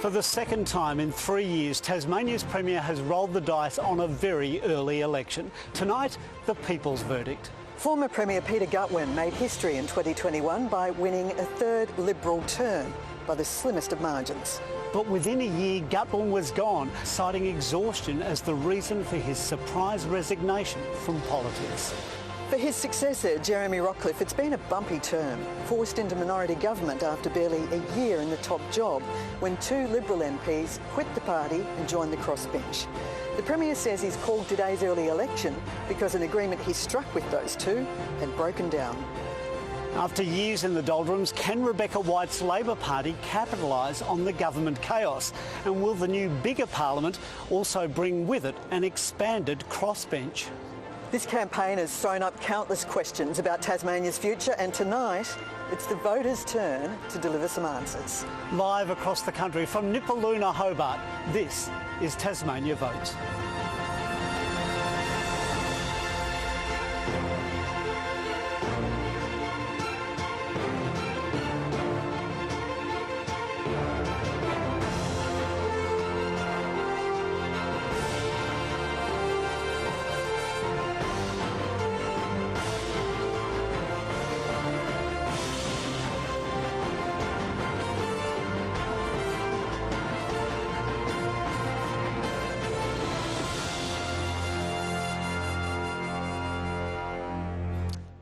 For the second time in 3 years, Tasmania's Premier has rolled the dice on a very early election. Tonight, the people's verdict. Former Premier Peter Gutwein made history in 2021 by winning a third Liberal term by the slimmest of margins. But within a year, Gutwein was gone, citing exhaustion as the reason for his surprise resignation from politics. For his successor, Jeremy Rockliff, it's been a bumpy term, forced into minority government after barely a year in the top job when two Liberal MPs quit the party and joined the crossbench. The Premier says he's called today's early election because an agreement he struck with those two had broken down. After years in the doldrums, can Rebecca White's Labor Party capitalise on the government chaos? And will the new bigger parliament also bring with it an expanded crossbench? This campaign has thrown up countless questions about Tasmania's future, and tonight it's the voters' turn to deliver some answers. Live across the country from Nipaluna, Hobart, this is Tasmania Votes.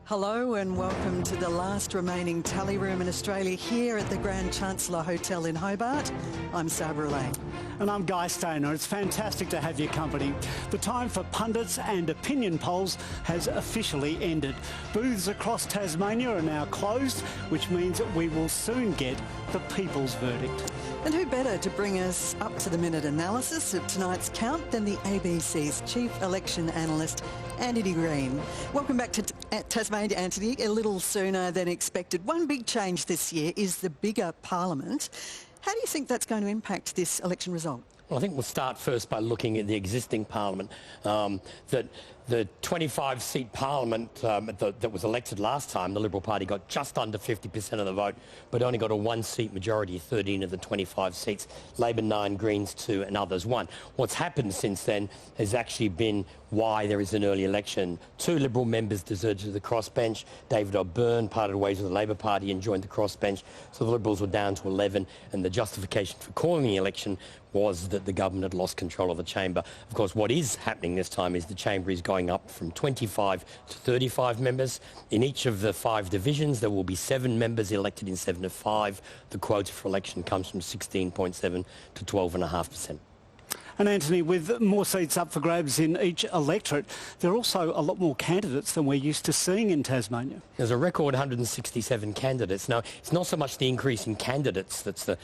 Hello and welcome to the last remaining tally room in Australia here at the Grand Chancellor Hotel in Hobart. I'm Sabra Lang. And I'm Guy Stainer. It's fantastic to have your company. The time for pundits and opinion polls has officially ended. Booths across Tasmania are now closed, which means we will soon get the people's verdict. And who better to bring us up-to-the-minute analysis of tonight's count than the ABC's Chief Election Analyst, Antony Green. Welcome back to Tasmania, Antony. A little sooner than expected. One big change this year is the bigger parliament. How do you think that's going to impact this election result? Well, I think we'll start first by looking at the existing parliament. That the 25-seat parliament that was elected last time, the Liberal Party got just under 50% of the vote, but only got a one-seat majority, 13 of the 25 seats. Labor 9, Greens 2 and others 1. What's happened since then has actually been why there is an early election. 2 Liberal members deserted to the crossbench. David O'Byrne parted ways with the Labor Party and joined the crossbench, so the Liberals were down to 11, and the justification for calling the election was that the government had lost control of the chamber. Of course, what is happening this time is the chamber is going up from 25 to 35 members. In each of the 5 divisions, there will be 7 members elected instead of 5. The quota for election comes from 16.7 to 12.5%. And Antony, with more seats up for grabs in each electorate, there are also a lot more candidates than we're used to seeing in Tasmania. There's a record 167 candidates. Now, it's not so much the increase in candidates that's the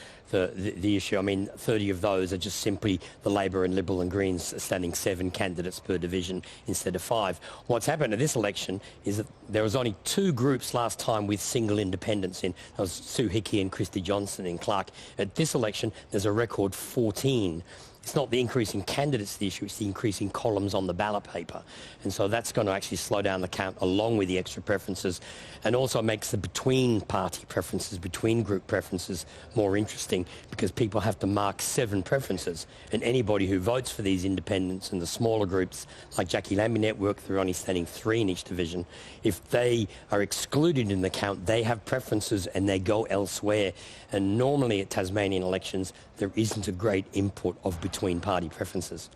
issue. I mean, 30 of those are just simply the Labor and Liberal and Greens standing 7 candidates per division instead of 5. What's happened at this election is that there was only 2 groups last time with single independents in. That was Sue Hickey and Christy Johnson in Clark. At this election, there's a record 14. It's not the increase in candidates the issue, it's the increase in columns on the ballot paper. And so that's going to actually slow down the count along with the extra preferences, and also makes the between party preferences, between group preferences more interesting, because people have to mark 7 preferences. And anybody who votes for these independents and the smaller groups, like Jackie Lambie Network, they're only standing 3 in each division. If they are excluded in the count, they have preferences and they go elsewhere. And normally at Tasmanian elections, there isn't a great input of between party preferences.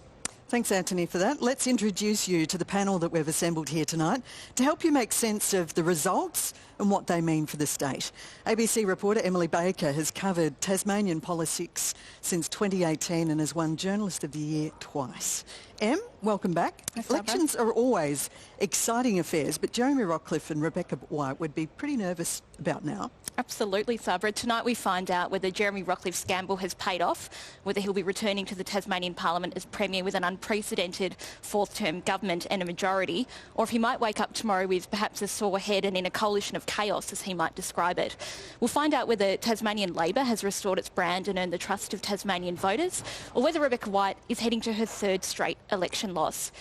Thanks, Antony, for that. Let's introduce you to the panel that we've assembled here tonight to help you make sense of the results and what they mean for the state. ABC reporter Emily Baker has covered Tasmanian politics since 2018 and has won Journalist of the Year twice. Em, welcome back. Thanks, Elections are always exciting affairs, but Jeremy Rockliff and Rebecca White would be pretty nervous about now. Absolutely, Sabra. Tonight we find out whether Jeremy Rockliff's gamble has paid off, whether he'll be returning to the Tasmanian Parliament as Premier with an unprecedented 4th-term government and a majority, or if he might wake up tomorrow with perhaps a sore head and in a coalition of chaos, as he might describe it. We'll find out whether Tasmanian Labor has restored its brand and earned the trust of Tasmanian voters, or whether Rebecca White is heading to her 3rd straight election loss.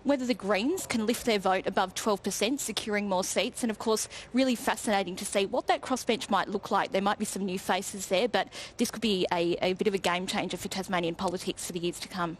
whether the Greens can lift their vote above 12%, securing more seats. And of course, really fascinating to see what that crossbench might look like. There might be some new faces there, but this could be a bit of a game changer for Tasmanian politics for the years to come.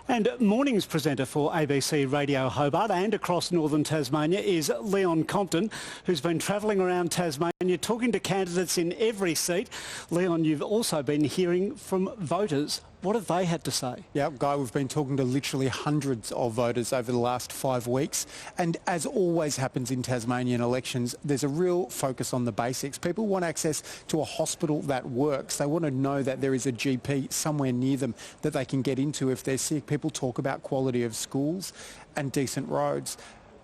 And morning's presenter for ABC Radio Hobart and across northern Tasmania is Leon Compton, who's been travelling around Tasmania talking to candidates in every seat. Leon, you've also been hearing from voters. What have they had to say? Yeah, Guy, we've been talking to literally hundreds of voters over the last 5 weeks. And as always happens in Tasmanian elections, there's a real focus on the basics. People want access to a hospital that works. They want to know that there is a GP somewhere near them that they can get into if they're sick. People talk about quality of schools and decent roads.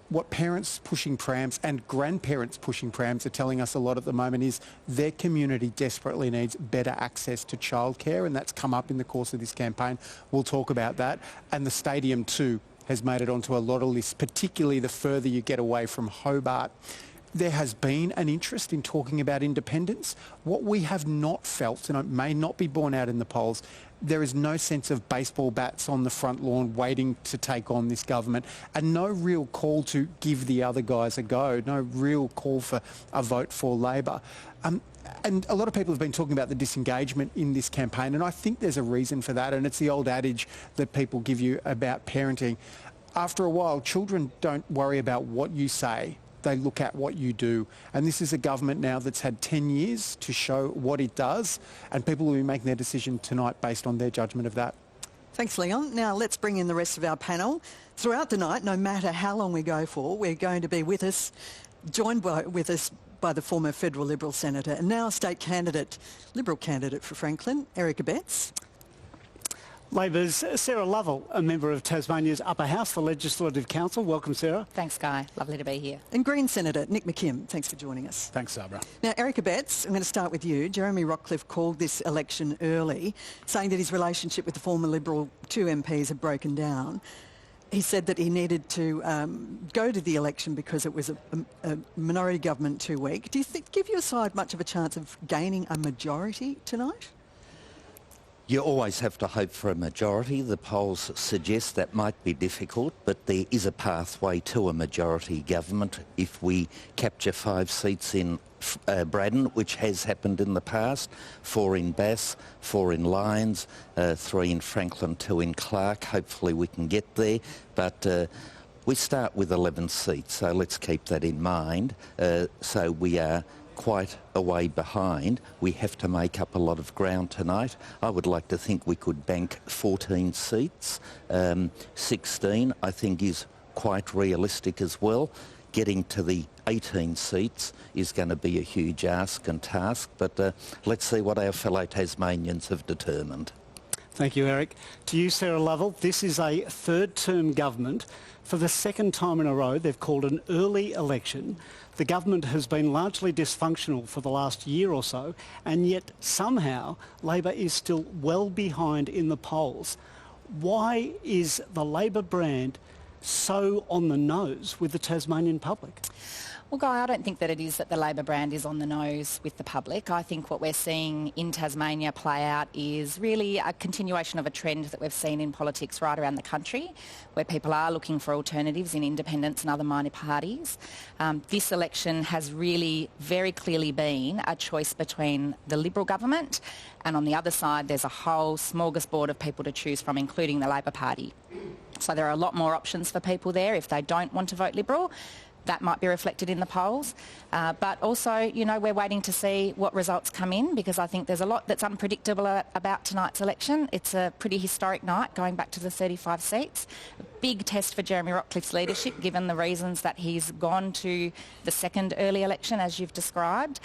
What parents pushing prams and grandparents pushing prams are telling us a lot at the moment is their community desperately needs better access to childcare, and that's come up in the course of this campaign. We'll talk about that. And the stadium too has made it onto a lot of lists, particularly the further you get away from Hobart. There has been an interest in talking about independence. What we have not felt, and it may not be borne out in the polls, there is no sense of baseball bats on the front lawn waiting to take on this government, and no real call to give the other guys a go, no real call for a vote for Labor. And a lot of people have been talking about the disengagement in this campaign, and I think there's a reason for that, and it's the old adage that people give you about parenting. After a while, children don't worry about what you say. They look at what you do. And this is a government now that's had 10 years to show what it does, and people will be making their decision tonight based on their judgment of that. Thanks, Leon. Now let's bring in the rest of our panel. Throughout the night, no matter how long we go for, we're going to be joined with us by the former federal Liberal senator and now state candidate, Liberal candidate for Franklin, Eric Abetz. Labor's Sarah Lovell, a member of Tasmania's Upper House, the Legislative Council. Welcome, Sarah. Thanks, Guy. Lovely to be here. And Green Senator Nick McKim. Thanks for joining us. Thanks, Sabra. Now, Eric Abetz, I'm going to start with you. Jeremy Rockcliffe called this election early, saying that his relationship with the former Liberal 2 MPs had broken down. He said that he needed to go to the election because it was a minority government too weak. Do you think give your side much of a chance of gaining a majority tonight? You always have to hope for a majority. The polls suggest that might be difficult, but there is a pathway to a majority government if we capture 5 seats in Braddon, which has happened in the past, 4 in Bass, 4 in Lyons, 3 in Franklin, 2 in Clark. Hopefully we can get there, but we start with 11 seats, so let's keep that in mind. So we are quite a way behind. We have to make up a lot of ground tonight. I would like to think we could bank 14 seats. 16 I think is quite realistic as well. Getting to the 18 seats is going to be a huge ask and task, but let's see what our fellow Tasmanians have determined. Thank you, Eric. To you, Sarah Lovell, this is a third-term government. For the second time in a row, they've called an early election. The government has been largely dysfunctional for the last year or so, and yet somehow Labor is still well behind in the polls. Why is the Labor brand so on the nose with the Tasmanian public? Well, Guy, I don't think that it is that the Labor brand is on the nose with the public. I think what we're seeing in Tasmania play out is really a continuation of a trend that we've seen in politics right around the country, where people are looking for alternatives in independents and other minor parties. This election has really very clearly been a choice between the Liberal government, and on the other side there's a whole smorgasbord of people to choose from, including the Labor Party. So there are a lot more options for people there if they don't want to vote Liberal. That might be reflected in the polls. But also, you know, we're waiting to see what results come in, because I think there's a lot that's unpredictable about tonight's election. It's a pretty historic night, going back to the 35 seats. A big test for Jeremy Rockcliffe's leadership, given the reasons that he's gone to the second early election, as you've described.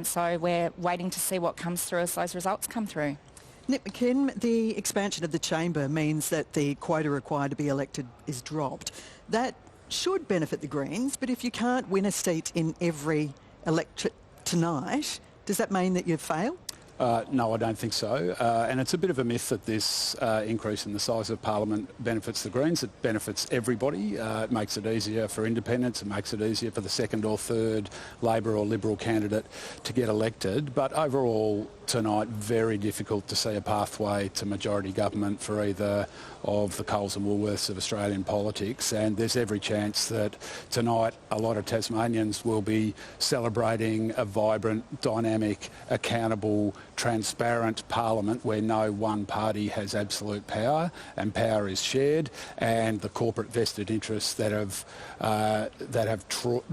So we're waiting to see what comes through as those results come through. Nick McKim, the expansion of the chamber means that the quota required to be elected is dropped. That should benefit the Greens, but if you can't win a seat in every electorate tonight, does that mean that you've failed? No, I don't think so. And it's a bit of a myth that this increase in the size of Parliament benefits the Greens. It benefits everybody. It makes it easier for independents. It makes it easier for the second or third Labor or Liberal candidate to get elected. But overall, tonight, very difficult to see a pathway to majority government for either of the Coles and Woolworths of Australian politics. And there's every chance that tonight a lot of Tasmanians will be celebrating a vibrant, dynamic, accountable, transparent parliament where no one party has absolute power and power is shared, and the corporate vested interests that have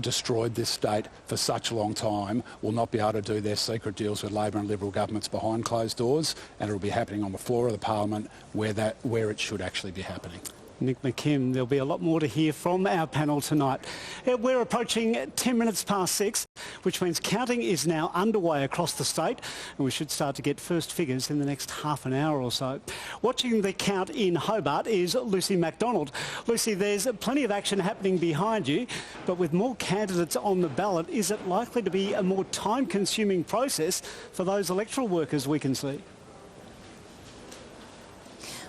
destroyed this state for such a long time will not be able to do their secret deals with Labor and Liberal governments behind closed doors, and it will be happening on the floor of the parliament where it should actually be happening. Nick McKim, there'll be a lot more to hear from our panel tonight. We're approaching 10 minutes past 6, which means counting is now underway across the state, and we should start to get first figures in the next half an hour or so. Watching the count in Hobart is Lucy MacDonald. Lucy, there's plenty of action happening behind you, but with more candidates on the ballot, is it likely to be a more time-consuming process for those electoral workers we can see?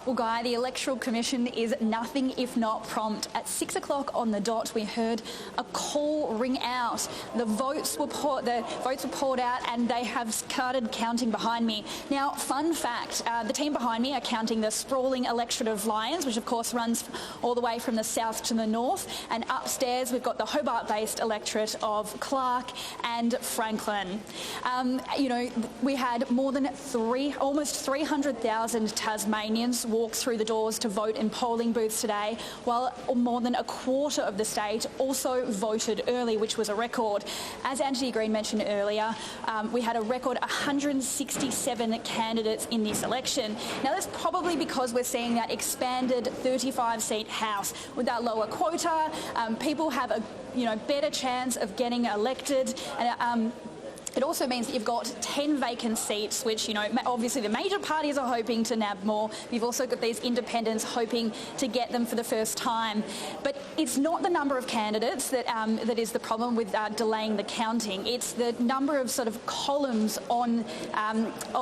Well, Guy, the Electoral Commission is nothing if not prompt. At 6 o'clock on the dot, we heard a call ring out. The votes were poured out, and they have started counting behind me. Now, fun fact, the team behind me are counting the sprawling electorate of Lyons, which of course runs all the way from the south to the north, and upstairs we've got the Hobart-based electorate of Clark and Franklin. You know, we had more than almost 300,000 Tasmanians walk through the doors to vote in polling booths today, while more than a quarter of the state also voted early, which was a record. As Antony Green mentioned earlier, we had a record 167 candidates in this election. Now, that's probably because we're seeing that expanded 35-seat House. With that lower quota, people have a better chance of getting elected. And, it also means that you've got 10 vacant seats, which, obviously the major parties are hoping to nab more. You've also got these independents hoping to get them for the first time. But it's not the number of candidates that is the problem with delaying the counting. It's the number of sort of columns on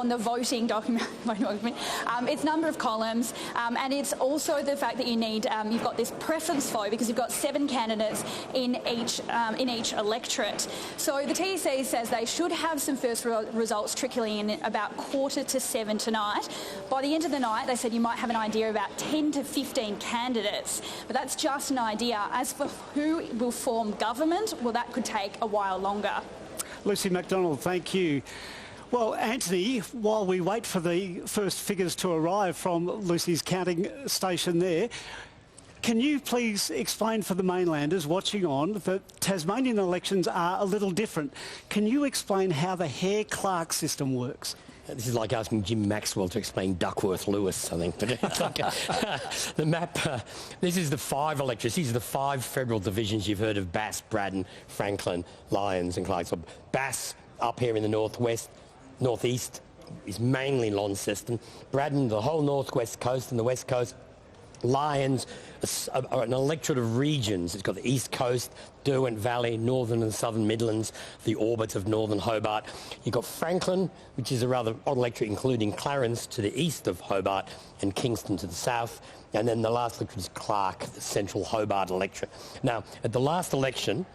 the voting document. It's number of columns, and it's also the fact that you've got this preference vote because you've got 7 candidates in each electorate. So the TEC says they should have some first results trickling in about 6:45 tonight. By the end of the night, they said you might have an idea about 10 to 15 candidates, but that's just an idea. As for who will form government, well, that could take a while longer. Lucy MacDonald, thank you. Well, Antony, while we wait for the first figures to arrive from Lucy's counting station there, can you please explain for the mainlanders watching on that Tasmanian elections are a little different? Can you explain how the Hare-Clark system works? This is like asking Jim Maxwell to explain Duckworth-Lewis, I think. But it's like the map, this is the 5 electorates. These are the 5 federal divisions you've heard of: Bass, Braddon, Franklin, Lyons and Clark. So Bass up here in the northeast is mainly Launceston. Braddon, the whole northwest coast and the west coast. Lyons, an electorate of regions. It's got the East Coast, Derwent Valley, Northern and Southern Midlands, the orbit of Northern Hobart. You've got Franklin, which is a rather odd electorate, including Clarence to the east of Hobart and Kingston to the south. And then the last electorate is Clark, the central Hobart electorate. Now, at the last election,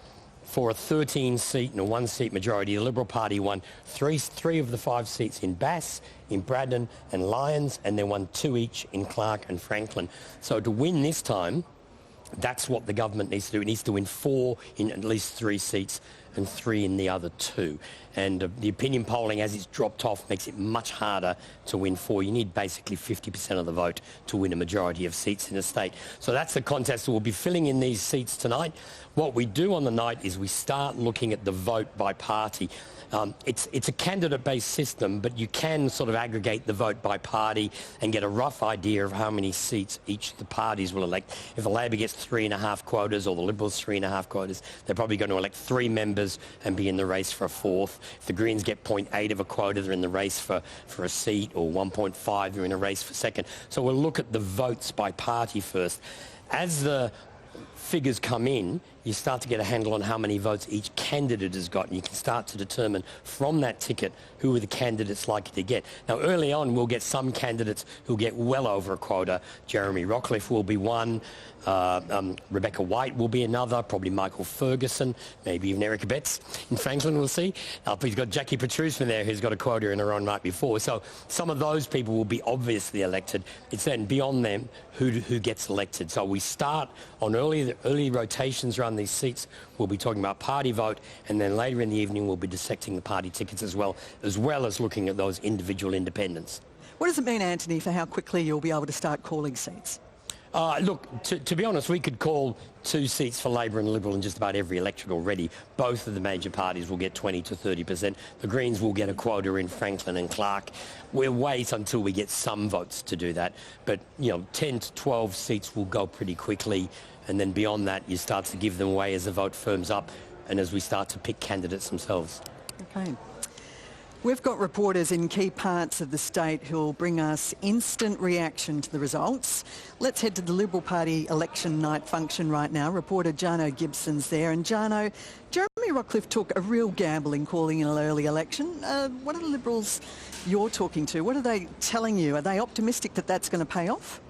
for a 13-seat and a 1-seat majority, the Liberal Party won three of the 5 seats in Bass, in Braddon and Lyons, and they won 2 each in Clark and Franklin. So to win this time, that's what the government needs to do. It needs to win 4 in at least 3 seats and 3 in the other 2. And the opinion polling, as it's dropped off, makes it much harder to win 4. You need basically 50% of the vote to win a majority of seats in a state. So that's the contest. We'll be filling in these seats tonight. What we do on the night is we start looking at the vote by party. It's a candidate-based system, but you can sort of aggregate the vote by party and get a rough idea of how many seats each of the parties will elect. If the Labor gets 3.5 quotas or the Liberals 3.5 quotas, they're probably going to elect 3 members and be in the race for a 4th. If the Greens get 0.8 of a quota, they're in the race for a seat, or 1.5, they're in a race for 2nd. So we'll look at the votes by party first. As the figures come in, you start to get a handle on how many votes each candidate has got, and you can start to determine from that ticket who are the candidates likely to get. Now, early on, we'll get some candidates who'll get well over a quota. Jeremy Rockliff will be one. Rebecca White will be another, probably Michael Ferguson, maybe even Erica Betts in Franklin, we'll see. He's got Jackie Petrusman there, who's got a quota in her own right before. So some of those people will be obviously elected. It's then beyond them who gets elected. So we start on early rotations around these seats. We'll be talking about party vote, and then later in the evening we'll be dissecting the party tickets as well as looking at those individual independents. What does it mean, Antony, for how quickly you'll be able to start calling seats? Look, to be honest, we could call 2 seats for Labor and Liberal in just about every electorate already. Both of the major parties will get 20 to 30%. The Greens will get a quota in Franklin and Clark. We'll wait until we get some votes to do that. But, 10 to 12 seats will go pretty quickly. And then beyond that, you start to give them away as the vote firms up and as we start to pick candidates themselves. Okay. We've got reporters in key parts of the state who'll bring us instant reaction to the results. Let's head to the Liberal Party election night function right now. Reporter Jarno Gibson's there. And Jarno, Jeremy Rockliff took a real gamble in calling an early election. What are the Liberals you're talking to? What are they telling you? Are they optimistic that that's going to pay off?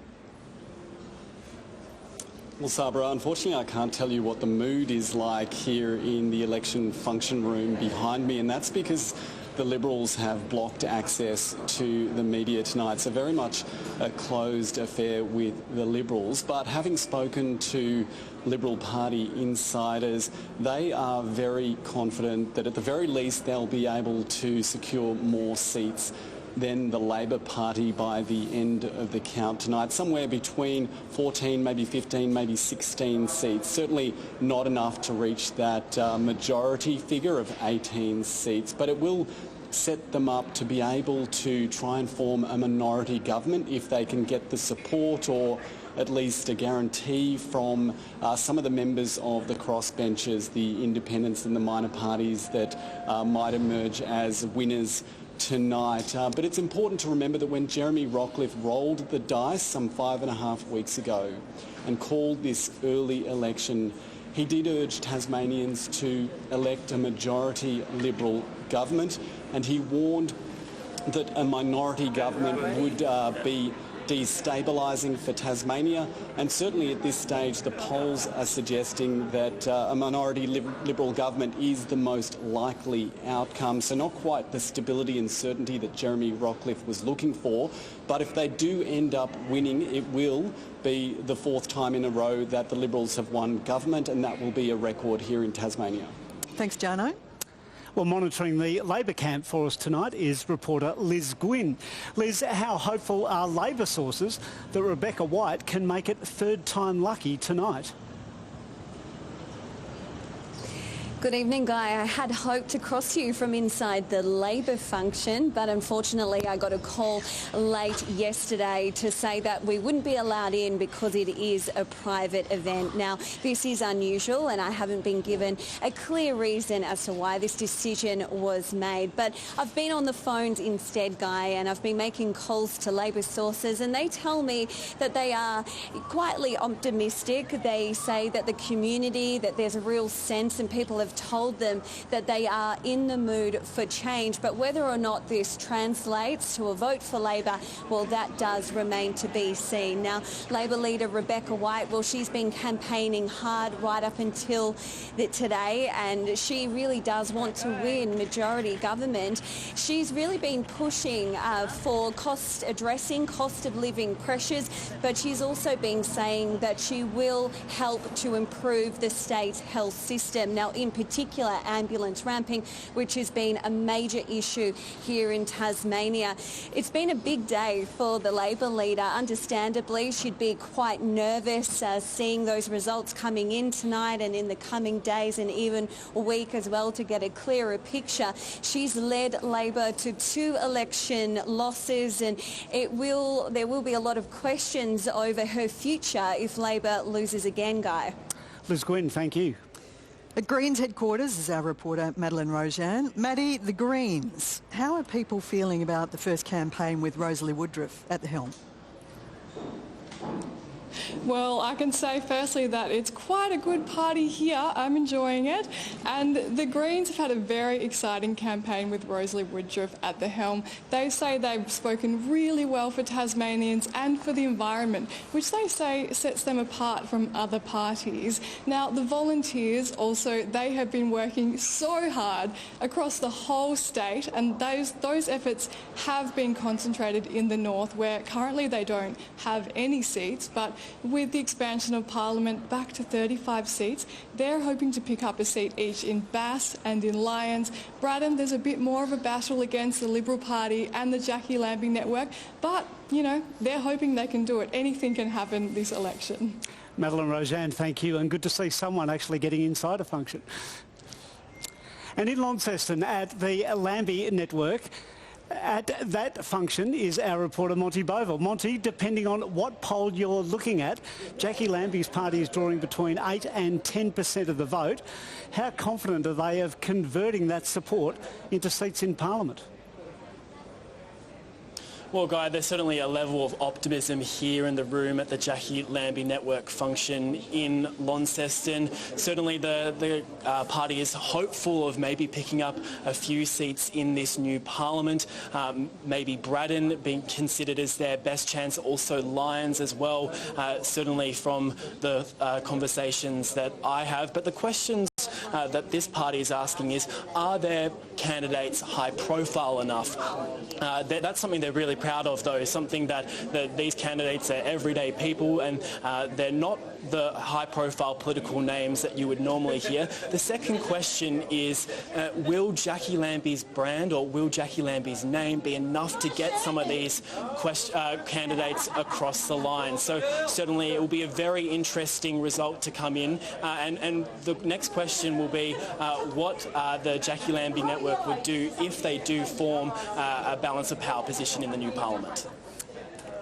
Well, Sabra, unfortunately I can't tell you what the mood is like here in the election function room behind me, and that's because the Liberals have blocked access to the media tonight. So very much a closed affair with the Liberals. But having spoken to Liberal Party insiders, they are very confident that at the very least they'll be able to secure more seats than the Labor Party by the end of the count tonight. Somewhere between 14, maybe 15, maybe 16 seats. Certainly not enough to reach that majority figure of 18 seats, but it will set them up to be able to try and form a minority government if they can get the support or at least a guarantee from some of the members of the crossbenchers, the independents and the minor parties that might emerge as winners tonight. But it's important to remember that when Jeremy Rockliff rolled the dice some 5.5 weeks ago and called this early election, he did urge Tasmanians to elect a majority Liberal government, and he warned that a minority government would be destabilising for Tasmania, and certainly at this stage the polls are suggesting that a minority Liberal government is the most likely outcome. So not quite the stability and certainty that Jeremy Rockliff was looking for, but if they do end up winning, it will be the 4th time in a row that the Liberals have won government, and that will be a record here in Tasmania. Thanks, Jarno. Well, monitoring the Labor camp for us tonight is reporter Liz Gwynn. Liz, how hopeful are Labor sources that Rebecca White can make it 3rd time lucky tonight? Good evening, Guy. I had hoped to cross to you from inside the Labor function, but unfortunately I got a call late yesterday to say that we wouldn't be allowed in because it is a private event. Now, this is unusual and I haven't been given a clear reason as to why this decision was made. But I've been on the phones instead, Guy, and I've been making calls to Labor sources, and they tell me that they are quietly optimistic. They say that the community, that there's a real sense, and people have told them that they are in the mood for change. But whether or not this translates to a vote for Labor, well, that does remain to be seen. Now, Labor leader Rebecca White, well, she's been campaigning hard right up until today, and she really does want to win majority government. She's really been pushing for addressing cost of living pressures, but she's also been saying that she will help to improve the state's health system. Now, in particular, ambulance ramping, which has been a major issue here in Tasmania. It's been a big day for the Labor leader. Understandably, she'd be quite nervous seeing those results coming in tonight and in the coming days and even a week as well to get a clearer picture. She's led Labor to 2 election losses, and there will be a lot of questions over her future if Labor loses again, Guy. Liz Gwynn, thank you. At Greens headquarters is our reporter Madeleine Rojan. Maddie, the Greens, how are people feeling about the first campaign with Rosalie Woodruff at the helm? Well, I can say firstly that it's quite a good party here. I'm enjoying it. And the Greens have had a very exciting campaign with Rosalie Woodruff at the helm. They say they've spoken really well for Tasmanians and for the environment, which they say sets them apart from other parties. Now, the Volunteers also, they have been working so hard across the whole state, and those efforts have been concentrated in the north, where currently they don't have any seats, but with the expansion of Parliament back to 35 seats, they're hoping to pick up a seat each in Bass and in Lyons. Braddon, there's a bit more of a battle against the Liberal Party and the Jackie Lambie network, but, you know, they're hoping they can do it. Anything can happen this election. Madeline Roseanne, thank you, and good to see someone actually getting inside a function. And in Launceston at the Lambie network, at that function is our reporter Monty Bovell. Monty, depending on what poll you're looking at, Jackie Lambie's party is drawing between 8 and 10% of the vote. How confident are they of converting that support into seats in Parliament? Well, Guy, there's certainly a level of optimism here in the room at the Jackie Lambie Network function in Launceston. Certainly the party is hopeful of maybe picking up a few seats in this new Parliament. Maybe Braddon being considered as their best chance, also Lyons as well, certainly from the conversations that I have. But the questions that this party is asking is, are their candidates high profile enough? That's something they're really proud of, though, something that these candidates are everyday people, and they're not the high-profile political names that you would normally hear. The second question is, will Jackie Lambie's brand or will Jackie Lambie's name be enough to get some of these candidates across the line? So certainly it will be a very interesting result to come in. And the next question will be what the Jackie Lambie Network would do if they do form a balance of power position in the new Parliament.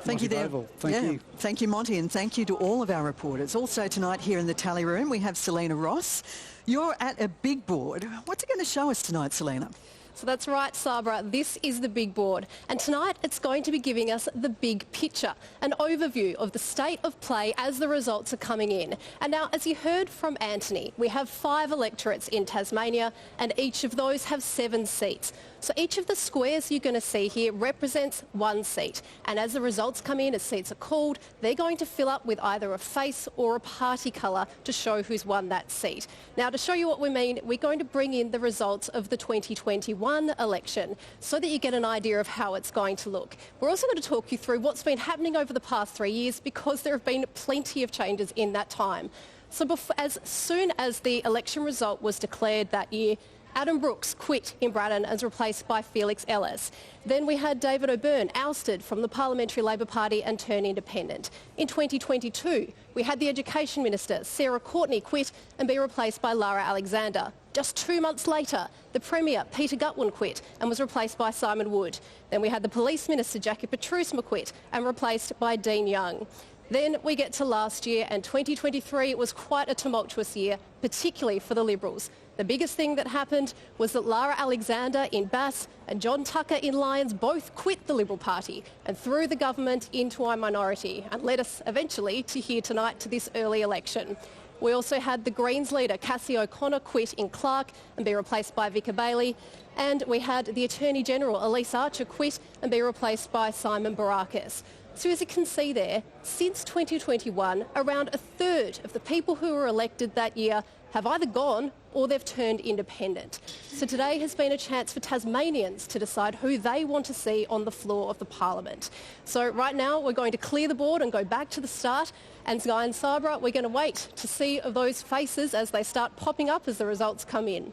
Thank you, Dave. Thank you. Thank you, Monty, and thank you to all of our reporters. Also tonight here in the tally room, we have Selena Ross. You're at a big board. What's it going to show us tonight, Selena? So that's right, Sabra. This is the big board. And tonight it's going to be giving us the big picture, an overview of the state of play as the results are coming in. And now, as you heard from Antony, we have 5 electorates in Tasmania, and each of those have 7 seats. So each of the squares you're going to see here represents 1 seat. And as the results come in, as seats are called, they're going to fill up with either a face or a party colour to show who's won that seat. Now, to show you what we mean, we're going to bring in the results of the 2021 election so that you get an idea of how it's going to look. We're also going to talk you through what's been happening over the past 3 years, because there have been plenty of changes in that time. So as soon as the election result was declared that year, Adam Brooks quit in Braddon and was replaced by Felix Ellis. Then we had David O'Byrne ousted from the Parliamentary Labor Party and turn independent. In 2022, we had the Education Minister, Sarah Courtenay, quit and be replaced by Lara Alexander. Just 2 months later, the Premier, Peter Gutwein, quit and was replaced by Simon Wood. Then we had the Police Minister, Jackie Petrusma, quit and replaced by Dean Young. Then we get to last year, and 2023 was quite a tumultuous year, particularly for the Liberals. The biggest thing that happened was that Lara Alexander in Bass and John Tucker in Lyons both quit the Liberal Party and threw the government into a minority, and led us eventually to here tonight to this early election. We also had the Greens leader, Cassie O'Connor, quit in Clark and be replaced by Vicar Bailey. And we had the Attorney General, Elise Archer, quit and be replaced by Simon Barakis. So as you can see there, since 2021, around a third of the people who were elected that year have either gone or they've turned independent. So today has been a chance for Tasmanians to decide who they want to see on the floor of the Parliament. So right now we're going to clear the board and go back to the start. And Guy and Sabra, we're going to wait to see those faces as they start popping up as the results come in.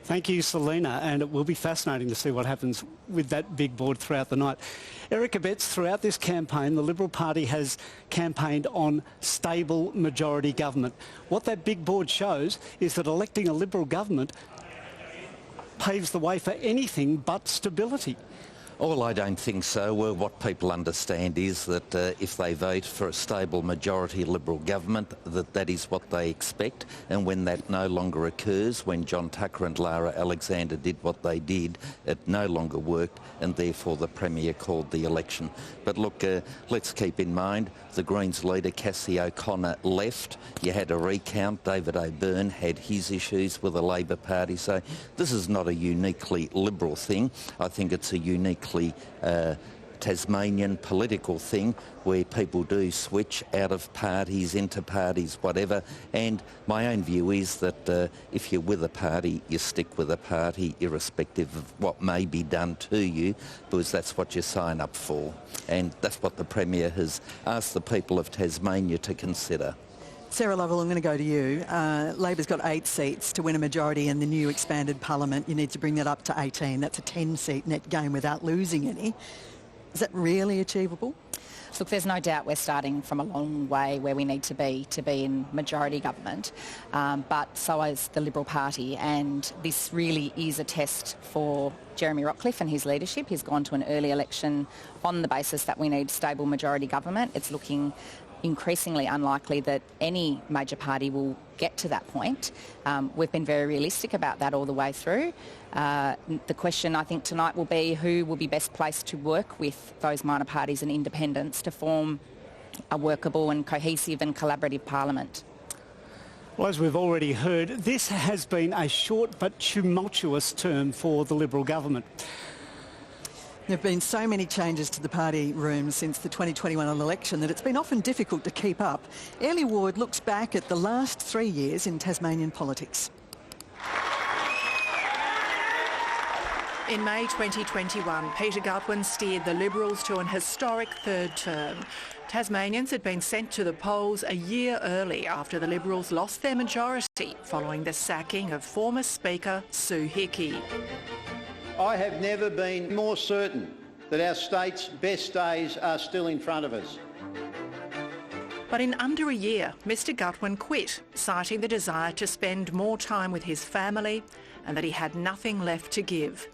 Thank you, Selena, and it will be fascinating to see what happens with that big board throughout the night. Erica Betts, throughout this campaign, the Liberal Party has campaigned on stable majority government. What that big board shows is that electing a Liberal government paves the way for anything but stability. Well, I don't think so. Well, what people understand is that if they vote for a stable majority Liberal government, that is what they expect. And when that no longer occurs, when John Tucker and Lara Alexander did what they did, it no longer worked, and therefore the Premier called the election. But look, let's keep in mind, the Greens leader, Cassie O'Connor, left. You had a recount. David O'Byrne had his issues with the Labor Party. So this is not a uniquely Liberal thing. I think it's a uniquely Tasmanian political thing where people do switch out of parties, into parties, whatever. And my own view is that if you're with a party, you stick with a party irrespective of what may be done to you, because that's what you sign up for. And that's what the Premier has asked the people of Tasmania to consider. Sarah Lovell, I'm going to go to you. Labor's got 8 seats to win a majority in the new expanded parliament. You need to bring that up to 18. That's a 10-seat net gain without losing any. Is that really achievable? Look, there's no doubt we're starting from a long way where we need to be in majority government, but so is the Liberal Party, and this really is a test for Jeremy Rockliff and his leadership. He's gone to an early election on the basis that we need stable majority government. It's looking increasingly unlikely that any major party will get to that point. We've been very realistic about that all the way through. The question, I think, tonight will be who will be best placed to work with those minor parties and independents to form a workable and cohesive and collaborative parliament. Well, as we've already heard, this has been a short but tumultuous term for the Liberal government. There have been so many changes to the party room since the 2021 election that it's been often difficult to keep up. Ellie Ward looks back at the last 3 years in Tasmanian politics. In May 2021, Peter Gutwein steered the Liberals to an historic third term. Tasmanians had been sent to the polls a year early after the Liberals lost their majority following the sacking of former Speaker Sue Hickey. I have never been more certain that our state's best days are still in front of us. But in under a year, Mr Gutwein quit, citing the desire to spend more time with his family and that he had nothing left to give.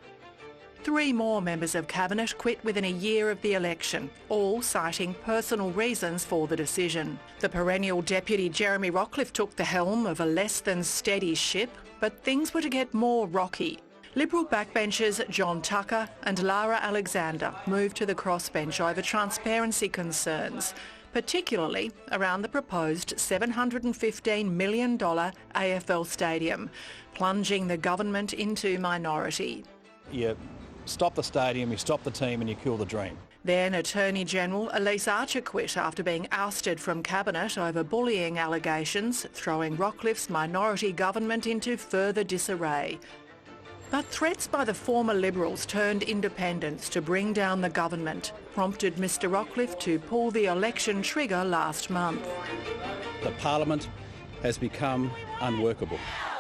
3 more members of Cabinet quit within a year of the election, all citing personal reasons for the decision. The perennial Deputy Jeremy Rockliff took the helm of a less than steady ship, but things were to get more rocky. Liberal backbenchers John Tucker and Lara Alexander moved to the crossbench over transparency concerns, particularly around the proposed $715 million AFL stadium, plunging the government into minority. You stop the stadium, you stop the team and you kill the dream. Then Attorney General Elise Archer quit after being ousted from Cabinet over bullying allegations, throwing Rockliff's minority government into further disarray. But threats by the former Liberals turned independents to bring down the government prompted Mr Rockliff to pull the election trigger last month. The Parliament has become unworkable.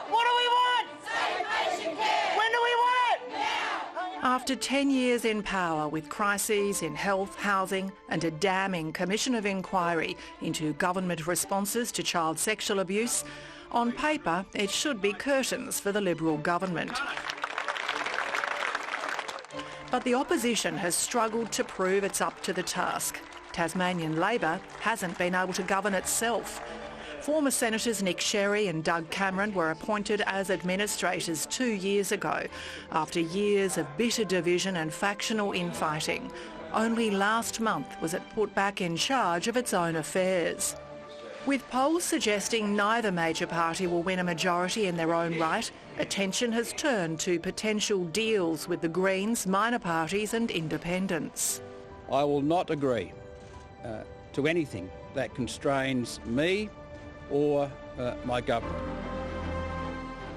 What do we want? Safe patient care. When do we want it? Now. After 10 years in power with crises in health, housing and a damning commission of inquiry into government responses to child sexual abuse, on paper it should be curtains for the Liberal government. But the opposition has struggled to prove it's up to the task. Tasmanian Labor hasn't been able to govern itself. Former Senators Nick Sherry and Doug Cameron were appointed as administrators 2 years ago, after years of bitter division and factional infighting. Only last month was it put back in charge of its own affairs. With polls suggesting neither major party will win a majority in their own right, attention has turned to potential deals with the Greens, minor parties and independents. I will not agree to anything that constrains me or my government.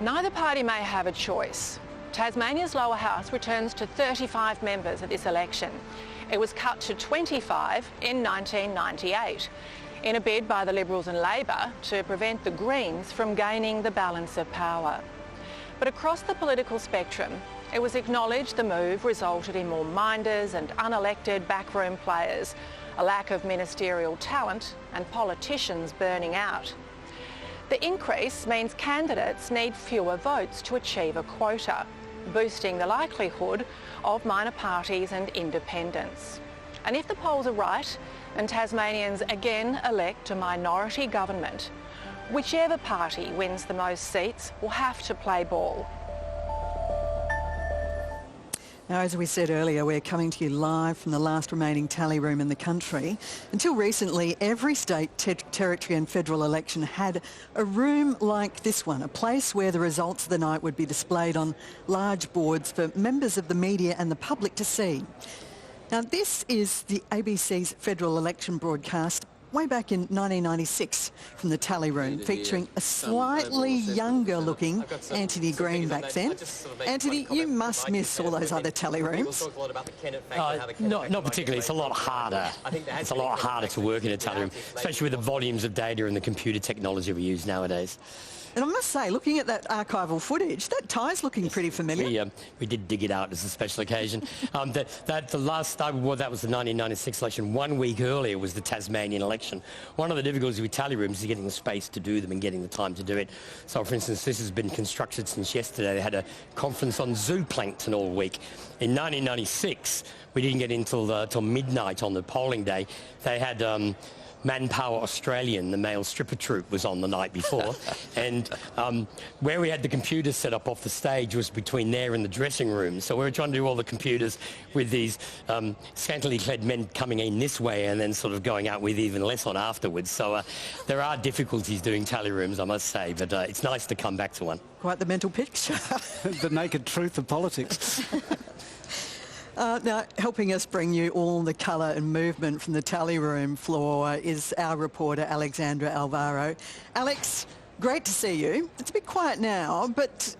Neither party may have a choice. Tasmania's lower house returns to 35 members at this election. It was cut to 25 in 1998. In a bid by the Liberals and Labor to prevent the Greens from gaining the balance of power. But across the political spectrum, it was acknowledged the move resulted in more minders and unelected backroom players, a lack of ministerial talent and politicians burning out. The increase means candidates need fewer votes to achieve a quota. boosting the likelihood of minor parties and independents. And if the polls are right and Tasmanians again elect a minority government, whichever party wins the most seats will have to play ball. Now, as we said earlier, we're coming to you live from the last remaining tally room in the country. Until recently, every state, territory and federal election had a room like this one, a place where the results of the night would be displayed on large boards for members of the media and the public to see. Now, this is the ABC's federal election broadcast way back in 1996 from the tally room, featuring a slightly younger-looking Antony Green back then. Anthony, you must miss all those other tally rooms. Not particularly. It's a lot harder. It's a lot harder to work in a tally room, especially with the volumes of data and the computer technology we use nowadays. And I must say, looking at that archival footage, that tie's looking pretty familiar. We did dig it out as a special occasion. That was the 1996 election. 1 week earlier was the Tasmanian election. One of the difficulties with tally rooms is getting the space to do them and getting the time to do it. So, for instance, this has been constructed since yesterday. They had a conference on zooplankton all week. In 1996, we didn't get in till midnight on the polling day. They had Manpower Australian, the male stripper troupe, was on the night before. And where we had the computers set up off the stage was between there and the dressing room. So we were trying to do all the computers with these scantily clad men coming in this way and then sort of going out with even less on afterwards. So there are difficulties doing tally rooms, I must say, but it's nice to come back to one. Quite the mental picture. The naked truth of politics. Now, helping us bring you all the colour and movement from the tally room floor is our reporter, Alexandra Alvaro. Alex, great to see you. It's a bit quiet now, but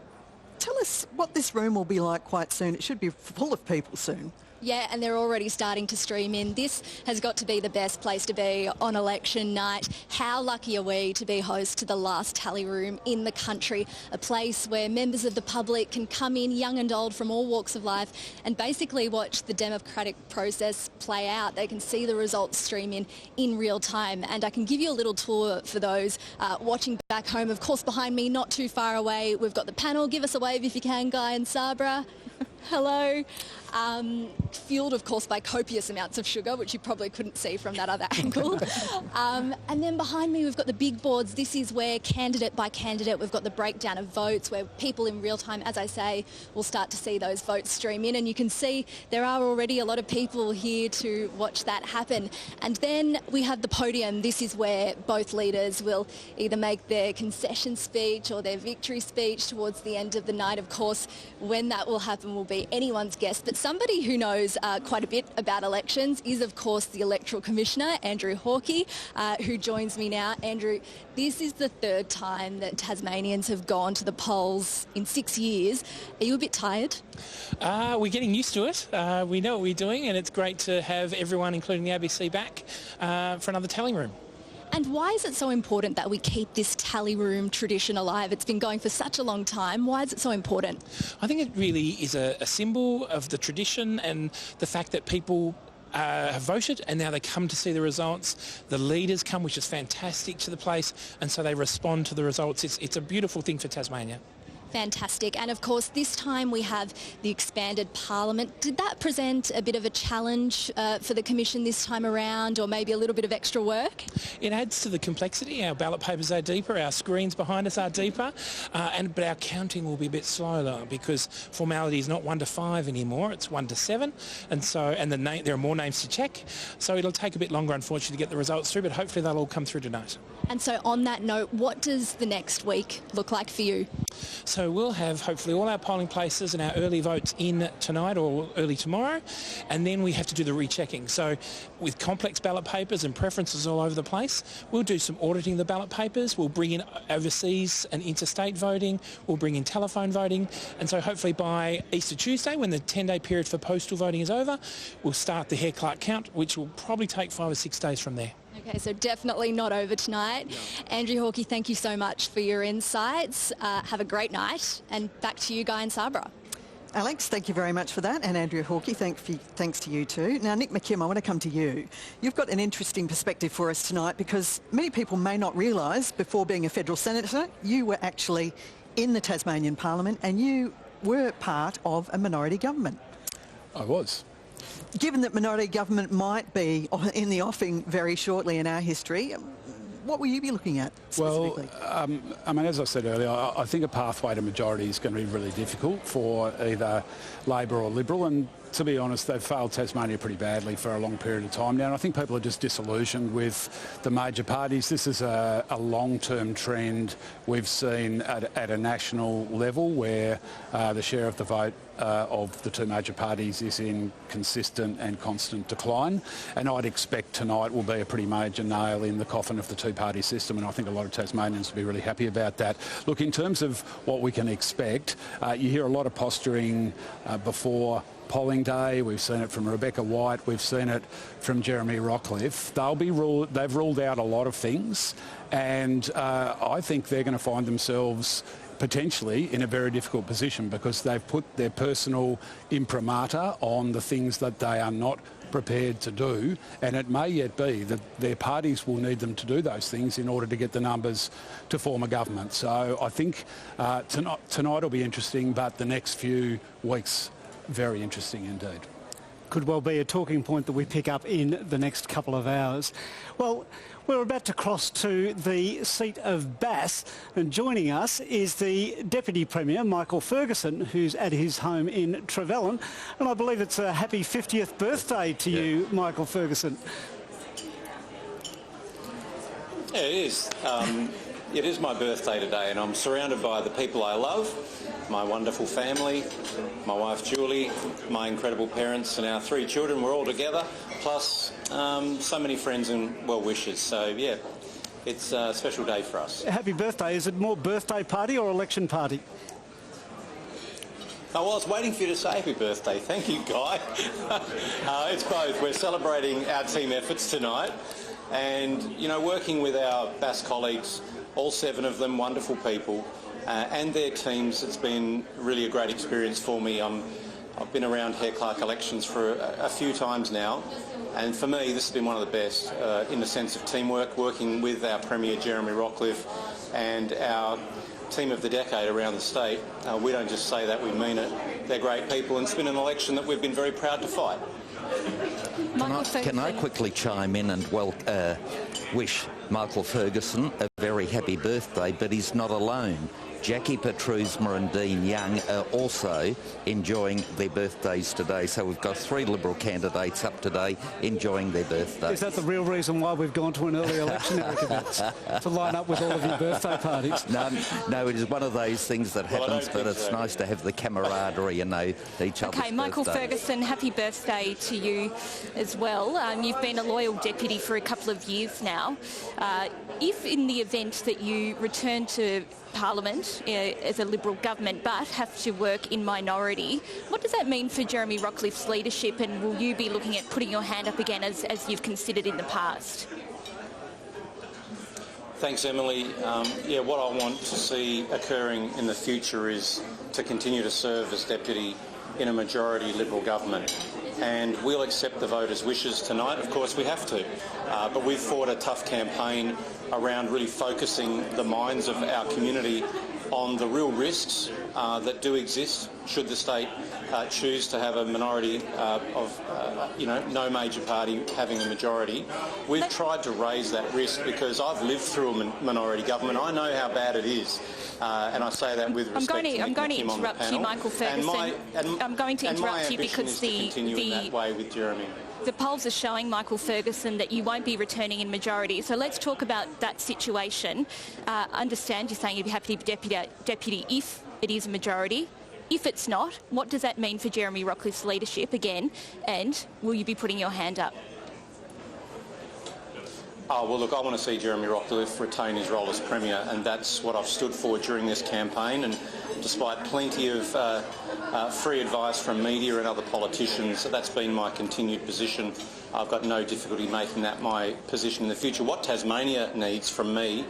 tell us what this room will be like quite soon. It should be full of people soon. Yeah, and they're already starting to stream in. This has got to be the best place to be on election night. How lucky are we to be host to the last tally room in the country, a place where members of the public can come in, young and old, from all walks of life, and basically watch the democratic process play out. They can see the results stream in real time. And I can give you a little tour for those watching back home. Of course, behind me, not too far away, we've got the panel. Give us a wave if you can, Guy and Sabra. Hello. Fueled, of course, by copious amounts of sugar, which you probably couldn't see from that other angle. And then behind me, we've got the big boards. This is where, candidate by candidate, we've got the breakdown of votes, where people in real time, as I say, will start to see those votes stream in. And you can see there are already a lot of people here to watch that happen. And then we have the podium. This is where both leaders will either make their concession speech or their victory speech towards the end of the night. Of course, when that will happen will be anyone's guess. But somebody who knows quite a bit about elections is, of course, the Electoral Commissioner, Andrew Hawkey, who joins me now. Andrew, this is the third time that Tasmanians have gone to the polls in 6 years. Are you a bit tired? We're getting used to it. We know what we're doing, and it's great to have everyone, including the ABC, back for another tally room. And why is it so important that we keep this tally room tradition alive? It's been going for such a long time. Why is it so important? I think it really is a symbol of the tradition and the fact that people have voted and now they come to see the results. The leaders come, which is fantastic, to the place, and so they respond to the results. It's a beautiful thing for Tasmania. Fantastic. And of course, this time we have the expanded parliament. Did that present a bit of a challenge for the Commission this time around, or maybe a little bit of extra work? It adds to the complexity. Our ballot papers are deeper, our screens behind us are deeper, but our counting will be a bit slower because formality is not 1 to 5 anymore, it's 1 to 7, and there are more names to check. So it'll take a bit longer, unfortunately, to get the results through, but hopefully they'll all come through tonight. And so on that note, what does the next week look like for you? So we'll have hopefully all our polling places and our early votes in tonight or early tomorrow, and then we have to do the rechecking. So with complex ballot papers and preferences all over the place, we'll do some auditing of the ballot papers. We'll bring in overseas and interstate voting. We'll bring in telephone voting. And so hopefully by Easter Tuesday, when the 10-day period for postal voting is over, we'll start the Hare Clark count, which will probably take 5 or 6 days from there. Okay, so definitely not over tonight. No. Andrew Hawkey, thank you so much for your insights. Have a great night. And back to you, Guy and Sabra. Alex, thank you very much for that. And Andrew Hawkey, thanks to you too. Now, Nick McKim, I want to come to you. You've got an interesting perspective for us tonight because many people may not realise, before being a federal senator, you were actually in the Tasmanian Parliament and you were part of a minority government. I was. Given that minority government might be in the offing very shortly in our history, what will you be looking at specifically? Well, I mean, as I said earlier, I think a pathway to majority is going to be really difficult for either Labor or Liberal, and to be honest, they've failed Tasmania pretty badly for a long period of time now, and I think people are just disillusioned with the major parties. This is a long-term trend we've seen at a national level where the share of the vote of the two major parties is in consistent and constant decline, and I'd expect tonight will be a pretty major nail in the coffin of the two-party system, and I think a lot of Tasmanians will be really happy about that. Look, in terms of what we can expect, you hear a lot of posturing before polling day. We've seen it from Rebecca White. We've seen it from Jeremy Rockliff. They've ruled out a lot of things, and I think they're going to find themselves potentially in a very difficult position because they've put their personal imprimatur on the things that they are not prepared to do, and it may yet be that their parties will need them to do those things in order to get the numbers to form a government. So I think tonight will be interesting, but the next few weeks very interesting indeed. Could well be a talking point that we pick up in the next couple of hours. Well, we're about to cross to the seat of Bass, and joining us is the Deputy Premier, Michael Ferguson, who's at his home in Trevellyn. And I believe it's a happy 50th birthday to you, Michael Ferguson. Yeah, it is. It is my birthday today, and I'm surrounded by the people I love, my wonderful family, my wife Julie, my incredible parents, and our 3 children. We're all together, plus so many friends and well-wishers. So, yeah, it's a special day for us. Happy birthday. Is it more birthday party or election party? Oh, well, I was waiting for you to say happy birthday. Thank you, Guy. It's both. We're celebrating our team efforts tonight, and, you know, working with our Bass colleagues, all 7 of them, wonderful people, and their teams. It's been really a great experience for me. I've been around Hare Clark elections for a few times now, and for me this has been one of the best in the sense of teamwork, working with our Premier Jeremy Rockliff and our team of the decade around the state. We don't just say that, we mean it. They're great people, and it's been an election that we've been very proud to fight. Can I quickly chime in and wish Michael Ferguson a very happy birthday, but he's not alone. Jackie Petrusma and Dean Young are also enjoying their birthdays today. So we've got 3 Liberal candidates up today enjoying their birthdays. Is that the real reason why we've gone to an early election, to line up with all of your birthday parties? No, it is one of those things that happens, but it's nice to have the camaraderie and know each other's Okay, Michael birthdays. Ferguson, happy birthday to you as well. You've been a loyal deputy for a couple of years now. If in the event that you return to Parliament as a Liberal government but have to work in minority, what does that mean for Jeremy Rockliff's leadership, and will you be looking at putting your hand up again as you've considered in the past? Thanks, Emily. Yeah, what I want to see occurring in the future is to continue to serve as deputy in a majority Liberal government. And we'll accept the voters' wishes tonight. Of course, we have to. But we've fought a tough campaign around really focusing the minds of our community on the real risks that do exist should the state choose to have a minority of, no major party having a majority. We've tried to raise that risk because I've lived through a minority government. I know how bad it is. And I say that with respect to I'm going to interrupt you, Michael Ferguson. I'm going to interrupt you because that way with Jeremy. The polls are showing, Michael Ferguson, that you won't be returning in majority. So let's talk about that situation. Understand you're saying you'd be happy to be deputy if it is a majority. If it's not, what does that mean for Jeremy Rockliff's leadership again? And will you be putting your hand up? Oh, well, look, I want to see Jeremy Rockliff retain his role as Premier, and that's what I've stood for during this campaign. And despite plenty of free advice from media and other politicians, that's been my continued position. I've got no difficulty making that my position in the future. What Tasmania needs from me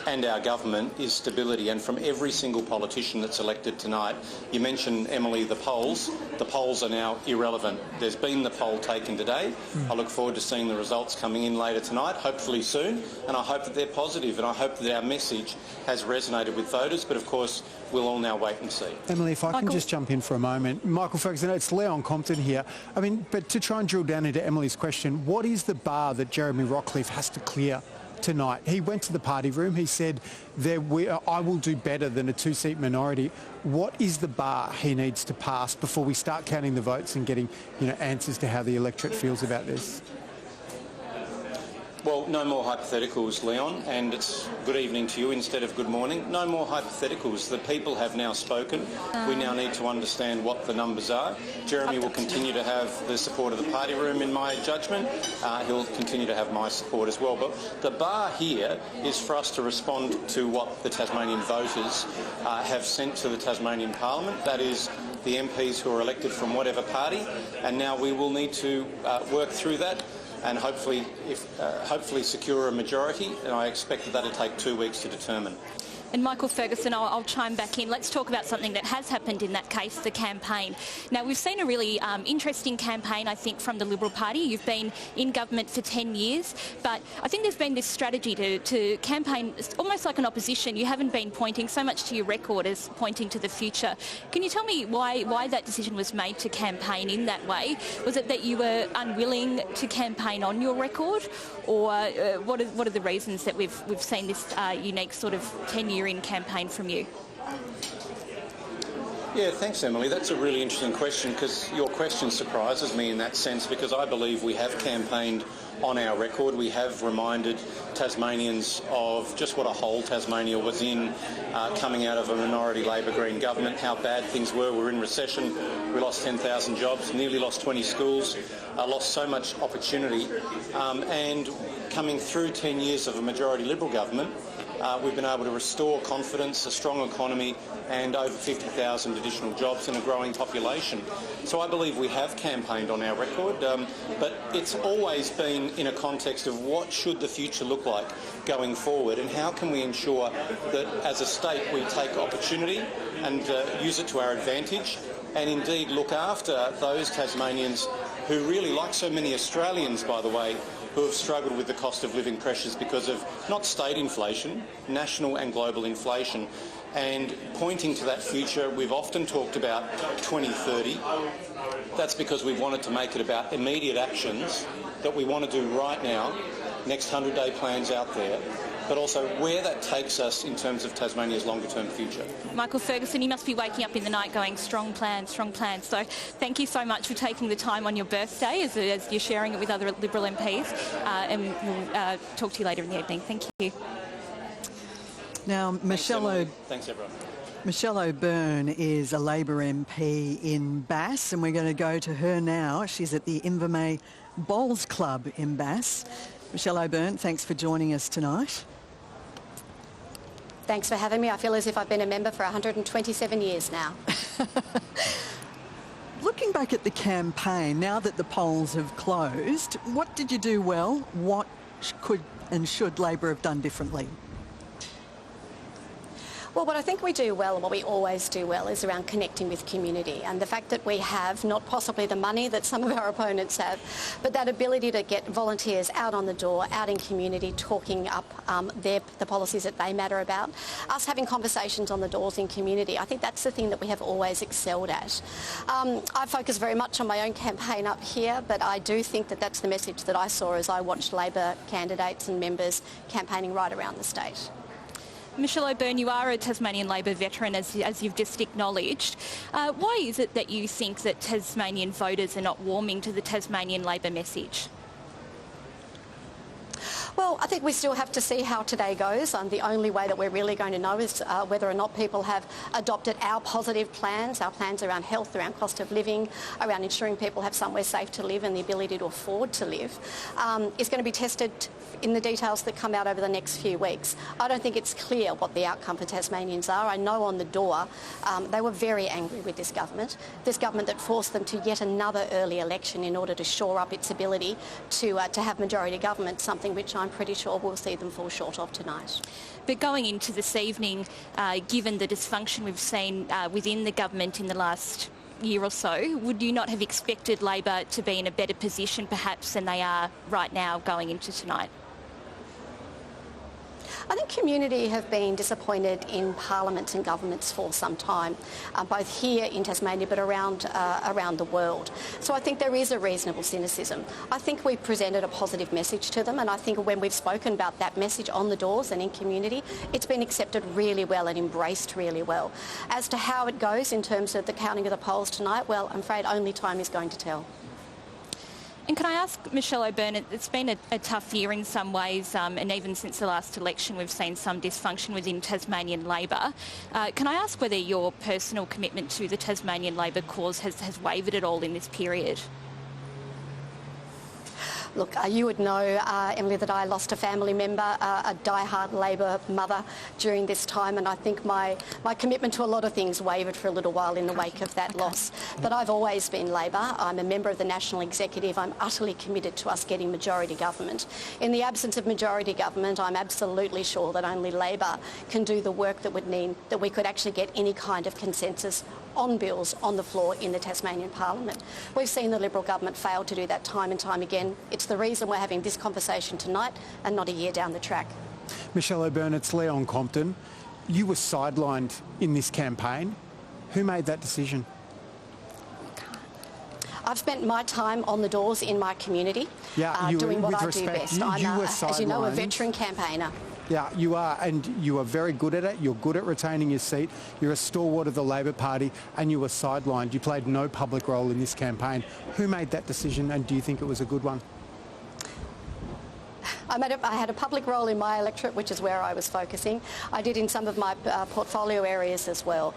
and our government is stability. And from every single politician that's elected tonight, you mentioned, Emily, the polls. The polls are now irrelevant. There's been the poll taken today. I look forward to seeing the results coming in later tonight, hopefully soon, and I hope that they're positive, and I hope that our message has resonated with voters. But of course, we'll all now wait and see. Emily, if I can just jump in for a moment. Michael Ferguson, it's Leon Compton here. I mean, but to try and drill down into Emily's question, what is the bar that Jeremy Rockliff has to clear tonight? He went to the party room. He said, I will do better than a two-seat minority. What is the bar he needs to pass before we start counting the votes and getting, answers to how the electorate feels about this? Well, no more hypotheticals, Leon, and it's good evening to you instead of good morning. No more hypotheticals. The people have now spoken. We now need to understand what the numbers are. Jeremy will continue to have the support of the party room, in my judgment. He'll continue to have my support as well. But the bar here is for us to respond to what the Tasmanian voters have sent to the Tasmanian Parliament. That is the MPs who are elected from whatever party, and now we will need to work through that and hopefully secure a majority, and I expect that that'll take 2 weeks to determine. And Michael Ferguson, I'll chime back in. Let's talk about something that has happened in that case, the campaign. Now, we've seen a really interesting campaign, I think, from the Liberal Party. You've been in government for 10 years, but I think there's been this strategy to campaign almost like an opposition. You haven't been pointing so much to your record as pointing to the future. Can you tell me why that decision was made to campaign in that way? Was it that you were unwilling to campaign on your record, or what are the reasons that we've seen this unique sort of 10-year in campaign from you? Yeah, thanks, Emily. That's a really interesting question, because your question surprises me in that sense, because I believe we have campaigned on our record. We have reminded Tasmanians of just what a hole Tasmania was in coming out of a minority Labor-Green government, how bad things were. We're in recession. We lost 10,000 jobs, nearly lost 20 schools, lost so much opportunity. And coming through 10 years of a majority Liberal government, we've been able to restore confidence, a strong economy, and over 50,000 additional jobs and a growing population. So I believe we have campaigned on our record, but it's always been in a context of what should the future look like going forward, and how can we ensure that as a state we take opportunity and use it to our advantage, and indeed look after those Tasmanians who really, like so many Australians, by the way, who have struggled with the cost of living pressures because of not state inflation, national and global inflation. And pointing to that future, we've often talked about 2030. That's because we wanted to make it about immediate actions that we want to do right now, next 100-day plans out there, but also where that takes us in terms of Tasmania's longer-term future. Michael Ferguson, you must be waking up in the night going, strong plans, strong plans. So thank you so much for taking the time on your birthday as you're sharing it with other Liberal MPs, and we'll talk to you later in the evening. Thank you. Now, Thanks, everyone. Michelle O'Byrne is a Labor MP in Bass, and we're going to go to her now. She's at the Invermay Bowls Club in Bass. Michelle O'Byrne, thanks for joining us tonight. Thanks for having me. I feel as if I've been a member for 127 years now. Looking back at the campaign, now that the polls have closed, what did you do well? What could and should Labor have done differently? Well, what I think we do well, and what we always do well, is around connecting with community. And the fact that we have not possibly the money that some of our opponents have, but that ability to get volunteers out on the door, out in community, talking up the policies that they matter about, us having conversations on the doors in community. I think that's the thing that we have always excelled at. I focus very much on my own campaign up here, but I do think that that's the message that I saw as I watched Labor candidates and members campaigning right around the state. Michelle O'Byrne, you are a Tasmanian Labor veteran, as you've just acknowledged. Why is it that you think that Tasmanian voters are not warming to the Tasmanian Labor message? Well, I think we still have to see how today goes. The only way that we're really going to know is whether or not people have adopted our positive plans, our plans around health, around cost of living, around ensuring people have somewhere safe to live and the ability to afford to live, is going to be tested in the details that come out over the next few weeks. I don't think it's clear what the outcome for Tasmanians are. I know on the door they were very angry with this government that forced them to yet another early election in order to shore up its ability to have majority government, something which I'm pretty sure we'll see them fall short of tonight. But going into this evening, given the dysfunction we've seen within the government in the last year or so, would you not have expected Labor to be in a better position perhaps than they are right now going into tonight? I think community have been disappointed in Parliament and governments for some time, both here in Tasmania but around the world. So I think there is a reasonable cynicism. I think we've presented a positive message to them, and I think when we've spoken about that message on the doors and in community, it's been accepted really well and embraced really well. As to how it goes in terms of the counting of the polls tonight, well, I'm afraid only time is going to tell. And can I ask Michelle O'Byrne, it's been a tough year in some ways, and even since the last election we've seen some dysfunction within Tasmanian Labor. Can I ask whether your personal commitment to the Tasmanian Labor cause has wavered at all in this period? Look, you would know, Emily, that I lost a family member, a die-hard Labor mother during this time, and I think my commitment to a lot of things wavered for a little while in the wake of that loss. But I've always been Labor. I'm a member of the National Executive. I'm utterly committed to us getting majority government. In the absence of majority government, I'm absolutely sure that only Labor can do the work that would mean that we could actually get any kind of consensus on bills on the floor in the Tasmanian Parliament. We've seen the Liberal government fail to do that time and time again. It's the reason we're having this conversation tonight and not a year down the track. Michelle O'Byrne, it's Leon Compton. You were sidelined in this campaign. Who made that decision? I've spent my time on the doors in my community, doing what I do best. I'm, as you know, a veteran campaigner. Yeah, you are, and you are very good at it. You're good at retaining your seat. You're a stalwart of the Labor Party, and you were sidelined. You played no public role in this campaign. Who made that decision, and do you think it was a good one? I had a public role in my electorate, which is where I was focusing. I did in some of my portfolio areas as well.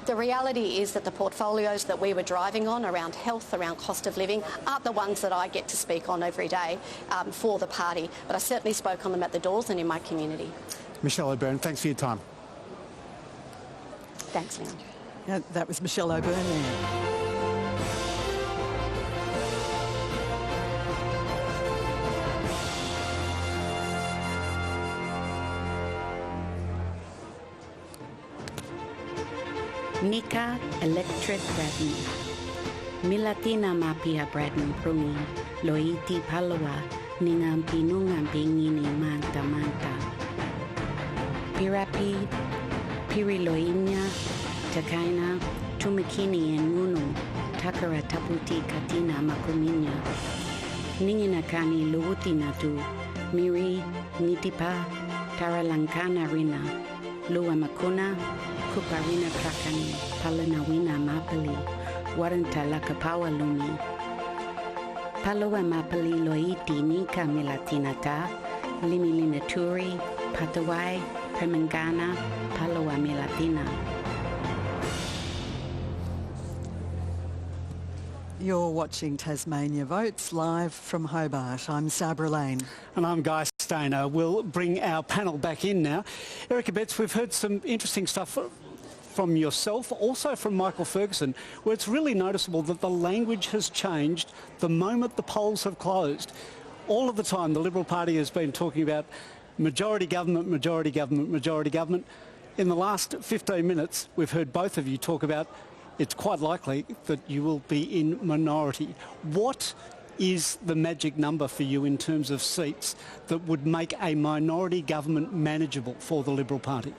The reality is that the portfolios that we were driving on around health, around cost of living, aren't the ones that I get to speak on every day for the party. But I certainly spoke on them at the doors and in my community. Michelle O'Byrne, thanks for your time. Thanks, Leon. Yeah, that was Michelle O'Byrne there. Nika Electric Braden. Milatina mapia Braden prungi. Loiti palawa. Ningam pinungam pingini manta manta. Pirapi. Piriloinya. Takaina. Tumikini and Munu. Takara taputi katina makuminya. Ningina kani luutina tu. Miri. Nitipa. Taralankana rina. Lua makuna. Kuparina Krakani, Palanawina Mapali, Waranta Lakapawa Lumi. Paloa Mapali Loiti Nika Milatinata, Limilinaturi, Patawai, Premangana, Paloa Milatina. You're watching Tasmania Votes live from Hobart. I'm Sabra Lane. And I'm Guy Stainer. We'll bring our panel back in now. Erica Betts, we've heard some interesting stuff from yourself, also from Michael Ferguson, where it's really noticeable that the language has changed the moment the polls have closed. All of the time, the Liberal Party has been talking about majority government, majority government, majority government. In the last 15 minutes, we've heard both of you talk about it's quite likely that you will be in minority. What is the magic number for you in terms of seats that would make a minority government manageable for the Liberal Party?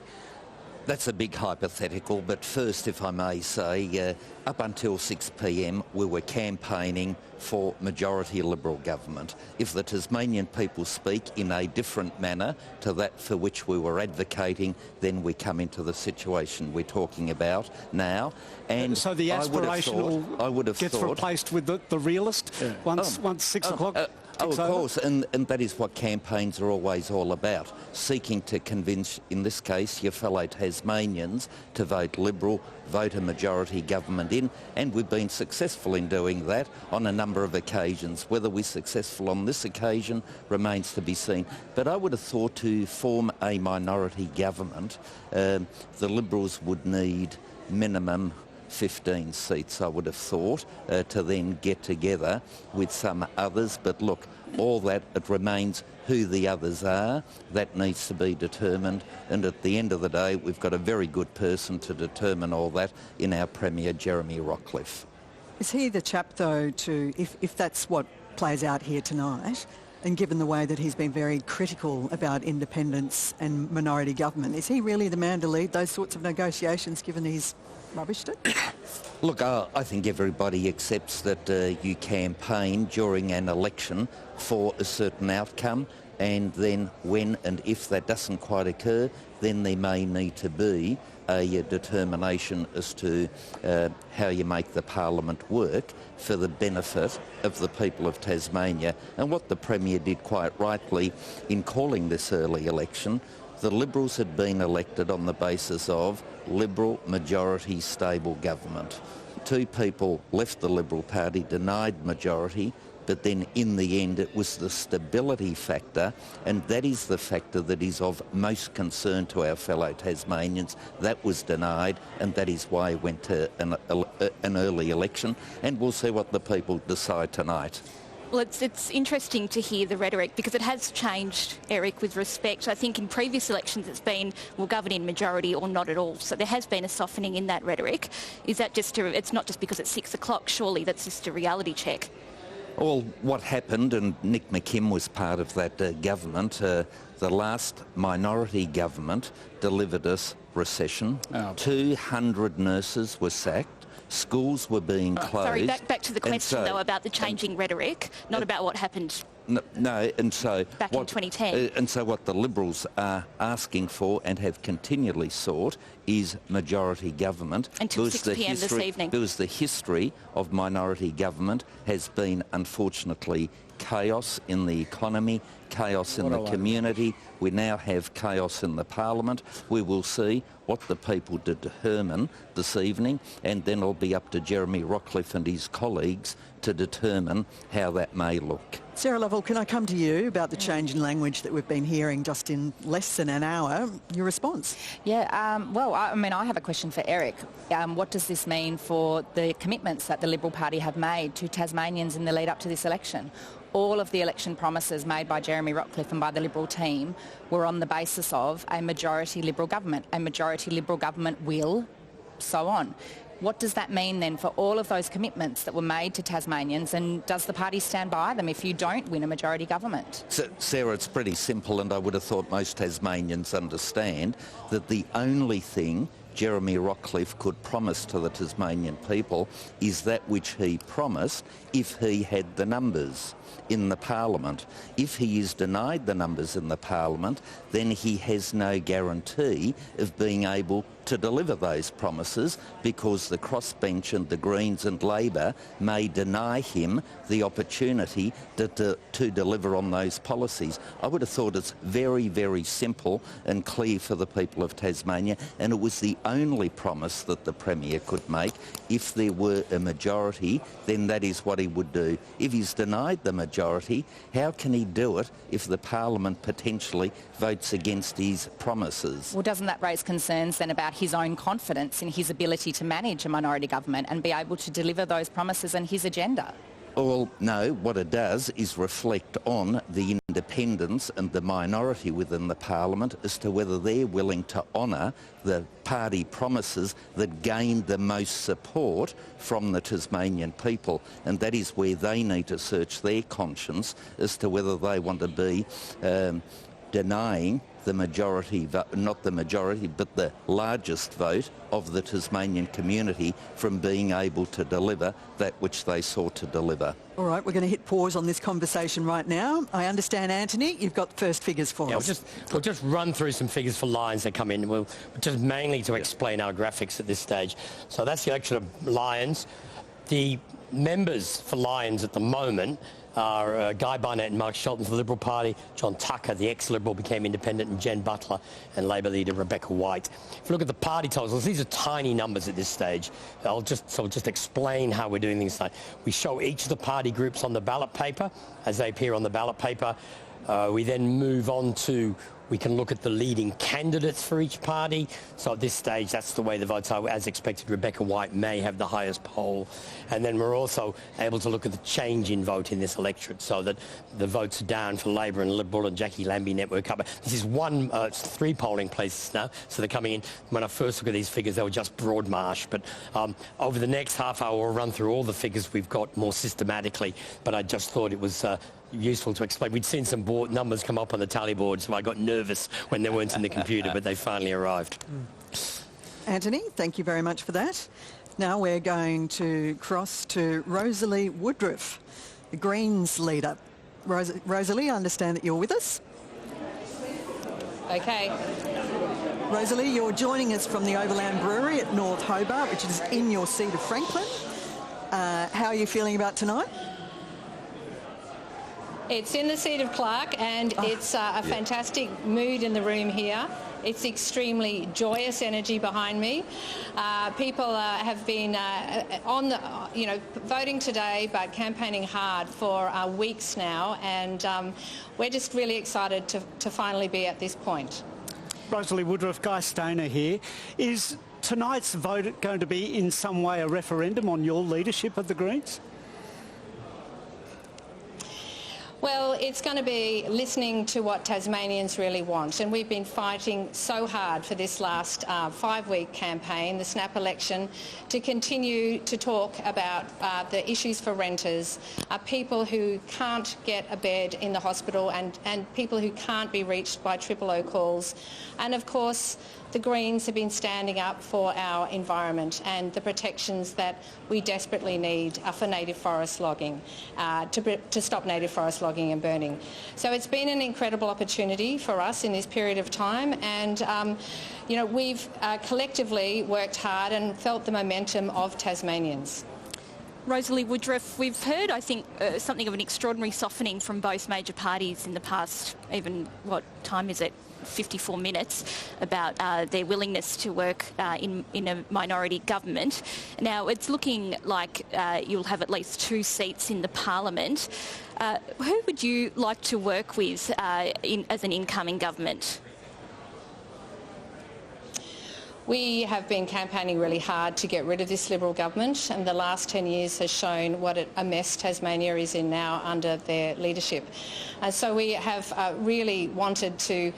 That's a big hypothetical, but first, if I may say, up until 6 p.m. we were campaigning for majority Liberal government. If the Tasmanian people speak in a different manner to that for which we were advocating, then we come into the situation we're talking about now. And so the aspirational I would have gets thought, replaced with the realist once 6 o'clock? of course, and that is what campaigns are always all about, seeking to convince, in this case, your fellow Tasmanians to vote Liberal, vote a majority government in, and we've been successful in doing that on a number of occasions. Whether we're successful on this occasion remains to be seen. But I would have thought to form a minority government, the Liberals would need minimum 15 seats, I would have thought, to then get together with some others. But look, all that, it remains who the others are. That needs to be determined. And at the end of the day, we've got a very good person to determine all that in our Premier, Jeremy Rockliff. Is he the chap, though, to, if that's what plays out here tonight, and given the way that he's been very critical about independence and minority government, is he really the man to lead those sorts of negotiations, given he's rubbished it? Look, I think everybody accepts that you campaign during an election for a certain outcome, and then when and if that doesn't quite occur, then there may need to be a determination as to how you make the Parliament work for the benefit of the people of Tasmania. And what the Premier did quite rightly in calling this early election, the Liberals had been elected on the basis of Liberal majority stable government. Two people left the Liberal Party, denied majority, but then in the end it was the stability factor, and that is the factor that is of most concern to our fellow Tasmanians. That was denied, and that is why it went to an early election, and we'll see what the people decide tonight. Well, it's interesting to hear the rhetoric, because it has changed, Eric, with respect. I think in previous elections it's been, we'll govern in majority or not at all. So there has been a softening in that rhetoric. Is that just it's not just because it's 6 o'clock, surely that's just a reality check? Well, what happened, and Nick McKim was part of that government, the last minority government delivered us recession. 200 nurses were sacked. Schools were being closed. Sorry, back to the question, though, about the changing rhetoric, not about what happened No, and so back in 2010. And so what the Liberals are asking for and have continually sought is majority government. Until 6 p.m. this evening. Because the history of minority government has been, unfortunately, chaos in the economy, chaos in the community. We now have chaos in the Parliament. We will see what the people determine this evening, and then it'll be up to Jeremy Rockliff and his colleagues to determine how that may look. Sarah Lovell, can I come to you about the change in language that we've been hearing just in less than an hour? Your response? Yeah, well, I mean, I have a question for Eric. What does this mean for the commitments that the Liberal Party have made to Tasmanians in the lead up to this election? All of the election promises made by Jeremy Rockliff and by the Liberal team were on the basis of a majority Liberal government. A majority Liberal government will, so on. What does that mean then for all of those commitments that were made to Tasmanians, and does the party stand by them if you don't win a majority government? Sarah, it's pretty simple, and I would have thought most Tasmanians understand that the only thing Jeremy Rockliff could promise to the Tasmanian people is that which he promised if he had the numbers in the Parliament. If he is denied the numbers in the Parliament, then he has no guarantee of being able to deliver those promises, because the crossbench and the Greens and Labor may deny him the opportunity to deliver on those policies. I would have thought it's very, very simple and clear for the people of Tasmania, and it was the only promise that the Premier could make. If there were a majority, then that is what he would do. If he's denied the majority, how can he do it if the Parliament potentially votes against his promises? Well, doesn't that raise concerns then about his own confidence in his ability to manage a minority government and be able to deliver those promises and his agenda? Well, no, what it does is reflect on the independents and the minority within the Parliament as to whether they're willing to honour the party promises that gained the most support from the Tasmanian people. And that is where they need to search their conscience as to whether they want to be denying the majority, not the majority, but the largest vote of the Tasmanian community from being able to deliver that which they sought to deliver. All right, we're going to hit pause on this conversation right now. I understand, Antony, you've got first figures for us. We'll just run through some figures for Lions that come in. We'll just mainly to explain our graphics at this stage. So that's the election of Lions. The members for Lions at the moment are Guy Barnett and Mark Shelton for the Liberal Party, John Tucker, the ex-Liberal, became independent, and Jen Butler, and Labor leader Rebecca White. If you look at the party totals, these are tiny numbers at this stage. I'll just explain how we're doing things tonight. We show each of the party groups on the ballot paper as they appear on the ballot paper. We then move on to We can look at the leading candidates for each party. So at this stage, that's the way the votes are. As expected, Rebecca White may have the highest poll. And then we're also able to look at the change in vote in this electorate, so that the votes are down for Labor and Liberal and Jackie Lambie network up. This is three polling places now, so they're coming in. When I first look at these figures, they were just Broadmarsh. But over the next half hour, we'll run through all the figures we've got more systematically. But I just thought it was useful to explain. We'd seen some numbers come up on the tally board, so I got nervous when they weren't in the computer, but they finally arrived. Anthony, thank you very much for that. Now we're going to cross to Rosalie Woodruff, the Greens leader. Rosalie, I understand that you're with us. Okay. Rosalie, you're joining us from the Overland Brewery at North Hobart, which is in your seat of Franklin. How are you feeling about tonight? It's in the seat of Clark, and it's a fantastic mood in the room here. It's extremely joyous energy behind me. People have been voting today, but campaigning hard for weeks now, and we're just really excited to finally be at this point. Rosalie Woodruff, Guy Stainer here. Is tonight's vote going to be in some way a referendum on your leadership of the Greens? Well, it's going to be listening to what Tasmanians really want, and we've been fighting so hard for this last 5-week campaign, the snap election, to continue to talk about the issues for renters, people who can't get a bed in the hospital, and people who can't be reached by 000 calls. And of course, the Greens have been standing up for our environment and the protections that we desperately need for native forest logging, to stop native forest logging and burning. So it's been an incredible opportunity for us in this period of time, and we've collectively worked hard and felt the momentum of Tasmanians. Rosalie Woodruff, we've heard, I think, something of an extraordinary softening from both major parties in the past, even, what time is it, 54 minutes, about their willingness to work in a minority government. Now, it's looking like you'll have at least 2 seats in the parliament. Who would you like to work with as an incoming government? We have been campaigning really hard to get rid of this Liberal government, and the last 10 years has shown what a mess Tasmania is in now under their leadership. So we have really wanted to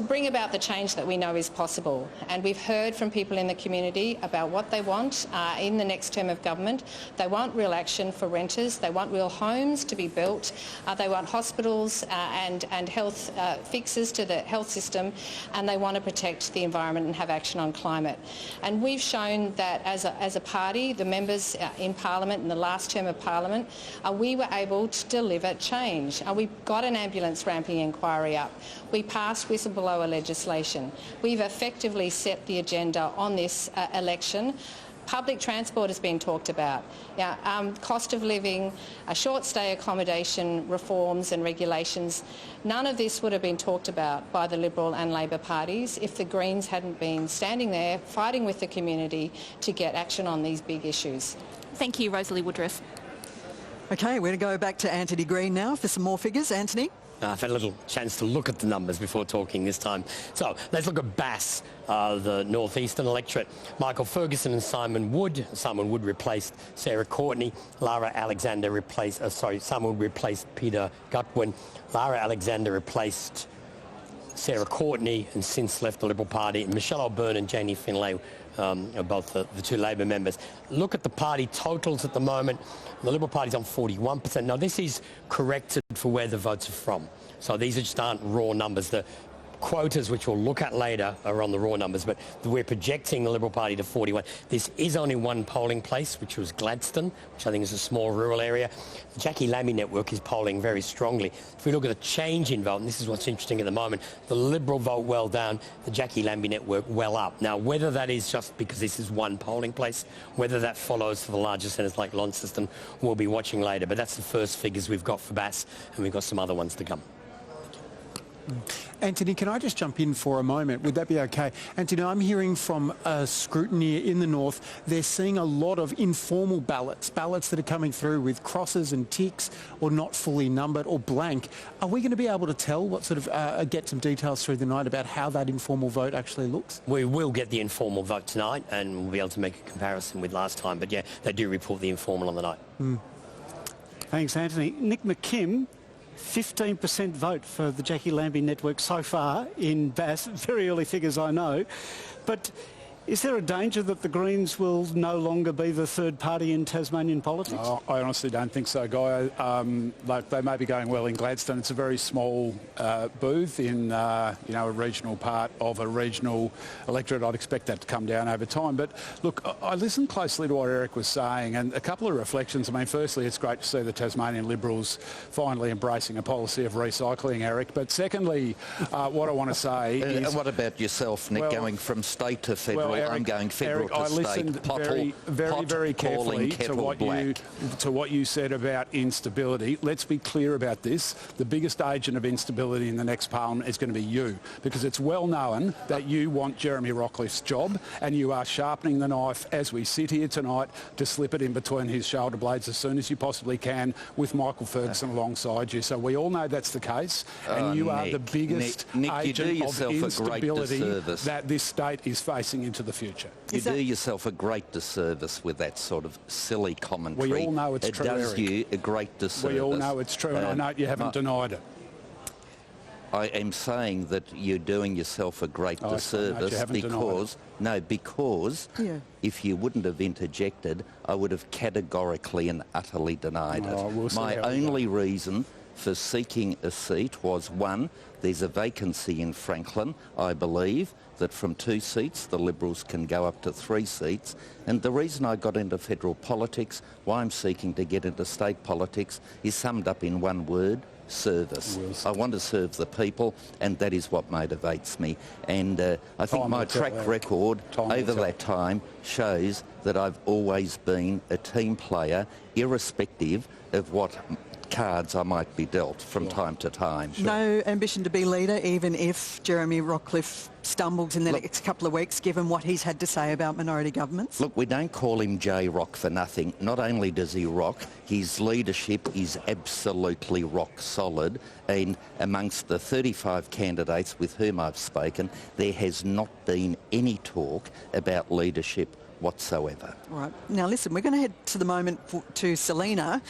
bring about the change that we know is possible. And we've heard from people in the community about what they want in the next term of government. They want real action for renters. They want real homes to be built. They want hospitals and health fixes to the health system. And they want to protect the environment and have action on climate. And we've shown that as a party, the members in Parliament in the last term of Parliament, we were able to deliver change. We got an ambulance ramping inquiry up. We passed whistleblower legislation. We've effectively set the agenda on this election. Public transport has been talked about. Cost of living, short stay accommodation reforms and regulations. None of this would have been talked about by the Liberal and Labor parties if the Greens hadn't been standing there fighting with the community to get action on these big issues. Thank you, Rosalie Woodruff. OK, we're going to go back to Antony Green now for some more figures. Anthony? I've had a little chance to look at the numbers before talking this time. So let's look at Bass, the northeastern electorate. Michael Ferguson and Simon Wood. Simon Wood replaced Sarah Courtenay. Simon Wood replaced Peter Gutwin. Lara Alexander replaced Sarah Courtenay and since left the Liberal Party. Michelle O'Byrne and Janie Finlay are both the 2 Labor members. Look at the party totals at the moment. The Liberal Party's on 41%. Now, this is corrected for where the votes are from. So these just aren't raw numbers. The quotas, which we'll look at later, are on the raw numbers, but we're projecting the Liberal Party to 41. This is only one polling place, which was Gladstone, which I think is a small rural area. The Jackie Lambie network is polling very strongly. If we look at the change in vote, and this is what's interesting at the moment, the Liberal vote well down, the Jackie Lambie network well up. Now, whether that is just because this is one polling place, whether that follows for the larger centres like Launceston, we'll be watching later, but that's the first figures we've got for Bass, and we've got some other ones to come. Antony, can I just jump in for a moment? Would that be okay? Antony, I'm hearing from scrutiny in the north, they're seeing a lot of informal ballots that are coming through with crosses and ticks or not fully numbered or blank. Are we going to be able to tell what sort of, get some details through the night about how that informal vote actually looks? We will get the informal vote tonight and we'll be able to make a comparison with last time. But yeah, they do report the informal on the night. Thanks, Antony. Nick McKim, 15% vote for the Jackie Lambie network so far in Bass. Very early figures, I know. But is there a danger that the Greens will no longer be the third party in Tasmanian politics? Oh, I honestly don't think so, Guy. They may be going well in Gladstone. It's a very small booth in a regional part of a regional electorate. I'd expect that to come down over time. But look, I listened closely to what Eric was saying, and a couple of reflections. I mean, firstly, it's great to see the Tasmanian Liberals finally embracing a policy of recycling, Eric. But secondly, what I want to say is... What about yourself, Nick, going from state to federal? Eric, I'm going federal to state. I listened very carefully to what you said about instability. Let's be clear about this. The biggest agent of instability in the next parliament is going to be you, because it's well known that you want Jeremy Rockliff's job and you are sharpening the knife as we sit here tonight to slip it in between his shoulder blades as soon as you possibly can with Michael Ferguson alongside you. So we all know that's the case, and you are the biggest agent of instability that this state is facing into the future. You do yourself a great disservice with that sort of silly commentary. We all know it's true, It does Eric. you a great disservice. We all know it's true, and I know you haven't denied it. I am saying that you're doing yourself a great disservice because if you wouldn't have interjected, I would have categorically and utterly denied it. My only reason for seeking a seat was, one, there's a vacancy in Franklin, I believe, that from 2 seats the Liberals can go up to 3 seats. And the reason I got into federal politics, why I'm seeking to get into state politics, is summed up in one word: service. I want to serve the people, and that is what motivates me. And I think my track record over that time shows that I've always been a team player, irrespective of what cards I might be dealt from time to time. No ambition to be leader, even if Jeremy Rockliff stumbles in the next couple of weeks, given what he's had to say about minority governments? Look, we don't call him J-Rock for nothing. Not only does he rock, his leadership is absolutely rock solid. And amongst the 35 candidates with whom I've spoken, there has not been any talk about leadership whatsoever. All right. Now, listen, we're going to head to the moment to Selena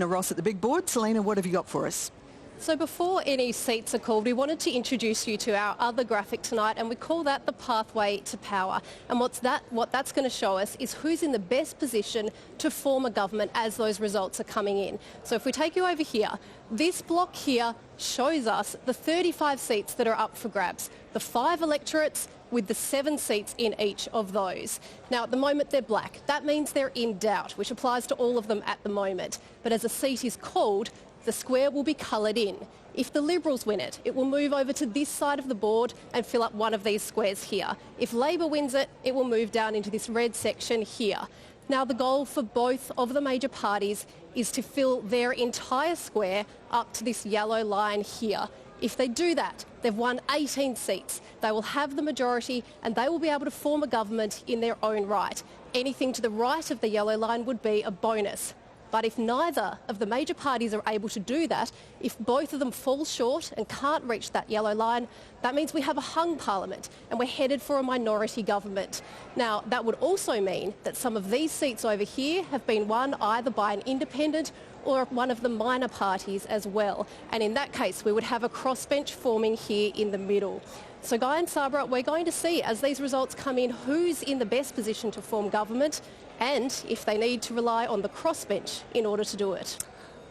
Ross at the big board. Selena, what have you got for us? So before any seats are called, we wanted to introduce you to our other graphic tonight, and we call that the pathway to power. And what that's going to show us is who's in the best position to form a government as those results are coming in. So if we take you over here, this block here shows us the 35 seats that are up for grabs, the 5 electorates with the 7 seats in each of those. Now, at the moment, they're black. That means they're in doubt, which applies to all of them at the moment. But as a seat is called, the square will be coloured in. If the Liberals win it, it will move over to this side of the board and fill up one of these squares here. If Labor wins it, it will move down into this red section here. Now, the goal for both of the major parties is to fill their entire square up to this yellow line here. If they do that, they've won 18 seats. They will have the majority and they will be able to form a government in their own right. Anything to the right of the yellow line would be a bonus. But if neither of the major parties are able to do that, if both of them fall short and can't reach that yellow line, that means we have a hung parliament and we're headed for a minority government. Now, that would also mean that some of these seats over here have been won either by an independent or one of the minor parties as well. And in that case, we would have a crossbench forming here in the middle. So Guy and Sabra, we're going to see as these results come in who's in the best position to form government and if they need to rely on the crossbench in order to do it.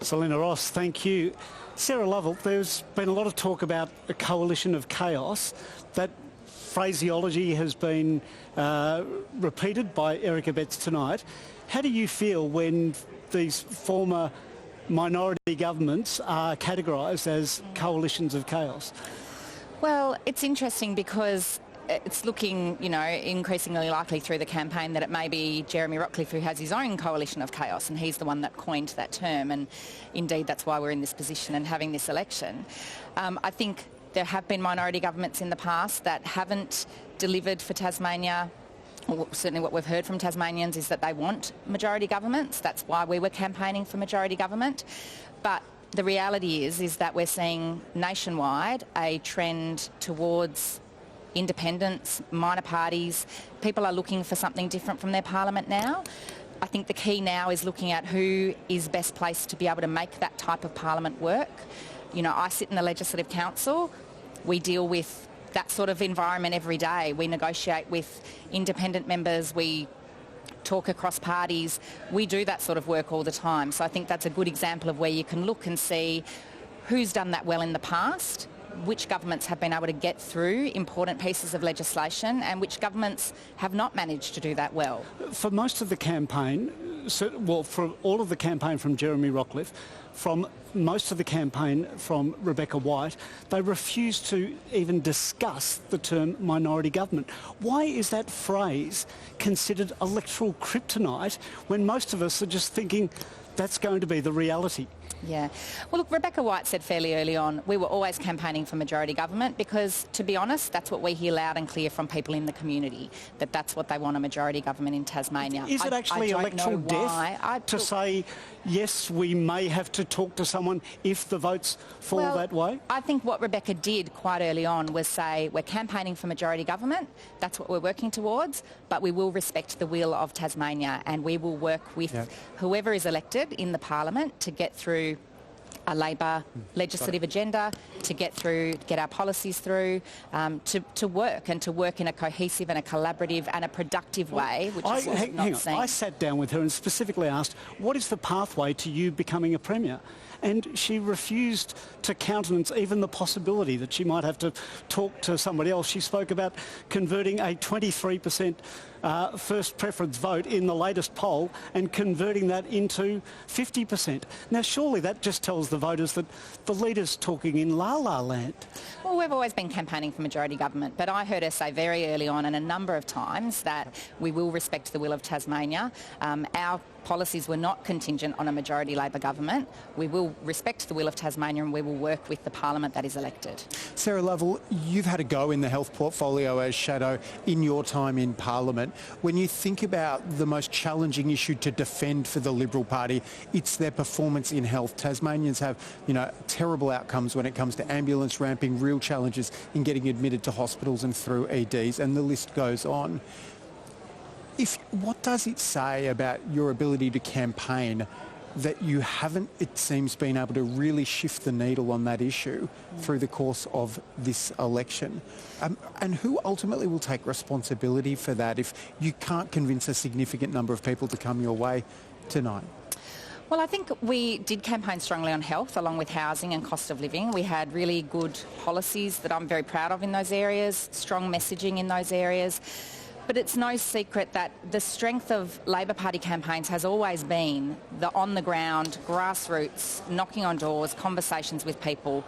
Selena Ross, thank you. Sarah Lovell, there's been a lot of talk about a coalition of chaos. That phraseology has been repeated by Eric Abetz tonight. How do you feel when these former minority governments are categorised as coalitions of chaos? Well, it's interesting because it's looking, increasingly likely through the campaign that it may be Jeremy Rockliff who has his own coalition of chaos, and he's the one that coined that term, and indeed that's why we're in this position and having this election. I think there have been minority governments in the past that haven't delivered for Tasmania. Well, certainly what we've heard from Tasmanians is that they want majority governments. That's why we were campaigning for majority government. But the reality is that we're seeing nationwide a trend towards independents, minor parties. People are looking for something different from their parliament now. I think the key now is looking at who is best placed to be able to make that type of parliament work. You know, I sit in the Legislative Council. We deal with that sort of environment every day. We negotiate with independent members. We talk across parties. We do that sort of work all the time. So I think that's a good example of where you can look and see who's done that well in the past, which governments have been able to get through important pieces of legislation and which governments have not managed to do that well. For most of the campaign, for all of the campaign from Jeremy Rockliff, from most of the campaign from Rebecca White, they refused to even discuss the term minority government. Why is that phrase considered electoral kryptonite when most of us are just thinking that's going to be the reality? Yeah. Well, look, Rebecca White said fairly early on, we were always campaigning for majority government because, to be honest, that's what we hear loud and clear from people in the community, that that's what they want, a majority government in Tasmania. Is it actually electoral death to say, yes, we may have to talk to someone if the votes fall that way? I think what Rebecca did quite early on was say, we're campaigning for majority government, that's what we're working towards, but we will respect the will of Tasmania and we will work with whoever is elected in the parliament to get through a Labor legislative agenda, to get our policies through, to work in a cohesive and a collaborative and a productive way, which is what we've not seen. I sat down with her and specifically asked, what is the pathway to you becoming a Premier? And she refused to countenance even the possibility that she might have to talk to somebody else. She spoke about converting a 23% first preference vote in the latest poll and converting that into 50%. Now, surely that just tells the voters that the leader's talking in la-la land. Well, we've always been campaigning for majority government, but I heard her say very early on and a number of times that we will respect the will of Tasmania. Our policies were not contingent on a majority Labor government. We will respect the will of Tasmania and we will work with the parliament that is elected. Sarah Lovell, you've had a go in the health portfolio as Shadow in your time in Parliament. When you think about the most challenging issue to defend for the Liberal Party, it's their performance in health. Tasmanians have, terrible outcomes when it comes to ambulance ramping, real challenges in getting admitted to hospitals and through EDs, and the list goes on. What does it say about your ability to campaign that you haven't, it seems, been able to really shift the needle on that issue through the course of this election? And who ultimately will take responsibility for that if you can't convince a significant number of people to come your way tonight? Well, I think we did campaign strongly on health along with housing and cost of living. We had really good policies that I'm very proud of in those areas, strong messaging in those areas. But it's no secret that the strength of Labor Party campaigns has always been the on-the-ground, grassroots, knocking on doors, conversations with people.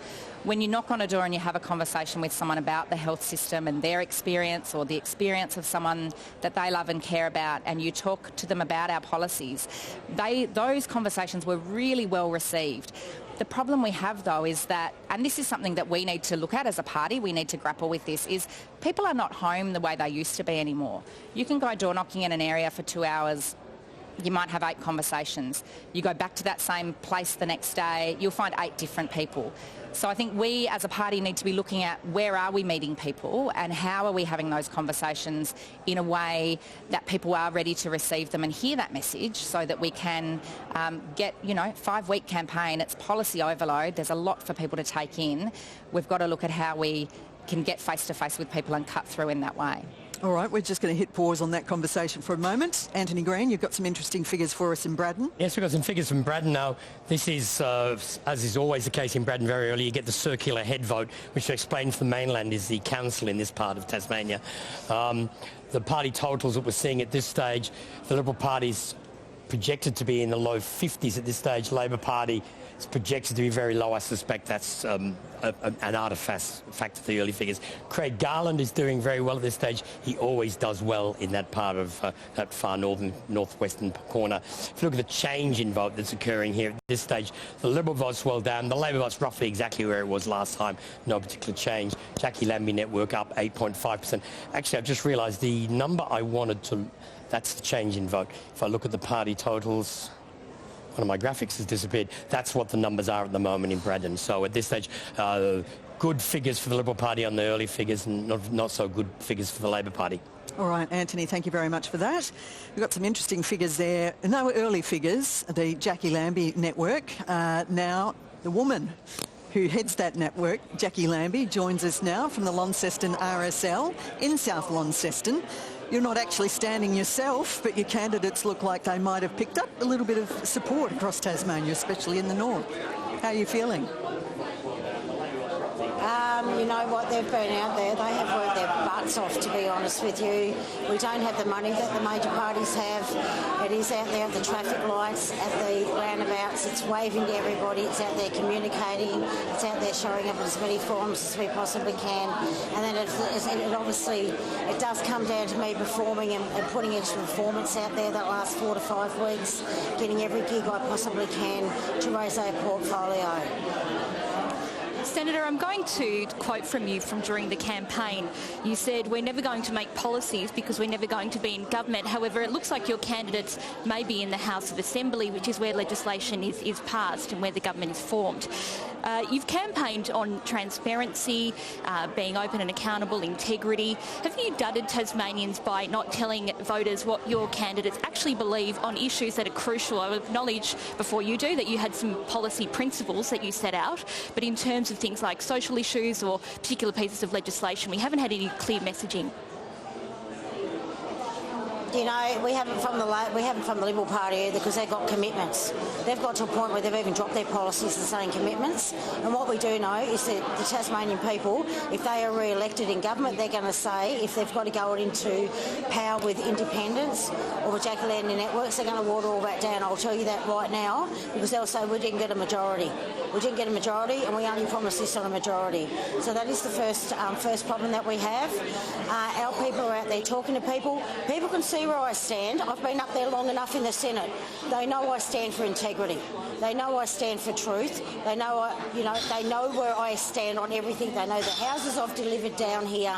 When you knock on a door and you have a conversation with someone about the health system and their experience or the experience of someone that they love and care about, and you talk to them about our policies, those conversations were really well received. The problem we have, though, is that, and this is something that we need to look at as a party, we need to grapple with this, is people are not home the way they used to be anymore. You can go door knocking in an area for 2 hours, you might have 8 conversations. You go back to that same place the next day, you'll find 8 different people. So I think we as a party need to be looking at where are we meeting people and how are we having those conversations in a way that people are ready to receive them and hear that message so that we can get, 5-week campaign. It's policy overload. There's a lot for people to take in. We've got to look at how we can get face-to-face with people and cut through in that way. All right, we're just going to hit pause on that conversation for a moment. Antony Green, you've got some interesting figures for us in Braddon. Yes, we've got some figures from Braddon now. This is, as is always the case in Braddon very early, you get the circular head vote, which I explained for the mainland is the council in this part of Tasmania. The party totals that we're seeing at this stage, the Liberal Party's projected to be in the low 50s at this stage. Labor Party It's projected to be very low. I suspect that's an artifact of the early figures. Craig Garland is doing very well at this stage. He always does well in that part of that far northwestern corner. If you look at the change in vote that's occurring here at this stage, the Liberal vote's well down. The Labor vote's roughly exactly where it was last time. No particular change. Jackie Lambie network up 8.5%. Actually, I've just realised the number I wanted to... That's the change in vote. If I look at the party totals... One of my graphics has disappeared. That's what the numbers are at the moment in Braddon. So at this stage, good figures for the Liberal Party on the early figures and not so good figures for the Labor Party. All right, Anthony, thank you very much for that. We've got some interesting figures there. No early figures, the Jackie Lambie network. Now, the woman who heads that network, Jackie Lambie, joins us now from the Launceston RSL in South Launceston. You're not actually standing yourself, but your candidates look like they might have picked up a little bit of support across Tasmania, especially in the north. How are you feeling? You know what, they've been out there. They have worked their butts off, to be honest with you. We don't have the money that the major parties have. It is out there at the traffic lights, at the roundabouts. It's waving to everybody. It's out there communicating. It's out there showing up in as many forums as we possibly can. And then it obviously, it does come down to me performing and putting extra performance out there that last 4 to 5 weeks, getting every gig I possibly can to raise our portfolio. Senator, I'm going to quote from you from during the campaign. You said, we're never going to make policies because we're never going to be in government. However, it looks like your candidates may be in the House of Assembly, which is where legislation is passed and where the government is formed. You've campaigned on transparency, being open and accountable, integrity. Have you dudded Tasmanians by not telling voters what your candidates actually believe on issues that are crucial? I acknowledge before you do that you had some policy principles that you set out, but in terms of things like social issues or particular pieces of legislation, we haven't had any clear messaging. You know, we haven't from the Liberal Party either, because they've got commitments. They've got to a point where they've even dropped their policies and saying commitments. And what we do know is that the Tasmanian people, if they are re-elected in government, they're going to say if they've got to go into power with independence or with Jackie Lambie networks, they're going to water all that down. I'll tell you that right now, because they'll say we didn't get a majority. We didn't get a majority, and we only promised this on a majority. So that is the first problem that we have. Our people are out there talking to people. People can see where I stand. I've been up there long enough in the Senate. They know I stand for integrity. They know I stand for truth. They know, they know where I stand on everything. They know the houses I've delivered down here.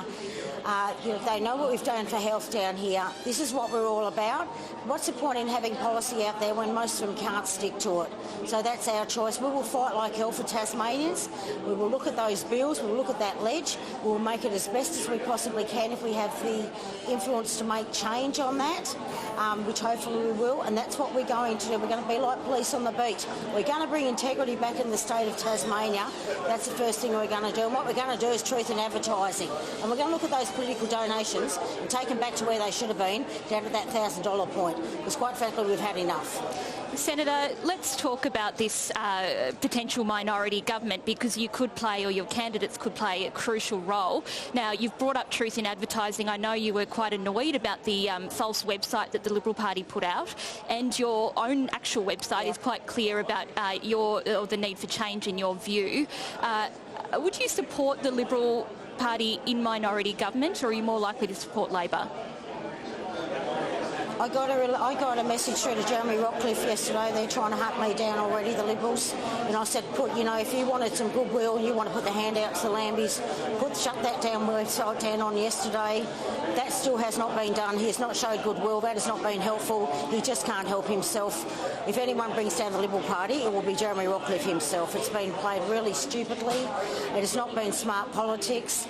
They know what we've done for health down here. This is what we're all about. What's the point in having policy out there when most of them can't stick to it? So that's our choice. We will fight like hell for Tasmanians. We will look at those bills. We'll look at that ledge. We'll make it as best as we possibly can if we have the influence to make change on that, which hopefully we will. And that's what we're going to do. We're going to be like police on the beat. We're going to bring integrity back in the state of Tasmania. That's the first thing we're going to do. And what we're going to do is truth in advertising. And we're going to look at those political donations and take them back to where they should have been, down to that $1,000 point. Because quite frankly, we've had enough. Senator, let's talk about this potential minority government, because you could play, or your candidates could play, a crucial role. Now, you've brought up truth in advertising. I know you were quite annoyed about the false website that the Liberal Party put out, and your own actual website is quite clear about the need for change in your view. Would you support the Liberal Party in minority government, or are you more likely to support Labor? I got a message through to Jeremy Rockcliffe yesterday. They're trying to hunt me down already, the Liberals. And I said, if you wanted some goodwill and you want to put the hand out to the Lambies, shut that website down on yesterday. That still has not been done. He has not showed goodwill. That has not been helpful. He just can't help himself. If anyone brings down the Liberal Party, it will be Jeremy Rockcliffe himself. It's been played really stupidly. It has not been smart politics.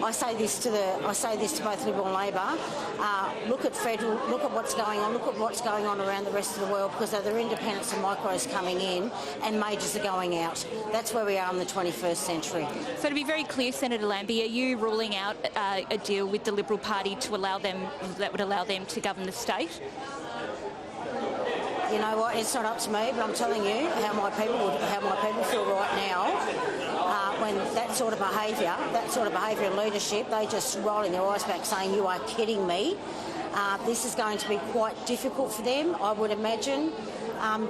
I say this to both Liberal and Labor. Look at what's going on. Look at what's going on around the rest of the world, because there are independents and micros coming in and majors are going out. That's where we are in the 21st century. So to be very clear, Senator Lambie, are you ruling out a deal with the Liberal Party that would allow them to govern the state? You know what? It's not up to me, but I'm telling you how my people feel right now. When that sort of behaviour and leadership, they just rolling their eyes back, saying, "You are kidding me." This is going to be quite difficult for them, I would imagine.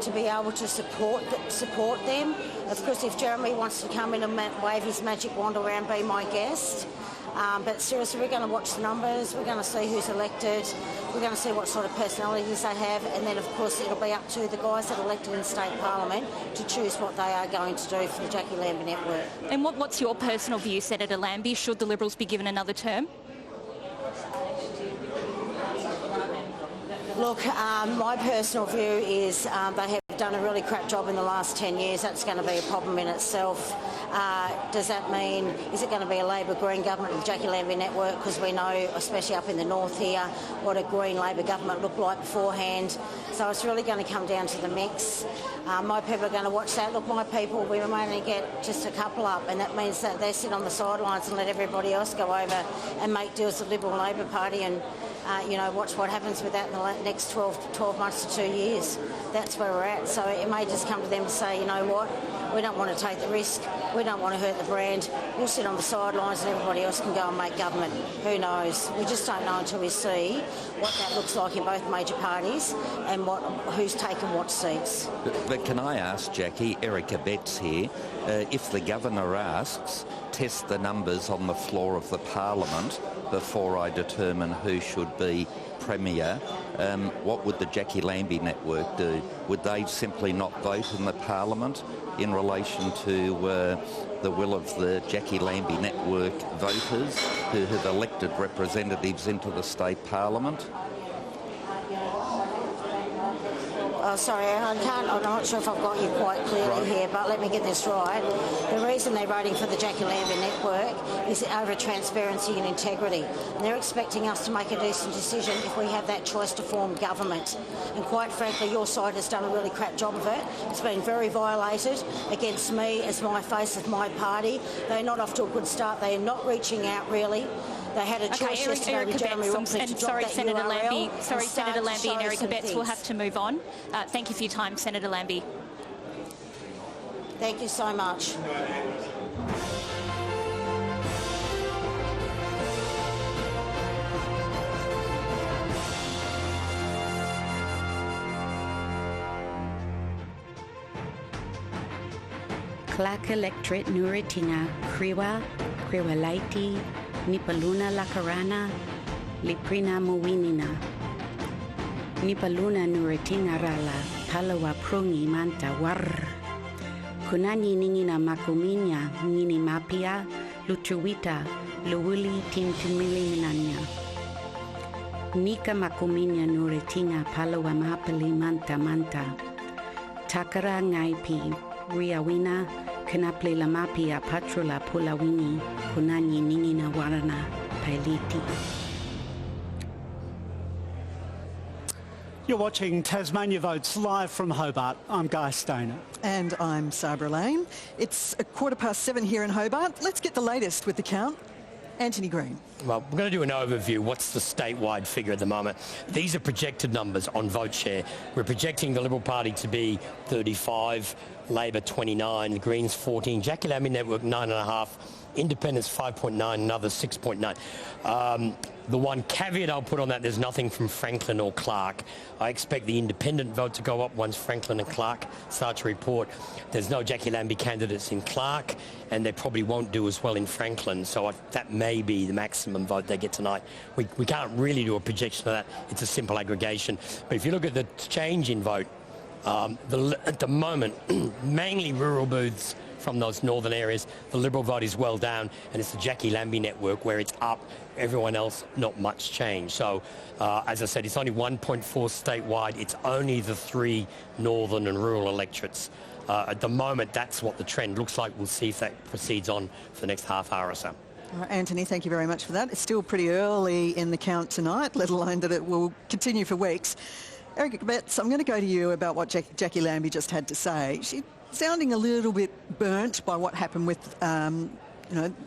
to be able to support them. Of course, if Jeremy wants to come in and wave his magic wand around, be my guest. But seriously, we're going to watch the numbers, we're going to see who's elected, we're going to see what sort of personalities they have, and then of course it'll be up to the guys that are elected in state parliament to choose what they are going to do for the Jackie Lambie network. And what's your personal view, Senator Lambie? Should the Liberals be given another term? Look, my personal view is they have done a really crap job in the last 10 years. That's going to be a problem in itself. Does that mean, is it going to be a Labor-Green government with Jackie Lambie network? Because we know, especially up in the north here, what a Green Labor government looked like beforehand. So it's really going to come down to the mix. My people are going to watch that. Look, my people, we may only get just a couple up, and that means that they sit on the sidelines and let everybody else go over and make deals with the Liberal Labor Party and watch what happens with that in the next 12 months to 2 years. That's where we're at. So it may just come to them to say, you know what, we don't want to take the risk, we don't want to hurt the brand, we'll sit on the sidelines and everybody else can go and make government. Who knows? We just don't know until we see what that looks like in both major parties and who's taken what seats. But can I ask, Jackie, Erica Betts here, if the Governor asks, test the numbers on the floor of the Parliament before I determine who should be Premier, what would the Jackie Lambie network do? Would they simply not vote in the Parliament in relation to the will of the Jackie Lambie network voters who have elected representatives into the state Parliament? Oh, sorry, I'm not sure if I've got you quite clearly here, but let me get this right. The reason they're voting for the Jackie Lambie network is over transparency and integrity. And they're expecting us to make a decent decision if we have that choice to form government. And quite frankly, your side has done a really crap job of it. It's been very violated against me as my face of my party. They're not off to a good start. They are not reaching out, really. They had a choice yesterday with Jeremy Rockliffe to drop that Senator URL Lambie. Sorry, and start Senator to Lambie show and Erica some Betts. things. We'll have to move on. Thank you for your time, Senator Lambie. Thank you so much. Clark Electorate Nuritinga, Kriwa, Kriwalaiti, Nipaluna Lakarana, Liprina Muwinina. Nipaluna Nuritinga Rala, Palawa Prungi Manta War. Kunani Ningina Makuminya, Nini Mapia, Luchuwita, Luwuli Timtimili Minanya. Nika Makuminya Nuritinga, Palawa Mapali Manta Manta. Takara Ngaipi, Riawina, Kanapli Lamapia, Patrula Pulawini, Kunani Ningina Warana, Pailiti. You're watching Tasmania Votes live from Hobart. I'm Guy Stoner. And I'm Sabra Lane. It's 7:15 here in Hobart. Let's get the latest with the count. Antony Green. Well, we're going to do an overview. What's the statewide figure at the moment? These are projected numbers on vote share. We're projecting the Liberal Party to be 35, Labor 29, the Greens 14, Jackie Lambie Network 9.5, Independents 5.9, another 6.9. The one caveat I'll put on that, there's nothing from Franklin or Clark. I expect the independent vote to go up once Franklin and Clark start to report. There's no Jackie Lambie candidates in Clark, and they probably won't do as well in Franklin, so that may be the maximum vote they get tonight. We can't really do a projection of that. It's a simple aggregation. But if you look at the change in vote, at the moment, mainly rural booths from those northern areas, the Liberal vote is well down, and it's the Jackie Lambie network where it's up. Everyone else, not much change. So, as I said, it's only 1.4 statewide. It's only the 3 northern and rural electorates. At the moment, that's what the trend looks like. We'll see if that proceeds on for the next half hour or so. Antony, thank you very much for that. It's still pretty early in the count tonight, let alone that it will continue for weeks. Erica Betts, I'm going to go to you about what Jackie Lambie just had to say. She's sounding a little bit burnt by what happened with, the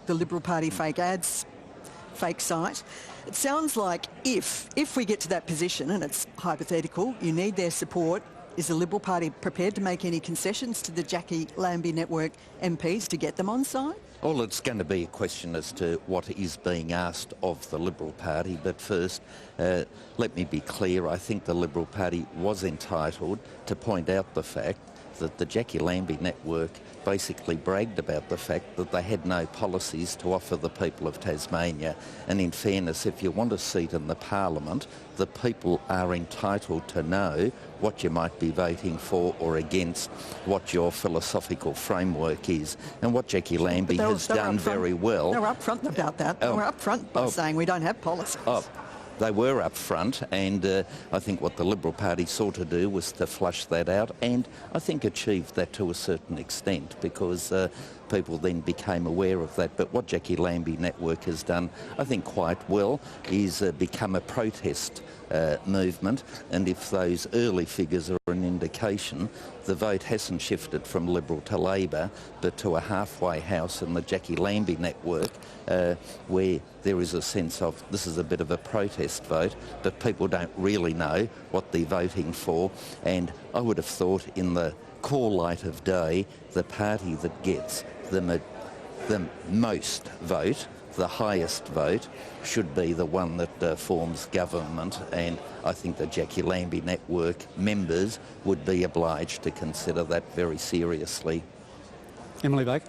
Liberal Party fake ads, fake site. It sounds like if we get to that position, and it's hypothetical, you need their support, Is the Liberal Party prepared to make any concessions to the Jackie Lambie Network MPs to get them on side? Well, it's going to be a question as to what is being asked of the Liberal Party, but first, let me be clear, I think the Liberal Party was entitled to point out the fact that the Jackie Lambie Network basically bragged about the fact that they had no policies to offer the people of Tasmania. And in fairness, if you want a seat in the Parliament, the people are entitled to know what you might be voting for or against, what your philosophical framework is. And what Jackie Lambie has done very well... They were upfront about that. They were upfront by saying we don't have policies. They were up front, and I think what the Liberal Party sought to do was to flush that out, and I think achieved that to a certain extent, because people then became aware of that. But what Jackie Lambie Network has done, I think quite well, is become a protest movement, and if those early figures are an indication, the vote hasn't shifted from Liberal to Labor, but to a halfway house in the Jackie Lambie Network, where there is a sense of this is a bit of a protest vote, but people don't really know what they're voting for. And I would have thought in the core light of day, the party that gets the most vote, the highest vote, should be the one that forms government, and I think the Jackie Lambie Network members would be obliged to consider that very seriously. Emily Blake.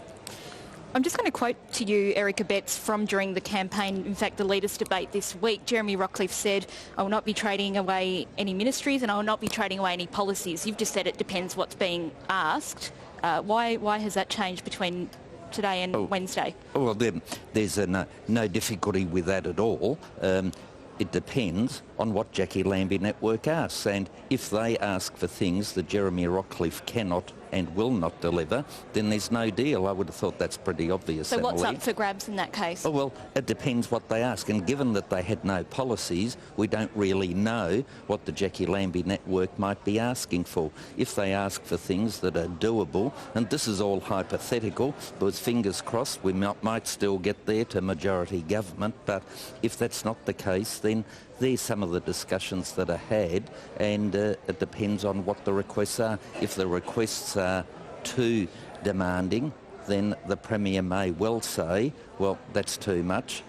I'm just going to quote to you Erica Betts from during the campaign, in fact the leaders' debate this week. Jeremy Rockcliffe said, "I will not be trading away any ministries and I will not be trading away any policies." You've just said it depends what's being asked. Why has that changed between today and Wednesday? Well, there's no difficulty with that at all. It depends on what Jackie Lambie Network asks, and if they ask for things that Jeremy Rockcliffe cannot and will not deliver, then there's no deal. I would have thought that's pretty obvious. So what's Emily. up for grabs in that case? Oh, well, it depends what they ask, and given that they had no policies, we don't really know what the Jackie Lambie Network might be asking for. If they ask for things that are doable, and this is all hypothetical, but fingers crossed we might still get there to majority government, but if that's not the case, then there's some of the discussions that are had, and it depends on what the requests are. If the requests are too demanding, then the Premier may well say, well, that's too much,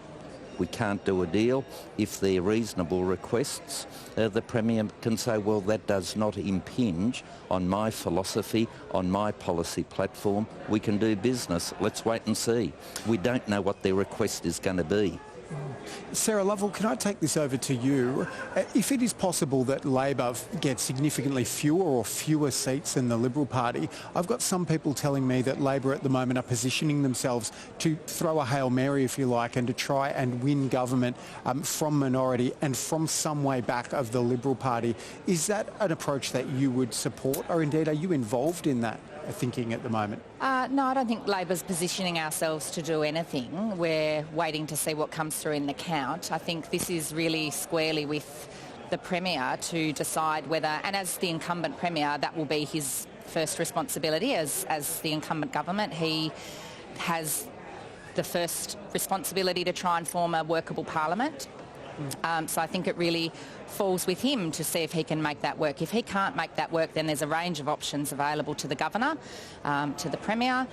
we can't do a deal. If they're reasonable requests, the Premier can say, well, that does not impinge on my philosophy, on my policy platform, we can do business. Let's wait and see. We don't know what their request is going to be. Sarah Lovell, can I take this over to you? If it is possible that Labor gets significantly fewer seats than the Liberal Party, I've got some people telling me that Labor at the moment are positioning themselves to throw a Hail Mary, if you like, and to try and win government from minority and from some way back of the Liberal Party. Is that an approach that you would support, or indeed are you involved in that thinking at the moment? No, I don't think Labor's positioning ourselves to do anything. We're waiting to see what comes through in the count. I think this is really squarely with the Premier to decide whether, and as the incumbent Premier, that will be his first responsibility as the incumbent government. He has the first responsibility to try and form a workable parliament. So I think it really falls with him to see if he can make that work. If he can't make that work, then there's a range of options available to the Governor, to the Premier,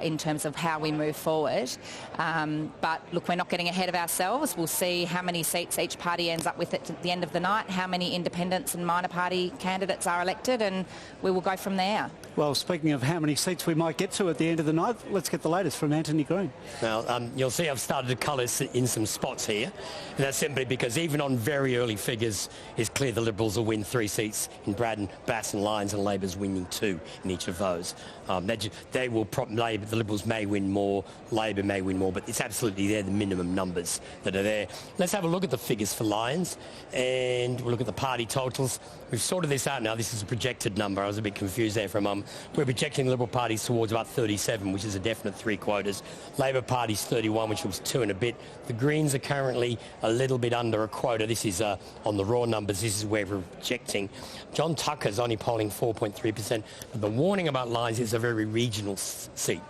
in terms of how we move forward. But look, we're not getting ahead of ourselves. We'll see how many seats each party ends up with at the end of the night, how many independents and minor party candidates are elected, and we will go from there. Well, speaking of how many seats we might get to at the end of the night, let's get the latest from Antony Green. Now, you'll see I've started to colour in some spots here, and that's simply because even on very early figures, it's clear the Liberals will win 3 seats in Braddon, Bass and Lyons, and Labor's winning 2 in each of those. They will the Liberals may win more, Labor may win more, but it's absolutely they're the minimum numbers that are there. Let's have a look at the figures for Lyons, and we'll look at the party totals. We've sorted this out now. This is a projected number. I was a bit confused there for a moment. We're projecting the Liberal Party towards about 37, which is a definite 3 quotas. Labor Party's 31, which was 2 and a bit. The Greens are currently a little bit under a quota. This is on the raw numbers. This is where we're projecting. John Tucker's only polling 4.3%. But the warning about Lyons is a very regional seat.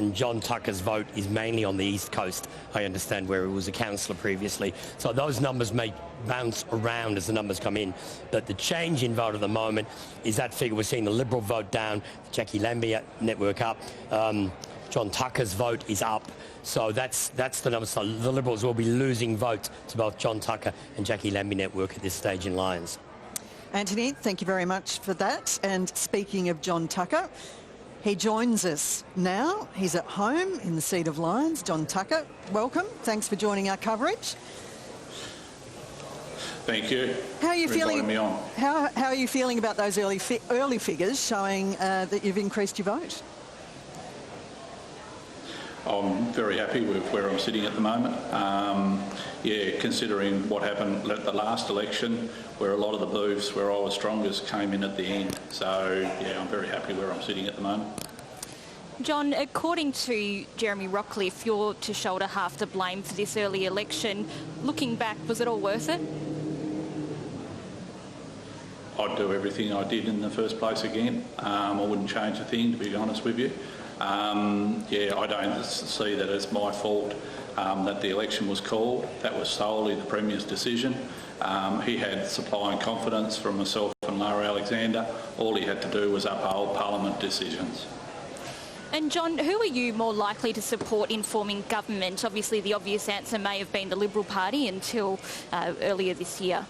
and John Tucker's vote is mainly on the East Coast, I understand, where he was a councillor previously. So those numbers may bounce around as the numbers come in. But the change in vote at the moment is that figure. We're seeing the Liberal vote down, Jackie Lambie network up, John Tucker's vote is up. So that's the number. So the Liberals will be losing votes to both John Tucker and Jackie Lambie network at this stage in Lions. Anthony, thank you very much for that. And speaking of John Tucker, he joins us now. He's at home in the seat of Lions. John Tucker, welcome. Thanks for joining our coverage. Thank you. How are you for feeling? inviting me on. How are you feeling about those early figures showing that you've increased your vote? I'm very happy with where I'm sitting at the moment. Considering what happened at the last election, where a lot of the booths where I was strongest came in at the end. So, I'm very happy where I'm sitting at the moment. John, according to Jeremy Rockliff, you're to shoulder half the blame for this early election. Looking back, was it all worth it? I'd do everything I did in the first place again. I wouldn't change a thing, to be honest with you. I don't see that as my fault that the election was called. That was solely the Premier's decision. He had supply and confidence from myself and Lara Alexander. All he had to do was uphold Parliament decisions. And John, who are you more likely to support in forming government? Obviously the obvious answer may have been the Liberal Party until earlier this year.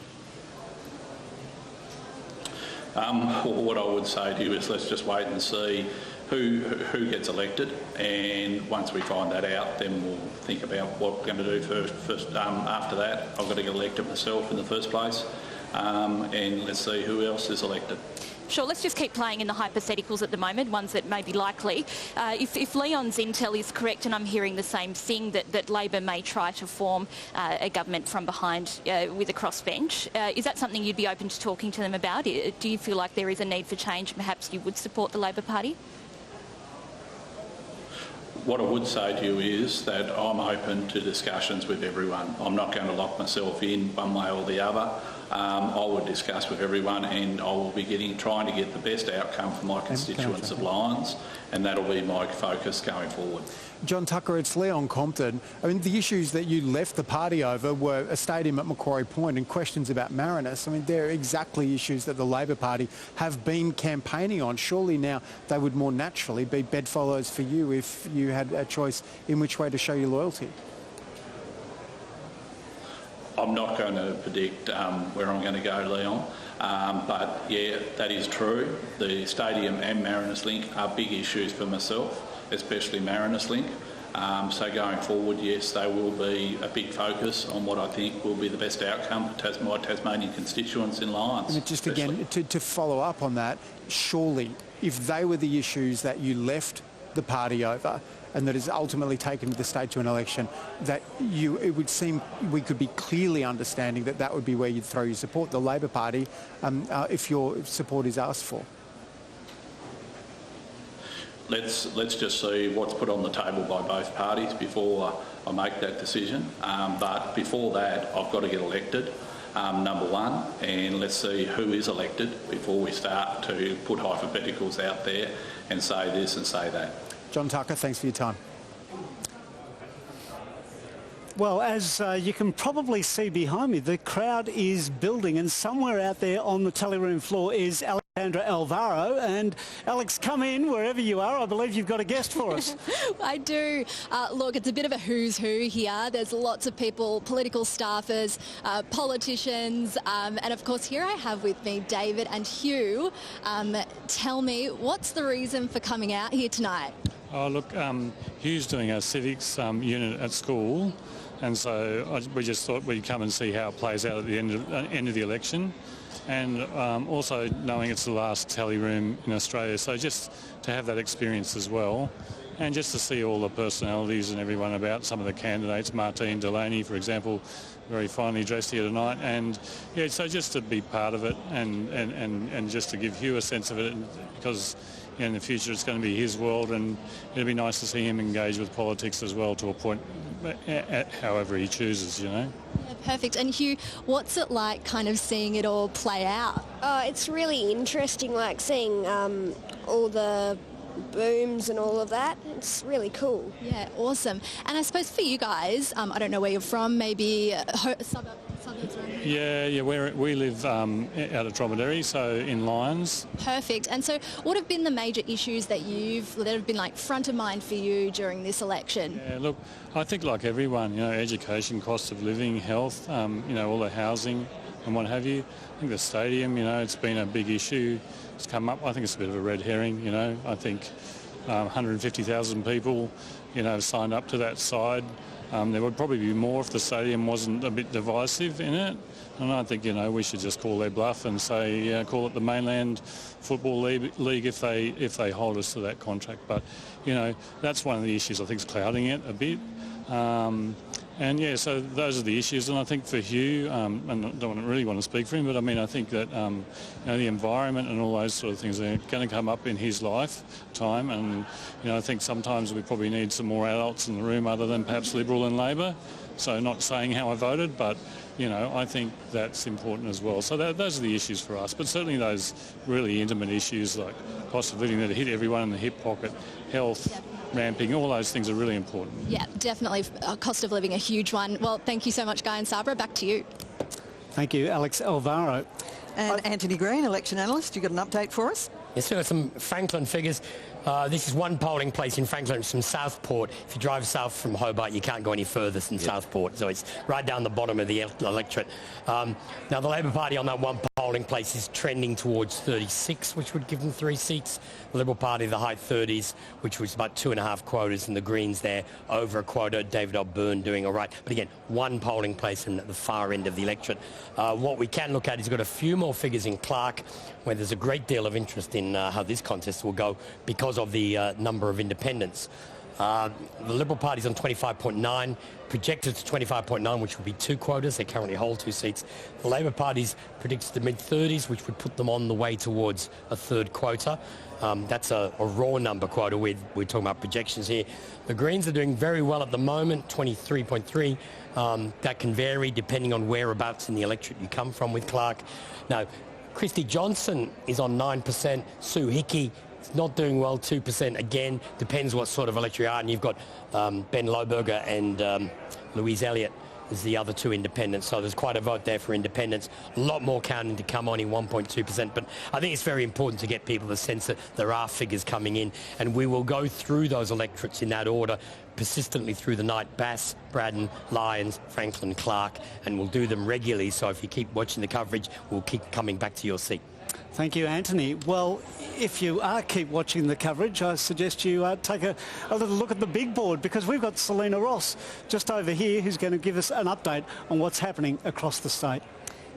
What I would say to you is let's just wait and see who gets elected, and once we find that out, then we'll think about what we're going to do first. After that, I've got to get elected myself in the first place, and let's see who else is elected. Sure, let's just keep playing in the hypotheticals at the moment, ones that may be likely. If Leon's intel is correct, and I'm hearing the same thing, that Labor may try to form a government from behind with a crossbench, is that something you'd be open to talking to them about? Do you feel like there is a need for change and perhaps you would support the Labor Party? What I would say to you is that I'm open to discussions with everyone. I'm not going to lock myself in one way or the other. I would discuss with everyone, and I will be trying to get the best outcome for my constituents of Lions, and that'll be my focus going forward. John Tucker, it's Leon Compton. I mean, the issues that you left the party over were a stadium at Macquarie Point and questions about Marinus. I mean, they're exactly issues that the Labor Party have been campaigning on. Surely now they would more naturally be bedfellows for you if you had a choice in which way to show your loyalty. I'm not going to predict where I'm going to go, Leon, but that is true. The stadium and Marinus Link are big issues for myself, especially Marinus Link. So going forward, yes, they will be a big focus on what I think will be the best outcome for my Tasmanian constituents in Lions. And just again, to follow up on that, surely if they were the issues that you left the party over, and that is ultimately taken to the state to an election, that it would seem we could be clearly understanding that that would be where you'd throw your support, the Labor Party, if your support is asked for. Let's just see what's put on the table by both parties before I make that decision. But before that, I've got to get elected, number one, and let's see who is elected before we start to put hypotheticals out there and say this and say that. John Tucker, thanks for your time. Well, as you can probably see behind me, the crowd is building, and somewhere out there on the telly room floor is Alexandra Alvaro. And Alex, come in wherever you are. I believe you've got a guest for us. I do. Look, it's a bit of a who's who here. There's lots of people, political staffers, politicians, and of course here I have with me David and Hugh. Tell me, what's the reason for coming out here tonight? Oh, look, Hugh's doing a civics unit at school, and so we just thought we'd come and see how it plays out at the end of the election, and also knowing it's the last tally room in Australia, so just to have that experience as well, and just to see all the personalities and everyone about some of the candidates. Martine Delaney, for example, very finely dressed here tonight, and yeah, so just to be part of it and just to give Hugh a sense of it, because in the future it's going to be his world, and it'll be nice to see him engage with politics as well to a point, however he chooses, you know. Yeah, perfect. And Hugh, what's it like kind of seeing it all play out? It's really interesting, like seeing all the booms and all of that. It's really cool. Yeah, awesome. And I suppose for you guys, I don't know where you're from, maybe suburbs around here. Yeah, we live out of Dromedary, so in Lyons. Perfect. And so what have been the major issues that have been like front of mind for you during this election? Yeah, look, I think like everyone, education, cost of living, health, all the housing and what have you. I think the stadium, it's been a big issue. It's come up. I think it's a bit of a red herring, I think 150,000 people, signed up to that side. There would probably be more if the stadium wasn't a bit divisive in it. And I think, we should just call their bluff and say, call it the Mainland Football League if they hold us to that contract. But, that's one of the issues I think is clouding it a bit. So those are the issues. And I think for Hugh, and I don't really want to speak for him, but I think that, the environment and all those sort of things are going to come up in his lifetime. And, I think sometimes we probably need some more adults in the room other than perhaps Liberal and Labor. So not saying how I voted, but, I think that's important as well. So those are the issues for us. But certainly those really intimate issues like cost of living that hit everyone in the hip pocket, health, ramping, all those things are really important. Yeah, definitely. Cost of living, a huge one. Well, thank you so much, Guy and Sabra. Back to you. Thank you, Alex Alvaro. And Antony Green, election analyst, you got an update for us? Yes, we've got some Franklin figures. This is one polling place in Franklin. It's from Southport. If you drive south from Hobart, you can't go any further than Southport. So it's right down the bottom of the electorate. Now, the Labor Party on that one polling place is trending towards 36, which would give them 3 seats. The Liberal Party, the high 30s, which was about 2.5 quotas, and the Greens there over a quota. David O'Byrne doing all right. But again, one polling place and at the far end of the electorate. What we can look at is we've got a few more figures in Clark, where there's a great deal of interest in how this contest will go because of the number of independents. The Liberal Party's on 25.9, projected to 25.9, which would be 2 quotas. They currently hold 2 seats. The Labor Party's predicted the mid-30s, which would put them on the way towards a 3rd quota. That's a raw number quota. We're talking about projections here. The Greens are doing very well at the moment, 23.3. That can vary depending on whereabouts in the electorate you come from with Clark. Now, Christy Johnson is on 9%. Sue Hickey is not doing well, 2%. Again, depends what sort of electorate you are. And you've got Ben Lohberger and Louise Elliott as the other 2 independents. So there's quite a vote there for independents. A lot more counting to come, only 1.2%. But I think it's very important to get people the sense that there are figures coming in. And we will go through those electorates in that order persistently through the night. Bass, Braddon, Lyons, Franklin, Clark, and we'll do them regularly. So if you keep watching the coverage, we'll keep coming back to your seat. Thank you, Antony. Well, if you keep watching the coverage, I suggest you take a little look at the big board, because we've got Selena Ross just over here who's going to give us an update on what's happening across the state.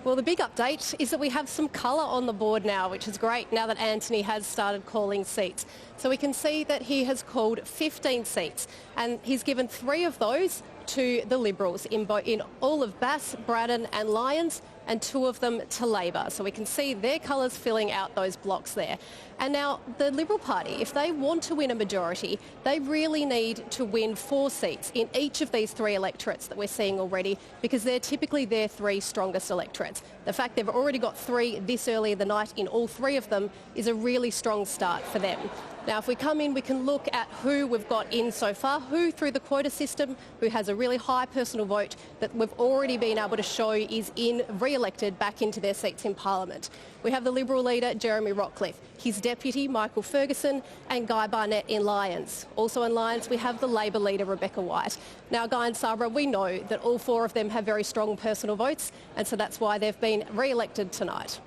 Well, the big update is that we have some colour on the board now, which is great now that Antony has started calling seats. So we can see that he has called 15 seats, and he's given 3 of those to the Liberals in all of Bass, Braddon and Lyons, and 2 of them to Labor. So we can see their colours filling out those blocks there. And now the Liberal Party, if they want to win a majority, they really need to win 4 seats in each of these 3 electorates that we're seeing already, because they're typically their 3 strongest electorates. The fact they've already got 3 this early in the night in all 3 of them is a really strong start for them. Now, if we come in, we can look at who we've got in so far, who through the quota system, who has a really high personal vote that we've already been able to show is re-elected back into their seats in Parliament. We have the Liberal leader, Jeremy Rockliff, his deputy, Michael Ferguson, and Guy Barnett in Lyons. Also in Lyons, we have the Labor leader, Rebecca White. Now, Guy and Sabra, we know that all 4 of them have very strong personal votes, and so that's why they've been re-elected tonight.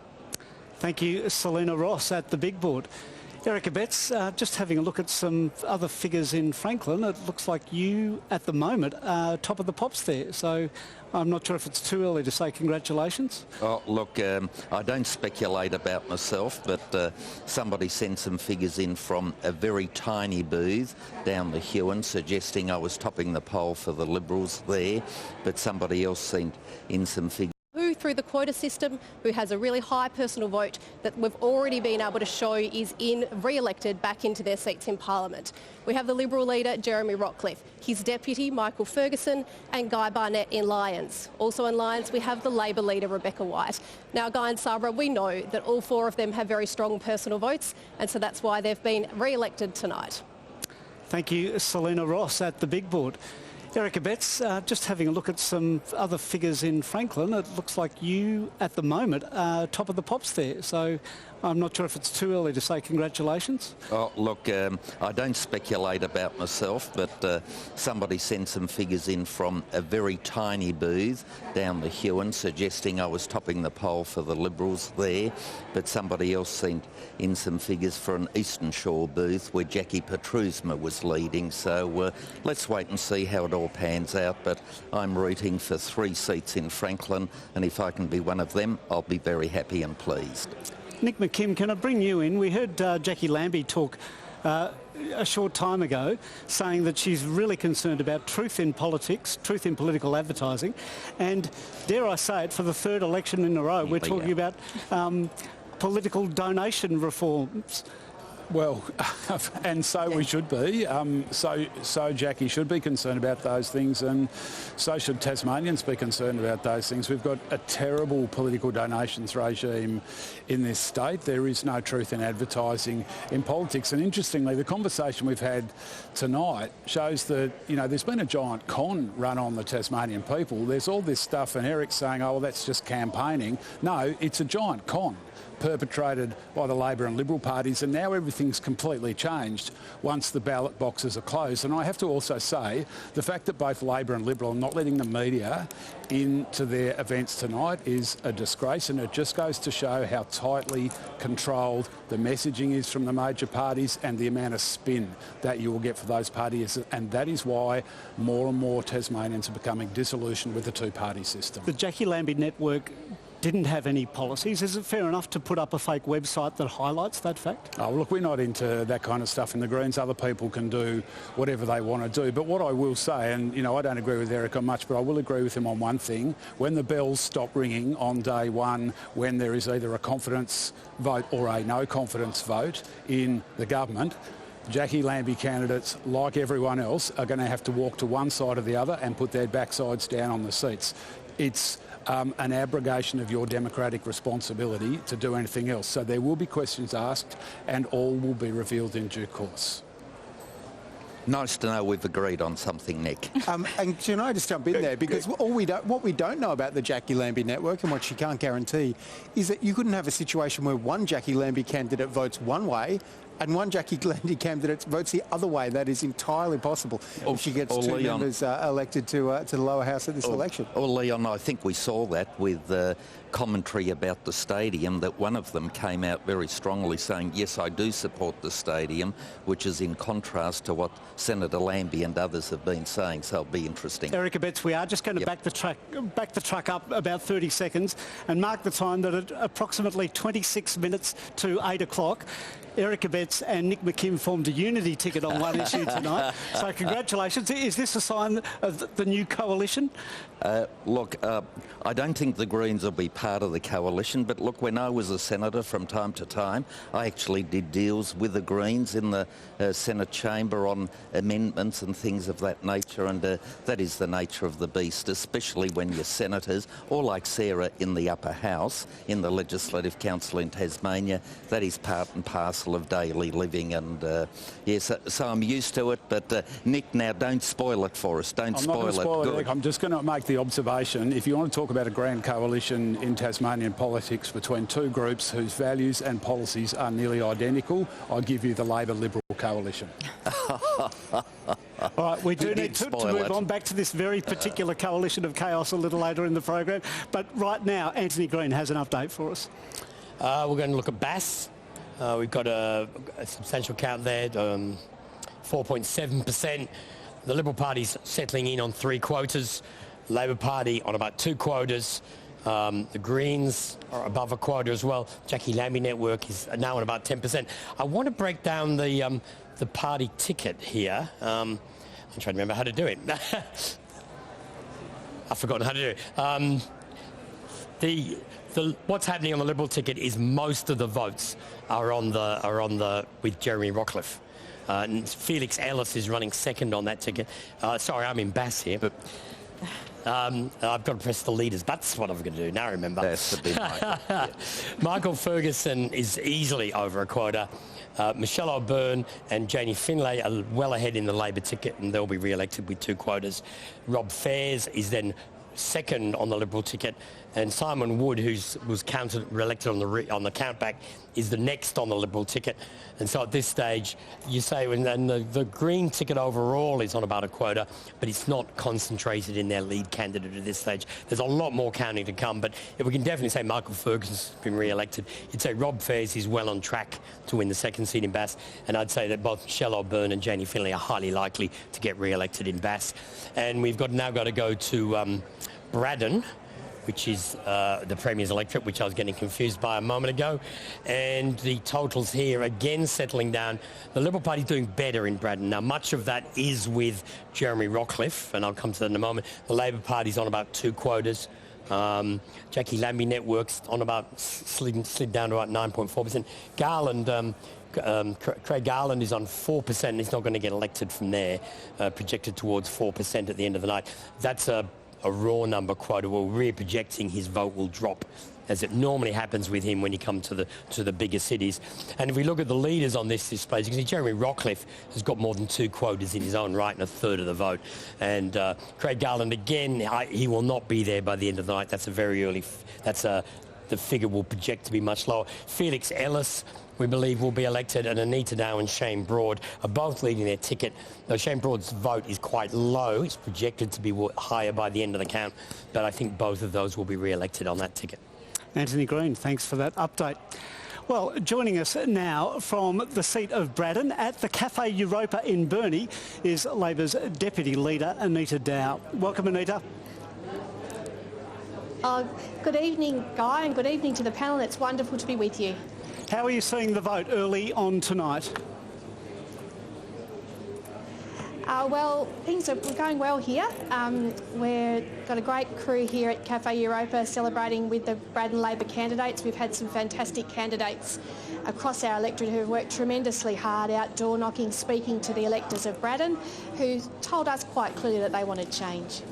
Thank you, Selena Ross at the big board. Erica Betts, just having a look at some other figures in Franklin, it looks like you, at the moment, are top of the pops there. So I'm not sure if it's too early to say congratulations. Oh, look, I don't speculate about myself, but somebody sent some figures in from a very tiny booth down the Huon, suggesting I was topping the poll for the Liberals there, but somebody else sent in some figures. Who through the quota system, who has a really high personal vote that we've already been able to show is re-elected back into their seats in Parliament. We have the Liberal leader, Jeremy Rockcliffe, his deputy, Michael Ferguson, and Guy Barnett in Lyons. Also in Lyons, we have the Labor leader, Rebecca White. Now, Guy and Sabra, we know that all four of them have very strong personal votes, and so that's why they've been re-elected tonight. Thank you, Selena Ross at the big board. Erica Betts, just having a look at some other figures in Franklin, it looks like you, at the moment, are top of the pops there. So I'm not sure if it's too early to say congratulations. Oh, look, I don't speculate about myself, but somebody sent some figures in from a very tiny booth down the Huon, suggesting I was topping the poll for the Liberals there. But somebody else sent in some figures for an Eastern Shore booth where Jackie Petrusma was leading. So let's wait and see how it all pans out. But I'm rooting for 3 seats in Franklin, and if I can be one of them, I'll be very happy and pleased. Nick McKim, can I bring you in? We heard Jackie Lambie talk a short time ago saying that she's really concerned about truth in politics, truth in political advertising, and dare I say it, for the 3rd election in a row, we're talking about political donation reforms. Well, and so we should be. So Jackie should be concerned about those things, and so should Tasmanians be concerned about those things. We've got a terrible political donations regime in this state. There is no truth in advertising in politics. And interestingly, the conversation we've had tonight shows that, you know, there's been a giant con run on the Tasmanian people. There's all this stuff, and Eric's saying, oh, well, that's just campaigning. No, it's a giant con perpetrated by the Labor and Liberal parties, and now everything's completely changed once the ballot boxes are closed. And I have to also say the fact that both Labor and Liberal are not letting the media into their events tonight is a disgrace, and it just goes to show how tightly controlled the messaging is from the major parties and the amount of spin that you will get for those parties. And that is why more and more Tasmanians are becoming disillusioned with the two-party system. The Jackie Lambie network didn't have any policies. Is it fair enough to put up a fake website that highlights that fact? Oh, look, we're not into that kind of stuff in the Greens. Other people can do whatever they want to do. But what I will say, and, you know, I don't agree with Eric on much, but I will agree with him on one thing. When the bells stop ringing on day one, when there is either a confidence vote or a no confidence vote in the government, Jackie Lambie candidates, like everyone else, are going to have to walk to one side or the other and put their backsides down on the seats. It's an abrogation of your democratic responsibility to do anything else. So there will be questions asked, and all will be revealed in due course. Nice to know we've agreed on something, Nick. And can I just jump in there? Because what we don't know about the Jackie Lambie network, and what she can't guarantee, is that you couldn't have a situation where one Jackie Lambie candidate votes one way and one Jackie Lambie candidate votes the other way. That is entirely possible if she gets 2 members elected to the lower house at this election. Or Leon, I think we saw that with commentary about the stadium, that one of them came out very strongly saying, yes, I do support the stadium, which is in contrast to what Senator Lambie and others have been saying. So it'll be interesting. Erica Betts, we are just going to back the truck up about 30 seconds and mark the time that at approximately 26 minutes to 8 o'clock, Erica Betts and Nick McKim formed a unity ticket on one issue tonight. So congratulations. Is this a sign of the new coalition? Look, I don't think the Greens will be part of the coalition, but look, when I was a senator from time to time, I actually did deals with the Greens in the Senate chamber on amendments and things of that nature, and that is the nature of the beast, especially when you're senators, or like Sarah in the upper house, in the Legislative Council in Tasmania. That is part and parcel of daily living, and yes, so I'm used to it. But Nick, now don't spoil it for us. Don't spoil it. Good. Nick. I'm just going to make the observation. If you want to talk about a grand coalition in Tasmanian politics between two groups whose values and policies are nearly identical, I'll give you the Labor-Liberal coalition. All right, we do need to move on back to this very particular coalition of chaos a little later in the program. But right now, Antony Green has an update for us. We're going to look at Bass. We've got a substantial count there, 4.7%. The Liberal Party's settling in on 3 quotas. Labor Party on about 2 quotas. The Greens are above a quota as well. Jackie Lambie network is now on about 10%. I want to break down the party ticket here. I'm trying to remember how to do it. I've forgotten how to do it. what's happening on the Liberal ticket is most of the votes are on the with Jeremy Rockliff. And Felix Ellis is running second on that ticket. Sorry, I'm in Bass here, but I've got to press the leaders. That's what I'm going to do. Now remember. That's a bit Michael. Michael Ferguson is easily over a quota. Michelle O'Byrne and Janie Finlay are well ahead in the Labor ticket, and they'll be re-elected with 2 quotas. Rob Fairs is then second on the Liberal ticket, and Simon Wood, who was re-elected on the countback, is the next on the Liberal ticket. And so at this stage, you say, and the Green ticket overall is on about a quota, but it's not concentrated in their lead candidate at this stage. There's a lot more counting to come, but if we can definitely say Michael Ferguson's been re-elected, you'd say Rob Fairs is well on track to win the second seat in Bass, and I'd say that both Michelle O'Byrne and Janie Finlay are highly likely to get re-elected in Bass. And we've now got to go to Braddon, which is the Premier's electorate, which I was getting confused by a moment ago. And the totals here, again, settling down. The Liberal Party's doing better in Braddon. Now, much of that is with Jeremy Rockliff, and I'll come to that in a moment. The Labor Party's on about 2 quotas. Jackie Lambie Network's on about, slid down to about 9.4%. Garland... Craig Garland is on 4% and he's not going to get elected from there, projected towards 4% at the end of the night. That's a raw number quota. We're re-projecting his vote will drop, as it normally happens with him when you come to the bigger cities. And if we look at the leaders on this page, you can see Jeremy Rockliff has got more than 2 quotas in his own right and a third of the vote. And Craig Garland, again, he will not be there by the end of the night. That's a very early... the figure will project to be much lower. Felix Ellis, we believe, will be elected, and Anita Dow and Shane Broad are both leading their ticket. Though Shane Broad's vote is quite low, it's projected to be higher by the end of the count, but I think both of those will be re-elected on that ticket. Antony Green, thanks for that update. Well, joining us now from the seat of Braddon at the Cafe Europa in Burnie is Labor's Deputy Leader, Anita Dow. Welcome, Anita. Good evening, Guy, and good evening to the panel. It's wonderful to be with you. How are you seeing the vote early on tonight? Well, things are going well here. We've got a great crew here at Cafe Europa celebrating with the Braddon Labor candidates. We've had some fantastic candidates across our electorate who have worked tremendously hard, out door knocking, speaking to the electors of Braddon, who told us quite clearly that they wanted change.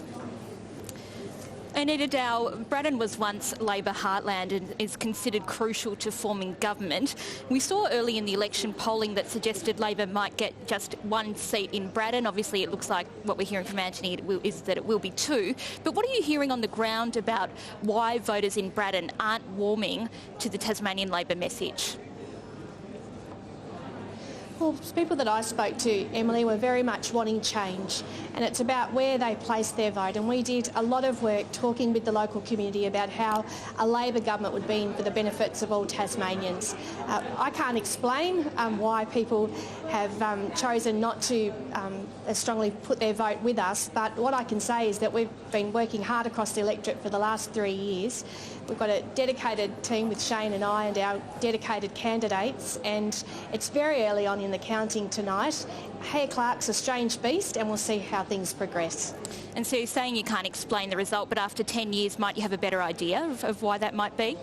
Anita Dow, Braddon was once Labor heartland and is considered crucial to forming government. We saw early in the election polling that suggested Labor might get just 1 seat in Braddon. Obviously, it looks like what we're hearing from Antony is that it will be 2. But what are you hearing on the ground about why voters in Braddon aren't warming to the Tasmanian Labor message? Well, people that I spoke to, Emily, were very much wanting change, and it's about where they placed their vote. And we did a lot of work talking with the local community about how a Labor government would be for the benefits of all Tasmanians. I can't explain why people have chosen not to strongly put their vote with us, but what I can say is that we've been working hard across the electorate for the last 3 years. We've got a dedicated team with Shane and I and our dedicated candidates, and it's very early on in the counting tonight. Hare Clark's a strange beast, and we'll see how things progress. And so you're saying you can't explain the result, but after 10 years, might you have a better idea of why that might be?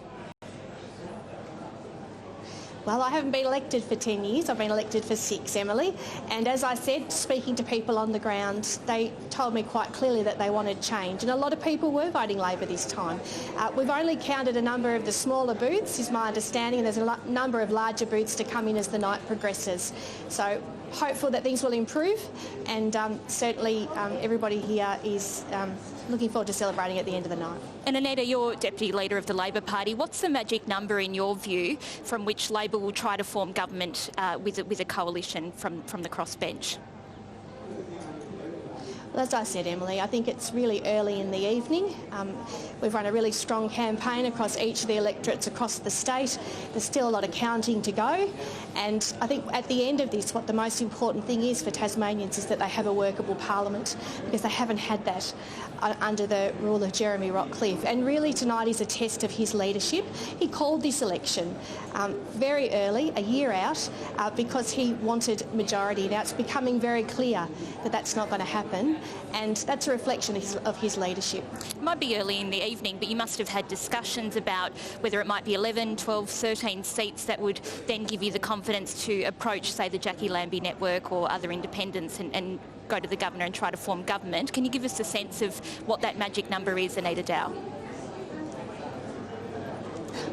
Well, I haven't been elected for 10 years. I've been elected for 6, Emily. And as I said, speaking to people on the ground, they told me quite clearly that they wanted change. And a lot of people were voting Labor this time. We've only counted a number of the smaller booths, is my understanding, and there's a number of larger booths to come in as the night progresses. So hopeful that things will improve, and certainly everybody here is looking forward to celebrating at the end of the night. And Anita, you're Deputy Leader of the Labor Party. What's the magic number in your view from which Labor will try to form government with a coalition from the crossbench? Well, as I said, Emily, I think it's really early in the evening. We've run a really strong campaign across each of the electorates across the state. There's still a lot of counting to go. And I think at the end of this, what the most important thing is for Tasmanians is that they have a workable parliament, because they haven't had that under the rule of Jeremy Rockliff. And really tonight is a test of his leadership. He called this election very early, a year out, because he wanted majority. Now it's becoming very clear that that's not going to happen, and that's a reflection of his leadership. might be early in the evening, but you must have had discussions about whether it might be 11, 12, 13 seats that would then give you the confidence to approach, say, the Jackie Lambie network or other independents and go to the governor and try to form government. Can you give us a sense of what that magic number is, Anita Dow?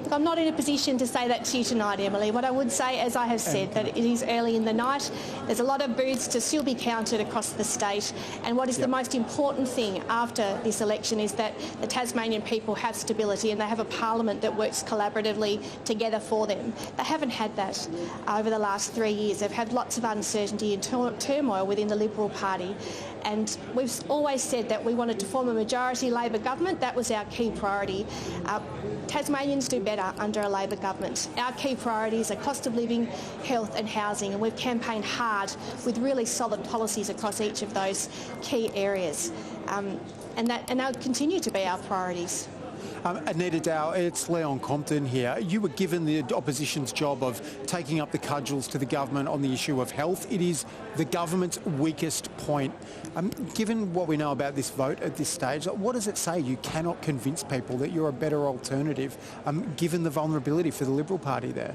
Look, I'm not in a position to say that to you tonight, Emily. What I would say, as I have said, that it is early in the night. There's a lot of booths to still be counted across the state. And what is the most important thing after this election is that the Tasmanian people have stability and they have a parliament that works collaboratively together for them. They haven't had that over the last 3 years. They've had lots of uncertainty and turmoil within the Liberal Party. And we've always said that we wanted to form a majority Labor government. That was our key priority. Tasmanians do better under a Labor government. Our key priorities are cost of living, health and housing, and we've campaigned hard with really solid policies across each of those key areas. And they'll continue to be our priorities. Anita Dow, it's Leon Compton here. You were given the opposition's job of taking up the cudgels to the government on the issue of health. It is the government's weakest point. Given what we know about this vote at this stage, what does it say? You cannot convince people that you're a better alternative, given the vulnerability for the Liberal Party there.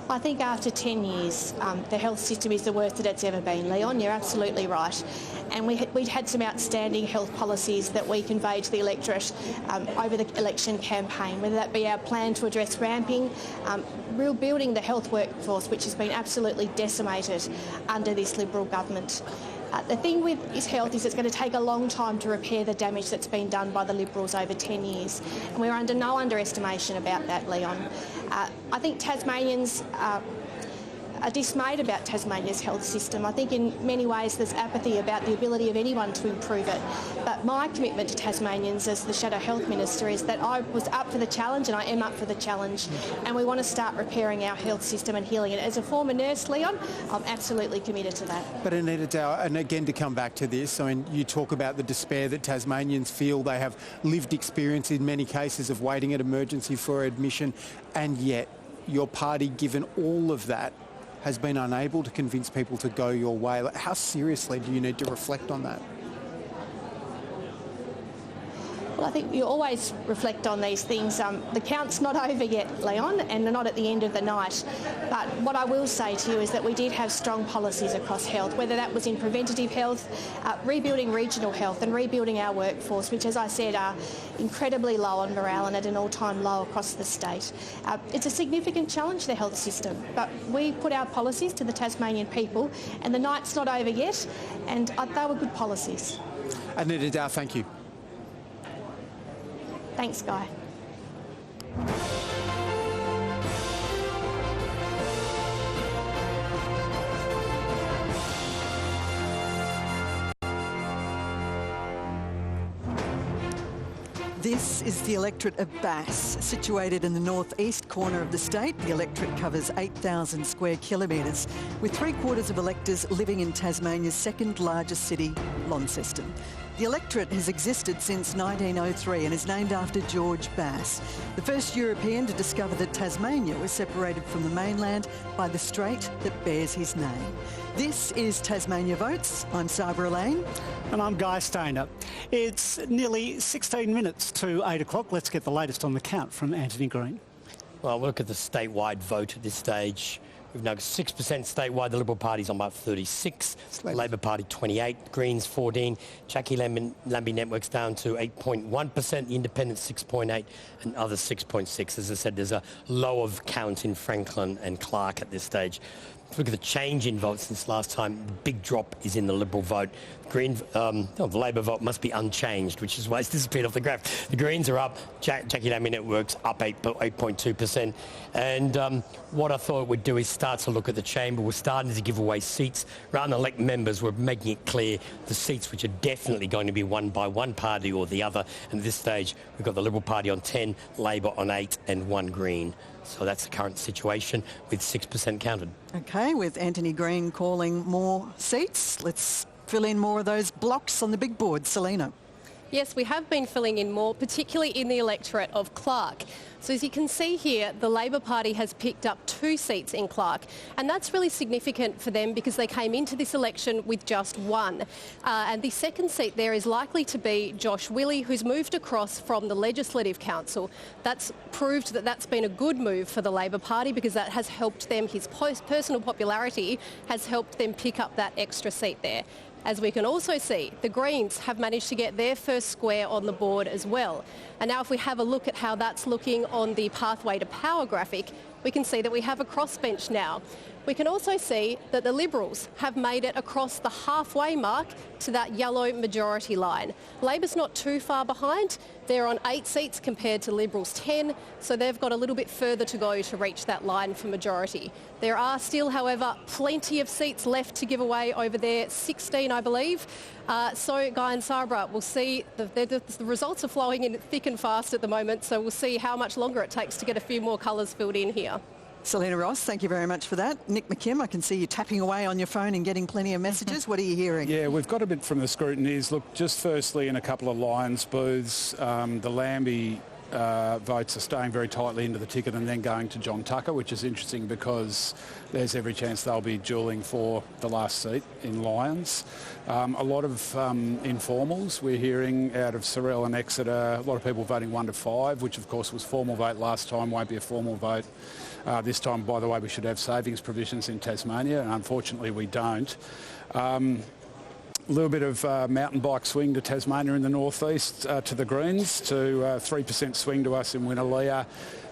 I think after 10 years, the health system is the worst that it's ever been. Leon, you're absolutely right. And we'd had some outstanding health policies that we conveyed to the electorate over the election campaign, whether that be our plan to address ramping, rebuilding the health workforce, which has been absolutely decimated under this Liberal government. The thing with his health is it's going to take a long time to repair the damage that's been done by the Liberals over 10 years. And we're under no underestimation about that, Leon. I think Tasmanians are dismayed about Tasmania's health system. I think in many ways there's apathy about the ability of anyone to improve it. But my commitment to Tasmanians as the Shadow Health Minister is that I was up for the challenge and I am up for the challenge, and we want to start repairing our health system and healing it. As a former nurse, Leon, I'm absolutely committed to that. But Anita Dow, and again to come back to this, I mean, you talk about the despair that Tasmanians feel. They have lived experience in many cases of waiting at emergency for admission, and yet your party, given all of that, has been unable to convince people to go your way. How seriously do you need to reflect on that? Well, I think you always reflect on these things. The count's not over yet, Leon, and they're not at the end of the night. But what I will say to you is that we did have strong policies across health, whether that was in preventative health, rebuilding regional health and rebuilding our workforce, which, as I said, are incredibly low on morale and at an all-time low across the state. It's a significant challenge, the health system, but we put our policies to the Tasmanian people, and the night's not over yet, and they were good policies. Anita Dow, thank you. Thanks, Guy. This is the electorate of Bass, situated in the northeast corner of the state. The electorate covers 8,000 square kilometres, with 3/4 of electors living in Tasmania's second largest city, Launceston. The electorate has existed since 1903 and is named after George Bass, the first European to discover that Tasmania was separated from the mainland by the strait that bears his name. This is Tasmania Votes. I'm Sabra Lane. And I'm Guy Stainer. It's nearly 16 minutes to 8 o'clock. Let's get the latest on the count from Antony Green. Well, we'll look at the statewide vote at this stage. We've now got 6% statewide. The Liberal Party's on about 36, Labor Party 28, Greens 14, Jackie Lambie Network's down to 8.1%, the Independents 6.8 and others 6.6. As I said, there's a low of count in Franklin and Clark at this stage. If we look at the change in votes since last time, the big drop is in the Liberal vote. The Labor vote must be unchanged, which is why it's disappeared off the graph. The Greens are up, Jackie Lambie Network's up 8.2%. And what I thought we'd do is start to look at the chamber. We're starting to give away seats. Rather than elect members, we're making it clear the seats which are definitely going to be won by one party or the other. And at this stage, we've got the Liberal Party on 10, Labor on 8 and 1 Green. So that's the current situation with 6% counted. OK, with Antony Green calling more seats, let's fill in more of those blocks on the big board. Selena. Yes, we have been filling in more, particularly in the electorate of Clark. So as you can see here, the Labor Party has picked up 2 seats in Clark, and that's really significant for them because they came into this election with just 1. And the second seat there is likely to be Josh Willey, who's moved across from the Legislative Council. That's proved that that's been a good move for the Labor Party because that has helped them, his personal popularity has helped them pick up that extra seat there. As we can also see, the Greens have managed to get their first square on the board as well. And now if we have a look at how that's looking on the Pathway to Power graphic, we can see that we have a crossbench now. We can also see that the Liberals have made it across the halfway mark to that yellow majority line. Labor's not too far behind. They're on 8 seats compared to Liberals 10, so they've got a little bit further to go to reach that line for majority. There are still, however, plenty of seats left to give away over there, 16 I believe. So Guy and Sabra, we'll see, the results are flowing in thick and fast at the moment, so we'll see how much longer it takes to get a few more colours filled in here. Selena Ross, thank you very much for that. Nick McKim, I can see you tapping away on your phone and getting plenty of messages. What are you hearing? Yeah, we've got a bit from the scrutineers. Look, just firstly in a couple of Lions booths, the Lambie votes are staying very tightly into the ticket and then going to John Tucker, which is interesting because there's every chance they'll be duelling for the last seat in Lions. A lot of informals we're hearing out of Sorell and Exeter, a lot of people voting 1 to 5, which of course was formal vote last time, won't be a formal vote this time. By the way, we should have savings provisions in Tasmania, and unfortunately we don't. A little bit of mountain bike swing to Tasmania in the northeast to the Greens, to 3% swing to us in Winnaleah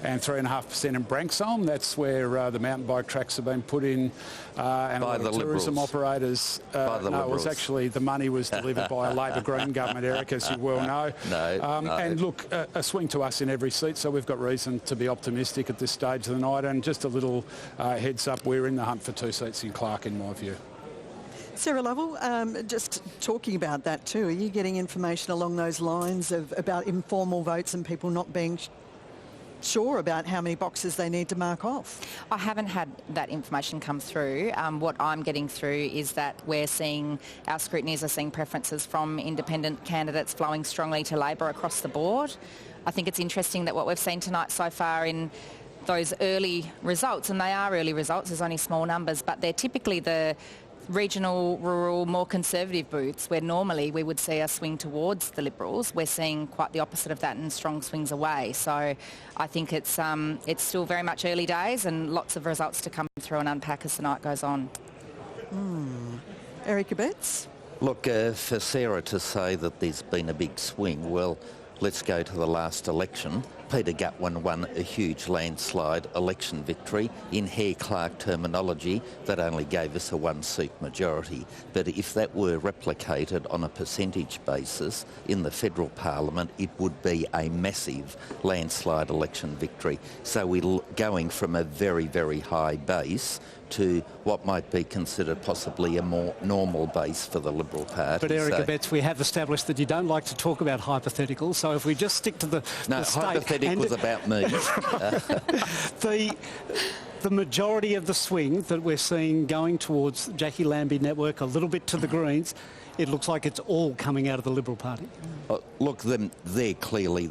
and 3.5% in Branxholme. That's where the mountain bike tracks have been put in, and a lot of tourism operators. No, it was actually the money was delivered by a Labor Green government, Eric, as you well know. No. And look, a swing to us in every seat, so we've got reason to be optimistic at this stage of the night. And just a little heads up, we're in the hunt for 2 seats in Clark, in my view. Sarah Lovell, just talking about that too, are you getting information along those lines about informal votes and people not being sure about how many boxes they need to mark off? I haven't had that information come through. What I'm getting through is that we're seeing, our scrutineers are seeing preferences from independent candidates flowing strongly to Labor across the board. I think it's interesting that what we've seen tonight so far in those early results, and they are early results, there's only small numbers, but they're typically the regional, rural, more conservative booths where normally we would see a swing towards the Liberals. We're seeing quite the opposite of that and strong swings away. So I think it's still very much early days and lots of results to come through and unpack as the night goes on. Erica Betts? Look, for Sarah to say that there's been a big swing, well, let's go to the last election. Peter Gutwin won a huge landslide election victory. In Hare-Clark terminology, that only gave us a 1-seat majority. But if that were replicated on a percentage basis in the federal parliament, it would be a massive landslide election victory. So we're going from a very, very high base to what might be considered possibly a more normal base for the Liberal Party. But Erica Betts, we have established that you don't like to talk about hypotheticals, so if we just stick to the state... Hypotheticals about me. The majority of the swing that we're seeing going towards Jackie Lambie network, a little bit to the Greens, it looks like it's all coming out of the Liberal Party. Look, they're clearly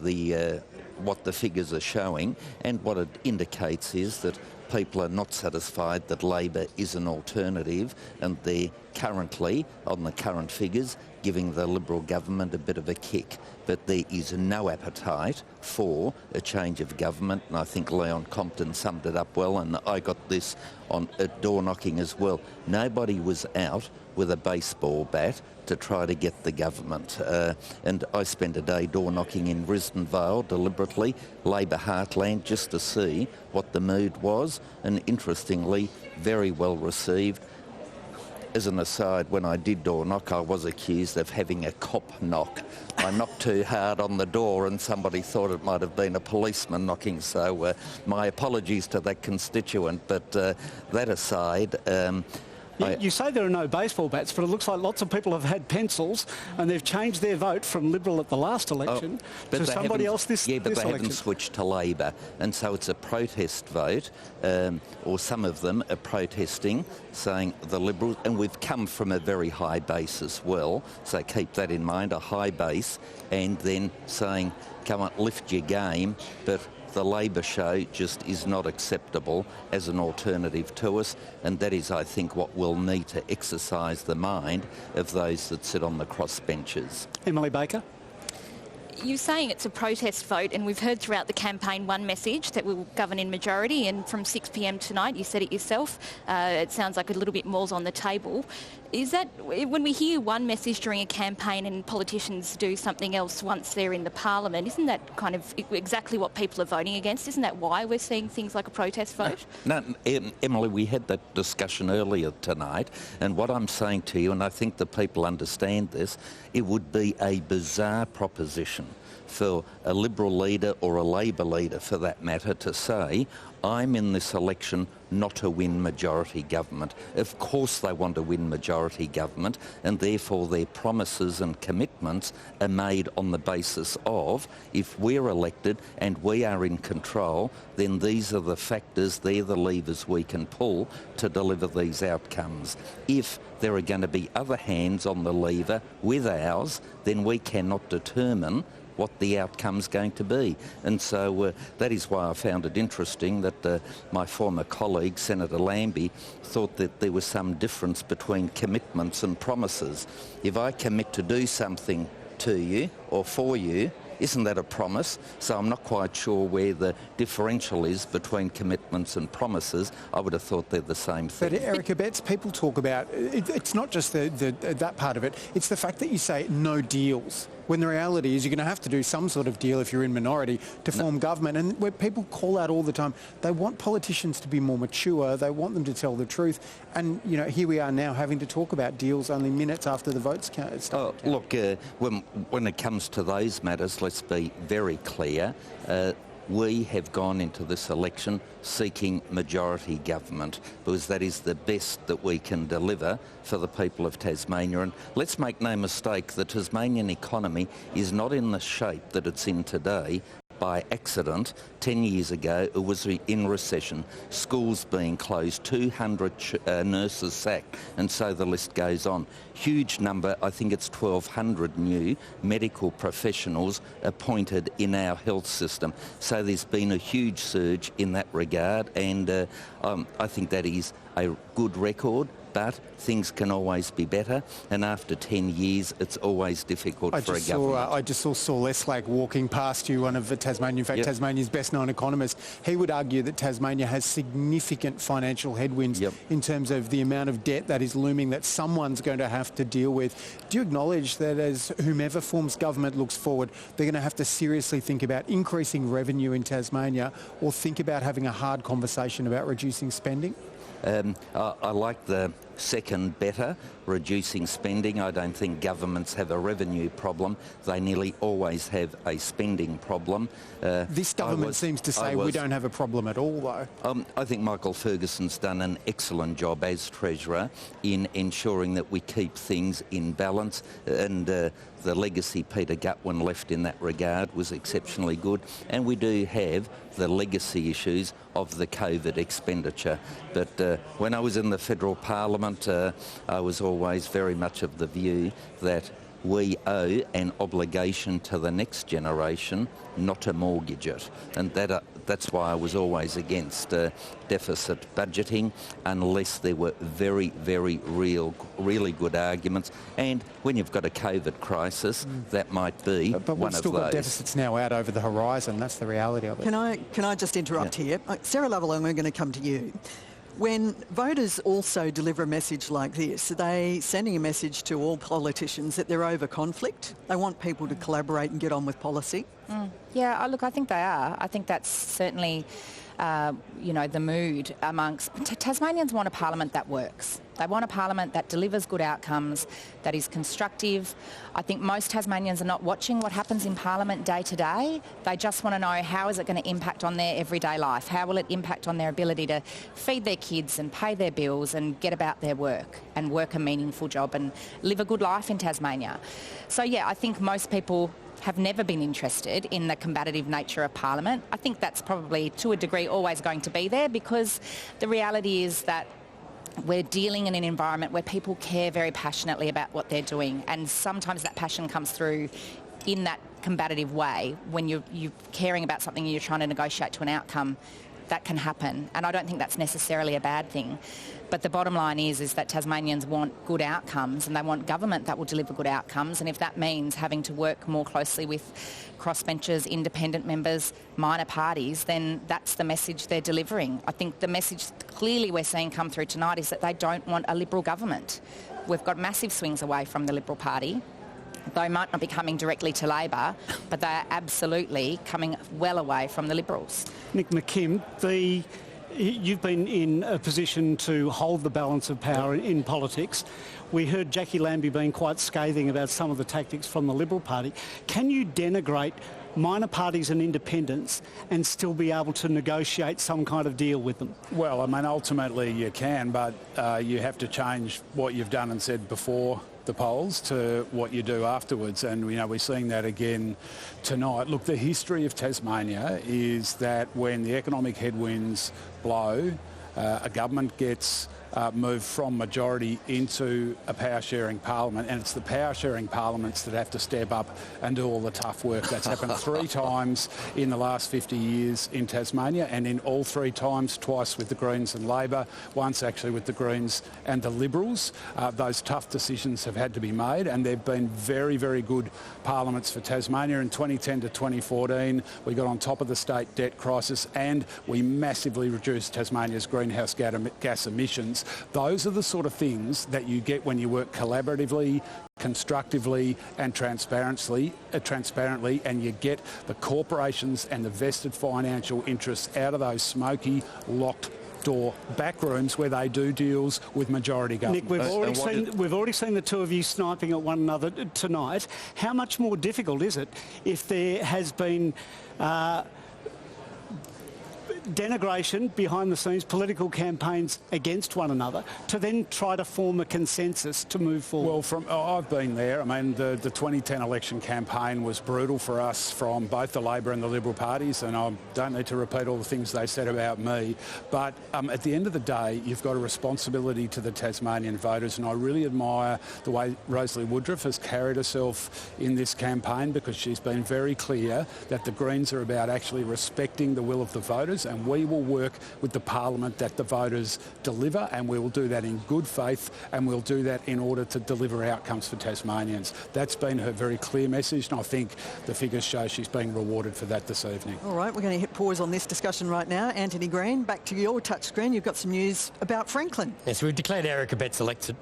what the figures are showing, and what it indicates is that people are not satisfied that Labor is an alternative, and they're currently, on the current figures, giving the Liberal government a bit of a kick. But there is no appetite for a change of government, and I think Leon Compton summed it up well, and I got this at door knocking as well. Nobody was out with a baseball bat to try to get the government. And I spent a day door knocking in Risdon Vale deliberately, Labor heartland, just to see what the mood was, and interestingly, very well received. As an aside, when I did door knock, I was accused of having a cop knock. I knocked too hard on the door and somebody thought it might have been a policeman knocking, so my apologies to that constituent. But that aside, You say there are no baseball bats, but it looks like lots of people have had pencils and they've changed their vote from Liberal at the last election to somebody else this election. Yeah, but they haven't switched to Labor, and so it's a protest vote, or some of them are protesting, saying the Liberals, and we've come from a very high base as well, so keep that in mind, a high base, and then saying, come on, lift your game, but the Labor show just is not acceptable as an alternative to us, and that is, I think, what we'll need to exercise the mind of those that sit on the crossbenches. Emily Baker? You're saying it's a protest vote, and we've heard throughout the campaign one message, that we will govern in majority, and from 6 p.m. tonight, you said it yourself, it sounds like a little bit more's on the table. Is that, when we hear one message during a campaign and politicians do something else once they're in the parliament, isn't that kind of exactly what people are voting against? Isn't that why we're seeing things like a protest vote? No, Emily, we had that discussion earlier tonight, and what I'm saying to you, and I think the people understand this, it would be a bizarre proposition for a Liberal leader or a Labor leader, for that matter, to say, I'm in this election not to win majority government. Of course they want to win majority government, and therefore their promises and commitments are made on the basis of, if we're elected and we are in control, then these are the factors, they're the levers we can pull to deliver these outcomes. If there are going to be other hands on the lever with ours, then we cannot determine what the outcome's going to be. And so that is why I found it interesting that my former colleague, Senator Lambie, thought that there was some difference between commitments and promises. If I commit to do something to you or for you, isn't that a promise? So I'm not quite sure where the differential is between commitments and promises. I would have thought they're the same thing. But Erica Betts, people talk about, it's not just that part of it, it's the fact that you say no deals, when the reality is you're going to have to do some sort of deal if you're in minority to form government. And where people call out all the time, they want politicians to be more mature, they want them to tell the truth. And, you know, here we are now having to talk about deals only minutes after the votes start. Look, when it comes to those matters, let's be very clear. We have gone into this election seeking majority government because that is the best that we can deliver for the people of Tasmania. And let's make no mistake, the Tasmanian economy is not in the shape that it's in today by accident. 10 years ago, it was in recession, schools being closed, 200 nurses sacked, and so the list goes on. Huge number, I think it's 1,200 new medical professionals appointed in our health system. So there's been a huge surge in that regard, and I think that is a good record. But things can always be better, and after 10 years, it's always difficult for a government. I just saw Saul Eslake walking past you, one of the Tasmania's best-known economists. He would argue that Tasmania has significant financial headwinds in terms of the amount of debt that is looming that someone's going to have to deal with. Do you acknowledge that as whomever forms government looks forward, they're going to have to seriously think about increasing revenue in Tasmania or think about having a hard conversation about reducing spending? I like the second better, reducing spending. I don't think governments have a revenue problem. They nearly always have a spending problem. This government seems to say we don't have a problem at all, though. I think Michael Ferguson's done an excellent job as Treasurer in ensuring that we keep things in balance, and the legacy Peter Gutwin left in that regard was exceptionally good. And we do have the legacy issues of the COVID expenditure. But when I was in the federal parliament, I was always very much of the view that we owe an obligation to the next generation not to mortgage it. And that's why I was always against deficit budgeting unless there were very, very really good arguments. And when you've got a COVID crisis, that might be one of those. But we've still got deficits now out over the horizon. That's the reality of it. Can I just interrupt here? Sarah Lovell, I'm going to come to you. When voters also deliver a message like this, are they sending a message to all politicians that they're over conflict? They want people to collaborate and get on with policy? Yeah, look, I think they are. I think that's certainly the mood amongst... Tasmanians want a parliament that works. They want a parliament that delivers good outcomes, that is constructive. I think most Tasmanians are not watching what happens in parliament day to day. They just want to know, how is it going to impact on their everyday life? How will it impact on their ability to feed their kids and pay their bills and get about their work and work a meaningful job and live a good life in Tasmania? So, yeah, I think most people have never been interested in the combative nature of Parliament. I think that's probably, to a degree, always going to be there, because the reality is that we're dealing in an environment where people care very passionately about what they're doing, and sometimes that passion comes through in that combative way. When you're caring about something and you're trying to negotiate to an outcome, that can happen, and I don't think that's necessarily a bad thing. But the bottom line is that Tasmanians want good outcomes, and they want government that will deliver good outcomes, and if that means having to work more closely with crossbenchers, independent members, minor parties, then that's the message they're delivering. I think the message clearly we're seeing come through tonight is that they don't want a Liberal government. We've got massive swings away from the Liberal Party. They might not be coming directly to Labor, but they are absolutely coming well away from the Liberals. Nick McKim, you've been in a position to hold the balance of power in politics. We heard Jackie Lambie being quite scathing about some of the tactics from the Liberal Party. Can you denigrate minor parties and independents and still be able to negotiate some kind of deal with them? Well, I mean, ultimately you can, but you have to change what you've done and said before the polls to what you do afterwards, and we're seeing that again tonight. Look, the history of Tasmania is that when the economic headwinds blow, a government gets moved from majority into a power-sharing parliament, and it's the power-sharing parliaments that have to step up and do all the tough work. That's happened 3 times in the last 50 years in Tasmania, and in all 3 times, twice with the Greens and Labor, once actually with the Greens and the Liberals. Those tough decisions have had to be made, and they've been very, very good parliaments for Tasmania. In 2010 to 2014, we got on top of the state debt crisis, and we massively reduced Tasmania's greenhouse gas emissions. Those are the sort of things that you get when you work collaboratively, constructively and transparently, and you get the corporations and the vested financial interests out of those smoky, locked door back rooms where they do deals with majority government. Nick, we've already seen the two of you sniping at one another tonight. How much more difficult is it if there has been denigration behind the scenes, political campaigns against one another, to then try to form a consensus to move forward? Well, I've been there. I mean, the 2010 election campaign was brutal for us from both the Labor and the Liberal parties, and I don't need to repeat all the things they said about me. But at the end of the day, you've got a responsibility to the Tasmanian voters, and I really admire the way Rosalie Woodruff has carried herself in this campaign, because she's been very clear that the Greens are about actually respecting the will of the voters, and we will work with the parliament that the voters deliver, and we will do that in good faith, and we'll do that in order to deliver outcomes for Tasmanians. That's been her very clear message, and I think the figures show she's being rewarded for that this evening. All right, we're going to hit pause on this discussion right now. Antony Green, back to your touchscreen. You've got some news about Franklin. Yes, we've declared Erica Betts elected.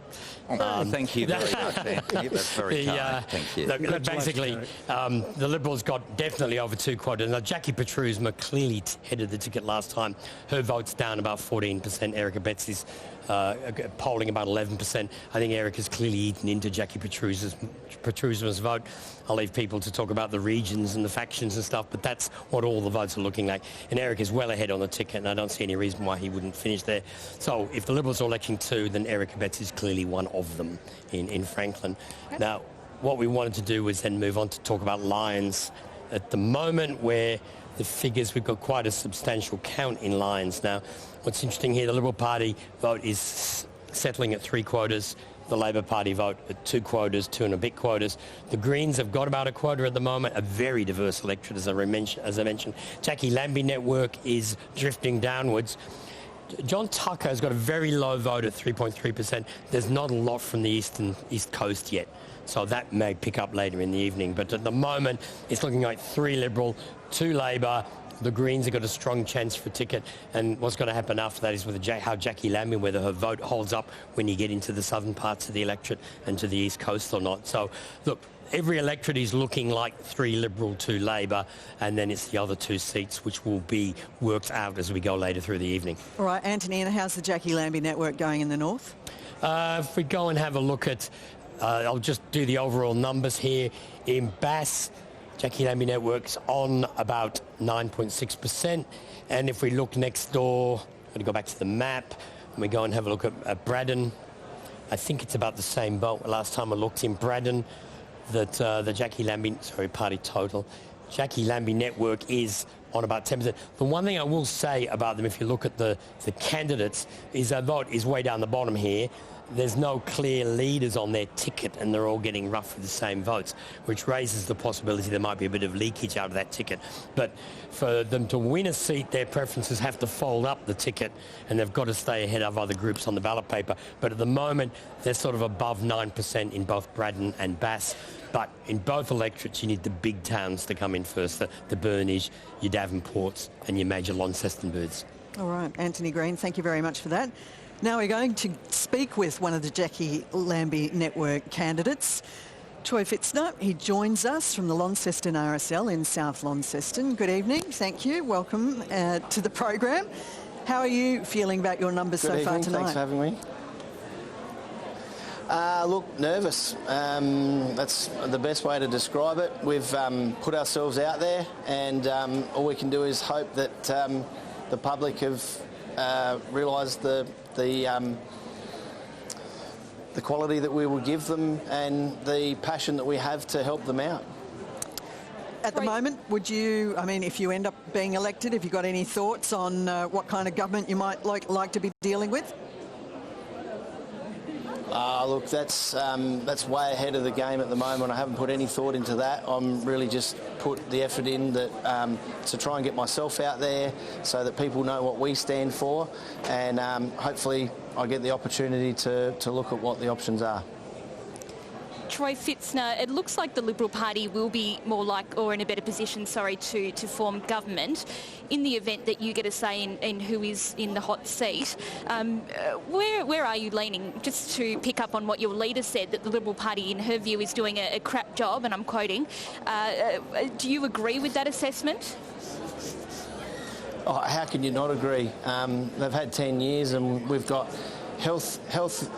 Thank you very much, Anthony. That's very kind. Thank you. Basically, the Liberals got definitely over 2 quotas. Now, Jackie Petrusma clearly headed the ticket last time. Her vote's down about 14%. Erica Betts is polling about 11%. I think Erica's clearly eaten into Jackie Petrusma's vote. I'll leave people to talk about the regions and the factions and stuff, but that's what all the votes are looking like. And Erica's well ahead on the ticket, and I don't see any reason why he wouldn't finish there. So if the Liberals are electing 2, then Erica Betts is clearly one of them in Franklin. Okay. Now, what we wanted to do was then move on to talk about Lions. At the moment, where the figures, we've got quite a substantial count in Lions. Now, what's interesting here, the Liberal Party vote is settling at 3 quotas. The Labor Party vote at 2 quotas, 2 and a bit quotas. The Greens have got about a quota at the moment, a very diverse electorate, as I mentioned. Jackie Lambie network is drifting downwards. John Tucker has got a very low vote at 3.3%. There's not a lot from the East Coast yet, so that may pick up later in the evening. But at the moment, it's looking like 3 Liberal, 2 Labor, the Greens have got a strong chance for a ticket, and what's going to happen after that is with how Jackie Lambie, whether her vote holds up when you get into the southern parts of the electorate and to the east coast or not. So, look, every electorate is looking like 3 Liberal, 2 Labor, and then it's the other 2 seats which will be worked out as we go later through the evening. All right, Anthony, and how's the Jackie Lambie network going in the north? If we go and have a look at, I'll just do the overall numbers here. In Bass, Jackie Lambie network's on about 9.6%. And if we look next door, I'm going to go back to the map, and we go and have a look at Braddon. I think it's about the same vote. Last time I looked in Braddon, that the Jackie Lambie, party total, Jackie Lambie network is on about 10%. The one thing I will say about them, if you look at the candidates, is their vote is way down the bottom here. There's no clear leaders on their ticket, and they're all getting roughly the same votes, which raises the possibility there might be a bit of leakage out of that ticket. But for them to win a seat, their preferences have to fold up the ticket, and they've got to stay ahead of other groups on the ballot paper. But at the moment, they're sort of above 9% in both Braddon and Bass. But in both electorates, you need the big towns to come in first, the Burnage, your Davenports and your major Launceston birds. All right, Antony Green, thank you very much for that. Now we're going to speak with one of the Jackie Lambie network candidates, Troy Fitzner. He joins us from the Launceston RSL in South Launceston. Good evening, thank you. Welcome to the program. How are you feeling about your numbers so far tonight? Thanks for having me. Look, nervous. That's the best way to describe it. We've put ourselves out there, and all we can do is hope that the public have realised the quality that we will give them and the passion that we have to help them out. At the moment, would you, I mean, if you end up being elected, have you got any thoughts on what kind of government you might like to be dealing with? Look, that's way ahead of the game at the moment. I haven't put any thought into that. I'm really just put the effort in that to try and get myself out there so that people know what we stand for, and hopefully I get the opportunity to look at what the options are. Troy Fitzner, it looks like the Liberal Party will be more like, or in a better position, to form government in the event that you get a say in who is in the hot seat. Where are you leaning? Just to pick up on what your leader said, that the Liberal Party, in her view, is doing a crap job, and I'm quoting. Do you agree with that assessment? Oh, how can you not agree? They've had 10 years and we've got health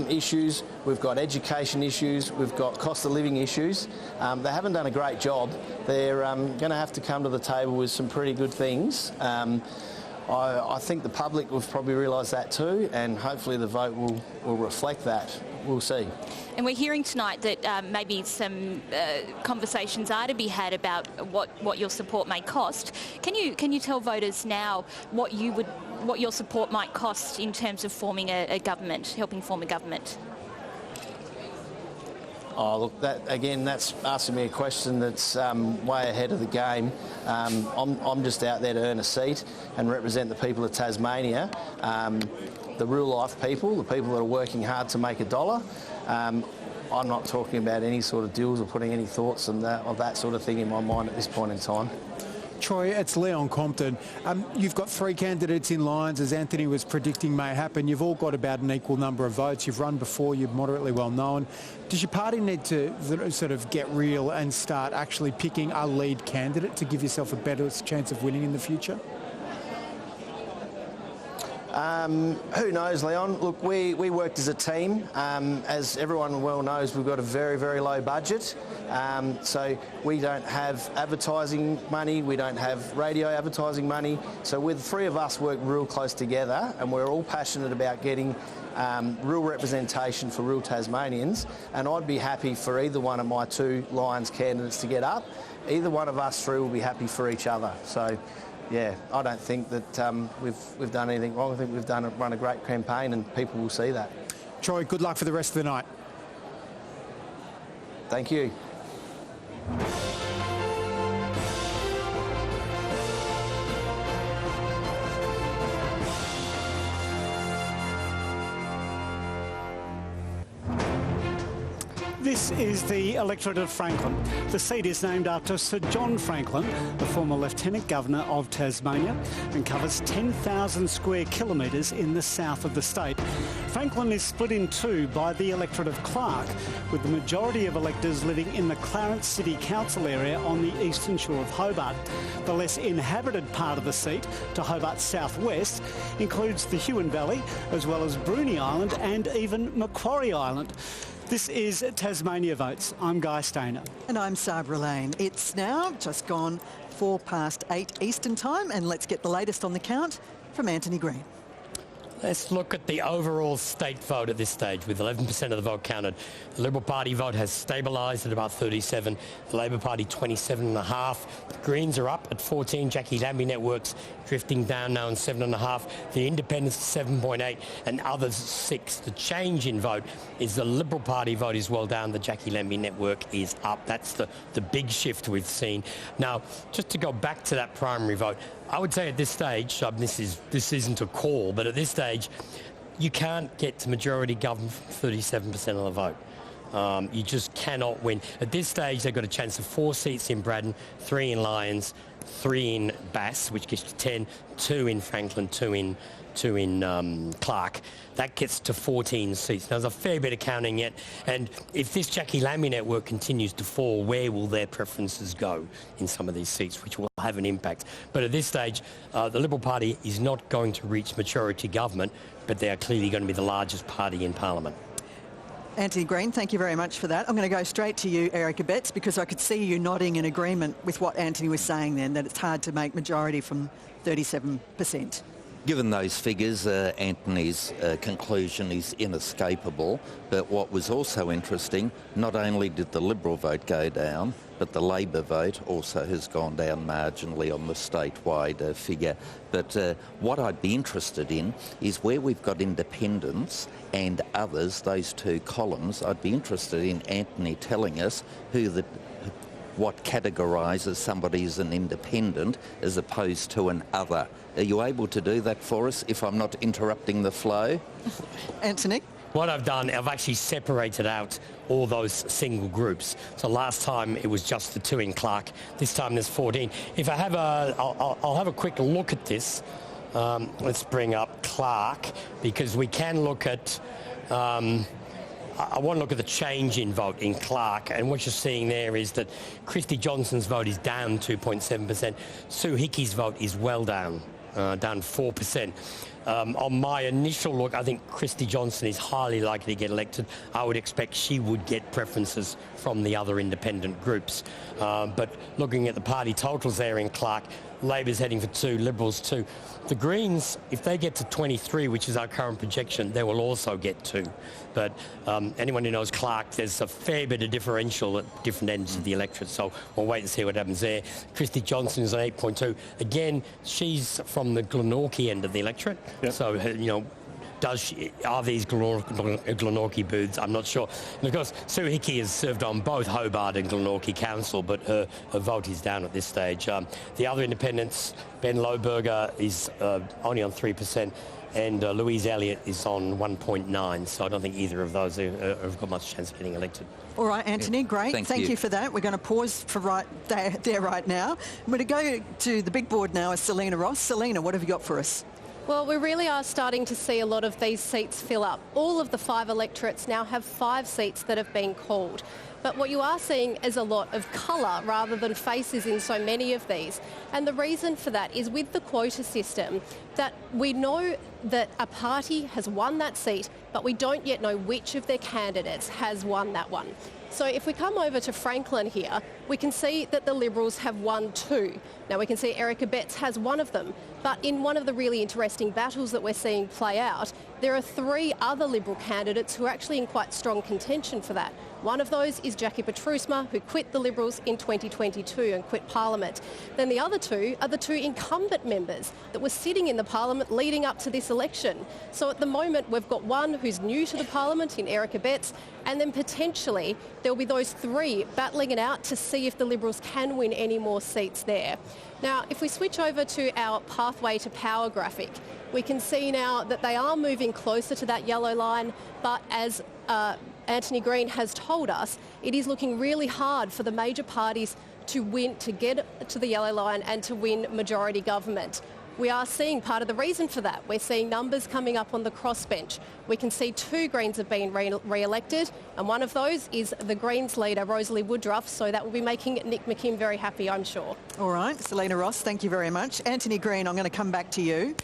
issues, we've got education issues, we've got cost of living issues. They haven't done a great job. They're going to have to come to the table with some pretty good things. I think the public will probably realise that too, and hopefully the vote will reflect that. We'll see. And we're hearing tonight that maybe some conversations are to be had about what your support may cost. Can you tell voters now what your support might cost in terms of forming a government, helping form a government? Oh, look, that's asking me a question that's way ahead of the game. I'm just out there to earn a seat and represent the people of Tasmania, the real life people, the people that are working hard to make a dollar. I'm not talking about any sort of deals or putting any thoughts of that sort of thing in my mind at this point in time. Troy, it's Leon Compton. You've got 3 candidates in lines, as Anthony was predicting may happen. You've all got about an equal number of votes. You've run before, you're moderately well known. Does your party need to sort of get real and start actually picking a lead candidate to give yourself a better chance of winning in the future? Who knows, Leon? Look, we worked as a team. As everyone well knows, we've got a very, very low budget. So we don't have advertising money, we don't have radio advertising money. So the 3 of us work real close together, and we're all passionate about getting real representation for real Tasmanians. And I'd be happy for either one of my 2 Lions candidates to get up. Either one of us 3 will be happy for each other. So yeah, I don't think that we've done anything wrong. I think we've run a great campaign, and people will see that. Troy, good luck for the rest of the night. Thank you. This is the electorate of Franklin. The seat is named after Sir John Franklin, the former Lieutenant Governor of Tasmania, and covers 10,000 square kilometres in the south of the state. Franklin is split in two by the electorate of Clark, with the majority of electors living in the Clarence City Council area on the eastern shore of Hobart. The less inhabited part of the seat, to Hobart's southwest, includes the Huon Valley, as well as Bruny Island and even Macquarie Island. This is Tasmania Votes. I'm Guy Stainer. And I'm Sabra Lane. It's now just gone 8:04 Eastern Time, and let's get the latest on the count from Antony Green. Let's look at the overall state vote at this stage, with 11% of the vote counted. The Liberal Party vote has stabilised at about 37, the Labor Party 27.5. The Greens are up at 14, Jackie Lambie Network's drifting down now on 7.5, the Independents 7.8, and others 6. The change in vote is the Liberal Party vote is well down, the Jackie Lambie Network is up. That's the big shift we've seen. Now, just to go back to that primary vote, I would say at this stage, this isn't a call, but at this stage, you can't get to majority government from 37% of the vote. You just cannot win. At this stage, they've got a chance of 4 seats in Braddon, 3 in Lyons, 3 in Bass, which gets to 10, 2 in Franklin, 2 in Clark. That gets to 14 seats. Now, there's a fair bit of counting yet, and if this Jackie Lambie Network continues to fall, where will their preferences go in some of these seats, which will have an impact? But at this stage, the Liberal Party is not going to reach majority government, but they are clearly going to be the largest party in Parliament. Antony Green, thank you very much for that. I'm going to go straight to you, Erica Betts, because I could see you nodding in agreement with what Antony was saying then, that it's hard to make majority from 37%. Given those figures, Antony's conclusion is inescapable. But what was also interesting, not only did the Liberal vote go down, but the Labor vote also has gone down marginally on the statewide figure. But what I'd be interested in is where we've got independents and others, those two columns, I'd be interested in Antony telling us what categorises somebody as an independent as opposed to an other. Are you able to do that for us if I'm not interrupting the flow? Antony? What I've done, I've actually separated out all those single groups. So last time it was just the 2 in Clark. This time there's 14. If I have I'll have a quick look at this. Let's bring up Clark, because we can look at I want to look at the change in vote in Clark, and what you're seeing there is that Christy Johnson's vote is down 2.7%. Sue Hickey's vote is well down, down 4%. On my initial look, I think Christy Johnson is highly likely to get elected. I would expect she would get preferences from the other independent groups. But looking at the party totals there in Clark, Labor's heading for 2, Liberals 2. The Greens, if they get to 23, which is our current projection, they will also get 2. But anyone who knows Clark, there's a fair bit of differential at different ends of the electorate, so we'll wait and see what happens there. Christy Johnson is on 8.2. Again, she's from the Glenorchy end of the electorate, so, you know, are these Glenorchy booths? I'm not sure. And of course, Sue Hickey has served on both Hobart and Glenorchy Council, but her vote is down at this stage. The other independents, Ben Lohberger is only on 3%, and Louise Elliott is on 1.9, so I don't think either of those have got much chance of getting elected. All right, Antony, great. Thank you for that. We're going to pause for right there right now. I'm going to go to the big board now, is Selena Ross. Selena, what have you got for us? Well, we really are starting to see a lot of these seats fill up. All of the 5 electorates now have 5 seats that have been called. But what you are seeing is a lot of colour rather than faces in so many of these. And the reason for that is with the quota system, that we know that a party has won that seat, but we don't yet know which of their candidates has won that one. So if we come over to Franklin here, we can see that the Liberals have won 2. Now we can see Erica Betts has one of them, but in one of the really interesting battles that we're seeing play out, there are 3 other Liberal candidates who are actually in quite strong contention for that. One of those is Jackie Petrusma, who quit the Liberals in 2022 and quit Parliament. Then the other 2 are the 2 incumbent members that were sitting in the Parliament leading up to this election. So at the moment, we've got one who's new to the Parliament in Erica Betts, and then potentially there'll be those 3 battling it out to see if the Liberals can win any more seats there. Now, if we switch over to our pathway to power graphic, we can see now that they are moving closer to that yellow line, but as Antony Green has told us it is looking really hard for the major parties to win, to get to the yellow line and to win majority government. We are seeing part of the reason for that. We're seeing numbers coming up on the crossbench. We can see 2 Greens have been re-elected, and one of those is the Greens leader, Rosalie Woodruff, so that will be making Nick McKim very happy, I'm sure. All right, Selena Ross, thank you very much. Antony Green, I'm going to come back to you.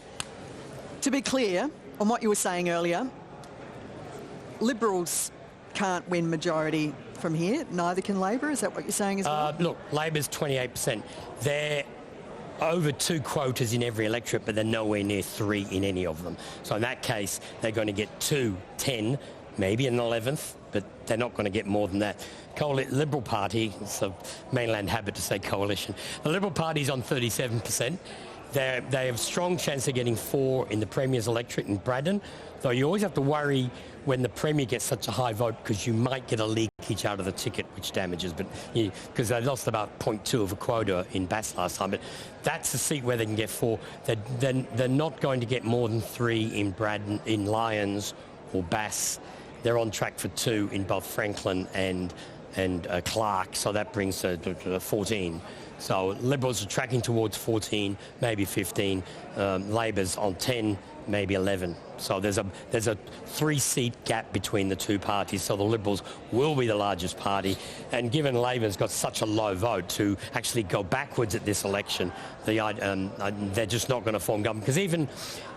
To be clear on what you were saying earlier, Liberals can't win majority from here, neither can Labor. Is that what you're saying as well? Look, Labor's 28%. They're over 2 quotas in every electorate, but they're nowhere near 3 in any of them. So in that case, they're going to get 2, 10, maybe an 11th, but they're not going to get more than that. Liberal Party, it's a mainland habit to say coalition. The Liberal Party's on 37%. They have a strong chance of getting 4 in the Premier's electorate in Braddon, though you always have to worry when the Premier gets such a high vote because you might get a leakage out of the ticket, which damages, but because they lost about 0.2 of a quota in Bass last time. But that's a seat where they can get 4. They're not going to get more than 3 in Braddon, in Lyons or Bass. They're on track for 2 in both Franklin and Clark, so that brings to 14. So Liberals are tracking towards 14, maybe 15. Labor's on 10, maybe 11. So there's a 3-seat gap between the 2 parties. So the Liberals will be the largest party. And given Labor's got such a low vote, to actually go backwards at this election, they're just not going to form government. Because even,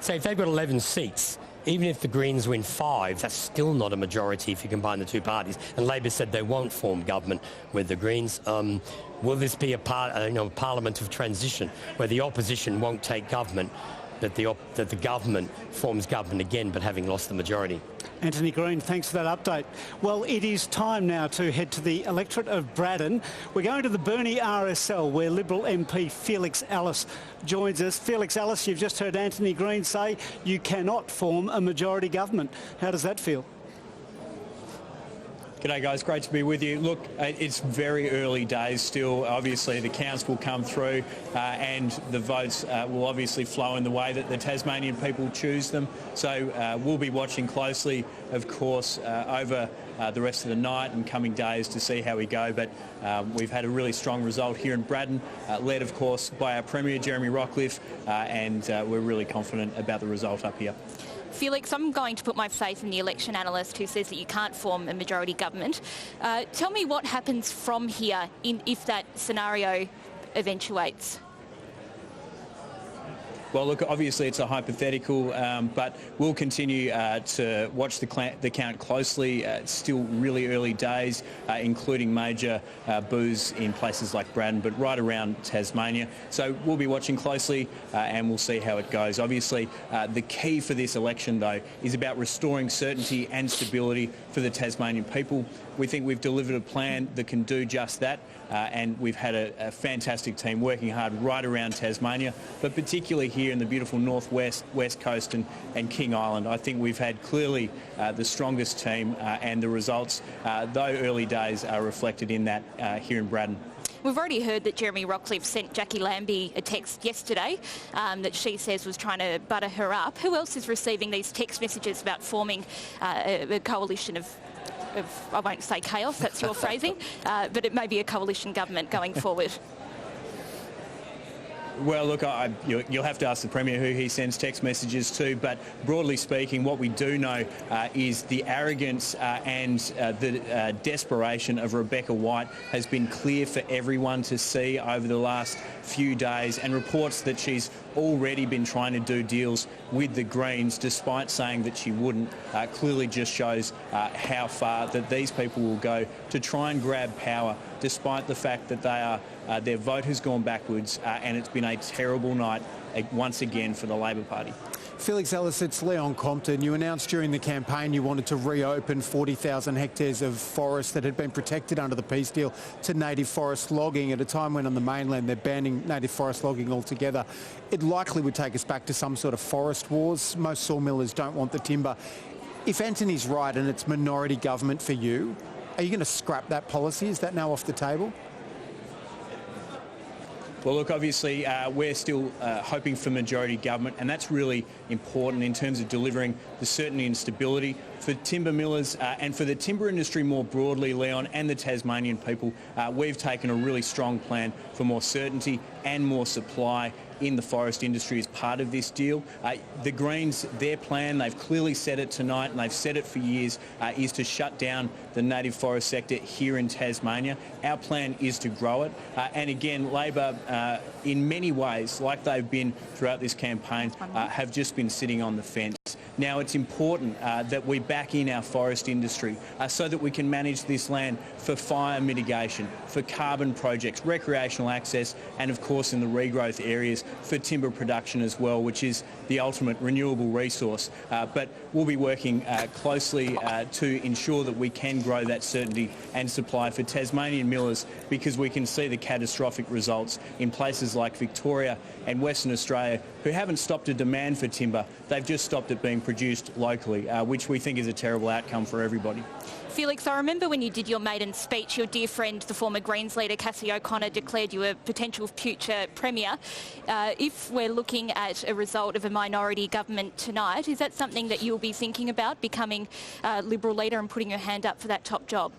say, if they've got 11 seats, even if the Greens win 5, that's still not a majority if you combine the 2 parties. And Labor said they won't form government with the Greens. Will this be a parliament of transition where the opposition won't take government, that the government forms government again, but having lost the majority? Antony Green, thanks for that update. Well, it is time now to head to the electorate of Braddon. We're going to the Burnie RSL, where Liberal MP Felix Ellis joins us. Felix Ellis, you've just heard Antony Green say you cannot form a majority government. How does that feel? G'day guys, great to be with you. Look, it's very early days still. Obviously the counts will come through and the votes will obviously flow in the way that the Tasmanian people choose them. So we'll be watching closely, of course, over the rest of the night and coming days to see how we go. But we've had a really strong result here in Braddon, led of course by our Premier, Jeremy Rockliff, and we're really confident about the result up here. Felix, I'm going to put my faith in the election analyst who says that you can't form a majority government. Tell me what happens from here if that scenario eventuates. Well, look, obviously it's a hypothetical, but we'll continue to watch the count closely. It's still really early days, including major boos in places like Braddon, but right around Tasmania. So we'll be watching closely and we'll see how it goes. Obviously, the key for this election, though, is about restoring certainty and stability for the Tasmanian people. We think we've delivered a plan that can do just that, and we've had a fantastic team working hard right around Tasmania, but particularly here in the beautiful northwest, west coast and King Island. I think we've had clearly the strongest team, and the results, though early days, are reflected in that here in Braddon. We've already heard that Jeremy Rockliff sent Jackie Lambie a text yesterday that she says was trying to butter her up. Who else is receiving these text messages about forming a coalition of, I won't say chaos, that's your phrasing, but it may be a coalition government going forward? Well, look, you'll have to ask the Premier who he sends text messages to, but broadly speaking, what we do know is the arrogance and the desperation of Rebecca White has been clear for everyone to see over the last few days, and reports that she's already been trying to do deals with the Greens despite saying that she wouldn't clearly just shows how far that these people will go to try and grab power, despite the fact that they are their vote has gone backwards, and it's been a terrible night once again for the Labor Party. Felix Ellis, it's Leon Compton. You announced during the campaign you wanted to reopen 40,000 hectares of forest that had been protected under the peace deal to native forest logging at a time when on the mainland they're banning native forest logging altogether. It likely would take us back to some sort of forest wars. Most sawmillers don't want the timber. If Antony's right and it's minority government for you, are you going to scrap that policy? Is that now off the table? Well, look, obviously we're still hoping for majority government, and that's really important in terms of delivering the certainty and stability for timber millers and for the timber industry more broadly, Leon, and the Tasmanian people, we've taken a really strong plan for more certainty and more supply in the forest industry as part of this deal. The Greens, their plan, they've clearly said it tonight and they've said it for years, is to shut down the native forest sector here in Tasmania. Our plan is to grow it. And again, Labor, in many ways, like they've been throughout this campaign, have just been sitting on the fence. Now, it's important that we back in our forest industry so that we can manage this land for fire mitigation, for carbon projects, recreational access, and of course in the regrowth areas for timber production as well, which is the ultimate renewable resource. But we'll be working closely to ensure that we can grow that certainty and supply for Tasmanian millers, because we can see the catastrophic results in places like Victoria and Western Australia, who haven't stopped a demand for timber. They've just stopped it being produced locally, which we think is a terrible outcome for everybody. Felix, I remember when you did your maiden speech, your dear friend, the former Greens leader, Cassie O'Connor, declared you a potential future Premier. If we're looking at a result of a minority government tonight, is that something that you'll be thinking about, becoming a Liberal leader and putting your hand up for that top job?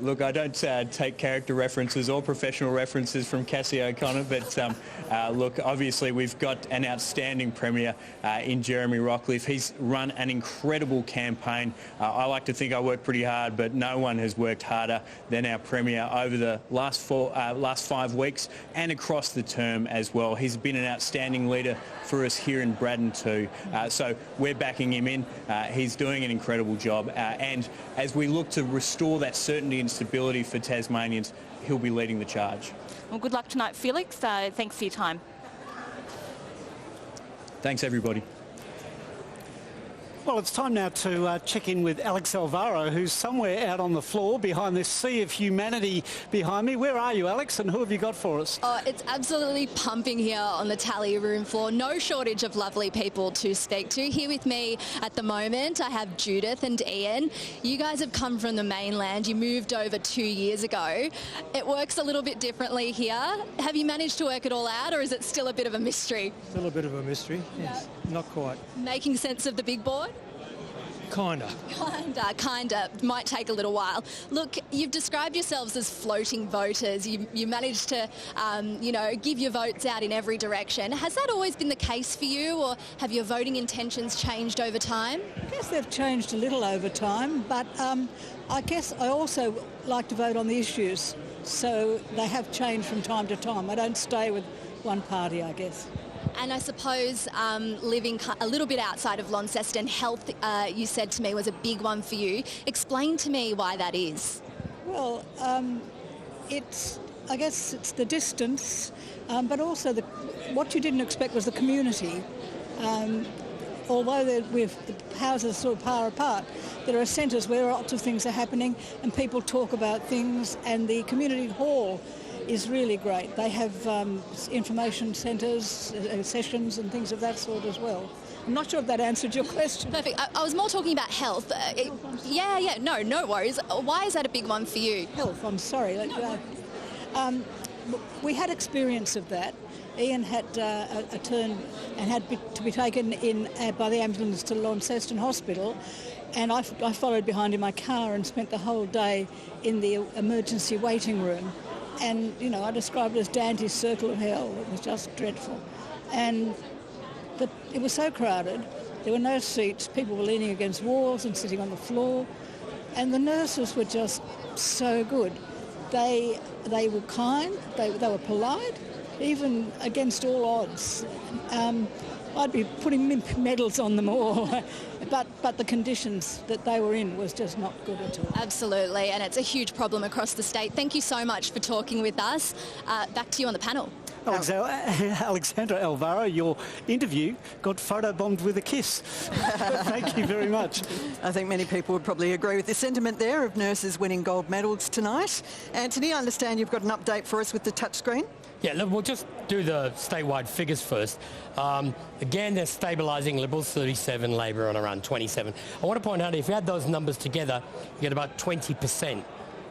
Look, I don't take character references or professional references from Cassie O'Connor, but look, obviously we've got an outstanding Premier in Jeremy Rockliff. He's run an incredible campaign. I like to think I work pretty hard, but no one has worked harder than our Premier over the last 5 weeks and across the term as well. He's been an outstanding leader for us here in Braddon too. So we're backing him in. He's doing an incredible job. And as we look to restore that certainty and stability for Tasmanians, he'll be leading the charge. Well, good luck tonight, Felix. Thanks for your time. Thanks, everybody. Well, it's time now to check in with Alex Alvaro, who's somewhere out on the floor behind this sea of humanity behind me. Where are you, Alex, and who have you got for us? Oh, it's absolutely pumping here on the tally room floor. No shortage of lovely people to speak to. Here with me at the moment, I have Judith and Ian. You guys have come from the mainland. You moved over 2 years ago. It works a little bit differently here. Have you managed to work it all out, or is it still a bit of a mystery? Still a bit of a mystery, yes. Not quite. Making sense of the big board? Kinda. Might take a little while. Look, you've described yourselves as floating voters. You managed to, give your votes out in every direction. Has that always been the case for you, or have your voting intentions changed over time? I guess they've changed a little over time, but I guess I also like to vote on the issues, so they have changed from time to time. I don't stay with one party, I guess. And I suppose living a little bit outside of Launceston, health, you said to me, was a big one for you. Explain to me why that is. Well, I guess it's the distance, but also what you didn't expect was the community. Although the houses are sort of far apart, there are centres where lots of things are happening and people talk about things, and the community hall is really great. They have information centres, sessions and things of that sort as well. I'm not sure if that answered your question. Perfect. I was more talking about health. No worries. Why is that a big one for you? Health, I'm sorry. We had experience of that. Ian had a turn and had to be taken in by the ambulance to Launceston Hospital, and I followed behind in my car and spent the whole day in the emergency waiting room. And, I described it as Dante's Circle of Hell. It was just dreadful. And it was so crowded. There were no seats. People were leaning against walls and sitting on the floor. And the nurses were just so good. They were kind. They were polite, even against all odds. I'd be putting medals on them all. But the conditions that they were in was just not good at all. Absolutely, and it's a huge problem across the state. Thank you so much for talking with us. Back to you on the panel. Alexandra Alvaro, your interview got photobombed with a kiss. Thank you very much. I think many people would probably agree with the sentiment there of nurses winning gold medals tonight. Antony, I understand you've got an update for us with the touchscreen. Yeah, look, we'll just do the statewide figures first. Again, they're stabilising Liberals 37, Labor on around 27. I want to point out, if you add those numbers together, you get about 20%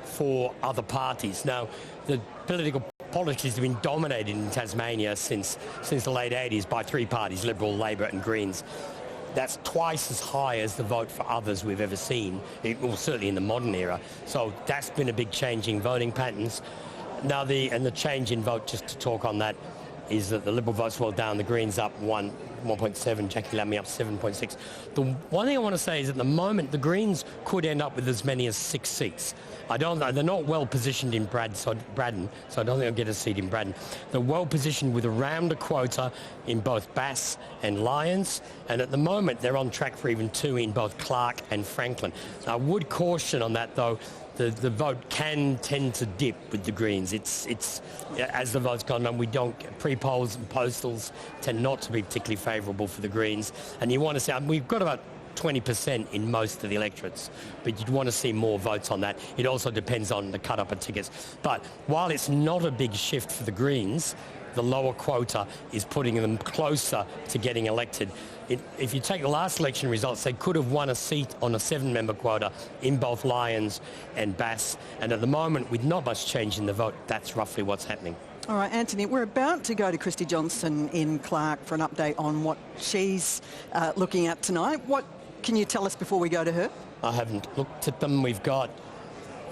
for other parties. Now, the political politics have been dominated in Tasmania since the late 80s by three parties, Liberal, Labor and Greens. That's twice as high as the vote for others we've ever seen, well, certainly in the modern era. So that's been a big change in voting patterns. Now, the change in vote, just to talk on that, is that the Liberal vote's well down, the Greens up 1.7, Jackie Lammy up 7.6. The one thing I want to say is at the moment, the Greens could end up with as many as 6 seats. I don't know, they're not well positioned in Braddon, so I don't think they'll get a seat in Braddon. They're well positioned with around a quota in both Bass and Lyons, and at the moment they're on track for even 2 in both Clark and Franklin. I would caution on that though. The vote can tend to dip with the Greens. It's as the vote's gone on, pre-polls and postals tend not to be particularly favourable for the Greens. And you want to see, we've got about 20% in most of the electorates, but you'd want to see more votes on that. It also depends on the cut-up of tickets. But while it's not a big shift for the Greens, the lower quota is putting them closer to getting elected. If you take the last election results, they could have won a seat on a 7-member quota in both Lyons and Bass. And at the moment, with not much change in the vote, that's roughly what's happening. All right, Anthony, we're about to go to Christy Johnson in Clark for an update on what she's looking at tonight. What can you tell us before we go to her? I haven't looked at them. We've got,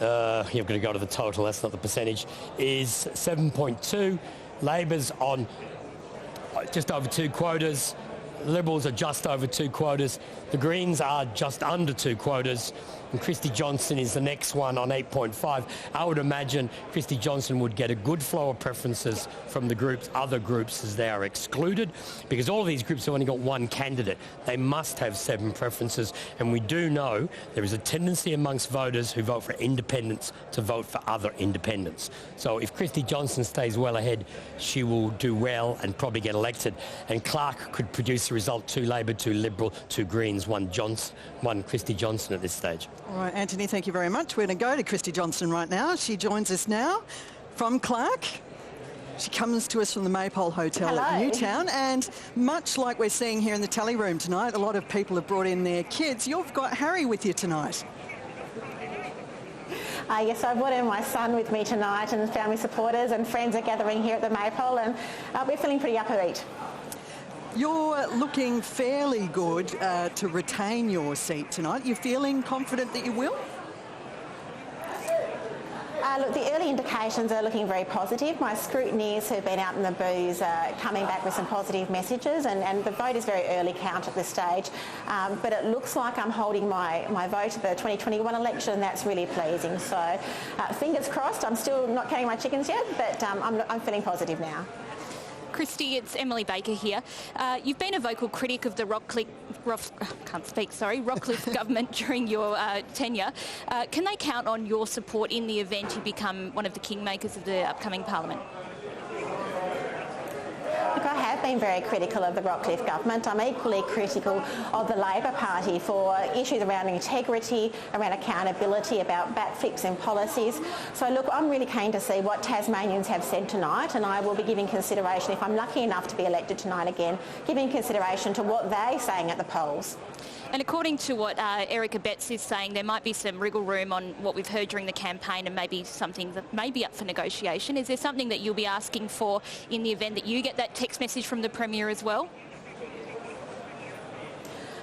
you've got to go to the total, that's not the percentage, is 7.2. Labor's on just over 2 quotas. Liberals are just over 2 quotas. The Greens are just under 2 quotas. And Christy Johnson is the next one on 8.5. I would imagine Christy Johnson would get a good flow of preferences from the other groups as they are excluded, because all of these groups have only got 1 candidate. They must have 7 preferences, and we do know there is a tendency amongst voters who vote for independents to vote for other independents. So if Christy Johnson stays well ahead, she will do well and probably get elected. And Clark could produce a result: 2 Labor, 2 Liberal, 2 Greens, 1 Christy Johnson at this stage. All right, Anthony, thank you very much. We're going to go to Christy Johnson right now. She joins us now from Clark. She comes to us from the Maypole Hotel at Newtown, and much like we're seeing here in the tally room tonight, a lot of people have brought in their kids. You've got Harry with you tonight. Yes, I brought in my son with me tonight, and family supporters and friends are gathering here at the Maypole, and we're feeling pretty upbeat. You're looking fairly good to retain your seat tonight. You're feeling confident that you will? Look, the early indications are looking very positive. My scrutineers who've been out in the booths are coming back with some positive messages, and the vote is very early count at this stage. But it looks like I'm holding my vote at the 2021 election, and that's really pleasing. So fingers crossed. I'm still not counting my chickens yet, but I'm feeling positive now. Christy, it's Emily Baker here. You've been a vocal critic of the Rockcliffe government during your tenure. Can they count on your support in the event you become one of the kingmakers of the upcoming parliament? Look, I have been very critical of the Rockcliffe government. I'm equally critical of the Labor Party for issues around integrity, around accountability, about backflips in policies. So look, I'm really keen to see what Tasmanians have said tonight, and I will be giving consideration, if I'm lucky enough to be elected tonight again, giving consideration to what they're saying at the polls. And according to what Erica Betts is saying, there might be some wriggle room on what we've heard during the campaign, and maybe something that may be up for negotiation. Is there something that you'll be asking for in the event that you get that text message from the Premier as well?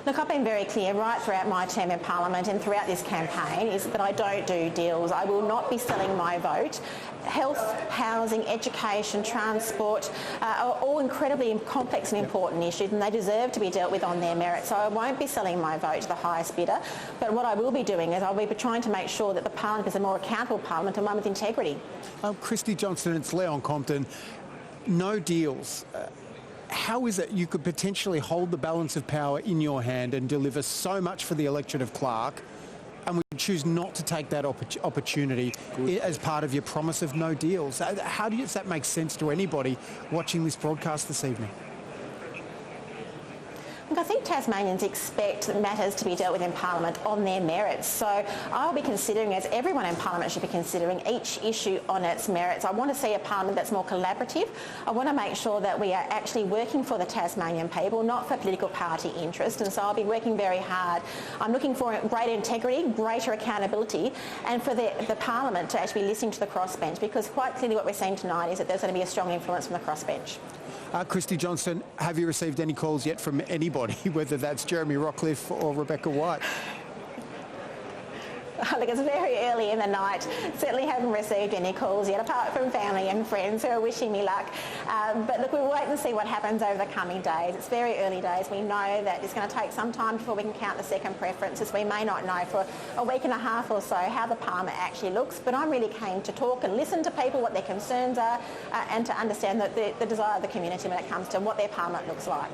Look, I've been very clear right throughout my term in Parliament and throughout this campaign is that I don't do deals. I will not be selling my vote. Health, housing, education, transport are all incredibly complex and important issues, and they deserve to be dealt with on their merit. So I won't be selling my vote to the highest bidder. But what I will be doing is I'll be trying to make sure that the Parliament is a more accountable Parliament and one with integrity. Christy Johnson, it's Leon Compton. No deals. How is it you could potentially hold the balance of power in your hand and deliver so much for the electorate of Clark, and we choose not to take that opportunity as part of your promise of no deals? How does that make sense to anybody watching this broadcast this evening? Look, I think Tasmanians expect matters to be dealt with in Parliament on their merits. So I'll be considering, as everyone in Parliament should be considering, each issue on its merits. I want to see a Parliament that's more collaborative. I want to make sure that we are actually working for the Tasmanian people, not for political party interest. And so I'll be working very hard. I'm looking for greater integrity, greater accountability, and for the Parliament to actually be listening to the crossbench, because quite clearly what we're seeing tonight is that there's going to be a strong influence from the crossbench. Christy Johnston, have you received any calls yet from anybody, whether that's Jeremy Rockliff or Rebecca White? Look, it's very early in the night. Certainly haven't received any calls yet, apart from family and friends who are wishing me luck. But look, we'll wait and see what happens over the coming days. It's very early days. We know that it's going to take some time before we can count the second preferences. We may not know for a week and a half or so how the parliament actually looks, but I'm really keen to talk and listen to people, what their concerns are, and to understand the desire of the community when it comes to what their parliament looks like.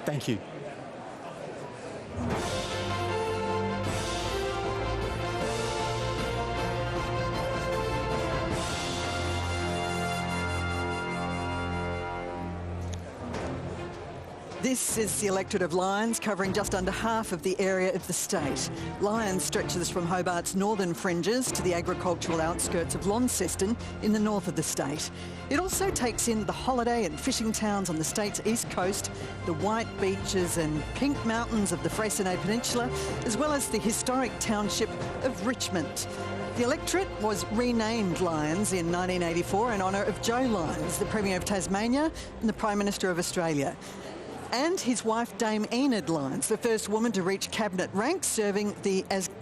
Thank you. This is the electorate of Lyons, covering just under half of the area of the state. Lyons stretches from Hobart's northern fringes to the agricultural outskirts of Launceston in the north of the state. It also takes in the holiday and fishing towns on the state's east coast, the white beaches and pink mountains of the Freycinet Peninsula, as well as the historic township of Richmond. The electorate was renamed Lyons in 1984 in honour of Joe Lyons, the Premier of Tasmania and the Prime Minister of Australia. And his wife, Dame Enid Lyons, the first woman to reach cabinet rank, serving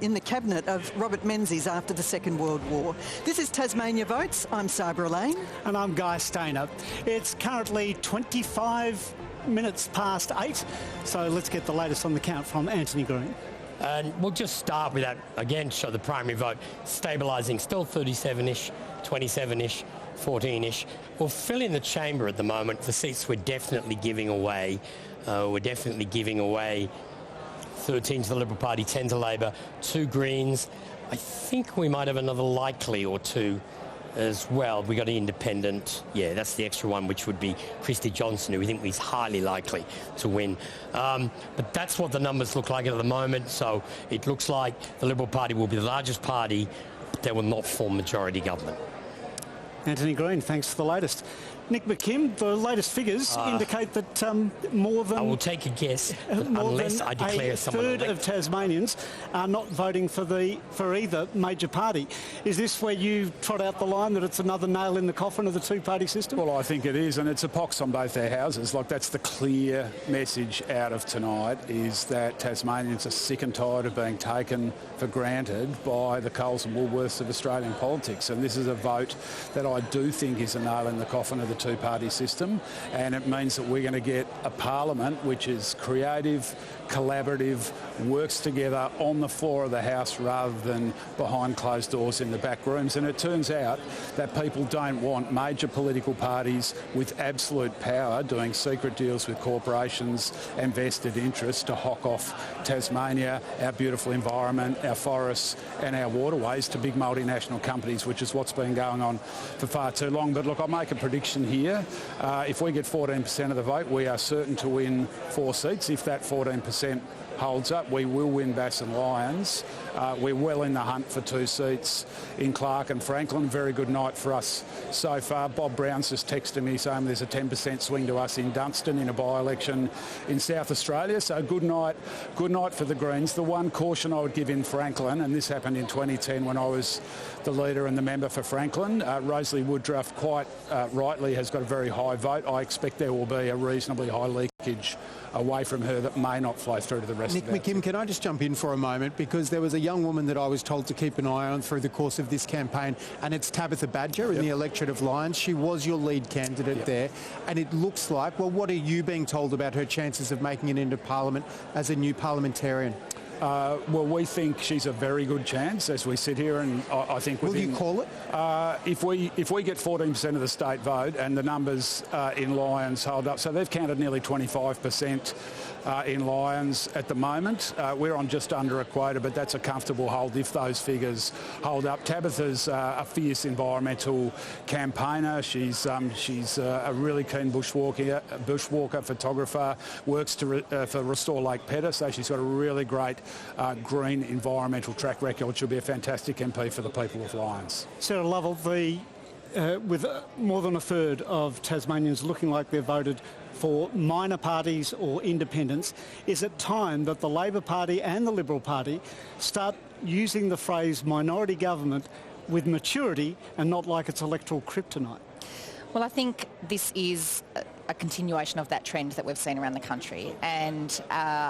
in the cabinet of Robert Menzies after the Second World War. This is Tasmania Votes. I'm Sabra Lane. And I'm Guy Stainer. It's currently 25 minutes past 8, so let's get the latest on the count from Antony Green. And we'll just start with that, again, show the primary vote stabilising, still 37-ish, 27-ish, 14-ish. We'll fill in the chamber at the moment. The seats we're definitely giving away. We're definitely giving away 13 to the Liberal Party, 10 to Labor, 2 Greens. I think we might have another likely or 2 as well. We got an independent. Yeah, that's the extra one, which would be Christy Johnston, who we think is highly likely to win. But that's what the numbers look like at the moment. So it looks like the Liberal Party will be the largest party, but they will not form majority government. Antony Green, thanks for the latest. Nick McKim, the latest figures indicate that more than... I will take a guess, unless I declare someone elected. A third of Tasmanians are not voting for either major party. Is this where you trot out the line that it's another nail in the coffin of the two-party system? Well, I think it is, and it's a pox on both their houses. Like, that's the clear message out of tonight, is that Tasmanians are sick and tired of being taken for granted by the Coles and Woolworths of Australian politics. And this is a vote that I do think is a nail in the coffin of the two-party system, and it means that we're going to get a parliament which is creative, collaborative, works together on the floor of the House rather than behind closed doors in the back rooms. And it turns out that people don't want major political parties with absolute power doing secret deals with corporations and vested interests to hawk off Tasmania, our beautiful environment, our forests and our waterways to big multinational companies, which is what's been going on for far too long. But look, I'll make a prediction here. If we get 14% of the vote, we are certain to win 4 seats. If that 14% holds up, we will win Bass and Lyons. We're well in the hunt for 2 seats in Clark and Franklin. Very good night for us so far. Bob Brown's just texted me saying there's a 10% swing to us in Dunstan in a by-election in South Australia. So good night for the Greens. The one caution I would give in Franklin, and this happened in 2010 when I was the leader and the member for Franklin, Rosalie Woodruff quite rightly has got a very high vote. I expect there will be a reasonably high leakage away from her that may not flow through to the rest Nick of the McKim, can I just jump in for a moment? Because there was a young woman that I was told to keep an eye on through the course of this campaign, and it's Tabitha Badger in the electorate of Lyons. She was your lead candidate there, and it looks like, well, what are you being told about her chances of making it into Parliament as a new parliamentarian? Well, we think she's a very good chance as we sit here, and I think will you call it? If we get 14% of the state vote and the numbers in Lyons hold up, so they've counted nearly 25% in Lyons at the moment. We're on just under a quota, but that's a comfortable hold if those figures hold up. Tabitha's a fierce environmental campaigner. She's a really keen bushwalker, photographer, works for Restore Lake Pedder, so she's got a really great green environmental track record. She'll be a fantastic MP for the people of Lyons. Sarah Lovell, with more than a third of Tasmanians looking like they've voted for minor parties or independents, is it time that the Labor Party and the Liberal Party start using the phrase minority government with maturity and not like it's electoral kryptonite? Well, I think this is a continuation of that trend that we've seen around the country, and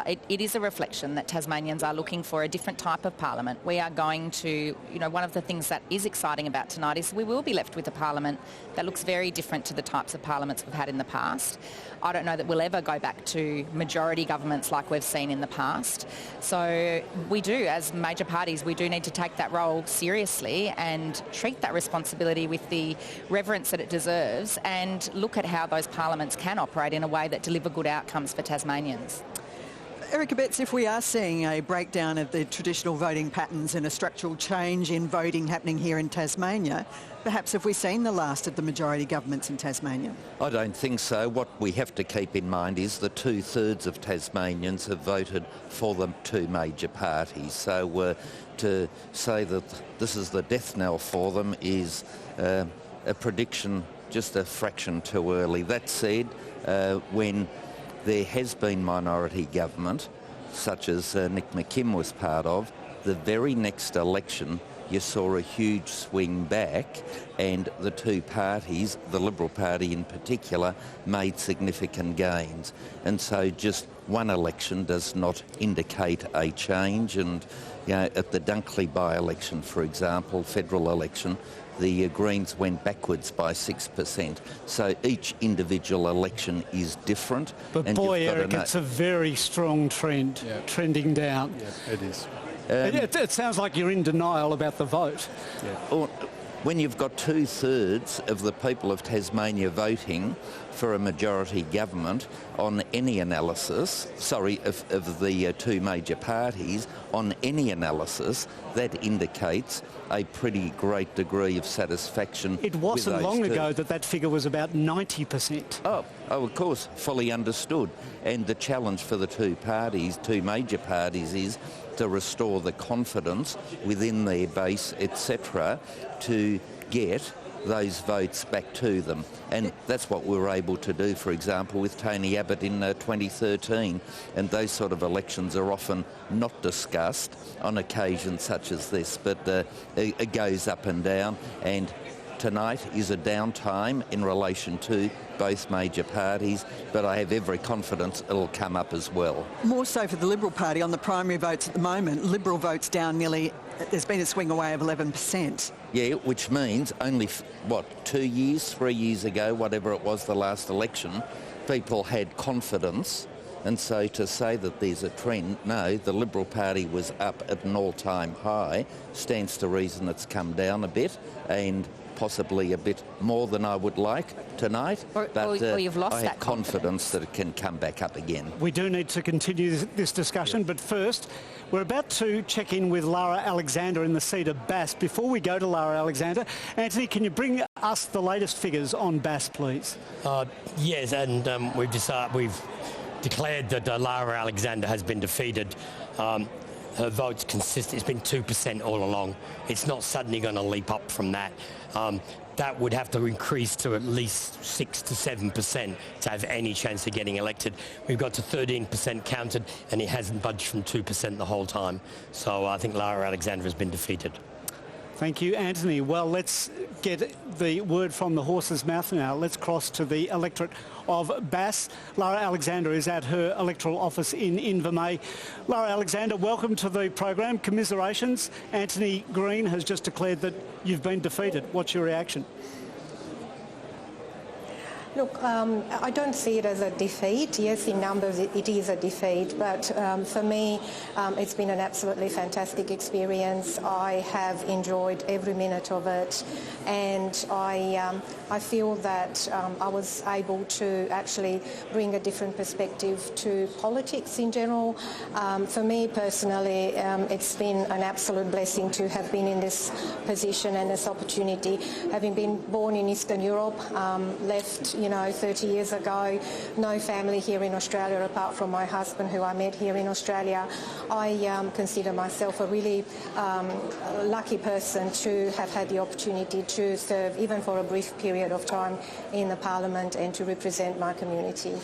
it is a reflection that Tasmanians are looking for a different type of parliament. We are going to, one of the things that is exciting about tonight is we will be left with a parliament that looks very different to the types of parliaments we've had in the past. I don't know that we'll ever go back to majority governments like we've seen in the past. So we do, as major parties, we do need to take that role seriously and treat that responsibility with the reverence that it deserves, and look at how those parliaments can operate in a way that deliver good outcomes for Tasmanians. Erica Betts, if we are seeing a breakdown of the traditional voting patterns and a structural change in voting happening here in Tasmania, perhaps have we seen the last of the majority governments in Tasmania? I don't think so. What we have to keep in mind is that 2/3 of Tasmanians have voted for the two major parties. So to say that this is the death knell for them is a prediction just a fraction too early. That said, when there has been minority government, such as Nick McKim was part of, the very next election you saw a huge swing back, and the two parties, the Liberal Party in particular, made significant gains. And so just one election does not indicate a change. And at the Dunkley by-election, for example, federal election, the Greens went backwards by 6%. So each individual election is different. But boy, Eric, it's a very strong trend, trending down. Yeah, it is. It sounds like you're in denial about the vote. Yeah. When you've got 2/3 of the people of Tasmania voting for a majority government on any analysis, of the two major parties, on any analysis, that indicates a pretty great degree of satisfaction. It wasn't long ago that figure was about 90%. Oh, of course, fully understood. And the challenge for the two major parties, is to restore the confidence within their base, etc., to get those votes back to them. And that's what we were able to do, for example, with Tony Abbott in 2013. And those sort of elections are often not discussed on occasions such as this, but it goes up and down. And tonight is a downtime in relation to both major parties, but I have every confidence it'll come up as well. More so for the Liberal Party on the primary votes at the moment. Liberal votes down there's been a swing away of 11%. Yeah, which means only, 3 years ago, whatever it was, the last election, people had confidence. And so to say that there's a trend, no, the Liberal Party was up at an all-time high, stands to reason it's come down a bit, and possibly a bit more than I would like tonight, but you've lost I have confidence that it can come back up again. We do need to continue this discussion, but first, we're about to check in with Lara Alexander in the seat of Bass. Before we go to Lara Alexander, Antony, can you bring us the latest figures on Bass, please? Yes, and we've declared that Lara Alexander has been defeated. Her vote's consistent. It's been 2% all along. It's not suddenly going to leap up from that. That would have to increase to at least 6 to 7% to have any chance of getting elected. We've got to 13% counted, and it hasn't budged from 2% the whole time. So I think Lara Alexander has been defeated. Thank you, Antony. Well, let's get the word from the horse's mouth now. Let's cross to the electorate of Bass. Lara Alexander is at her electoral office in Invermay. Lara Alexander, welcome to the program. Commiserations. Antony Green has just declared that you've been defeated. What's your reaction? Look, I don't see it as a defeat. Yes, in numbers it is a defeat, but for me it's been an absolutely fantastic experience. I have enjoyed every minute of it, and I feel that I was able to actually bring a different perspective to politics in general. For me personally, it's been an absolute blessing to have been in this position and this opportunity. Having been born in Eastern Europe, left 30 years ago, no family here in Australia apart from my husband, who I met here in Australia. I consider myself a really lucky person to have had the opportunity to serve, even for a brief period of time, in the Parliament and to represent my community.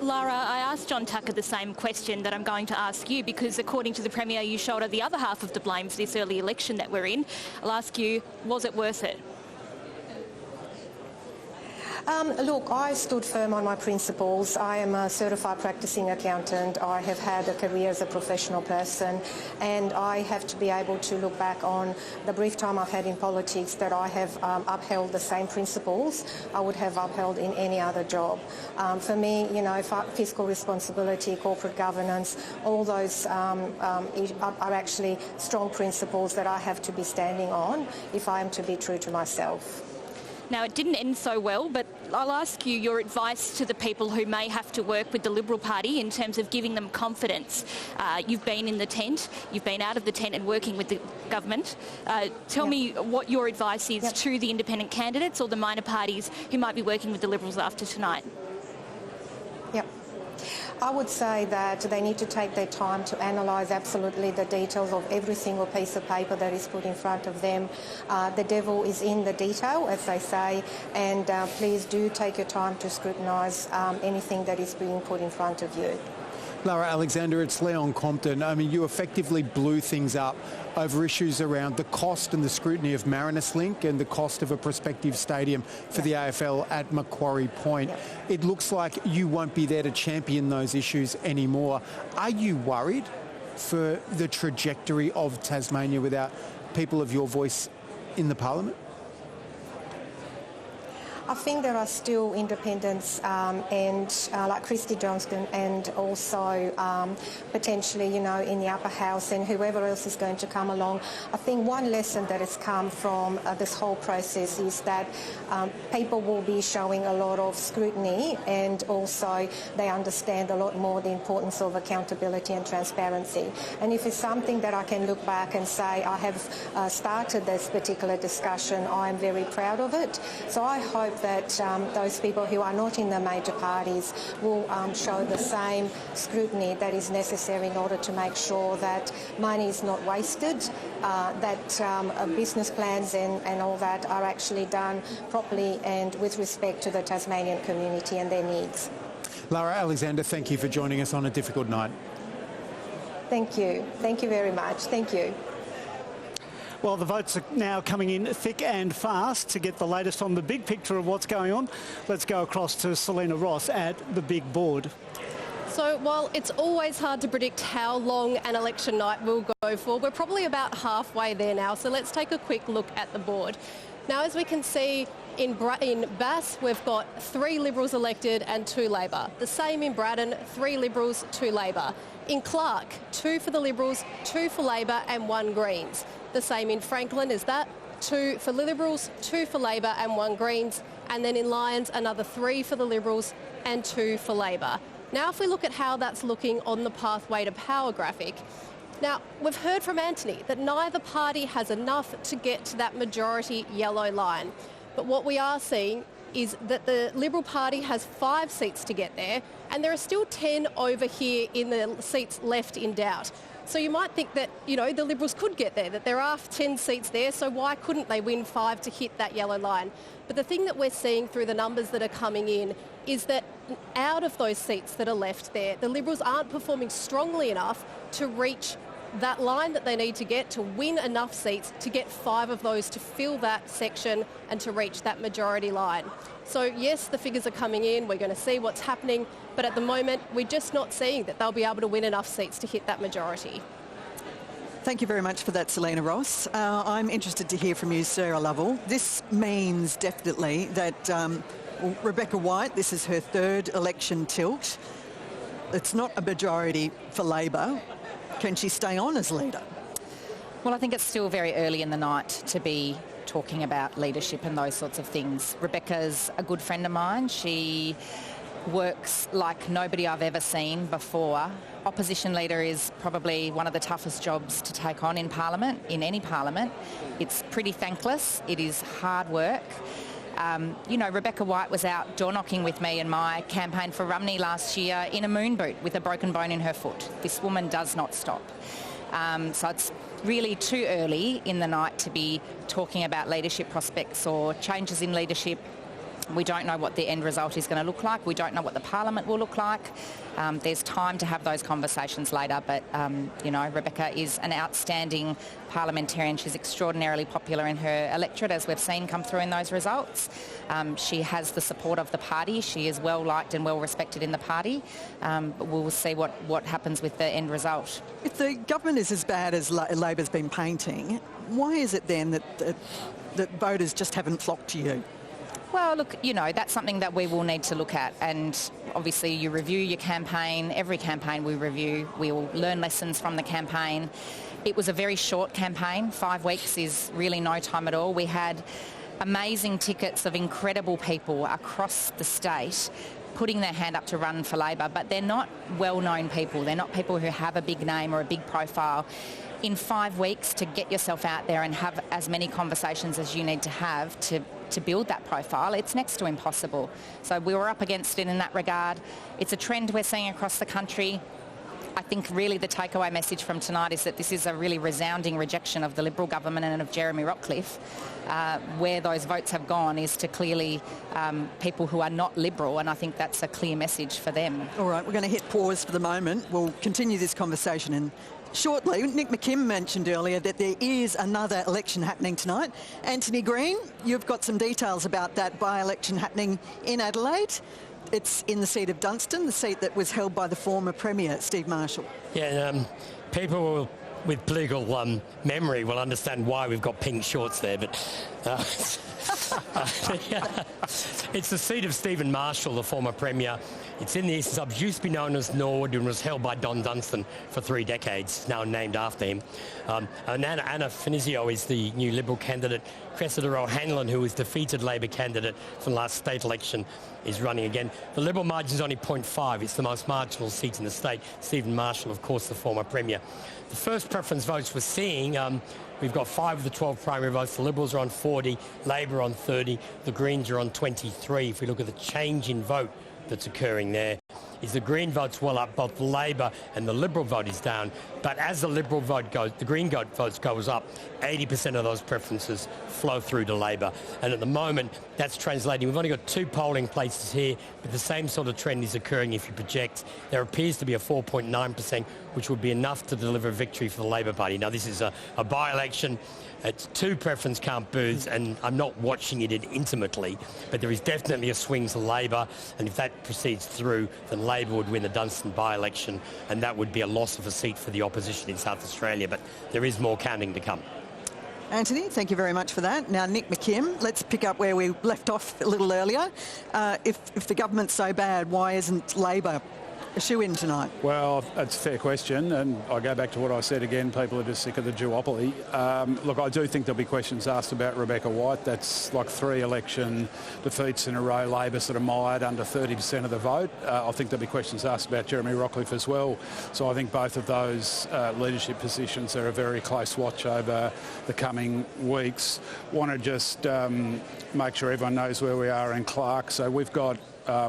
Lara, I asked John Tucker the same question that I'm going to ask you, because according to the Premier, you shoulder the other half of the blame for this early election that we're in. I'll ask you, was it worth it? Look, I stood firm on my principles. I am a certified practicing accountant. I have had a career as a professional person, and I have to be able to look back on the brief time I've had in politics that I have upheld the same principles I would have upheld in any other job. For me, you know, fiscal responsibility, corporate governance, all those are actually strong principles that I have to be standing on if I am to be true to myself. Now, it didn't end so well, but I'll ask you your advice to the people who may have to work with the Liberal Party in terms of giving them confidence. You've been in the tent, you've been out of the tent and working with the government. Tell me what your advice is to the independent candidates or the minor parties who might be working with the Liberals after tonight. Yep. I would say that they need to take their time to analyse absolutely the details of every single piece of paper that is put in front of them. The devil is in the detail, as they say, and please do take your time to scrutinise anything that is being put in front of you. Lara Alexander, it's Leon Compton. I mean, you effectively blew things up over issues around the cost and the scrutiny of Marinus Link and the cost of a prospective stadium for the AFL at Macquarie Point. It looks like you won't be there to champion those issues anymore. Are you worried for the trajectory of Tasmania without people of your voice in the parliament? I think there are still independents and like Christy Johnston and also potentially, you know, in the upper house and whoever else is going to come along. I think one lesson that has come from this whole process is that people will be showing a lot of scrutiny, and also they understand a lot more the importance of accountability and transparency. And if it's something that I can look back and say I have started this particular discussion, I am very proud of it. So I hope that those people who are not in the major parties will show the same scrutiny that is necessary in order to make sure that money is not wasted, that business plans and all that are actually done properly and with respect to the Tasmanian community and their needs. Lara Alexander, thank you for joining us on a difficult night. Thank you. Thank you very much. Thank you. Well, the votes are now coming in thick and fast. To get the latest on the big picture of what's going on, let's go across to Selena Ross at the big board. So while it's always hard to predict how long an election night will go for, we're probably about halfway there now. So let's take a quick look at the board. Now, as we can see, in Bass, we've got 3 Liberals elected and 2 Labor. The same in Braddon, 3 Liberals, 2 Labor. In Clark, 2 for the Liberals, 2 for Labor and 1 Greens. The same in Franklin is that, 2 for the Liberals, 2 for Labor and 1 Greens. And then in Lyons, another 3 for the Liberals and 2 for Labor. Now, if we look at how that's looking on the pathway to power graphic, now, we've heard from Antony that neither party has enough to get to that majority yellow line. But what we are seeing is that the Liberal Party has 5 seats to get there, and there are still 10 over here in the seats left in doubt. So you might think that, you know, the Liberals could get there, that there are 10 seats there, so why couldn't they win 5 to hit that yellow line? But the thing that we're seeing through the numbers that are coming in is that out of those seats that are left there, the Liberals aren't performing strongly enough to reach that line that they need to get to win enough seats to get 5 of those to fill that section and to reach that majority line. So yes, the figures are coming in, we're going to see what's happening, but at the moment we're just not seeing that they'll be able to win enough seats to hit that majority. Thank you very much for that, Selena Ross. I'm interested to hear from you, Sarah Lovell. This means definitely that Rebecca White, this is her 3rd election tilt. It's not a majority for Labor. Can she stay on as leader? Well, I think it's still very early in the night to be talking about leadership and those sorts of things. Rebecca's a good friend of mine. She works like nobody I've ever seen before. Opposition leader is probably one of the toughest jobs to take on in Parliament, in any Parliament. It's pretty thankless. It is hard work. You know, Rebecca White was out door knocking with me in my campaign for Rumney last year in a moon boot with a broken bone in her foot. This woman does not stop. So it's really too early in the night to be talking about leadership prospects or changes in leadership We don't know what the end result is going to look like. We don't know what the parliament will look like. There's time to have those conversations later, but, you know, Rebecca is an outstanding parliamentarian. She's extraordinarily popular in her electorate, as we've seen come through in those results. She has the support of the party. She is well liked and well respected in the party. But we'll see what happens with the end result. If the government is as bad as Labor's been painting, why is it then that voters just haven't flocked to you? Well, look, you know, that's something that we will need to look at, and obviously you review your campaign. Every campaign we review, we will learn lessons from the campaign. It was a very short campaign. 5 weeks is really no time at all. We had amazing tickets of incredible people across the state putting their hand up to run for Labor, but they're not well-known people. They're not people who have a big name or a big profile. In 5 weeks, to get yourself out there and have as many conversations as you need to have to build that profile, it's next to impossible. So we were up against it in that regard. It's a trend we're seeing across the country. I think really the takeaway message from tonight is that this is a really resounding rejection of the Liberal government and of Jeremy Rockliff. Where those votes have gone is to clearly people who are not Liberal, and I think that's a clear message for them. All right, we're going to hit pause for the moment. We'll continue this conversation in shortly. Nick McKim mentioned earlier that there is another election happening tonight. Antony Green, you've got some details about that by-election happening in Adelaide. It's in the seat of Dunstan, the seat that was held by the former Premier, Steve Marshall. Yeah, people with political memory will understand why we've got pink shorts there, but it's the seat of Stephen Marshall, the former Premier. It's in the Eastern Suburbs. Used to be known as Norwood and was held by Don Dunstan for 3 decades, now named after him. And Anna Finizio is the new Liberal candidate. Cressida O'Hanlon, who was defeated Labor candidate from the last state election, is running again. The Liberal margin is only 0.5. It's the most marginal seat in the state. Stephen Marshall, of course, the former Premier. The first preference votes we're seeing, we've got 5 of the 12 primary votes. The Liberals are on 40, Labor on 30, the Greens are on 23. If we look at the change in vote that's occurring there, is the Green vote's well up, both the Labor and the Liberal vote is down. But as the Liberal vote goes, the Green vote goes up, 80% of those preferences flow through to Labor. And at the moment, that's translating. We've only got 2 polling places here, but the same sort of trend is occurring if you project. There appears to be a 4.9%, which would be enough to deliver a victory for the Labor Party. Now, this is a by-election. It's 2 preference count booths, and I'm not watching it intimately, but there is definitely a swing to Labor, and if that proceeds through, then Labor would win the Dunstan by-election, and that would be a loss of a seat for the opposition in South Australia, but there is more counting to come. Antony, thank you very much for that. Now, Nick McKim, let's pick up where we left off a little earlier. If the government's so bad, why isn't Labor a shoe-in tonight? Well, that's a fair question, and I go back to what I said again, people are just sick of the duopoly. Look, I do think there'll be questions asked about Rebecca White. That's like 3 election defeats in a row. Labor sort of mired under 30% of the vote. I think there'll be questions asked about Jeremy Rockliff as well. So I think both of those leadership positions are a very close watch over the coming weeks. Want to just make sure everyone knows where we are in Clark. So we've got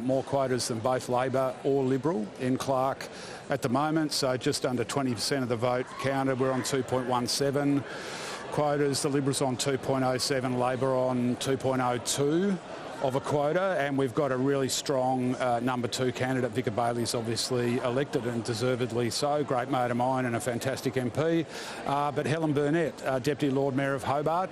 more quotas than both Labor or Liberal in Clark at the moment, so just under 20% of the vote counted. We're on 2.17 quotas. The Liberals on 2.07, Labor on 2.02 of a quota, and we've got a really strong number 2 candidate. Vicar Bailey's obviously elected, and deservedly so. Great mate of mine and a fantastic MP. But Helen Burnett, Deputy Lord Mayor of Hobart,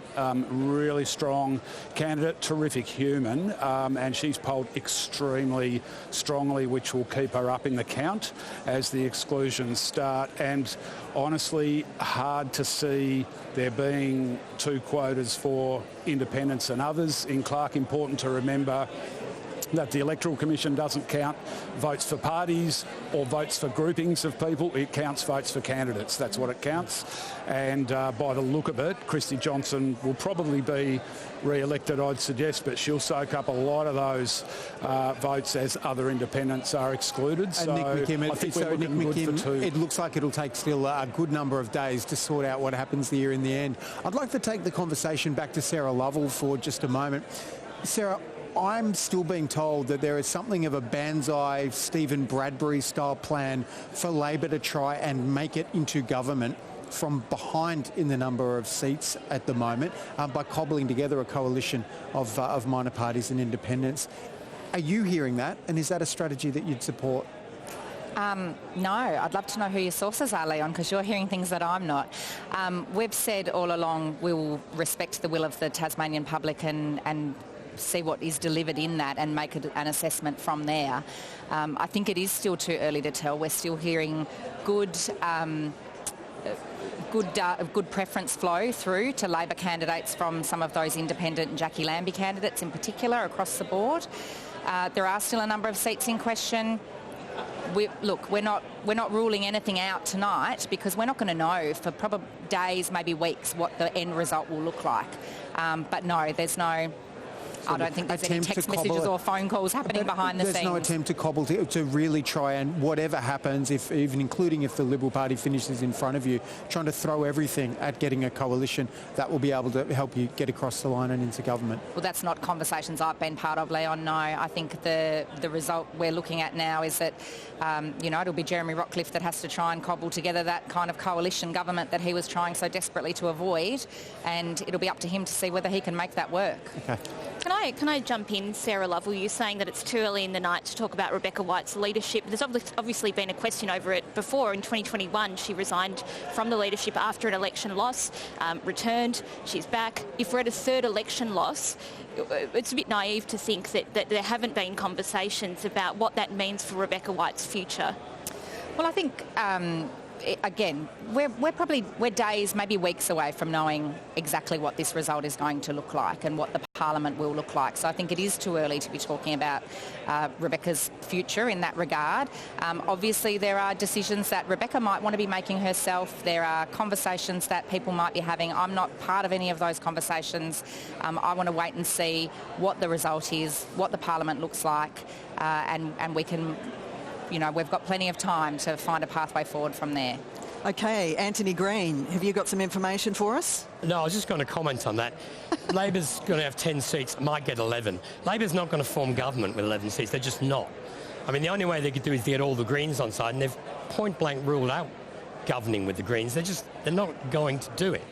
really strong candidate, terrific human, and she's polled extremely strongly, which will keep her up in the count as the exclusions start. And honestly, hard to see there being 2 quotas for independents and others in Clark. Important to remember that the Electoral Commission doesn't count votes for parties or votes for groupings of people. It counts votes for candidates. That's what it counts. And by the look of it, Christy Johnson will probably be re-elected, I'd suggest, but she'll soak up a lot of those votes as other independents are excluded. And so Nick McKim, I think we're looking good for 2. It looks like it'll take still a good number of days to sort out what happens here in the end. I'd like to take the conversation back to Sarah Lovell for just a moment. Sarah, I'm still being told that there is something of a Banzai, Stephen Bradbury style plan for Labor to try and make it into government from behind in the number of seats at the moment by cobbling together a coalition of minor parties and independents. Are you hearing that, and is that a strategy that you'd support? No, I'd love to know who your sources are, Leon, because you're hearing things that I'm not. We've said all along we will respect the will of the Tasmanian public and see what is delivered in that and make an assessment from there. I think it is still too early to tell. We're still hearing good preference flow through to Labor candidates from some of those independent and Jackie Lambie candidates in particular across the board. There are still a number of seats in question. We're not ruling anything out tonight because we're not going to know for probably days, maybe weeks, what the end result will look like. But no, there's no... I don't think there's any text messages or phone calls happening behind the scenes. There's no attempt to cobble to really try and whatever happens, even including if the Liberal Party finishes in front of you, trying to throw everything at getting a coalition that will be able to help you get across the line and into government. Well, that's not conversations I've been part of, Leon. No, I think the result we're looking at now is that, it'll be Jeremy Rockliff that has to try and cobble together that kind of coalition government that he was trying so desperately to avoid, and it'll be up to him to see whether he can make that work. Okay. Can I jump in, Sarah Lovell? You're saying that it's too early in the night to talk about Rebecca White's leadership. There's obviously been a question over it before. In 2021, she resigned from the leadership after an election loss, returned, she's back. If we're at a third election loss, it's a bit naive to think that there haven't been conversations about what that means for Rebecca White's future. Well, I think... again, we're days, maybe weeks away from knowing exactly what this result is going to look like and what the Parliament will look like. So I think it is too early to be talking about Rebecca's future in that regard. Obviously, there are decisions that Rebecca might want to be making herself. There are conversations that people might be having. I'm not part of any of those conversations. I want to wait and see what the result is, what the Parliament looks like, and we can... we've got plenty of time to find a pathway forward from there. OK, Antony Green, have you got some information for us? No, I was just going to comment on that. Labor's going to have 10 seats, might get 11. Labor's not going to form government with 11 seats. They're just not. I mean, the only way they could do is to get all the Greens on side, and they've point-blank ruled out governing with the Greens. They're not going to do it.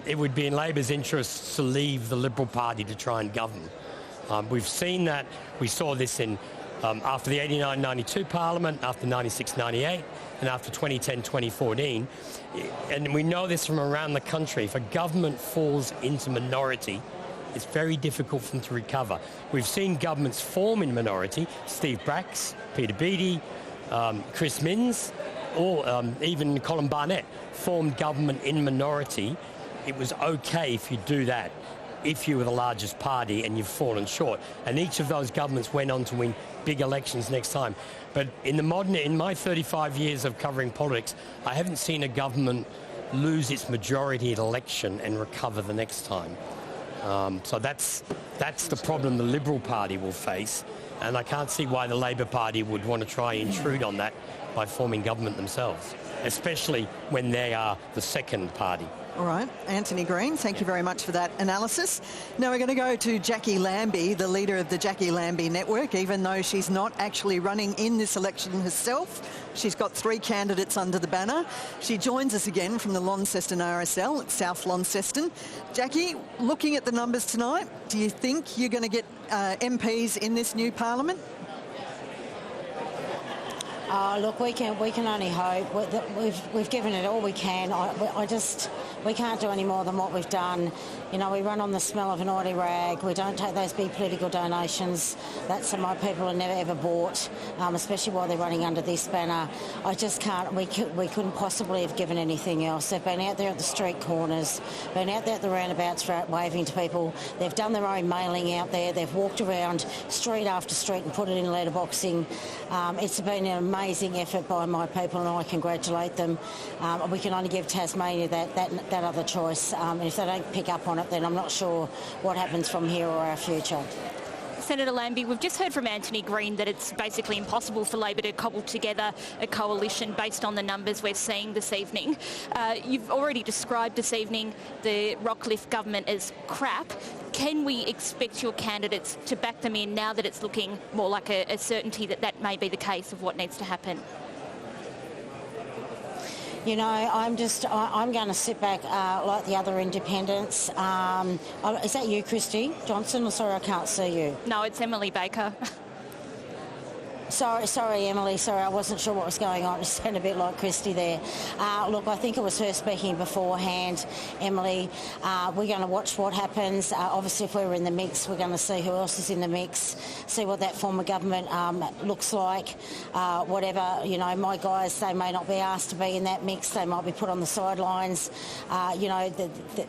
It would be in Labor's interests to leave the Liberal Party to try and govern. We've seen that. We saw this in... after the 89-92 Parliament, after 96-98, and after 2010-2014. And we know this from around the country. If a government falls into minority, it's very difficult for them to recover. We've seen governments form in minority. Steve Bracks, Peter Beattie, Chris Minns, or even Colin Barnett formed government in minority. It was OK if you do that, if you were the largest party and you've fallen short. And each of those governments went on to win big elections next time. But in my 35 years of covering politics, I haven't seen a government lose its majority at election and recover the next time. So that's the problem the Liberal Party will face, and I can't see why the Labor Party would want to try and intrude on that by forming government themselves, especially when they are the second party. All right, Antony Green, thank you very much for that analysis. Now we're going to go to Jackie Lambie, the leader of the Jackie Lambie Network, even though she's not actually running in this election herself. She's got 3 candidates under the banner. She joins us again from the Launceston RSL at South Launceston. Jackie, looking at the numbers tonight, do you think you're going to get MPs in this new Parliament? Look, we can only hope. We've given it all we can. We can't do any more than what we've done. We run on the smell of an oily rag. We don't take those big political donations. That's my people have never ever bought, especially while they're running under this banner. I just can't. We couldn't possibly have given anything else. They've been out there at the street corners, been out there at the roundabouts waving to people. They've done their own mailing out there. They've walked around street after street and put it in letterboxing. It's been an amazing effort by my people, and I congratulate them. We can only give Tasmania that other choice, and if they don't pick up on it, then I'm not sure what happens from here or our future. Senator Lambie, we've just heard from Antony Green that it's basically impossible for Labor to cobble together a coalition based on the numbers we're seeing this evening. You've already described this evening the Rockliff government as crap. Can we expect your candidates to back them in now that it's looking more like a certainty that may be the case of what needs to happen? You know, I'm going to sit back like the other independents. Is that you, Christy Johnson? Or sorry, I can't see you. No, it's Emily Baker. Sorry, Emily. Sorry, I wasn't sure what was going on. It sounded a bit like Christy there. Look, I think it was her speaking beforehand, Emily. We're going to watch what happens. Obviously, if we're in the mix, we're going to see who else is in the mix, see what that form of government looks like. Whatever, you know, my guys, they may not be asked to be in that mix. They might be put on the sidelines. You know,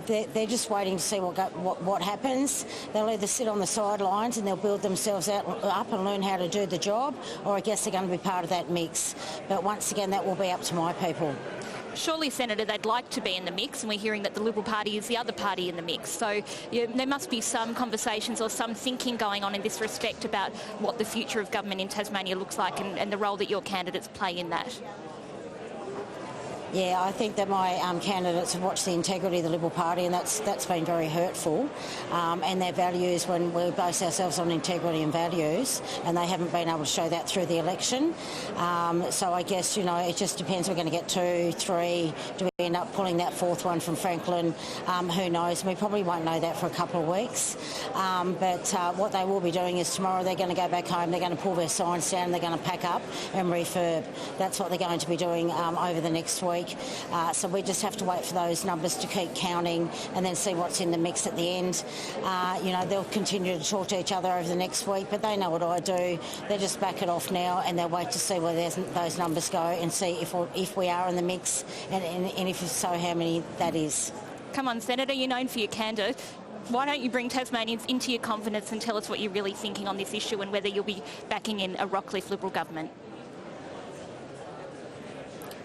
they're just waiting to see what happens. They'll either sit on the sidelines and they'll build themselves up and learn how to do the job, or I guess they're going to be part of that mix. But once again, that will be up to my people. Surely, Senator, they'd like to be in the mix, and we're hearing that the Liberal Party is the other party in the mix. So there must be some conversations or some thinking going on in this respect about what the future of government in Tasmania looks like and the role that your candidates play in that. Yeah, I think that my candidates have watched the integrity of the Liberal Party, and that's been very hurtful. And their values, when we base ourselves on integrity and values, and they haven't been able to show that through the election. So I guess, you know, it just depends. We're going to get 2, 3. Do we end up pulling that fourth one from Franklin? Who knows? We probably won't know that for a couple of weeks. But what they will be doing is tomorrow they're going to go back home, they're going to pull their signs down, they're going to pack up and refurb. That's what they're going to be doing over the next week. So we just have to wait for those numbers to keep counting and then see what's in the mix at the end. You know, they'll continue to talk to each other over the next week, but they know what I do. They just back it off now and they'll wait to see where those numbers go and see if we are in the mix and if so, how many that is. Come on, Senator, you're known for your candour. Why don't you bring Tasmanians into your confidence and tell us what you're really thinking on this issue and whether you'll be backing in a Rockcliffe Liberal government?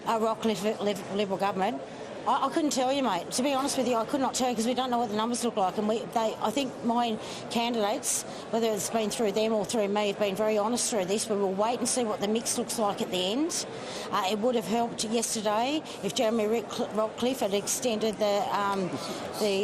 A Rockcliffe Liberal government? I couldn't tell you, mate. To be honest with you, I could not tell you because we don't know what the numbers look like. And I think my candidates, whether it's been through them or through me, have been very honest through this. But we'll wait and see what the mix looks like at the end. It would have helped yesterday if Jeremy Rockcliffe had extended the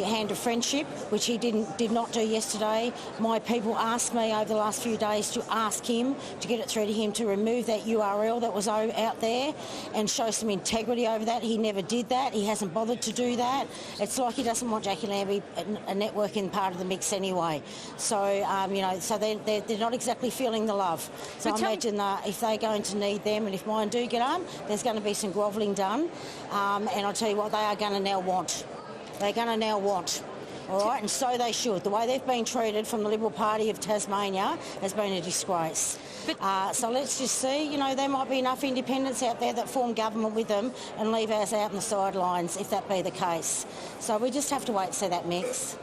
hand of friendship, which he did not do yesterday. My people asked me over the last few days to ask him, to get it through to him, to remove that URL that was out there and show some integrity over that. He never did that. He hasn't bothered to do that. It's like he doesn't want Jackie Lambie a networking part of the mix anyway. So, you know, so they're not exactly feeling the love. So I imagine that if they're going to need them and if mine do get on, there's going to be some grovelling done. And I'll tell you what, they are going to now want. They're going to now want. All right, and so they should. The way they've been treated from the Liberal Party of Tasmania has been a disgrace. So let's just see, you know, there might be enough independents out there that form government with them and leave ours out on the sidelines if that be the case. So we just have to wait to see that mix.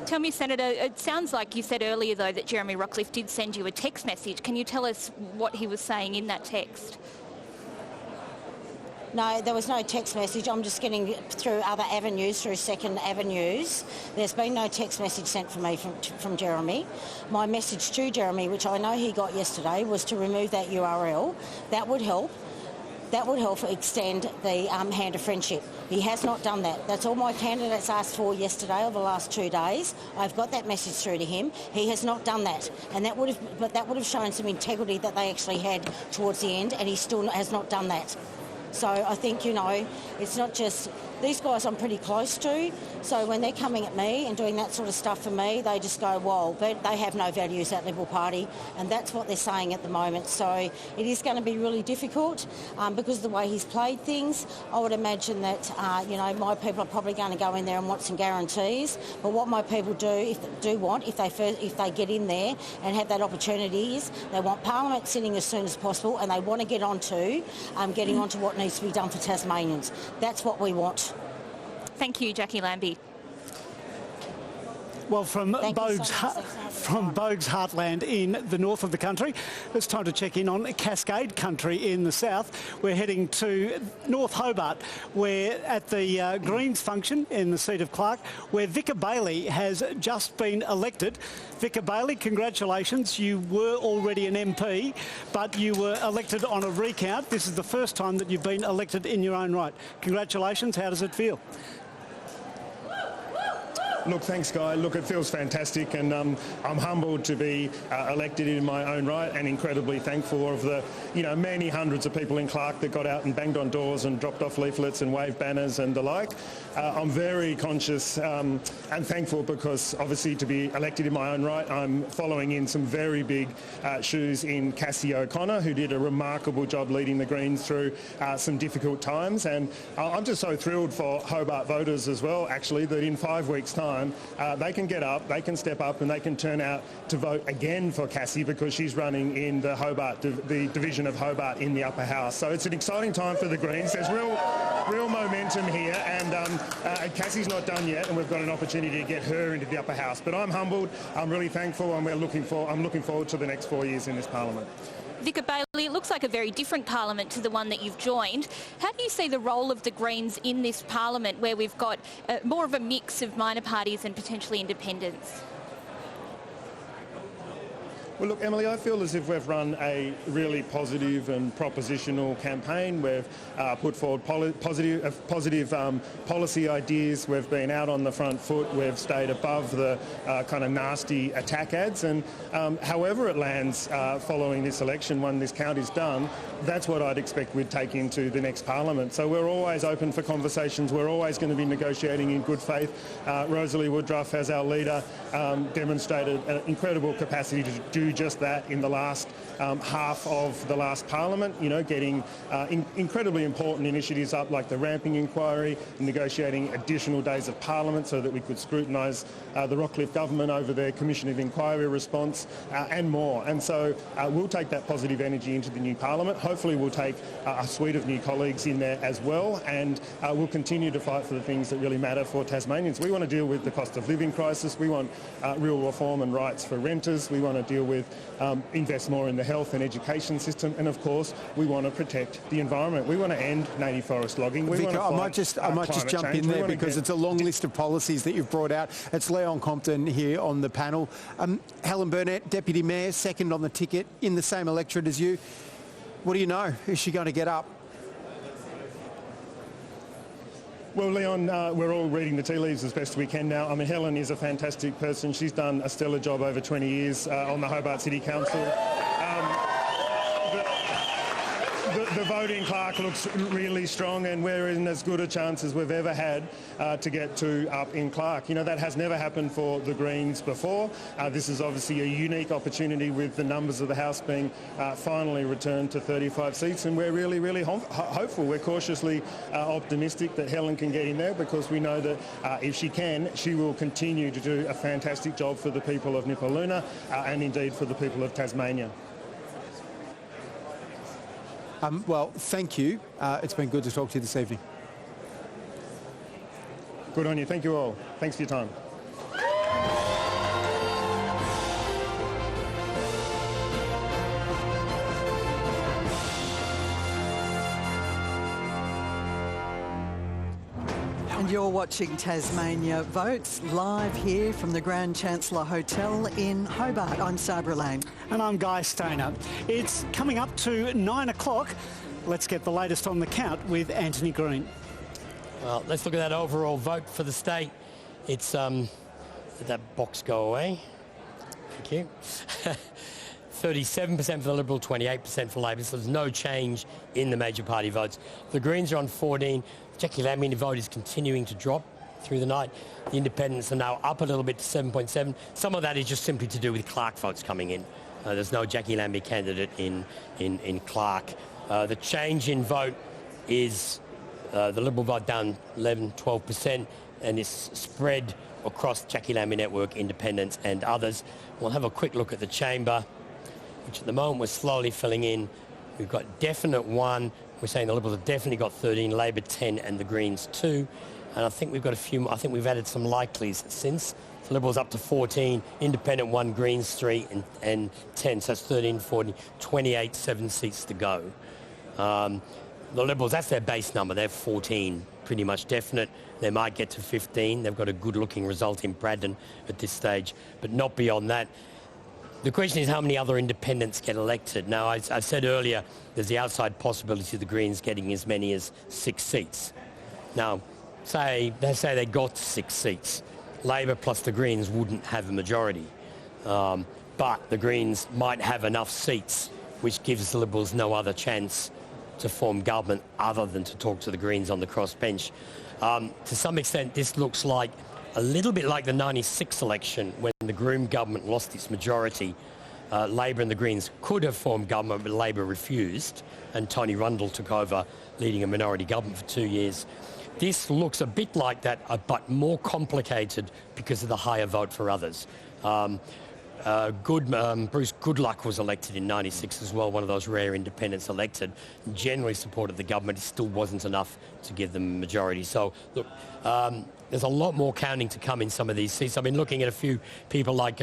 Tell me, Senator, it sounds like you said earlier, though, that Jeremy Rockcliffe did send you a text message. Can you tell us what he was saying in that text? No, there was no text message. I'm just getting through other avenues, through second avenues. There's been no text message sent from me from Jeremy. My message to Jeremy, which I know he got yesterday, was to remove that URL. That would help. That would help extend the hand of friendship. He has not done that. That's all my candidates asked for yesterday or the last 2 days. I've got that message through to him. He has not done that, and that would have shown some integrity that they actually had towards the end, and he still has not done that. So I think, you know, it's not just these guys I'm pretty close to, so when they're coming at me and doing that sort of stuff for me, they just go, well, they have no values, that Liberal Party, and that's what they're saying at the moment. So it is going to be really difficult because of the way he's played things. I would imagine that, you know, my people are probably going to go in there and want some guarantees, but what my people if they get in there and have that opportunity is they want Parliament sitting as soon as possible and they want to get onto getting onto what needs to be done for Tasmanians. That's what we want. Thank you, Jackie Lambie. Well, from Bogue's heartland in the north of the country, it's time to check in on Cascade country in the south. We're heading to North Hobart, where at the Greens function in the seat of Clark, where Vicar Bailey has just been elected. Vicar Bailey, congratulations. You were already an MP, but you were elected on a recount. This is the first time that you've been elected in your own right. Congratulations. How does it feel? Look, thanks, Guy. Look, it feels fantastic, and I'm humbled to be elected in my own right, and incredibly thankful of the, many hundreds of people in Clark that got out and banged on doors and dropped off leaflets and waved banners and the like. I'm very conscious and thankful because, obviously, to be elected in my own right, I'm following in some very big shoes in Cassie O'Connor, who did a remarkable job leading the Greens through some difficult times, and I'm just so thrilled for Hobart voters as well, actually, that in 5 weeks' time they can get up, they can step up, and they can turn out to vote again for Cassie because she's running in the the division of Hobart in the upper house. So it's an exciting time for the Greens. There's real momentum here, and Cassie's not done yet, and we've got an opportunity to get her into the upper house. But I'm humbled, I'm really thankful, and I'm looking forward to the next 4 years in this parliament. Vicar Bailey, it looks like a very different parliament to the one that you've joined. How do you see the role of the Greens in this parliament where we've got more of a mix of minor parties and potentially independents? Well, look, Emily, I feel as if we've run a really positive and propositional campaign. We've put forward positive policy ideas. We've been out on the front foot. We've stayed above the kind of nasty attack ads. And however it lands following this election, when this count is done, that's what I'd expect we'd take into the next parliament. So we're always open for conversations. We're always going to be negotiating in good faith. Rosalie Woodruff, as our leader, demonstrated an incredible capacity to do just that in the last half of the last parliament, getting incredibly important initiatives up like the ramping inquiry, negotiating additional days of parliament so that we could scrutinise the Rockcliffe government over their Commission of Inquiry response and more. And so we'll take that positive energy into the new parliament. Hopefully we'll take a suite of new colleagues in there as well, and we'll continue to fight for the things that really matter for Tasmanians. We want to deal with the cost of living crisis. We want real reform and rights for renters. We want to deal with invest more in the health and education system, and of course we want to protect the environment. We want to end native forest logging. Vicar, I might just jump in there because it's a long list of policies that you've brought out. It's Leon Compton here on the panel. Helen Burnett, Deputy Mayor, second on the ticket in the same electorate as you. What do you know? Is she going to get up? Well, Leon, we're all reading the tea leaves as best we can now. I mean, Helen is a fantastic person. She's done a stellar job over 20 years on the Hobart City Council. The vote in Clark looks really strong, and we're in as good a chance as we've ever had to get two up in Clark. That has never happened for the Greens before. This is obviously a unique opportunity with the numbers of the House being finally returned to 35 seats, and we're really, really hopeful. We're cautiously optimistic that Helen can get in there because we know that if she can, she will continue to do a fantastic job for the people of Nipaluna and indeed for the people of Tasmania. Well, thank you. It's been good to talk to you this evening. Good on you. Thank you all. Thanks for your time. And you're watching Tasmania Votes live here from the Grand Chancellor Hotel in Hobart. I'm Sabra Lane. And I'm Guy Stainer. It's coming up to 9 o'clock. Let's get the latest on the count with Antony Green. Well, let's look at that overall vote for the state. It's, did that box go away? Thank you. 37% for the Liberal, 28% for Labor, so there's no change in the major party votes. The Greens are on 14. Jackie Lambie vote is continuing to drop through the night. The Independents are now up a little bit to 7.7. Some of that is just simply to do with Clark votes coming in. There's no Jackie Lambie candidate in Clark. The change in vote is the Liberal vote down 11-12%, and it's spread across Jackie Lambie Network, Independents and others. We'll have a quick look at the chamber, which at the moment we're slowly filling in. We've got definite 1. We're saying the Liberals have definitely got 13, Labor 10 and the Greens 2. And I think we've got a few more. I think we've added some likelies since. The Liberals up to 14, Independent 1, Greens 3 and 10. So that's 13, 14, 28, 7 seats to go. The Liberals, that's their base number. They're 14, pretty much definite. They might get to 15. They've got a good-looking result in Braddon at this stage, but not beyond that. The question is how many other independents get elected. Now, I said earlier, there's the outside possibility of the Greens getting as many as 6 seats. Now, let's say they got 6 seats. Labor plus the Greens wouldn't have a majority. But the Greens might have enough seats, which gives the Liberals no other chance to form government other than to talk to the Greens on the crossbench. To some extent, this looks like a little bit like the 96 election when the Groom government lost its majority. Labor and the Greens could have formed government, but Labor refused, and Tony Rundle took over, leading a minority government for 2 years. This looks a bit like that, but more complicated because of the higher vote for others. Bruce Goodluck was elected in 96 as well, one of those rare independents elected, generally supported the government. It still wasn't enough to give them a majority. So, look, there's a lot more counting to come in some of these seats. I've been looking at a few people like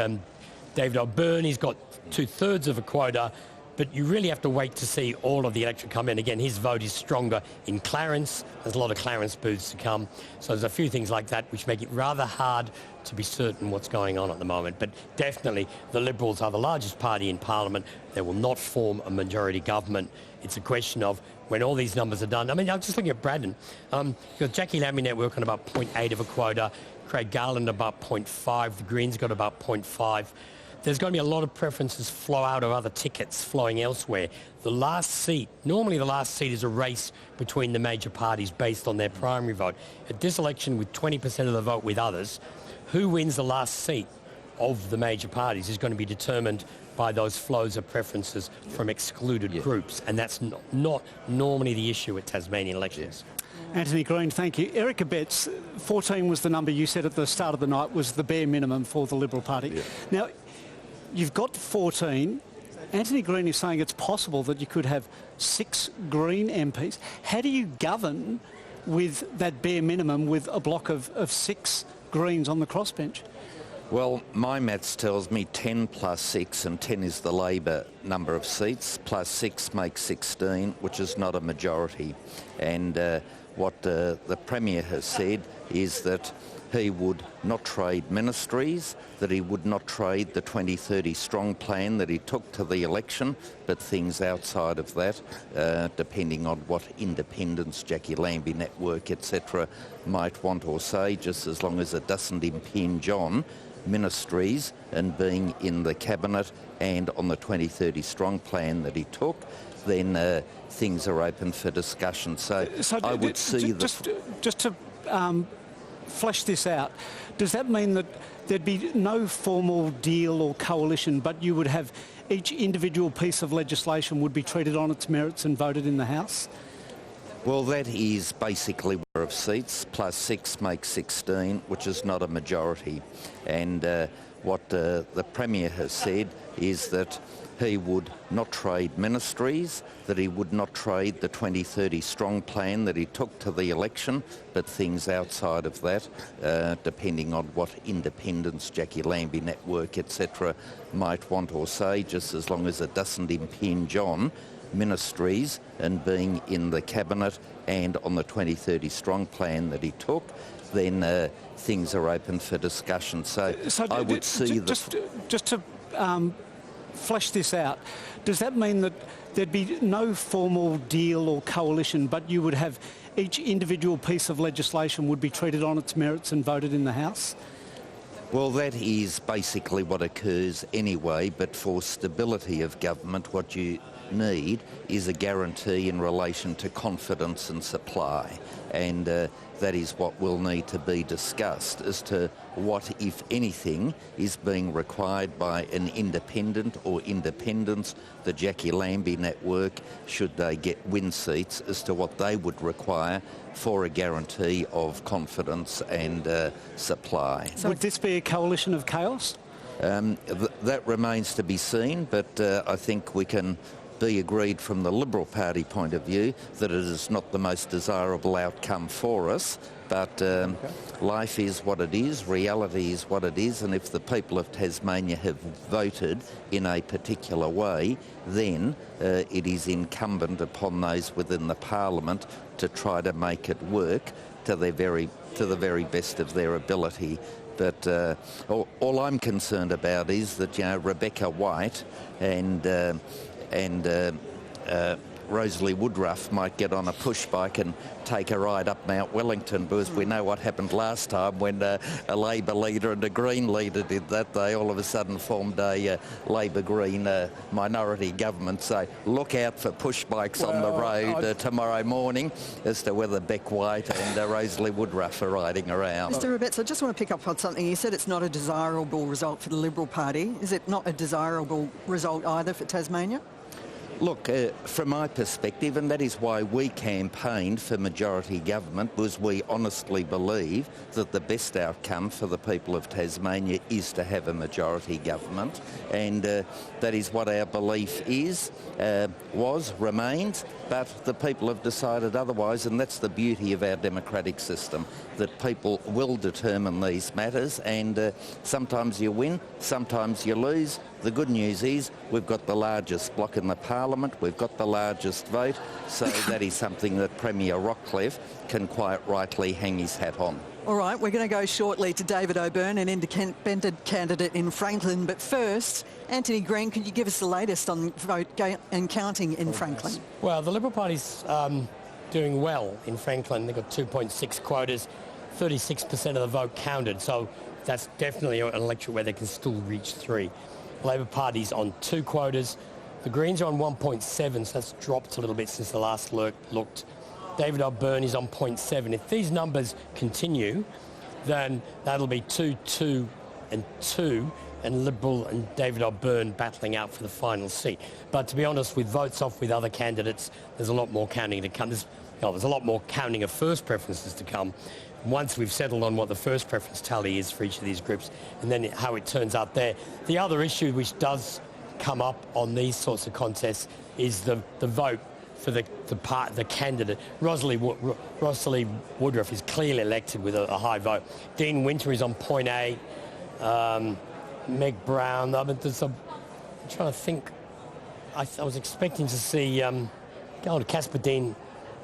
David O'Byrne. He's got 2/3 of a quota, but you really have to wait to see all of the electorate come in. Again, his vote is stronger in Clarence. There's a lot of Clarence booths to come. So there's a few things like that which make it rather hard to be certain what's going on at the moment. But definitely the Liberals are the largest party in Parliament. They will not form a majority government. It's a question of when all these numbers are done. I mean, I'm just looking at Braddon. You've got Jackie Lambie Network on about 0.8 of a quota. Craig Garland about 0.5. The Greens got about 0.5. There's going to be a lot of preferences flow out of other tickets flowing elsewhere. The last seat, normally the last seat is a race between the major parties based on their primary vote. At this election, with 20% of the vote with others, who wins the last seat of the major parties is going to be determined by those flows of preferences from excluded groups. And that's not normally the issue at Tasmanian elections. Antony Green, thank you. Erica Betts, 14 was the number you said at the start of the night was the bare minimum for the Liberal Party. Now, you've got 14. Antony Green is saying it's possible that you could have 6 Green MPs. How do you govern with that bare minimum with a block of 6 Greens on the crossbench? Well, my maths tells me 10 plus 6, and 10 is the Labor number of seats, plus 6 makes 16, which is not a majority. And what the Premier has said is that he would not trade ministries, that he would not trade the 2030 strong plan that he took to the election, but things outside of that, depending on what independents, Jackie Lambie Network, etc., might want or say, just as long as it doesn't impinge on ministries and being in the cabinet and on the 2030 strong plan that he took, then things are open for discussion. So I would see just to flesh this out, does that mean that there'd be no formal deal or coalition, but you would have each individual piece of legislation would be treated on its merits and voted in the House? Well, that is basically number of seats, plus 6 makes 16, which is not a majority. And what the Premier has said is that he would not trade ministries, that he would not trade the 2030 strong plan that he took to the election, but things outside of that, depending on what independents, Jackie Lambie Network, etc., might want or say, just as long as it doesn't impinge on ministries and being in the cabinet and on the 2030 strong plan that he took, then things are open for discussion. So I would see just to flesh this out, does that mean that there'd be no formal deal or coalition, but you would have each individual piece of legislation would be treated on its merits and voted in the House? Well, that is basically what occurs anyway, but for stability of government, what you need is a guarantee in relation to confidence and supply, and that is what will need to be discussed as to what, if anything, is being required by an independent or independents, the Jackie Lambie Network, should they win seats, as to what they would require for a guarantee of confidence and supply. So would this be a coalition of chaos? That remains to be seen, but I think we can be agreed from the Liberal Party point of view that it is not the most desirable outcome for us, but life is what it is, reality is what it is, and if the people of Tasmania have voted in a particular way, then it is incumbent upon those within the Parliament to try to make it work to the very best of their ability. But all I'm concerned about is that, Rebecca White and Rosalie Woodruff might get on a push bike and take a ride up Mount Wellington, because we know what happened last time when a Labor leader and a Green leader did that. They all of a sudden formed a Labor-Green minority government. So look out for push bikes on the road tomorrow morning as to whether Beck White and Rosalie Woodruff are riding around. Mr Rebetz, I just want to pick up on something. You said it's not a desirable result for the Liberal Party. Is it not a desirable result either for Tasmania? Look, from my perspective, and that is why we campaigned for majority government, was we honestly believe that the best outcome for the people of Tasmania is to have a majority government, and that is what our belief is, remains, but the people have decided otherwise, and that's the beauty of our democratic system, that people will determine these matters, and sometimes you win, sometimes you lose. The good news is we've got the largest bloc in the Parliament, we've got the largest vote, so that is something that Premier Rockcliffe can quite rightly hang his hat on. All right, we're going to go shortly to David O'Byrne, an independent candidate in Franklin. But first, Antony Green, could you give us the latest on vote and counting in Franklin? Well, the Liberal Party's doing well in Franklin. They've got 2.6 quotas, 36% of the vote counted, so that's definitely an electorate where they can still reach 3. The Labor Party's on 2 quotas. The Greens are on 1.7, so that's dropped a little bit since the last looked. David O'Byrne is on 0.7. If these numbers continue, then that'll be 2, 2 and 2, and Liberal and David O'Byrne battling out for the final seat. But to be honest, with votes off with other candidates, there's a lot more counting to come. There's a lot more counting of first preferences to come. Once we've settled on what the first preference tally is for each of these groups, and then how it turns out there. The other issue which does come up on these sorts of contests is the vote for the candidate. Rosalie Woodruff is clearly elected with a high vote. Dean Winter is on 0.8. Meg Brown, I'm trying to think. I was expecting to see Casper Dean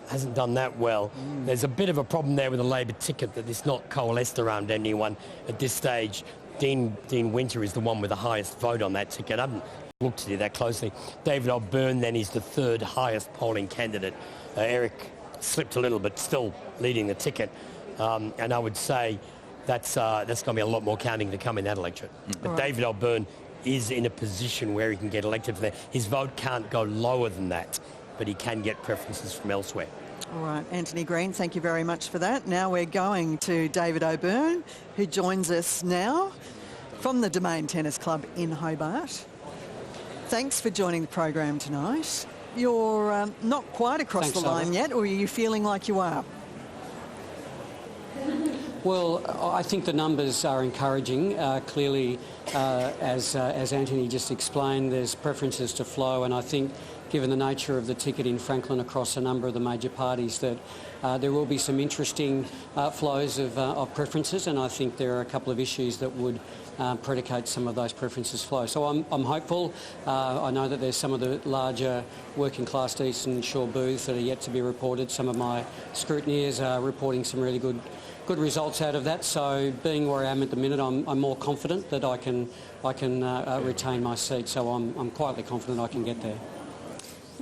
hasn't done that well. There's a bit of a problem there with the Labor ticket that it's not coalesced around anyone at this stage. Dean Winter is the one with the highest vote on that ticket. I haven't looked at it that closely. David O'Byrne then is the 3rd highest polling candidate. Eric slipped a little, but still leading the ticket. And I would say that's going to be a lot more counting to come in that electorate. But right. David O'Byrne is in a position where he can get elected for that. His vote can't go lower than that, but he can get preferences from elsewhere. All right, Antony Green, thank you very much for that. Now we're going to David O'Byrne, who joins us now from the Domain Tennis Club in Hobart. Thanks for joining the program tonight. You're not quite across the line yet, or are you feeling like you are? Well, I think the numbers are encouraging. Clearly, as Antony just explained, there's preferences to flow, and I think given the nature of the ticket in Franklin across a number of the major parties, that there will be some interesting flows of preferences, and I think there are a couple of issues that would predicate some of those preferences flow. So I'm hopeful. I know that there's some of the larger working class Eastern Shore booths that are yet to be reported. Some of my scrutineers are reporting some really good results out of that. So being where I am at the minute, I'm more confident that I can retain my seat. So I'm quietly confident I can get there.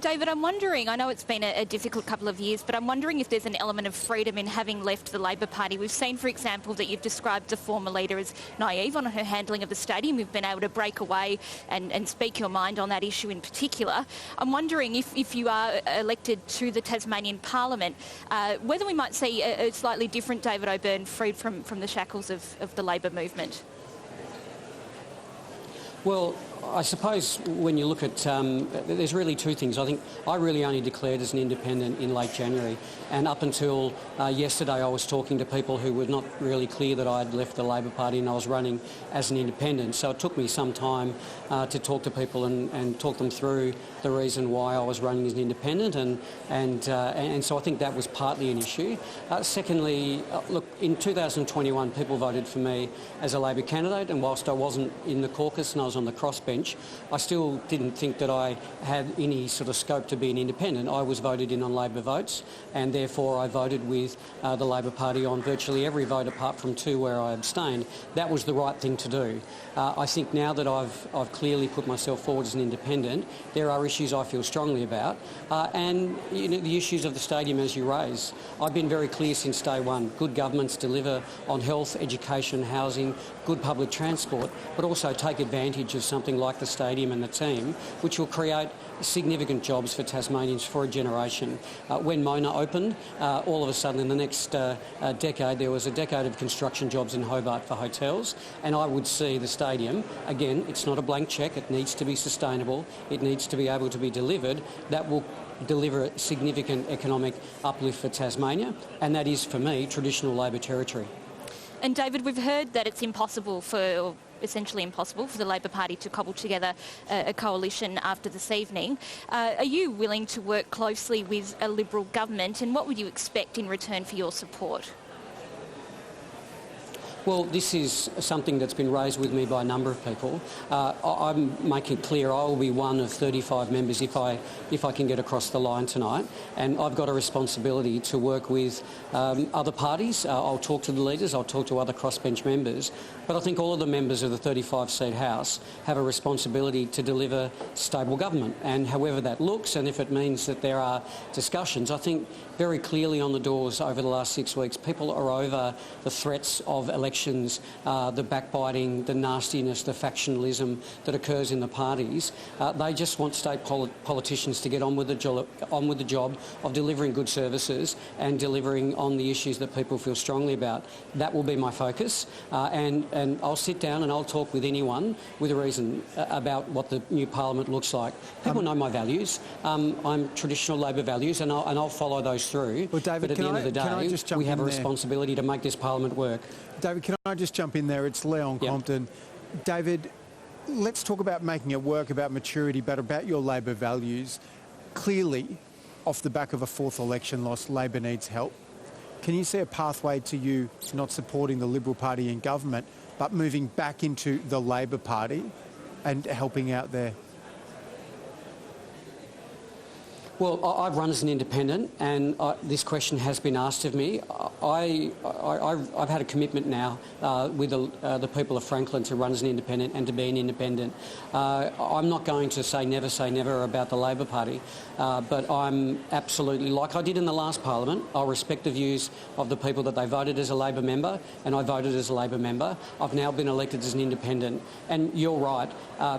David, I'm wondering, I know it's been a difficult couple of years, but I'm wondering if there's an element of freedom in having left the Labor Party. We've seen, for example, that you've described the former leader as naive on her handling of the stadium. You've been able to break away and speak your mind on that issue in particular. I'm wondering if you are elected to the Tasmanian Parliament, whether we might see a slightly different David O'Byrne freed from the shackles of the Labor movement. Well, I suppose when you look at, there's really two things. I think I really only declared as an independent in late January, and up until yesterday I was talking to people who were not really clear that I had left the Labor Party and I was running as an independent. So it took me some time to talk to people and talk them through the reason why I was running as an independent, and so I think that was partly an issue. Secondly, look, in 2021 people voted for me as a Labor candidate, and whilst I wasn't in the caucus and I was on the crossbench, crossbench, I still didn't think that I had any sort of scope to be an independent. I was voted in on Labor votes, and therefore I voted with the Labor Party on virtually every vote apart from 2 where I abstained. That was the right thing to do. I think now that I've clearly put myself forward as an independent, there are issues I feel strongly about, and the issues of the stadium, as you raise. I've been very clear since day one. Good governments deliver on health, education, housing, good public transport, but also take advantage of something like the stadium and the team, which will create significant jobs for Tasmanians for a generation. When Mona opened, all of a sudden in the next decade, there was a decade of construction jobs in Hobart for hotels, and I would see the stadium, again, it's not a blank cheque, it needs to be sustainable, it needs to be able to be delivered. That will deliver a significant economic uplift for Tasmania, and that is, for me, traditional Labor territory. And David, we've heard that it's impossible or essentially impossible for the Labor Party to cobble together a coalition after this evening. Are you willing to work closely with a Liberal government, and what would you expect in return for your support? Well, this is something that's been raised with me by a number of people. I'm making clear I will be one of 35 members if I can get across the line tonight, and I've got a responsibility to work with other parties. I'll talk to the leaders, I'll talk to other crossbench members, but I think all of the members of the 35-seat House have a responsibility to deliver stable government, and however that looks, and if it means that there are discussions, I think very clearly on the doors over the last 6 weeks, people are over the threats of elections, the backbiting, the nastiness, the factionalism that occurs in the parties. They just want state politicians to get on with the job of delivering good services and delivering on the issues that people feel strongly about. That will be my focus, and I'll sit down and I'll talk with anyone with a reason about what the new parliament looks like. People know my values. I'm traditional Labor values, and I'll follow those through. Well, David, but at the end of the day, we have a responsibility to make this parliament work. David, can I just jump in there? It's Leon Compton. David, let's talk about making it work, about maturity, but about your Labor values. Clearly, off the back of a 4th election loss, Labor needs help. Can you see a pathway to you not supporting the Liberal Party in government, but moving back into the Labor Party and helping out there? Well, I've run as an independent, and this question has been asked of me. I've had a commitment now with the people of Franklin to run as an independent and to be an independent. I'm not going to say never about the Labor Party, but I'm absolutely, like I did in the last Parliament, I'll respect the views of the people that they voted as a Labor member, and I voted as a Labor member. I've now been elected as an independent, and you're right,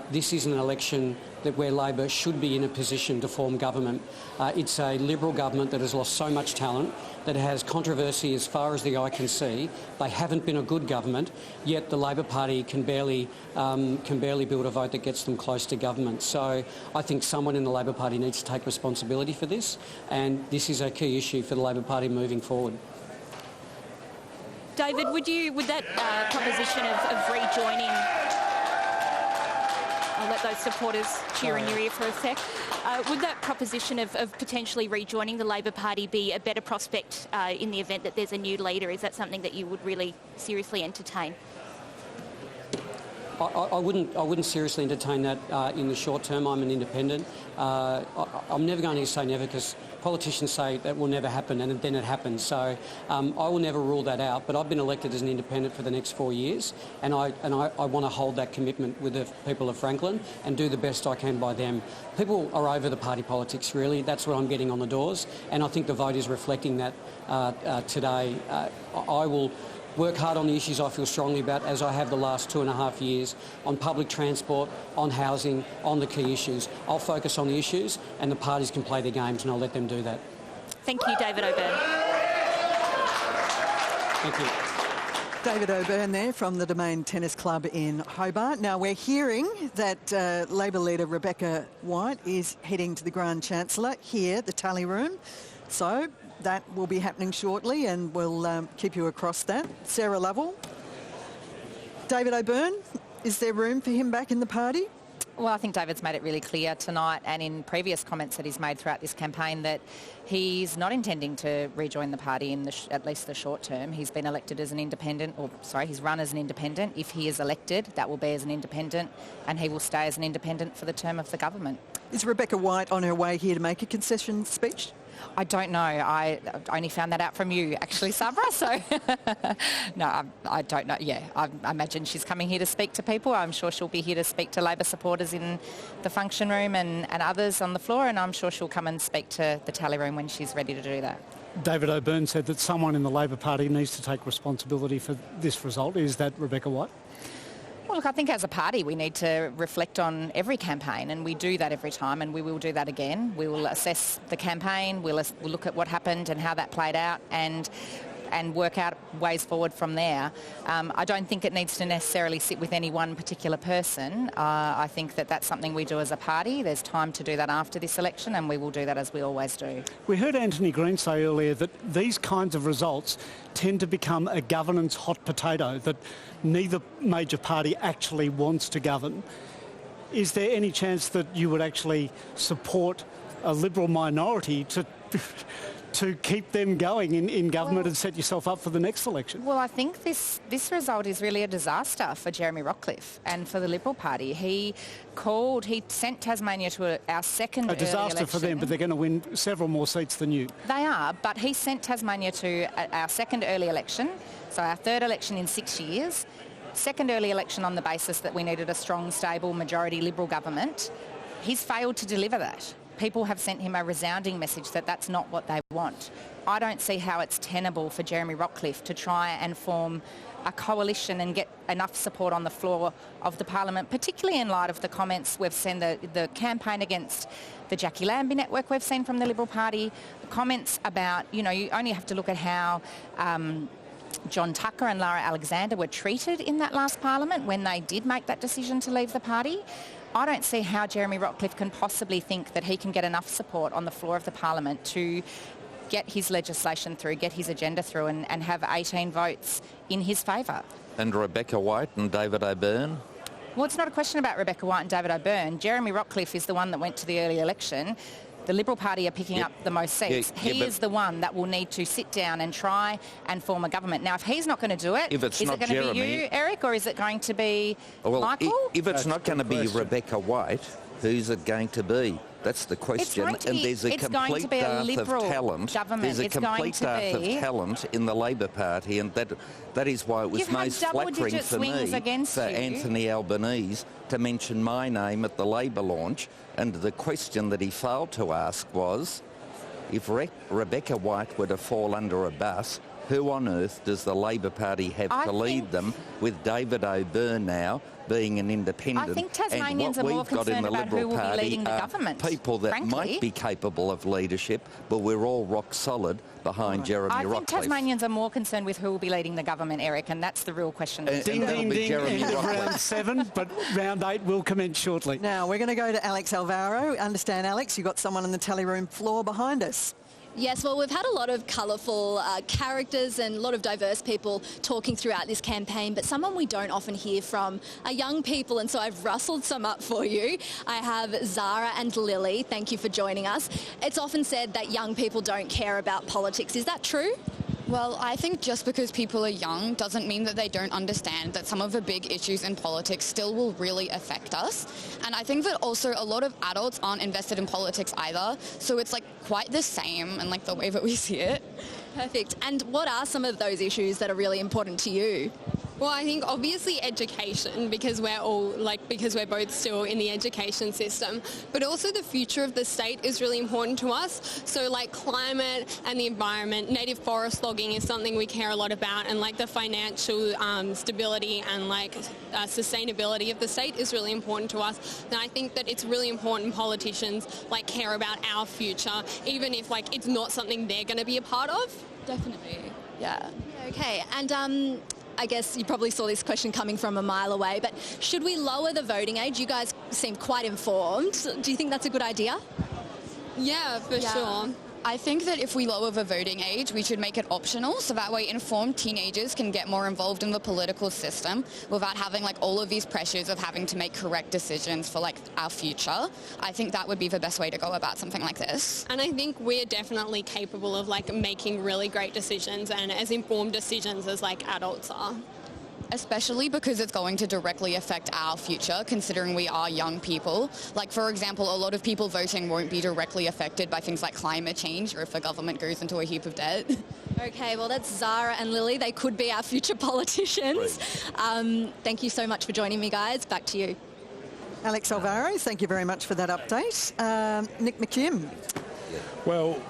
this is an election where Labor should be in a position to form government. It's a Liberal government that has lost so much talent, that has controversy as far as the eye can see. They haven't been a good government, yet the Labor Party can barely build a vote that gets them close to government. So I think someone in the Labor Party needs to take responsibility for this, and this is a key issue for the Labor Party moving forward. David, would that proposition of rejoining... I'll let those supporters cheer in your ear for a sec. Would that proposition of potentially rejoining the Labor Party be a better prospect in the event that there's a new leader? Is that something that you would really seriously entertain? I wouldn't seriously entertain that in the short term. I'm an independent. I'm never going to say never, because politicians say that will never happen, and then it happens. So I will never rule that out. But I've been elected as an independent for the next 4 years, and I want to hold that commitment with the people of Franklin and do the best I can by them. People are over the party politics, really. That's what I'm getting on the doors, and I think the vote is reflecting that today. I will work hard on the issues I feel strongly about, as I have the last 2.5 years, on public transport, on housing, on the key issues. I'll focus on the issues, and the parties can play their games, and I'll let them do that. Thank you, David O'Byrne. Thank you. David O'Byrne there from the Domain Tennis Club in Hobart. Now, we're hearing that Labor leader Rebecca White is heading to the Grand Chancellor here, the tally room. So that will be happening shortly, and we'll keep you across that. Sarah Lovell. David O'Byrne, is there room for him back in the party? Well, I think David's made it really clear tonight and in previous comments that he's made throughout this campaign that he's not intending to rejoin the party in at least the short term. He's been elected as an independent, he's run as an independent. If he is elected, that will be as an independent, and he will stay as an independent for the term of the government. Is Rebecca White on her way here to make a concession speech? I don't know. I only found that out from you, actually, Sabra. So, no, I don't know. Yeah, I imagine she's coming here to speak to people. I'm sure she'll be here to speak to Labor supporters in the function room and others on the floor, and I'm sure she'll come and speak to the tally room when she's ready to do that. David O'Byrne said that someone in the Labor Party needs to take responsibility for this result. Is that Rebecca White? Well, look, I think as a party we need to reflect on every campaign, and we do that every time, and we will do that again. We will assess the campaign, we'll look at what happened and how that played out, and work out ways forward from there. I don't think it needs to necessarily sit with any one particular person. I think that that's something we do as a party. There's time to do that after this election, and we will do that as we always do. We heard Antony Green say earlier that these kinds of results tend to become a governance hot potato, that neither major party actually wants to govern. Is there any chance that you would actually support a Liberal minority to keep them going in government and set yourself up for the next election? Well, I think this result is really a disaster for Jeremy Rockliff and for the Liberal Party. He sent Tasmania to our second early election. A disaster for them, but they're going to win several more seats than you. They are, but he sent Tasmania to our second early election, so our third election in 6 years. Second early election on the basis that we needed a strong, stable, majority Liberal government. He's failed to deliver that. People have sent him a resounding message that that's not what they want. I don't see how it's tenable for Jeremy Rockliff to try and form a coalition and get enough support on the floor of the Parliament, particularly in light of the comments we've seen, the campaign against the Jackie Lambie network we've seen from the Liberal Party, the comments about, you only have to look at how John Tucker and Lara Alexander were treated in that last Parliament when they did make that decision to leave the party. I don't see how Jeremy Rockliff can possibly think that he can get enough support on the floor of the Parliament to get his legislation through, get his agenda through and have 18 votes in his favour. And Rebecca White and David O'Byrne? Well, it's not a question about Rebecca White and David O'Byrne. Jeremy Rockliff is the one that went to the early election. The Liberal Party are picking up the most seats. He is the one that will need to sit down and try and form a government. Now, if he's not going to do it, is it going to be you, Eric, or is it going to be Michael? If it's not going to be Rebecca White, who's it going to be? That's the question. And there's a complete dearth of talent. There's a complete dearth of talent in the Labor Party, and that is why it was most flattering for me, for Anthony Albanese, to mention my name at the Labor launch. And the question that he failed to ask was, if Rebecca White were to fall under a bus, who on earth does the Labor Party have to lead them, with David O'Byrne now being an independent? I think Tasmanians are more concerned about who will be leading the government. People that might be capable of leadership, but we're all rock solid behind Jeremy Rockliff. I think Tasmanians are more concerned with who will be leading the government, Eric, and that's the real question. Ding, ding, ding, end of round 7, but round 8 will commence shortly. Now, we're going to go to Alex Alvaro. Understand, Alex, you've got someone on the tally room floor behind us. Yes, well, we've had a lot of colourful characters and a lot of diverse people talking throughout this campaign, but someone we don't often hear from are young people, and so I've rustled some up for you. I have Zara and Lily. Thank you for joining us. It's often said that young people don't care about politics. Is that true? Well, I think just because people are young doesn't mean that they don't understand that some of the big issues in politics still will really affect us. And I think that also a lot of adults aren't invested in politics either. So it's like quite the same in like the way that we see it. Perfect. And what are some of those issues that are really important to you? Well, I think obviously education, because we're both still in the education system, but also the future of the state is really important to us. So like climate and the environment, native forest logging is something we care a lot about, and like the financial stability and like sustainability of the state is really important to us. And I think that it's really important politicians like care about our future, even if like it's not something they're going to be a part of. Definitely. Yeah. Okay. And I guess you probably saw this question coming from a mile away, but should we lower the voting age? You guys seem quite informed. Do you think that's a good idea? Yeah, for sure. I think that if we lower the voting age, we should make it optional, so that way informed teenagers can get more involved in the political system without having like all of these pressures of having to make correct decisions for like our future. I think that would be the best way to go about something like this. And I think we're definitely capable of like making really great decisions and as informed decisions as like adults are. Especially because it's going to directly affect our future, considering we are young people. Like, for example, a lot of people voting won't be directly affected by things like climate change or if the government goes into a heap of debt. Okay, well, that's Zara and Lily. They could be our future politicians. Thank you so much for joining me, guys. Back to you. Alex Alvaro, thank you very much for that update. Nick McKim. Well,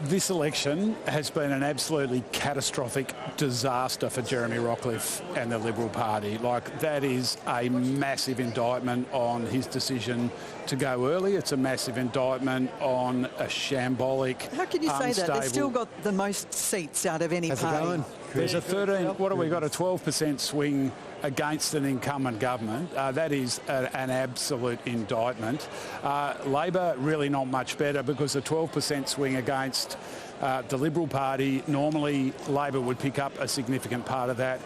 this election has been an absolutely catastrophic disaster for Jeremy Rockliff and the Liberal Party. Like, that is a massive indictment on his decision to go early. It's a massive indictment on a shambolic, How can you say that? They've still got the most seats out of any party. There's a 12% swing against an incumbent government. That is an absolute indictment. Labor really not much better because a 12% swing against the Liberal Party, normally Labor would pick up a significant part of that,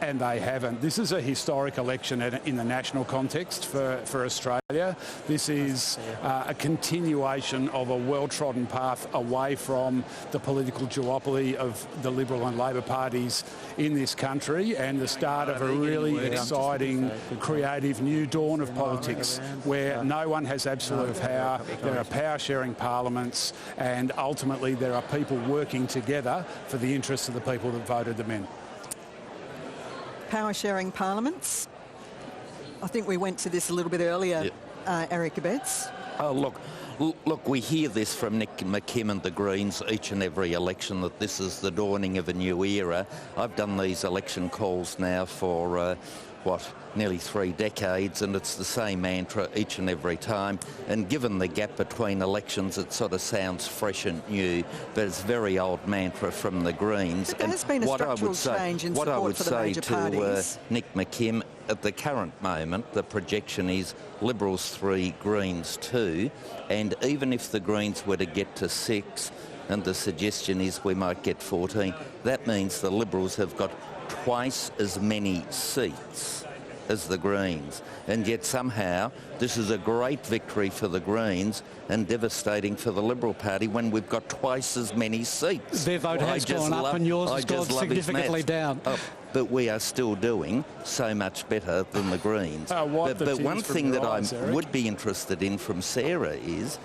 and they haven't. This is a historic election in the national context for Australia. This is a continuation of a well-trodden path away from the political duopoly of the Liberal and Labor parties in this country, and the start of a really exciting, creative new dawn of politics where no one has absolute power. There are power-sharing parliaments, and ultimately there are people working together for the interests of the people that voted them in. Power-sharing parliaments. I think we went to this a little bit earlier, Eric Abetz. Oh, look, we hear this from Nick McKim and the Greens each and every election, that this is the dawning of a new era. I've done these election calls now for, nearly 3 decades, and it's the same mantra each and every time. And given the gap between elections, it sort of sounds fresh and new, but it's very old mantra from the Greens. But there has been a structural change in support for the major parties. Nick McKim, at the current moment, the projection is Liberals 3, Greens 2, and even if the Greens were to get to 6, and the suggestion is we might get 14, that means the Liberals have got twice as many seats as the Greens, and yet somehow this is a great victory for the Greens and devastating for the Liberal Party when we've got twice as many seats. Their vote has gone up and yours has gone significantly down. But we are still doing so much better than the Greens. But one thing that I would be interested in from Sarah is,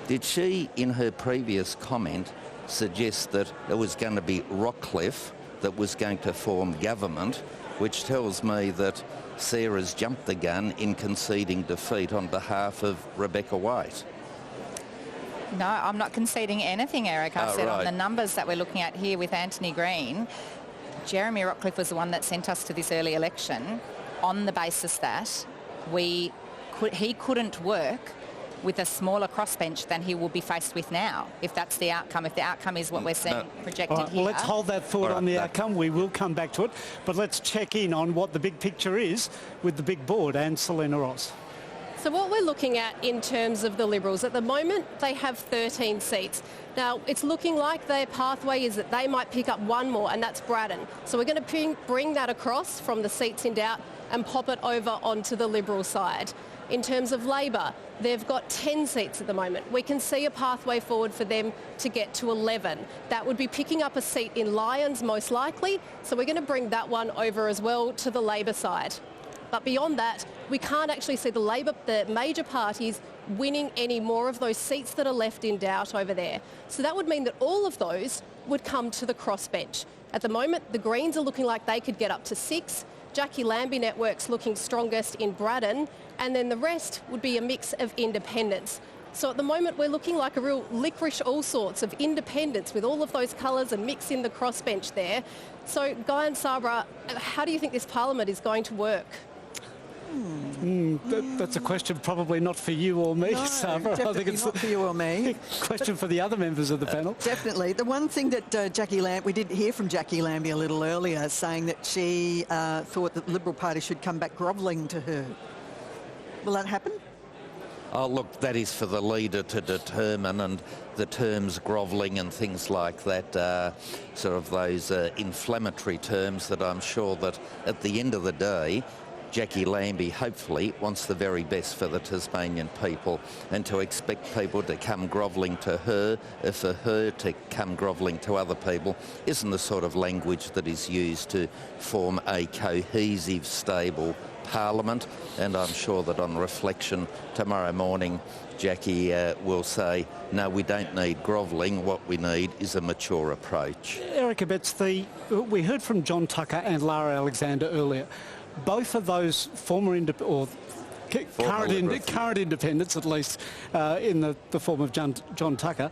did she, in her previous comment, suggest that it was going to be Rockliff that was going to form government, which tells me that Sarah's jumped the gun in conceding defeat on behalf of Rebecca White? No, I'm not conceding anything, Eric. I said on the numbers that we're looking at here with Antony Green, Jeremy Rockliff was the one that sent us to this early election on the basis that he couldn't work with a smaller crossbench than he will be faced with now, if that's the outcome. If the outcome is what we're seeing projected here. Well, let's hold that thought on the outcome. We will come back to it. But let's check in on what the big picture is with the big board and Selena Ross. So what we're looking at in terms of the Liberals, at the moment they have 13 seats. Now, it's looking like their pathway is that they might pick up one more, and that's Braddon. So we're going to bring that across from the seats in doubt and pop it over onto the Liberal side. In terms of Labor, they've got 10 seats at the moment. We can see a pathway forward for them to get to 11. That would be picking up a seat in Lyons most likely, so we're going to bring that one over as well to the Labor side. But beyond that, we can't actually see the major parties winning any more of those seats that are left in doubt over there. So that would mean that all of those would come to the crossbench. At the moment, the Greens are looking like they could get up to 6. Jackie Lambie Network's looking strongest in Braddon, and then the rest would be a mix of independents. So at the moment, we're looking like a real licorice all sorts of independents with all of those colours and mix in the crossbench there. So, Guy and Sabra, how do you think this parliament is going to work? That's a question probably not for you or me, Sabra. Definitely I think it's not for you or me. Question for the other members of the panel. Definitely. The one thing that we did hear from Jackie Lambie a little earlier, saying that she thought that the Liberal Party should come back grovelling to her. Will that happen? Oh, look, that is for the leader to determine, and the terms grovelling and things like that are sort of those inflammatory terms that I'm sure that at the end of the day, Jackie Lambie hopefully wants the very best for the Tasmanian people, and to expect people to come grovelling to her, for her to come grovelling to other people, isn't the sort of language that is used to form a cohesive, stable Parliament. And I'm sure that on reflection tomorrow morning, Jackie will say, no, we don't need grovelling. What we need is a mature approach. Erica Betts, we heard from John Tucker and Lara Alexander earlier. Both of those current independents, at least in the form of John Tucker,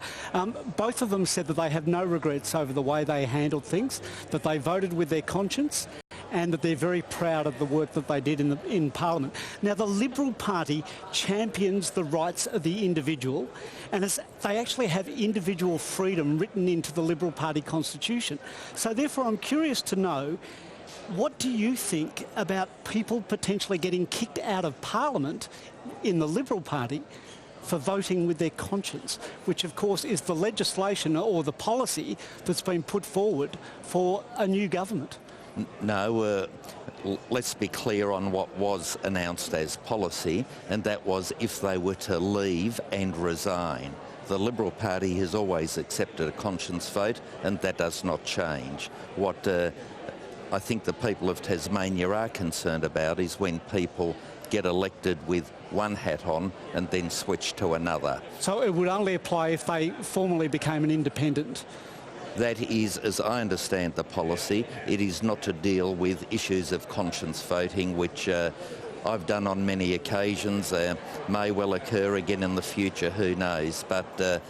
both of them said that they have no regrets over the way they handled things, that they voted with their conscience, and that they're very proud of the work that they did in Parliament. Now, the Liberal Party champions the rights of the individual, and they actually have individual freedom written into the Liberal Party constitution. So therefore, I'm curious to know, what do you think about people potentially getting kicked out of Parliament in the Liberal Party for voting with their conscience, which of course is the legislation or the policy that's been put forward for a new government? No, let's be clear on what was announced as policy, and that was if they were to leave and resign. The Liberal Party has always accepted a conscience vote, and that does not change. What I think the people of Tasmania are concerned about is when people get elected with one hat on and then switch to another. So it would only apply if they formally became an independent? That is, as I understand the policy, it is not to deal with issues of conscience voting, which I've done on many occasions, may well occur again in the future, who knows, but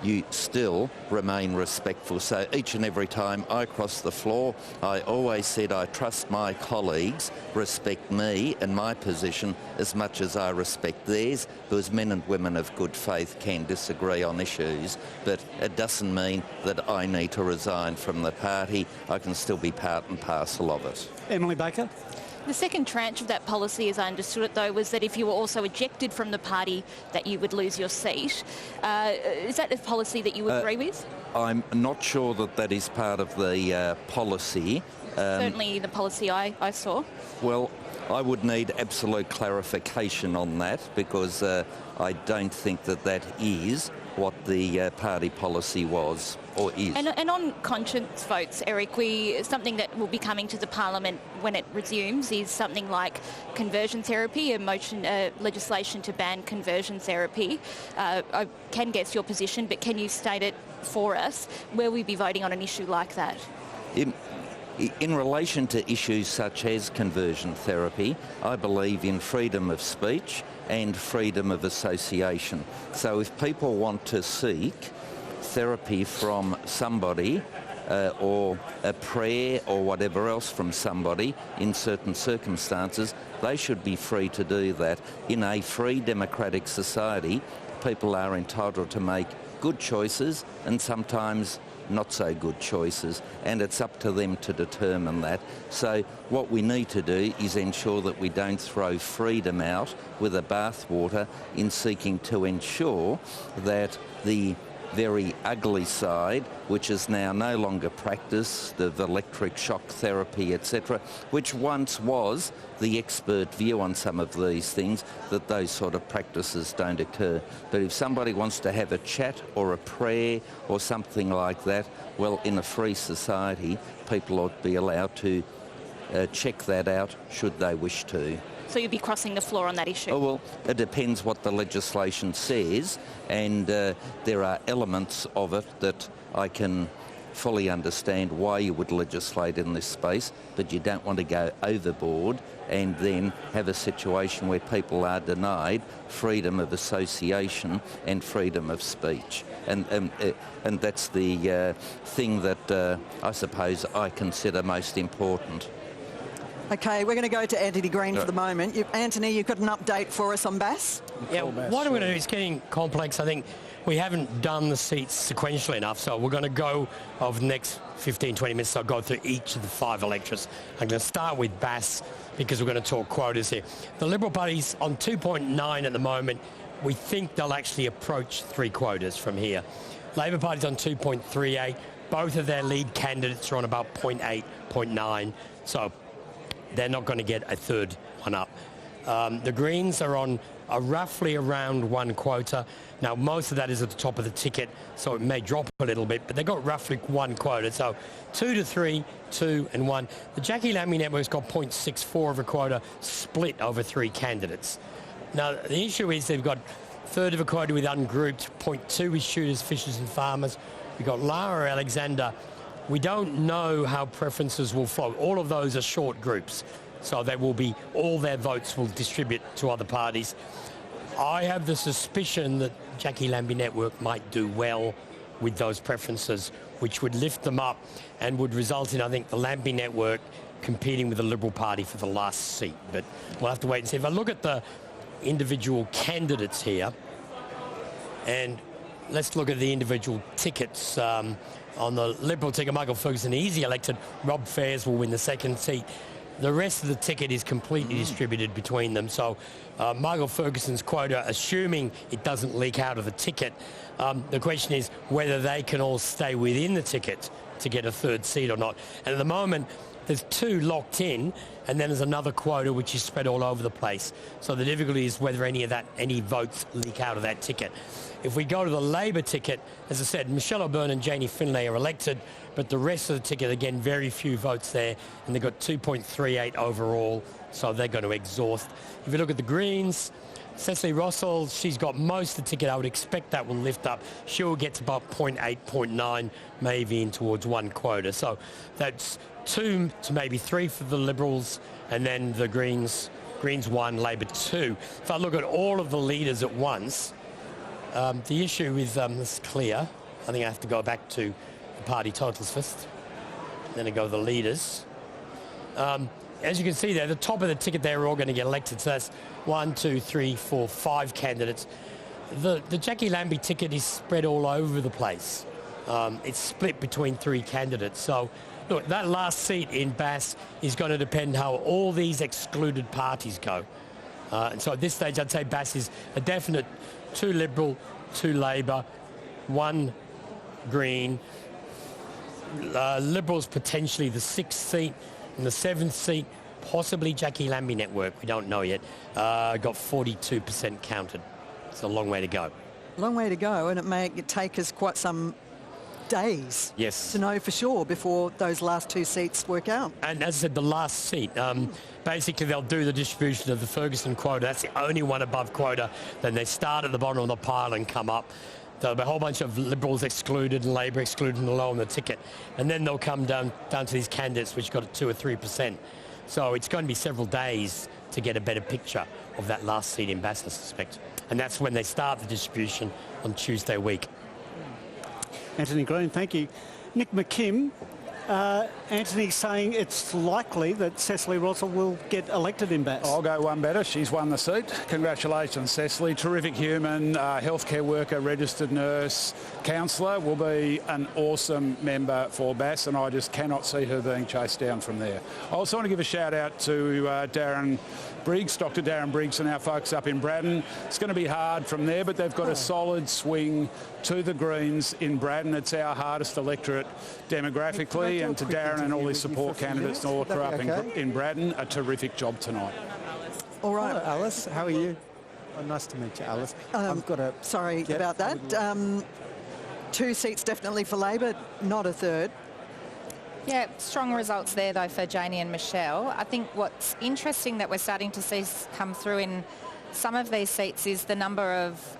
you still remain respectful. So each and every time I cross the floor, I always said I trust my colleagues respect me and my position as much as I respect theirs, because men and women of good faith can disagree on issues, but it doesn't mean that I need to resign from the party. I can still be part and parcel of it. Emily Baker? The second tranche of that policy, as I understood it, though, was that if you were also ejected from the party, that you would lose your seat. Is that a policy that you agree with? I'm not sure that that is part of the policy. Certainly the policy I saw. Well, I would need absolute clarification on that, because I don't think that that is what the party policy was or is. And on conscience votes, Eric, something that will be coming to the Parliament when it resumes is something like conversion therapy, legislation to ban conversion therapy. I can guess your position, but can you state it for us? Will we be voting on an issue like that? In relation to issues such as conversion therapy, I believe in freedom of speech and freedom of association. So if people want to seek therapy from somebody or a prayer or whatever else from somebody in certain circumstances, they should be free to do that. In a free democratic society, people are entitled to make good choices and sometimes not so good choices, and it's up to them to determine that. So what we need to do is ensure that we don't throw freedom out with the bathwater in seeking to ensure that the very ugly side, which is now no longer practiced, the electric shock therapy, etc., which once was the expert view on some of these things, that those sort of practices don't occur. But if somebody wants to have a chat or a prayer or something like that, well, in a free society, people ought to be allowed to check that out should they wish to. So you'd be crossing the floor on that issue? Oh, well, it depends what the legislation says, and there are elements of it that I can fully understand why you would legislate in this space, but you don't want to go overboard and then have a situation where people are denied freedom of association and freedom of speech. And that's the thing that I suppose I consider most important. OK, we're going to go to Antony Green for the moment. Antony, you've got an update for us on Bass? Yeah, what I'm going to do is getting complex. I think we haven't done the seats sequentially enough, so we're going to go over the next 15, 20 minutes. I'll go through each of the 5 electorates. I'm going to start with Bass because we're going to talk quotas here. The Liberal Party's on 2.9 at the moment, we think they'll actually approach 3 quotas from here. Labor Party's on 2.38. Both of their lead candidates are on about 0.8, 0.9. So they're not going to get a third one up. The Greens are on roughly around 1 quota. Now, most of that is at the top of the ticket, so it may drop a little bit, but they've got roughly 1 quota. So 2 to 3, 2 and 1. The Jackie Lambie network's got 0.64 of a quota split over 3 candidates. Now, the issue is they've got a third of a quota with ungrouped, 0.2 with shooters, fishers and farmers. We've got Lara Alexander. We don't know how preferences will flow. All of those are short groups. So they will be, all their votes will distribute to other parties. I have the suspicion that Jackie Lambie Network might do well with those preferences, which would lift them up and would result in, I think, the Lambie Network competing with the Liberal Party for the last seat. But we'll have to wait and see. If I look at the individual candidates here, and let's look at the individual tickets. On the Liberal ticket, Michael Ferguson, easy elected. Rob Fairs will win the 2nd seat. The rest of the ticket is completely distributed between them. So Michael Ferguson's quota, assuming it doesn't leak out of the ticket, the question is whether they can all stay within the ticket to get a 3rd seat or not. And at the moment, there's 2 locked in, and then there's another quota which is spread all over the place. So the difficulty is whether any votes leak out of that ticket. If we go to the Labor ticket, as I said, Michelle O'Byrne and Janie Finlay are elected, but the rest of the ticket, again, very few votes there, and they've got 2.38 overall, so they're going to exhaust. If you look at the Greens, Cecily Rossell, she's got most of the ticket. I would expect that will lift up. She'll get to about 0.8, 0.9, maybe in towards 1 quota. So that's 2 to maybe 3 for the Liberals, and then the Greens 1, Labor 2. If I look at all of the leaders at once, the issue is this clear. I think I have to go back to the party totals first. Then I go to the leaders. As you can see there, the top of the ticket, they're all going to get elected. So that's 1, 2, 3, 4, 5 candidates. The Jackie Lambie ticket is spread all over the place. It's split between 3 candidates. So, look, that last seat in Bass is going to depend how all these excluded parties go. And so at this stage, I'd say Bass is a definite 2 Liberal, 2 Labor, 1 Green. Liberals potentially the 6th seat, and the 7th seat, possibly Jackie Lambie Network. We don't know yet. Got 42% counted. It's a long way to go. Long way to go, and it may take us quite some days to know for sure before those last 2 seats work out. And as I said, the last seat, basically they'll do the distribution of the Ferguson quota. That's the only one above quota. Then they start at the bottom of the pile and come up. There'll be a whole bunch of Liberals excluded and Labor excluded and low on the ticket. And then they'll come down to these candidates which got 2 or 3%. So it's going to be several days to get a better picture of that last seat in Bass, I suspect. And that's when they start the distribution on Tuesday week. Antony Green, thank you. Nick McKim, Antony saying it's likely that Cecily Rossell will get elected in Bass. I'll go one better. She's won the seat. Congratulations, Cecily. Terrific human, healthcare worker, registered nurse, counsellor. Will be an awesome member for Bass, and I just cannot see her being chased down from there. I also want to give a shout out to Darren Briggs, Dr. Darren Briggs and our folks up in Braddon. It's going to be hard from there, but they've got a solid swing to the Greens in Braddon. It's our hardest electorate demographically, and to Darren and all his support candidates and all the up in Braddon, a terrific job tonight. All right. Hello, Alice. How are you? Oh, nice to meet you, Alice. I've got sorry about that. 2 seats definitely for Labor, not a 3rd. Yeah, strong results there, though, for Janie and Michelle. I think what's interesting that we're starting to see come through in some of these seats is the number of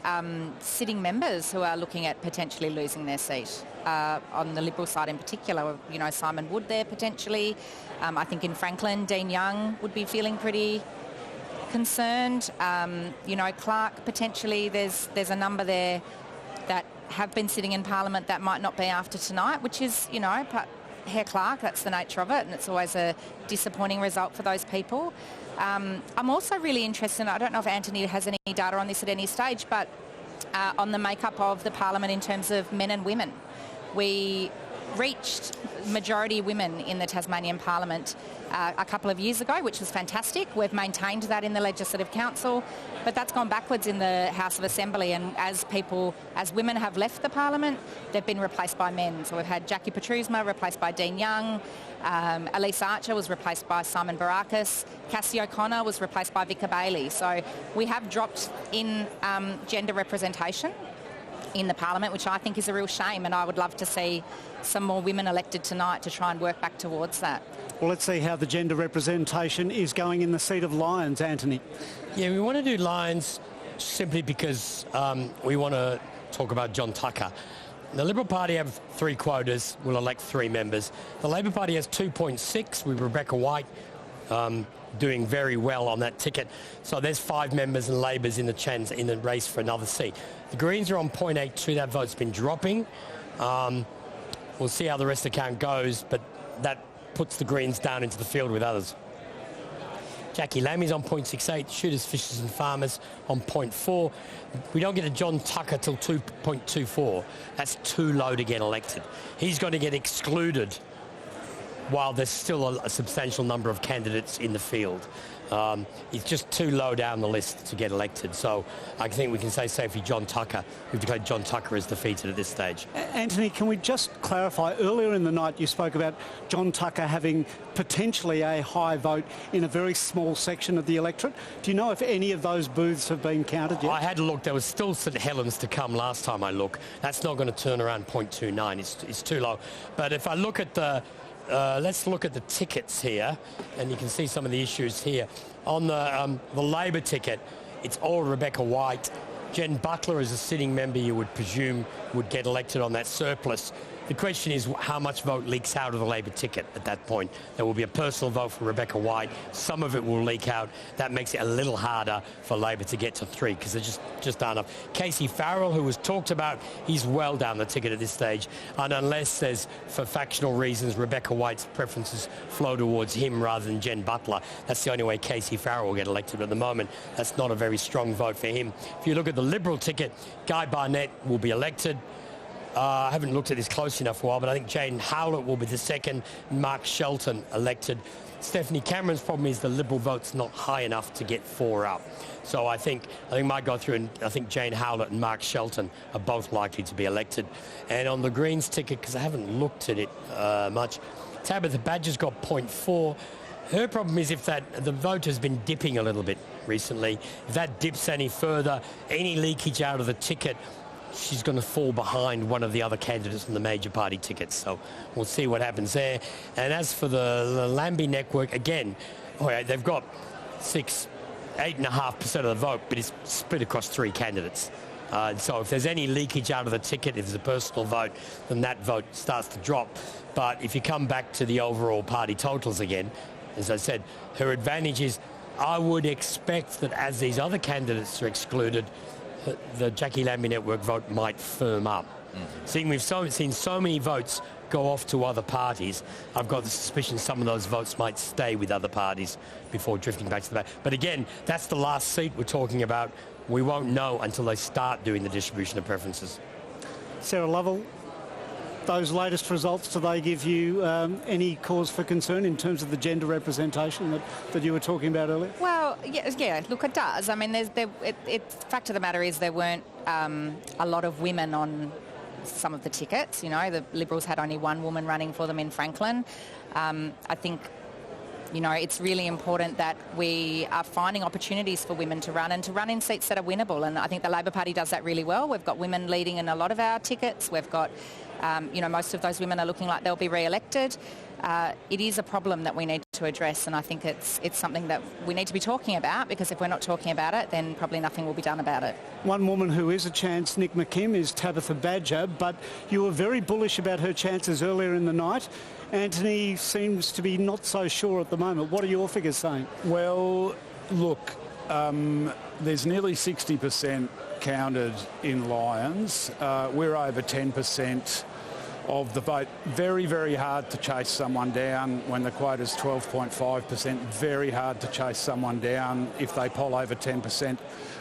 sitting members who are looking at potentially losing their seat. On the Liberal side in particular, you know, Simon Wood there potentially. I think in Franklin, Dean Young would be feeling pretty concerned. You know, Clark potentially, there's a number there that have been sitting in Parliament that might not be after tonight, which is, you know, Herr Clark, that's the nature of it, and it's always a disappointing result for those people. I'm also really interested, I don't know if Antony has any data on this at any stage, but on the makeup of the Parliament in terms of men and women. We reached majority women in the Tasmanian Parliament a couple of years ago, which was fantastic. We've maintained that in the Legislative Council, but that's gone backwards in the House of Assembly, and as women have left the Parliament, they've been replaced by men. So we've had Jackie Petrusma replaced by Dean Young, Elise Archer was replaced by Simon Barakis, Cassie O'Connor was replaced by Vicar Bailey. So we have dropped in gender representation in the Parliament, which I think is a real shame, and I would love to see some more women elected tonight to try and work back towards that. Well, let's see how the gender representation is going in the seat of Lyons, Anthony. Yeah, we want to do Lyons simply because we want to talk about John Tucker. The Liberal Party have 3 quotas, will elect 3 members. The Labor Party has 2.6 with Rebecca White doing very well on that ticket. So there's 5 members and Labor's in the race for another seat. The Greens are on 0.82. That vote's been dropping. We'll see how the rest of the count goes, but that puts the Greens down into the field with others. Jackie Lammy's on 0.68, Shooters, Fishers and Farmers on 0.4. We don't get a John Tucker till 2.24. That's too low to get elected. He's going to get excluded while there's still a substantial number of candidates in the field. It's just too low down the list to get elected. So I think we can say safely John Tucker. We've declared John Tucker as defeated at this stage. Anthony, can we just clarify, earlier in the night you spoke about John Tucker having potentially a high vote in a very small section of the electorate. Do you know if any of those booths have been counted yet? I had a look. There was still St Helens to come last time I looked. That's not going to turn around 0.29. It's too low. But if I look at the let's look at the tickets here, and you can see some of the issues here. On the Labor ticket, it's all Rebecca White. Jen Butler, as a sitting member, you would presume would get elected on that surplus. The question is how much vote leaks out of the Labor ticket at that point. There will be a personal vote for Rebecca White. Some of it will leak out. That makes it a little harder for Labor to get to 3 because there's just aren't enough. Casey Farrell, who was talked about, he's well down the ticket at this stage. And unless there's, for factional reasons, Rebecca White's preferences flow towards him rather than Jen Butler, that's the only way Casey Farrell will get elected. But at the moment, that's not a very strong vote for him. If you look at the Liberal ticket, Guy Barnett will be elected. I haven't looked at this close enough for a while, but I think Jane Howlett will be the second. Mark Shelton elected. Stephanie Cameron's problem is the Liberal vote's not high enough to get 4 up. So I think might go through, and I think Jane Howlett and Mark Shelton are both likely to be elected. And on the Greens ticket, because I haven't looked at it much, Tabitha Badger's got 0.4. Her problem is if the vote has been dipping a little bit recently. If that dips any further, any leakage out of the ticket, she's going to fall behind one of the other candidates in the major party tickets. So we'll see what happens there. And as for the Lambie network, again, they've got 8.5% of the vote, but it's split across 3 candidates. So if there's any leakage out of the ticket, if there's a personal vote, then that vote starts to drop. But if you come back to the overall party totals again, as I said, her advantage is I would expect that as these other candidates are excluded, the Jackie Lambie network vote might firm up. Seeing we've seen so many votes go off to other parties, I've got the suspicion some of those votes might stay with other parties before drifting back to the back. But again, that's the last seat we're talking about. We won't know until they start doing the distribution of preferences. Sarah Lovell, those latest results, do they give you any cause for concern in terms of the gender representation that you were talking about earlier? Well, yeah, look, it does. I mean, fact of the matter is there weren't a lot of women on some of the tickets. You know, the Liberals had only 1 woman running for them in Franklin. I think, you know, it's really important that we are finding opportunities for women to run and to run in seats that are winnable. And I think the Labor Party does that really well. We've got women leading in a lot of our tickets. We've got, you know, most of those women are looking like they'll be re-elected. It is a problem that we need to address, and I think it's something that we need to be talking about, because if we're not talking about it, then probably nothing will be done about it. One woman who is a chance, Nick McKim, is Tabitha Badger, but you were very bullish about her chances earlier in the night. Antony seems to be not so sure at the moment. What are your figures saying? Well, look, there's nearly 60% counted in Lyons. We're over 10% of the vote. Very, very hard to chase someone down when the quote is 12.5%. Very hard to chase someone down if they poll over 10%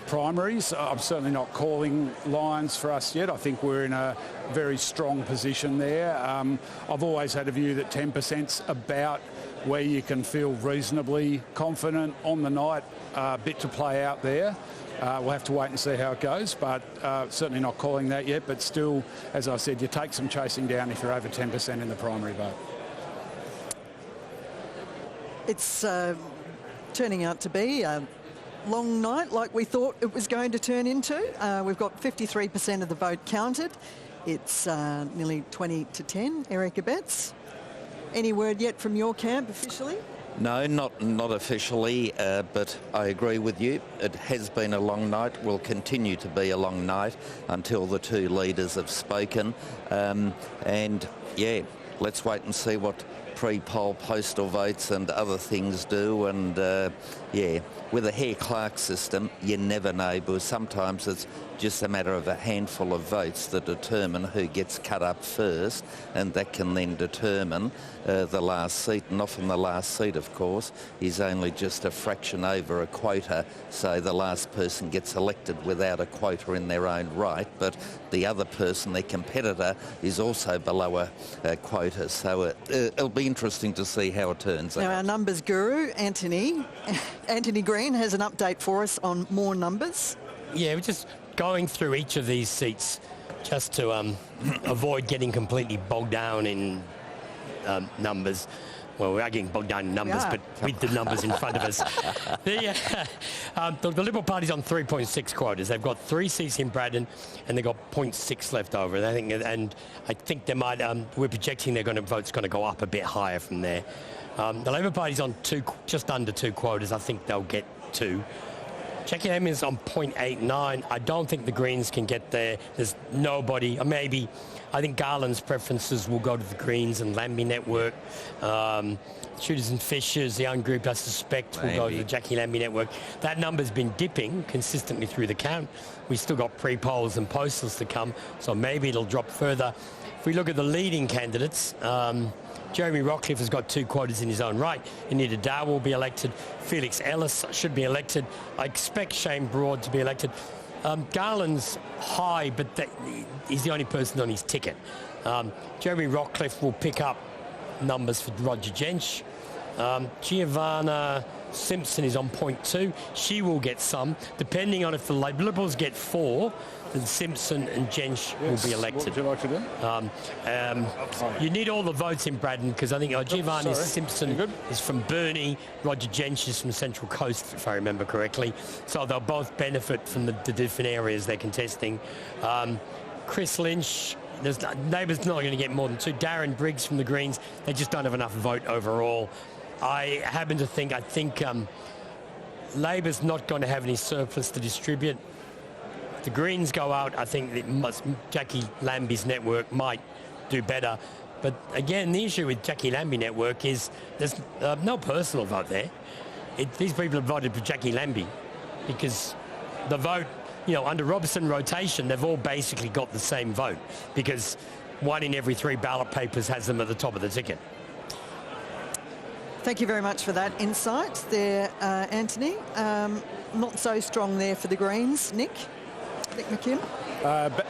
primaries. I'm certainly not calling lines for us yet. I think we're in a very strong position there. I've always had a view that 10%'s about where you can feel reasonably confident on the night. A bit to play out there. We'll have to wait and see how it goes, but certainly not calling that yet. But still, as I said, you take some chasing down if you're over 10% in the primary vote. It's turning out to be a long night like we thought it was going to turn into. We've got 53% of the vote counted. It's nearly 20 to 10. Eric Abetz, any word yet from your camp officially? No, not officially, but I agree with you. It has been a long night, will continue to be a long night until the two leaders have spoken. And, yeah, let's wait and see what pre-poll postal votes and other things do. And, yeah, with a Hare-Clark system, you never know, because sometimes it's just a matter of a handful of votes that determine who gets cut up first, and that can then determine the last seat. And often the last seat, of course, is only just a fraction over a quota, so the last person gets elected without a quota in their own right, but the other person, their competitor, is also below a quota. So it'll be interesting to see how it turns out. Now, our numbers guru, Antony Green, has an update for us on more numbers. Yeah, we're just going through each of these seats just to avoid getting completely bogged down in numbers. Well, we are getting bogged down in numbers, but with the numbers in front of us. The Liberal Party's on 3.6 quotas. They've got 3 seats in Braddon, and they've got 0.6 left over. And I think they might. We're projecting their vote's going to go up a bit higher from there. The Labor Party's on just under 2 quotas. I think they'll get 2. Jackie Lambie's on 0.89. I don't think the Greens can get there. There's nobody. Or maybe, I think Garland's preferences will go to the Greens and Lambie Network. Shooters and Fishers, the young group, I suspect, will go to the Jackie Lambie Network. That number's been dipping consistently through the count. We've still got pre-polls and postals to come, so maybe it'll drop further. If we look at the leading candidates, Jeremy Rockcliffe has got 2 quotas in his own right. Anita Dow will be elected. Felix Ellis should be elected. I expect Shane Broad to be elected. Garland's high, but he's the only person on his ticket. Jeremy Rockcliffe will pick up numbers for Roger Jensch. Giovanna Simpson is on 0.2. She will get some, depending on if the Liberals get 4. Then Simpson and Jensch will be elected. What would you like to do? You need all the votes in Braddon, because I think Giovanni Simpson is from Burnie, Roger Jensch is from Central Coast, if I remember correctly. So they'll both benefit from the different areas they're contesting. Chris Lynch, Labor's not going to get more than 2. Darren Briggs from the Greens, they just don't have enough vote overall. I happen to think, Labor's not going to have any surplus to distribute. The Greens go out, I think Jackie Lambie's network might do better. But again, the issue with Jackie Lambie network is there's no personal vote there. These people have voted for Jackie Lambie because the vote, under Robertson rotation, they've all basically got the same vote because 1 in every 3 ballot papers has them at the top of the ticket. Thank you very much for that insight there, Antony. Not so strong there for the Greens. Nick McKim?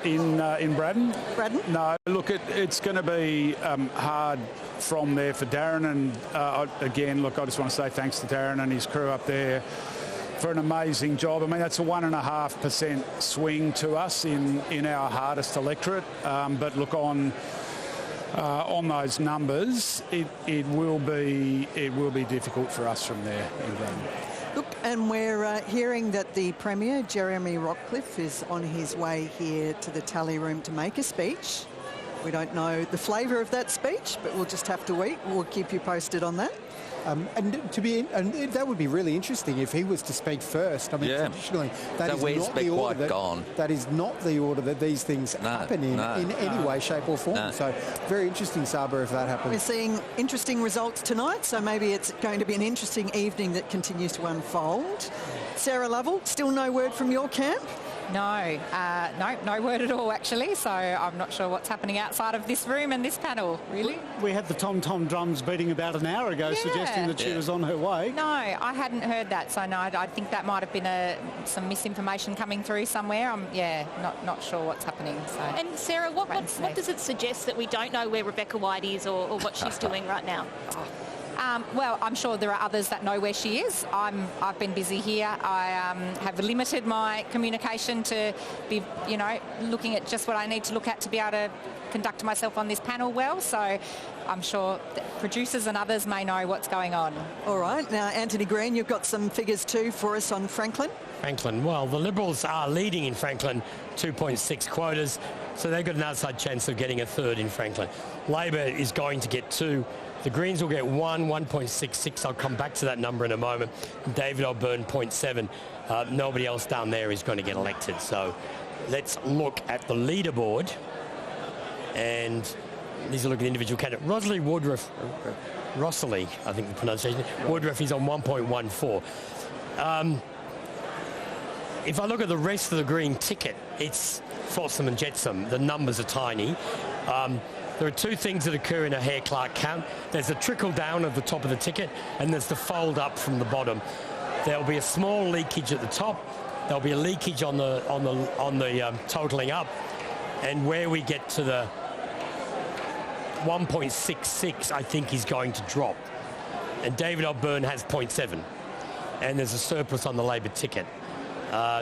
In Braddon? Braddon? No, look, it's going to be hard from there for Darren. And again, look, I just want to say thanks to Darren and his crew up there for an amazing job. I mean, that's a 1.5% swing to us in our hardest electorate. But look, on those numbers, it will be difficult for us from there in Braddon. Look, and we're hearing that the Premier, Jeremy Rockcliffe, is on his way here to the tally room to make a speech. We don't know the flavour of that speech, but we'll just have to wait. We'll keep you posted on that. And that would be really interesting if he was to speak first. I mean, traditionally, that is not the order that these things happen in any way, shape or form. So very interesting, Sabra, if that happens. We're seeing interesting results tonight, so maybe it's going to be an interesting evening that continues to unfold. Sarah Lovell, still no word from your camp? No word at all, actually. So I'm not sure what's happening outside of this room and this panel, really. We had the tom-tom drums beating about an hour ago, suggesting that she was on her way. No, I hadn't heard that. So no, I think that might have been some misinformation coming through somewhere. I'm not sure what's happening. So. And Sarah, what does it suggest that we don't know where Rebecca White is or what she's doing right now? Well, I'm sure there are others that know where she is. I've been busy here. I have limited my communication to be, looking at just what I need to look at to be able to conduct myself on this panel well. So I'm sure producers and others may know what's going on. All right. Now, Antony Green, you've got some figures too for us on Franklin. Well, the Liberals are leading in Franklin, 2.6 quotas, so they've got an outside chance of getting a third in Franklin. Labor is going to get 2. The Greens will get 1.66. I'll come back to that number in a moment. David O'Byrne, 0.7. Nobody else down there is going to get elected. So let's look at the leaderboard. And these are looking at individual candidate. Rosalie Woodruff, I think the pronunciation. Woodruff is on 1.14. If I look at the rest of the Green ticket, it's flotsam and jetsam. The numbers are tiny. There are two things that occur in a Hare-Clark count. There's a trickle down of the top of the ticket, and there's the fold up from the bottom. There'll be a small leakage at the top. There'll be a leakage on the totalling up, and where we get to the 1.66, I think is going to drop. And David O'Byrne has 0.7, and there's a surplus on the Labor ticket.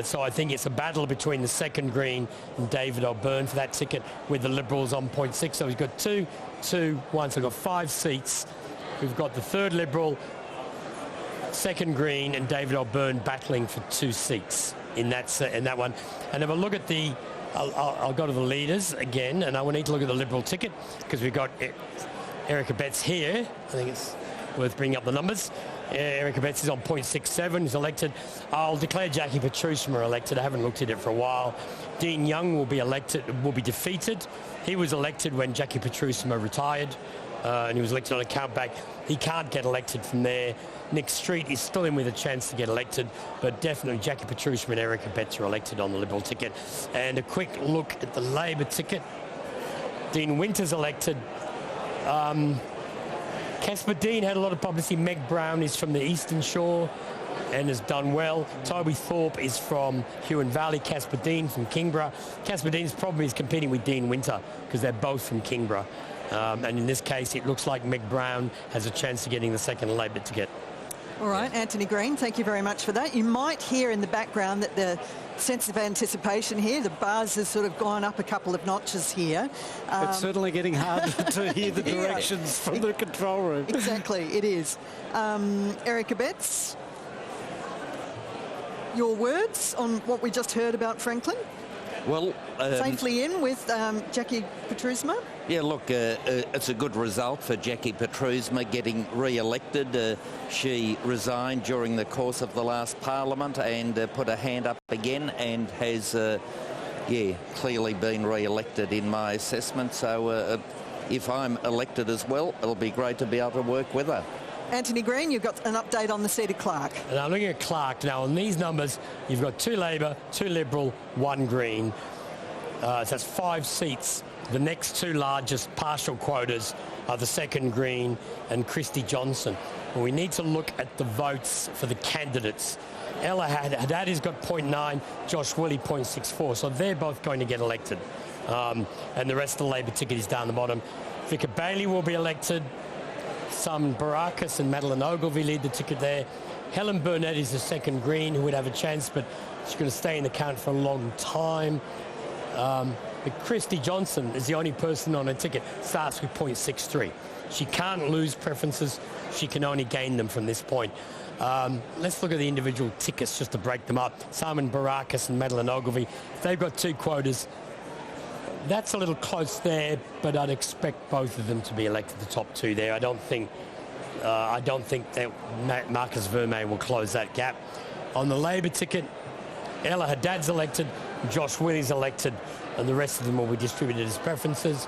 So I think it's a battle between the second Green and David O'Byrne for that ticket, with the Liberals on 0.6. So we've got 2, 2, 1. So we've got 5 seats. We've got the third Liberal, second Green, and David O'Byrne battling for 2 seats in that one. And if I look at I'll go to the leaders again, and I will need to look at the Liberal ticket because we've got Erica Betts here. I think it's worth bringing up the numbers. Erica Betts is on 0.67. He's elected. I'll declare Jackie Petrushma elected. I haven't looked at it for a while. Dean Young will be defeated. He was elected when Jackie Petrushma retired, and he was elected on a countback. He can't get elected from there. Nick Street is still in with a chance to get elected, but definitely Jackie Petrushma and Erica Betts are elected on the Liberal ticket. And a quick look at the Labor ticket. Dean Winter's elected. Casper Dean had a lot of publicity. Meg Brown is from the Eastern Shore and has done well. Toby Thorpe is from Huon Valley. Casper Dean from Kingborough. Casper Dean's problem is competing with Dean Winter because they're both from Kingborough. And in this case, it looks like Meg Brown has a chance of getting the second Labor ticket. All right, Antony Green, thank you very much for that. You might hear in the background that the sense of anticipation here, the buzz has sort of gone up a couple of notches here. It's certainly getting harder to hear the directions from the control room. Exactly, it is. Erica Betts, your words on what we just heard about Franklin? Well, safely in with Jackie Petrushma? Yeah, look, it's a good result for Jackie Petrushma getting re-elected. She resigned during the course of the last Parliament and put her hand up again and has, clearly been re-elected in my assessment. So if I'm elected as well, it'll be great to be able to work with her. Antony Green, you've got an update on the seat of Clark. And I'm looking at Clark now. On these numbers, you've got 2 Labor, 2 Liberal, 1 Green. So that's 5 seats. The next 2 largest partial quotas are the second Green and Christy Johnson. Well, we need to look at the votes for the candidates. Ella Haddad has got 0.9, Josh Willie 0.64. So they're both going to get elected. And the rest of the Labor ticket is down the bottom. Vicar Bailey will be elected. Simon Barakis and Madeline Ogilvie lead the ticket there. Helen Burnett is the second Green who would have a chance, but she's going to stay in the count for a long time. But Christy Johnson is the only person on a ticket, starts with 0.63. She can't lose preferences. She can only gain them from this point. Let's look at the individual tickets just to break them up. Simon Barakis and Madeline Ogilvie, they've got 2 quotas. That's a little close there, but I'd expect both of them to be elected the top 2 there. I don't think that Marcus Vermeer will close that gap. On the Labor ticket, Ella Haddad's elected, Josh Willie's elected, and the rest of them will be distributed as preferences.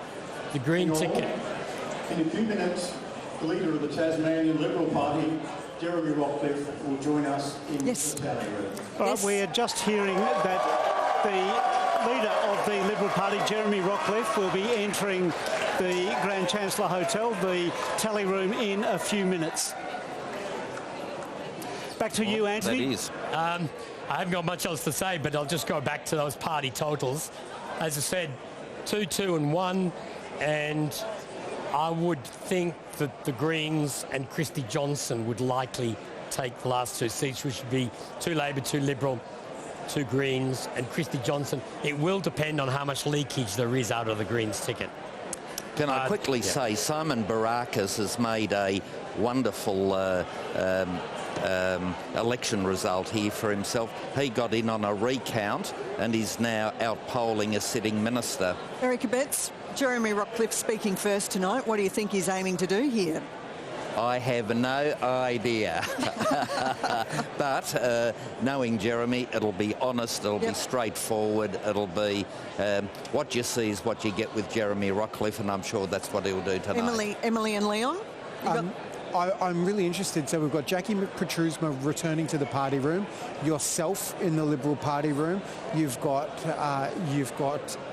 The Green ticket. In a few minutes, the leader of the Tasmanian Liberal Party, Jeremy Rockcliffe, will join us in the tally room. All right, we are just hearing that The leader of the Liberal Party, Jeremy Rockcliffe, will be entering the Grand Chancellor Hotel, the tally room, in a few minutes. Back to you, Antony. That is. I haven't got much else to say, but I'll just go back to those party totals. As I said, 2, 2 and 1, and I would think that the Greens and Christy Johnson would likely take the last 2 seats, which would be 2 Labor, 2 Liberal, 2 Greens, and Christy Johnson. It will depend on how much leakage there is out of the Greens ticket. Can I quickly say, Simon Barakas has made a wonderful election result here for himself. He got in on a recount and is now outpolling a sitting minister. Erica Betts, Jeremy Rockcliffe speaking first tonight. What do you think he's aiming to do here? I have no idea. But knowing Jeremy, it'll be honest, it'll be straightforward, it'll be what you see is what you get with Jeremy Rockcliffe, and I'm sure that's what he'll do tonight. Emily and Leon? I'm really interested. So we've got Jackie McPetrusma returning to the party room, yourself in the Liberal Party room. You've got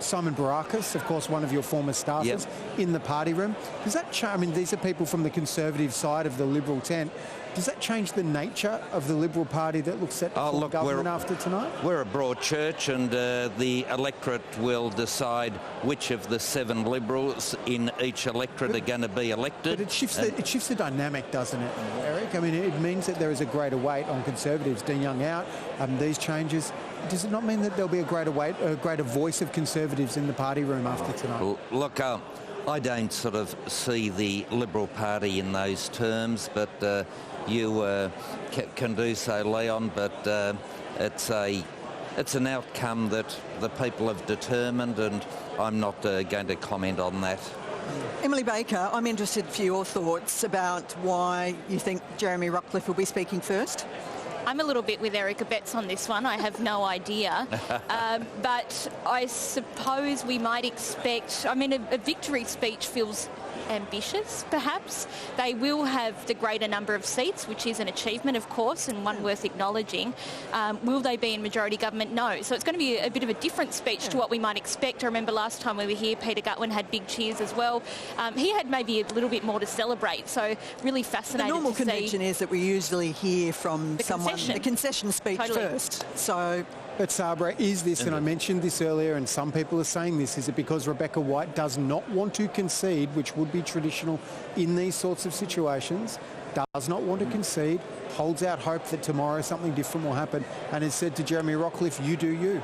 Simon Barakas, of course, one of your former staffers, in the party room. Does that change? I mean, these are people from the Conservative side of the Liberal tent. Does that change the nature of the Liberal Party that looks set to form government after tonight? We're a broad church, and the electorate will decide which of the 7 Liberals in each electorate are going to be elected. But it shifts the dynamic, doesn't it, Eric? I mean, it means that there is a greater weight on Conservatives. Dean Young out, these changes. Does it not mean that there'll be a greater weight, a greater voice of Conservatives in the party room after tonight? Well, look, I don't sort of see the Liberal Party in those terms, but you can do so, Leon. But it's an outcome that the people have determined, and I'm not going to comment on that. Emily Baker, I'm interested for your thoughts about why you think Jeremy Rockcliffe will be speaking first. I'm a little bit with Erica Betts on this one. I have no idea. But I suppose we might expect... I mean, a victory speech feels ambitious, perhaps. They will have the greater number of seats, which is an achievement, of course, and one worth acknowledging. Will they be in majority government? No. So it's going to be a bit of a different speech to what we might expect. I remember last time we were here, Peter Gutwin had big cheers as well. He had maybe a little bit more to celebrate, so really fascinated to see. The normal convention is that we usually hear from someone, the concession speech first. So... But Sabra, is this, and I mentioned this earlier, and some people are saying this, is it because Rebecca White does not want to concede, which would be traditional in these sorts of situations, does not want to concede, holds out hope that tomorrow something different will happen, and has said to Jeremy Rockcliffe, you do you?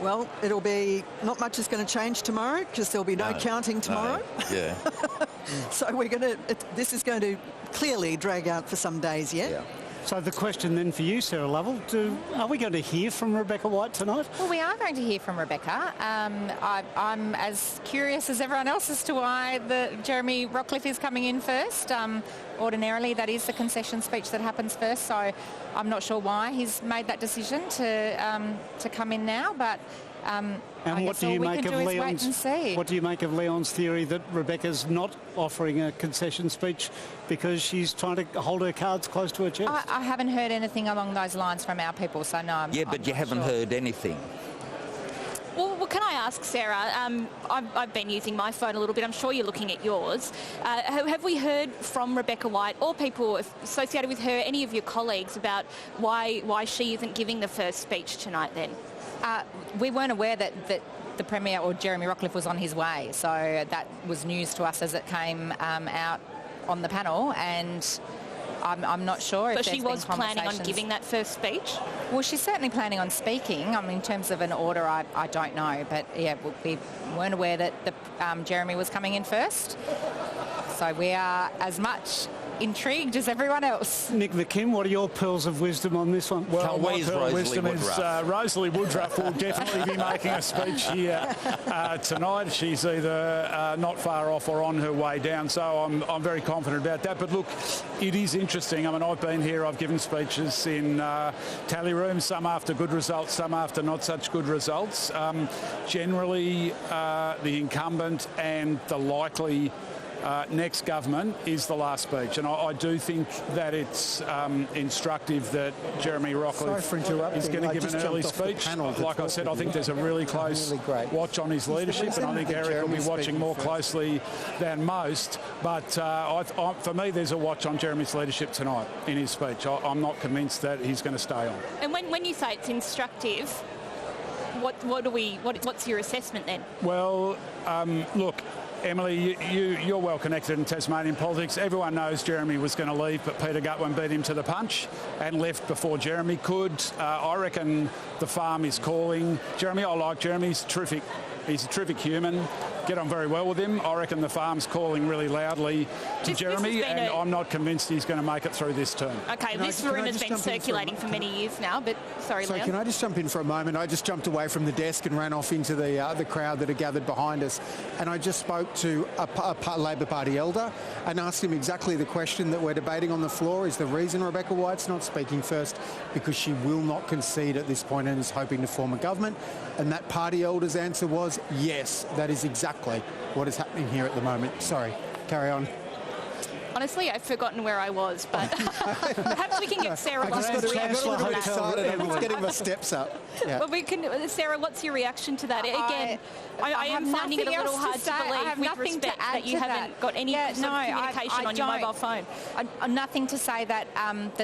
Well, it'll be... Not much is going to change tomorrow because there'll be no counting tomorrow. Yeah. So we're going to... This is going to clearly drag out for some days yet. Yeah. So the question then for you, Sarah Lovell, are we going to hear from Rebecca White tonight? Well, we are going to hear from Rebecca. I'm as curious as everyone else as to why Jeremy Rockcliffe is coming in first. Ordinarily, that is the concession speech that happens first, so I'm not sure why he's made that decision to come in now, but... and what do you make of Leon's theory that Rebecca's not offering a concession speech because she's trying to hold her cards close to her chest? I haven't heard anything along those lines from our people, so no. But you haven't heard anything. Well, can I ask, Sarah, I've been using my phone a little bit. I'm sure you're looking at yours. Have we heard from Rebecca White or people associated with her, any of your colleagues, about why she isn't giving the first speech tonight then? We weren't aware that the Premier or Jeremy Rockcliffe was on his way, so that was news to us as it came out on the panel, and I'm not sure if there's been conversations. So she was planning on giving that first speech? Well, she's certainly planning on speaking. I mean, in terms of an order, I don't know, but yeah, we weren't aware that Jeremy was coming in first, so we are as much intrigued as everyone else. Nick McKim, what are your pearls of wisdom on this one? Well, my pearl of wisdom is Rosalie Woodruff will definitely be making a speech here tonight. She's either not far off or on her way down, so I'm very confident about that. But look, it is interesting. I mean, I've been here, I've given speeches in tally rooms, some after good results, some after not such good results. Generally, the incumbent and the likely next government is the last speech. And I do think that it's instructive that Jeremy Rockcliffe is going to give an early speech. Like I said, I think there's a really close watch on his leadership, and I think Eric will be watching more closely than most. But for me, there's a watch on Jeremy's leadership tonight in his speech. I'm not convinced that he's going to stay on. And when you say it's instructive, what's your assessment then? Well, look, Emily, you're well connected in Tasmanian politics. Everyone knows Jeremy was going to leave, but Peter Gutwein beat him to the punch and left before Jeremy could. I reckon the farm is calling. Jeremy, I like Jeremy. He's terrific. He's a terrific human. Get on very well with him. I reckon the farm's calling really loudly to Jeremy, and I'm not convinced he's going to make it through this term. Okay, this rumour's been circulating for many years now, but sorry, Leon. Can I just jump in for a moment? I just jumped away from the desk and ran off into the crowd that are gathered behind us, and I just spoke to a Labor Party elder and asked him exactly the question that we're debating on the floor. Is the reason Rebecca White's not speaking first because she will not concede at this point and is hoping to form a government? And that party elder's answer was yes, that is exactly what is happening here at the moment. Sorry, carry on. Honestly, I've forgotten where I was, but perhaps we can get Sarah. I just got excited. I was getting my steps up. Yeah. Well, Sarah, what's your reaction to that? Again, I am finding it a little hard to believe with respect that you haven't got any communication on your mobile phone. Nothing to say that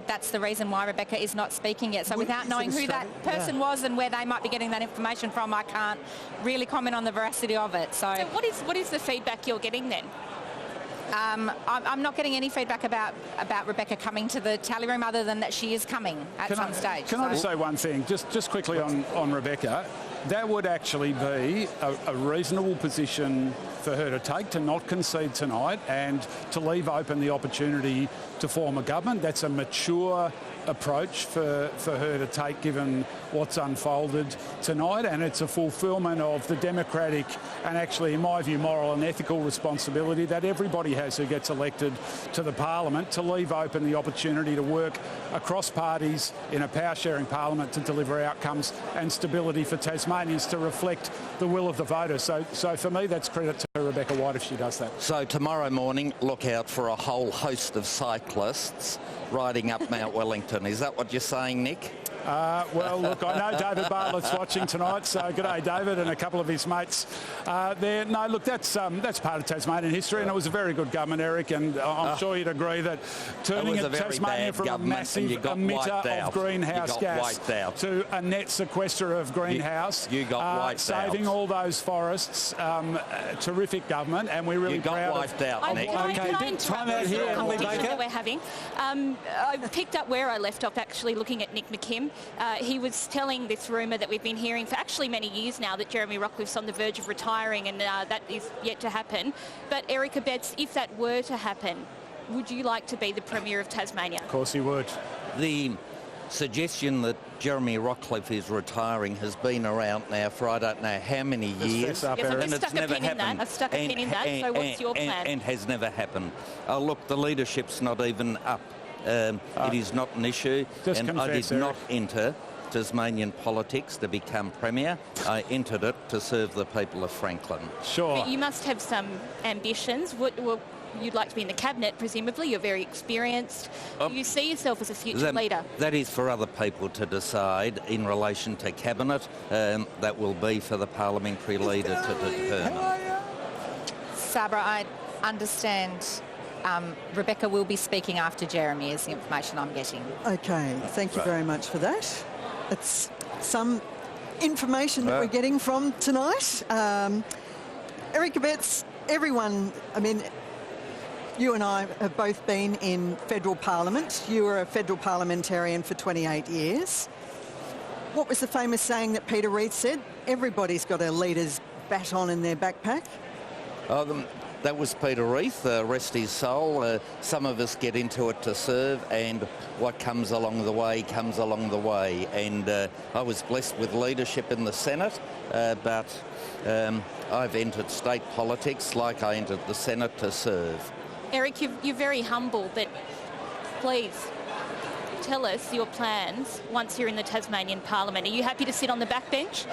that's the reason why Rebecca is not speaking yet. So without knowing who that person was and where they might be getting that information from, I can't really comment on the veracity of it. So what is the feedback you're getting then? I'm not getting any feedback about Rebecca coming to the tally room other than that she is coming at some stage. Can I just say one thing, just quickly on Rebecca? That would actually be a reasonable position for her to take, to not concede tonight and to leave open the opportunity to form a government. That's a mature approach for her to take, given what's unfolded tonight, and it's a fulfilment of the democratic and actually, in my view, moral and ethical responsibility that everybody has who gets elected to the parliament, to leave open the opportunity to work across parties in a power-sharing parliament to deliver outcomes and stability for Tasmanians to reflect the will of the voters. So for me, that's credit to Rebecca White if she does that. So tomorrow morning, look out for a whole host of cyclists riding up Mount Wellington. Is that what you're saying, Nick? Well, look, I know David Bartlett's watching tonight, so good day, David, and a couple of his mates there. No, look, that's part of Tasmanian history, and it was a very good government, Eric, and I'm sure you'd agree that turning Tasmania from a massive emitter of greenhouse gas to a net sequester of greenhouse, saving all those forests, terrific government, and we're really proud of wiped out, Nick. Time out here, that we're having. I picked up where I left off, actually looking at Nick McKim. He was telling this rumour that we've been hearing for actually many years now, that Jeremy Rockcliffe's on the verge of retiring, and that is yet to happen. But Erica Betts, if that were to happen, would you like to be the Premier of Tasmania? Of course he would. The suggestion that Jeremy Rockcliffe is retiring has been around now for I don't know how many years. And it's never happened. I've stuck a pin in that, so what's your plan? And has never happened. Look, the leadership's not even up. It is not an issue, and I did not enter Tasmanian politics to become Premier. I entered it to serve the people of Franklin. Sure. But you must have some ambitions. You'd like to be in the cabinet, presumably. You're very experienced. Do you see yourself as a future leader? That is for other people to decide in relation to cabinet. That will be for the parliamentary leader to determine. Sabra, I understand Rebecca will be speaking after Jeremy, is the information I'm getting. Okay, thank you very much for that. It's some information that we're getting from tonight. Erica Betts, everyone, I mean, you and I have both been in federal parliament. You were a federal parliamentarian for 28 years. What was the famous saying that Peter Reith said? Everybody's got a leader's baton in their backpack. That was Peter Reith, rest his soul. Some of us get into it to serve, and what comes along the way comes along the way. And I was blessed with leadership in the Senate, but I've entered state politics like I entered the Senate to serve. Eric, you're very humble, but please, tell us your plans once you're in the Tasmanian Parliament. Are you happy to sit on the backbench?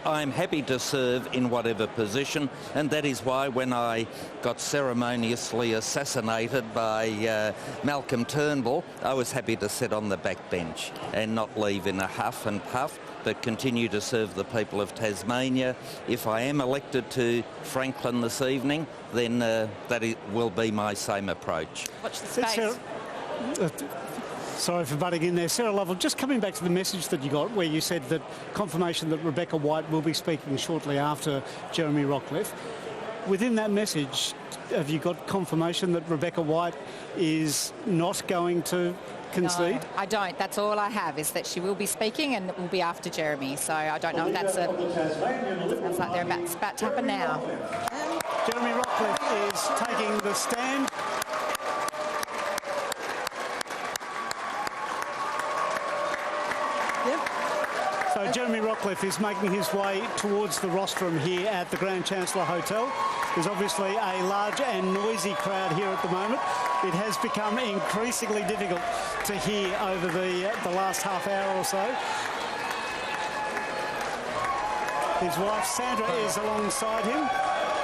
I'm happy to serve in whatever position, and that is why when I got ceremoniously assassinated by Malcolm Turnbull, I was happy to sit on the backbench and not leave in a huff and puff, but continue to serve the people of Tasmania. If I am elected to Franklin this evening, then will be my same approach. Watch the space. Sorry for butting in there. Sarah Lovell, just coming back to the message that you got where you said that confirmation that Rebecca White will be speaking shortly after Jeremy Rockliff. Within that message, have you got confirmation that Rebecca White is not going to concede? No, I don't. That's all I have, is that she will be speaking and it will be after Jeremy. So I don't know if that's a... Sounds like they're about to happen now. Jeremy Rockliff is taking the stand. So Jeremy Rockliff is making his way towards the rostrum here at the Grand Chancellor Hotel. There's obviously a large and noisy crowd here at the moment. It has become increasingly difficult to hear over the last half hour or so. His wife Sandra is alongside him.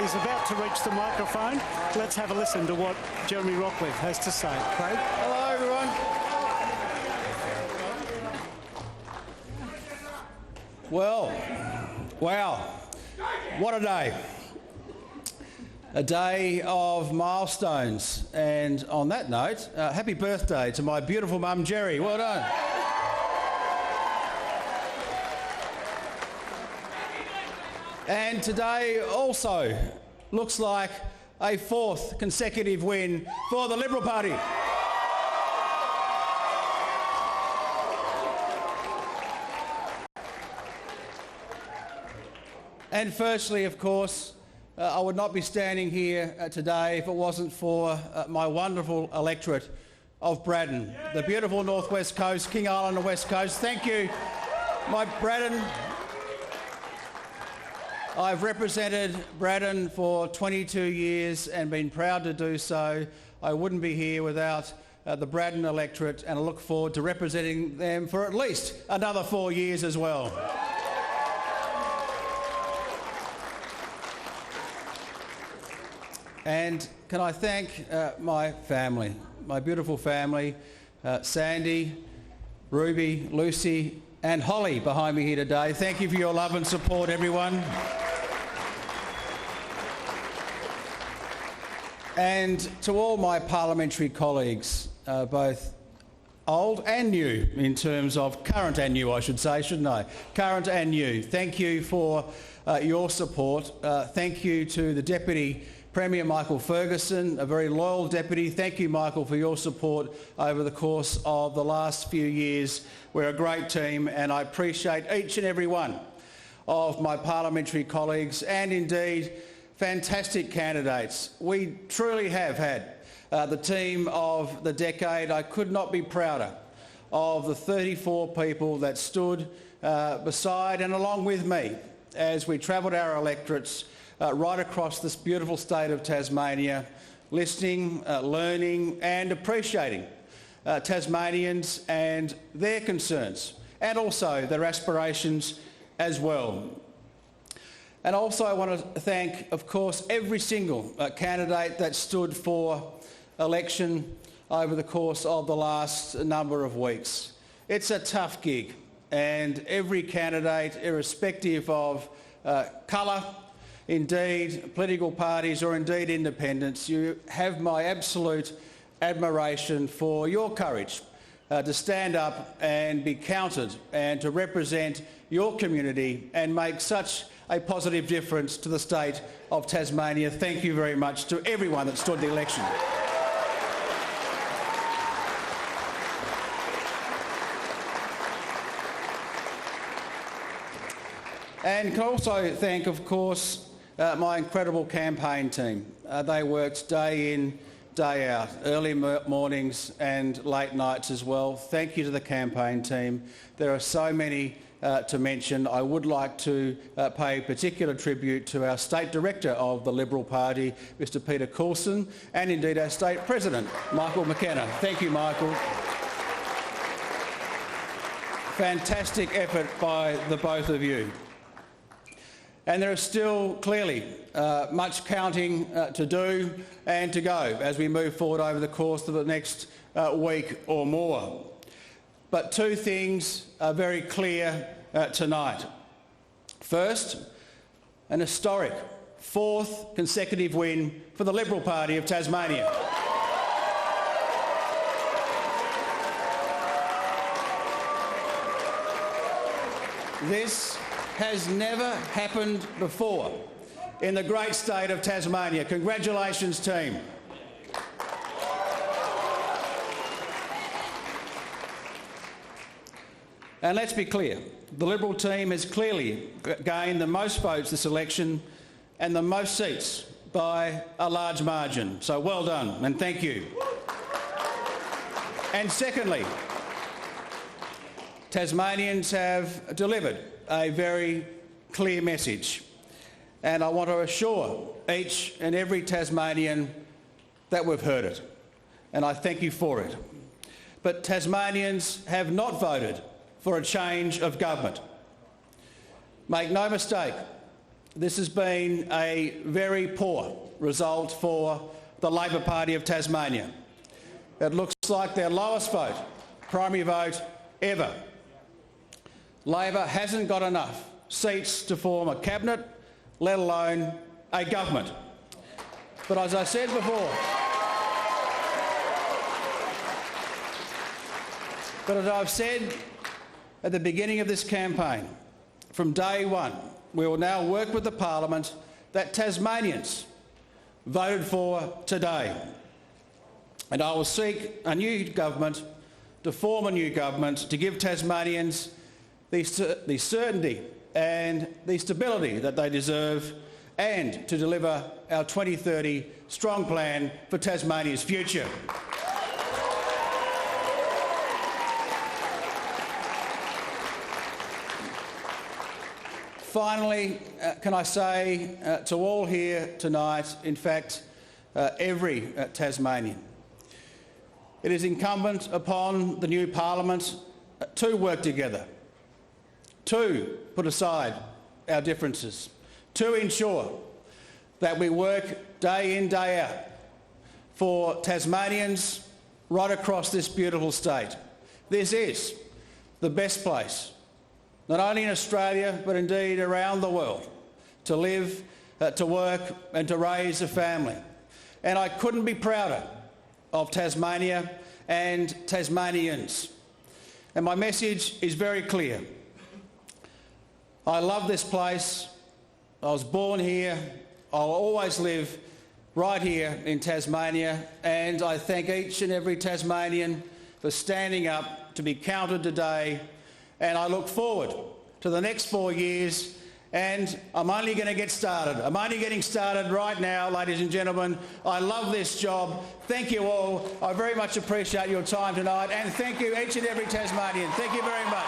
He's about to reach the microphone. Let's have a listen to what Jeremy Rockliff has to say. Craig? Hello, everyone. Well, wow, what a day. A day of milestones. And on that note, happy birthday to my beautiful mum, Jerry. Well done. And today also looks like a fourth consecutive win for the Liberal Party. And firstly, of course, I would not be standing here today if it wasn't for my wonderful electorate of Braddon, the beautiful northwest coast, King Island and West Coast. Thank you, my Braddon. I've represented Braddon for 22 years and been proud to do so. I wouldn't be here without the Braddon electorate, and I look forward to representing them for at least another 4 years as well. And can I thank my family, my beautiful family, Sandy, Ruby, Lucy and Holly behind me here today. Thank you for your love and support, everyone. And to all my parliamentary colleagues, both old and new, in terms of current and new, I should say, shouldn't I? Current and new. Thank you for your support. Thank you to the Deputy Premier Michael Ferguson, a very loyal deputy. Thank you, Michael, for your support over the course of the last few years. We're a great team, and I appreciate each and every one of my parliamentary colleagues and indeed fantastic candidates. We truly have had the team of the decade. I could not be prouder of the 34 people that stood beside and along with me as we travelled our electorates right across this beautiful state of Tasmania, listening, learning and appreciating Tasmanians and their concerns, and also their aspirations as well. And also I want to thank, of course, every single candidate that stood for election over the course of the last number of weeks. It's a tough gig, and every candidate, irrespective of colour, indeed political parties or indeed independents, you have my absolute admiration for your courage to stand up and be counted and to represent your community and make such a positive difference to the state of Tasmania. Thank you very much to everyone that stood the election. And can also thank, of course, my incredible campaign team. They worked day in, day out, early mornings and late nights as well. Thank you to the campaign team. There are so many to mention. I would like to pay particular tribute to our State Director of the Liberal Party, Mr Peter Coulson, and indeed our State President, Michael McKenna. Thank you, Michael. Fantastic effort by the both of you. And there is still clearly much counting to do and to go as we move forward over the course of the next week or more. But two things are very clear tonight. First, an historic fourth consecutive win for the Liberal Party of Tasmania. This has never happened before in the great state of Tasmania. Congratulations, team. And let's be clear, the Liberal team has clearly gained the most votes this election and the most seats by a large margin. So well done and thank you. And secondly, Tasmanians have delivered a very clear message, and I want to assure each and every Tasmanian that we've heard it, and I thank you for it. But Tasmanians have not voted for a change of government. Make no mistake, this has been a very poor result for the Labor Party of Tasmania. It looks like their lowest vote, primary vote, ever. Labor hasn't got enough seats to form a cabinet, let alone a government. But as I said before, but as I've said at the beginning of this campaign, from day one, we will now work with the Parliament that Tasmanians voted for today. And I will seek a new government, to form a new government, to give Tasmanians the certainty and the stability that they deserve, and to deliver our 2030 strong plan for Tasmania's future. Finally, can I say to all here tonight, in fact, every Tasmanian, it is incumbent upon the new Parliament to work together, to put aside our differences, to ensure that we work day in, day out for Tasmanians right across this beautiful state. This is the best place, not only in Australia, but indeed around the world, to live, to work and to raise a family. And I couldn't be prouder of Tasmania and Tasmanians. And my message is very clear. I love this place. I was born here. I'll always live right here in Tasmania, and I thank each and every Tasmanian for standing up to be counted today, and I look forward to the next 4 years, and I'm only going to get started. I'm only getting started right now, ladies and gentlemen. I love this job. Thank you all. I very much appreciate your time tonight, and thank you each and every Tasmanian. Thank you very much.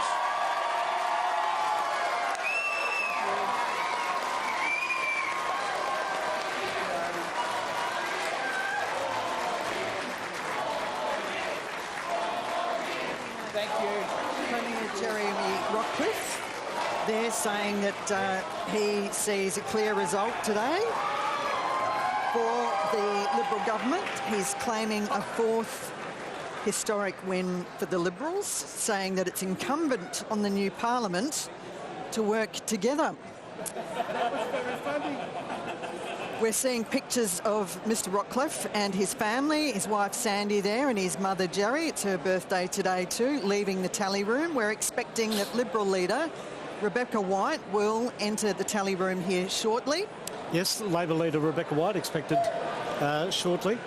They're saying that he sees a clear result today for the Liberal government. He's claiming a fourth historic win for the Liberals, saying that it's incumbent on the new Parliament to work together. We're seeing pictures of Mr Rockcliffe and his family, his wife Sandy there and his mother Jerry. It's her birthday today too, leaving the tally room. We're expecting that Liberal leader Rebecca White will enter the tally room here shortly. Yes, Labor leader Rebecca White expected shortly.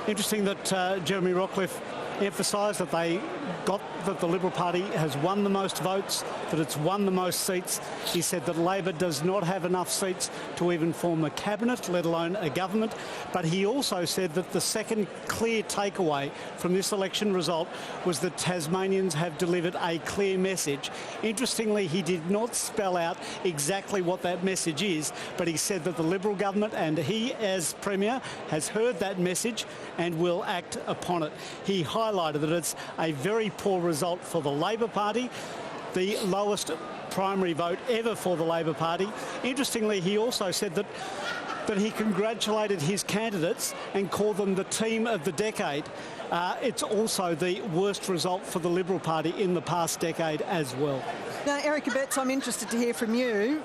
Interesting that Jeremy Rockcliffe emphasised that the Liberal Party has won the most votes, that it's won the most seats. He said that Labor does not have enough seats to even form a cabinet, let alone a government. But he also said that the second clear takeaway from this election result was that Tasmanians have delivered a clear message. Interestingly, he did not spell out exactly what that message is, but he said that the Liberal government and he as Premier has heard that message and will act upon it. He highlighted that it's a very very poor result for the Labor Party, the lowest primary vote ever for the Labor Party. Interestingly, he also said that he congratulated his candidates and called them the team of the decade. It's also the worst result for the Liberal Party in the past decade as well. Now, Erica Betts, I'm interested to hear from you.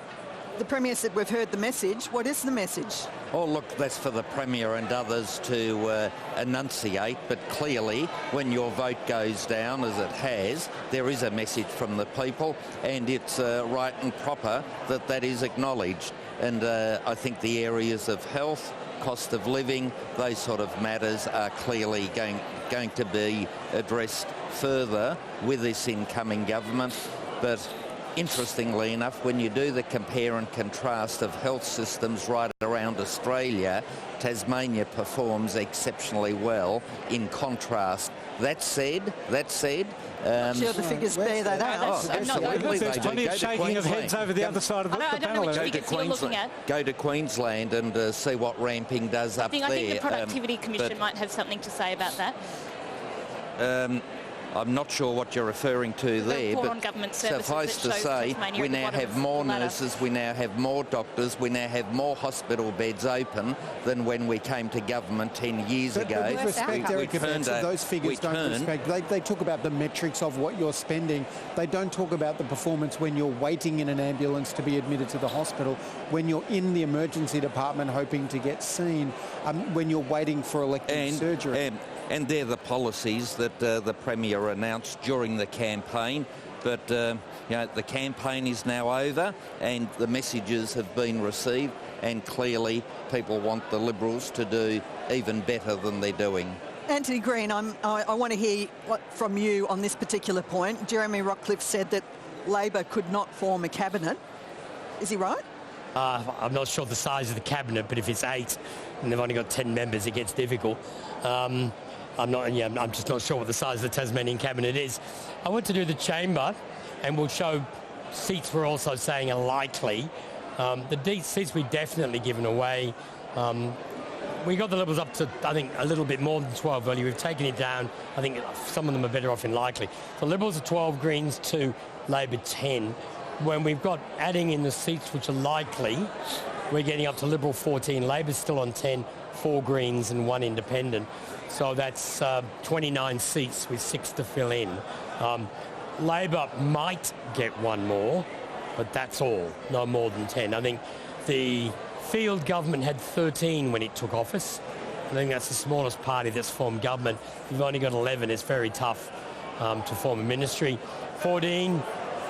The Premier said we've heard the message. What is the message? Oh, look, that's for the Premier and others to enunciate, but clearly when your vote goes down, as it has, there is a message from the people, and it's right and proper that that is acknowledged. And I think the areas of health, cost of living, those sort of matters are clearly going to be addressed further with this incoming government. But interestingly enough, when you do the compare and contrast of health systems right around Australia, Tasmania performs exceptionally well in contrast. That said, I'm sure the figures bear that out. Absolutely. There's plenty of shaking of heads over the other side of the panel. Go to Queensland and see what ramping does up there. I think the Productivity Commission might have something to say about that. I'm not sure what you're referring to there, but suffice to say, we now have more nurses, we now have more doctors, we now have more hospital beds open than when we came to government 10 years ago. But with respect, Erica, those figures don't respect. They talk about the metrics of what you're spending. They don't talk about the performance when you're waiting in an ambulance to be admitted to the hospital, when you're in the emergency department hoping to get seen, when you're waiting for elective surgery. And they're the policies that the Premier announced during the campaign. But you know, the campaign is now over and the messages have been received, and clearly people want the Liberals to do even better than they're doing. Antony Green, I want to hear from you on this particular point. Jeremy Rockliff said that Labor could not form a cabinet. Is he right? I'm not sure the size of the cabinet, but if it's 8 and they've only got 10 members, it gets difficult. I'm just not sure what the size of the Tasmanian cabinet is. I want to do the chamber, and we'll show seats we're also saying are likely. The seats we've definitely given away. We got the Liberals up to, I think, a little bit more than 12 earlier. We've taken it down. I think some of them are better off in likely. The Liberals are 12, Greens 2, Labor 10. When we've got adding in the seats which are likely, we're getting up to Liberal 14, Labor's still on 10, 4 Greens and 1 Independent. So that's 29 seats with 6 to fill in. Labor might get 1 more, but that's all, no more than 10. I think the field government had 13 when it took office. I think that's the smallest party that's formed government. You've only got 11. It's very tough to form a ministry. 14,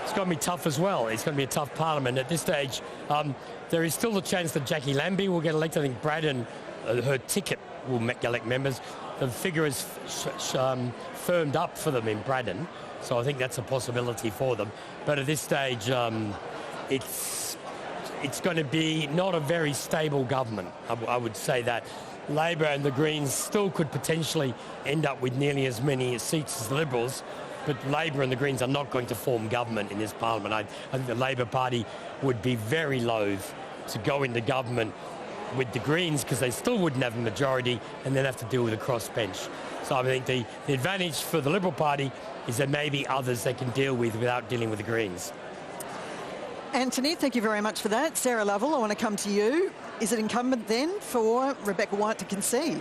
it's going to be tough as well. It's going to be a tough parliament. At this stage, there is still the chance that Jackie Lambie will get elected. I think Braddon, her ticket will elect members. The figure is firmed up for them in Braddon, so I think that's a possibility for them. But at this stage, it's going to be not a very stable government, I would say that. Labor and the Greens still could potentially end up with nearly as many seats as the Liberals, but Labor and the Greens are not going to form government in this parliament. I think the Labor Party would be very loath to go into government with the Greens because they still wouldn't have a majority and then have to deal with a crossbench. So I think the advantage for the Liberal Party is there may be others they can deal with without dealing with the Greens. Antony, thank you very much for that. Sarah Lovell, I want to come to you. Is it incumbent then for Rebecca White to concede?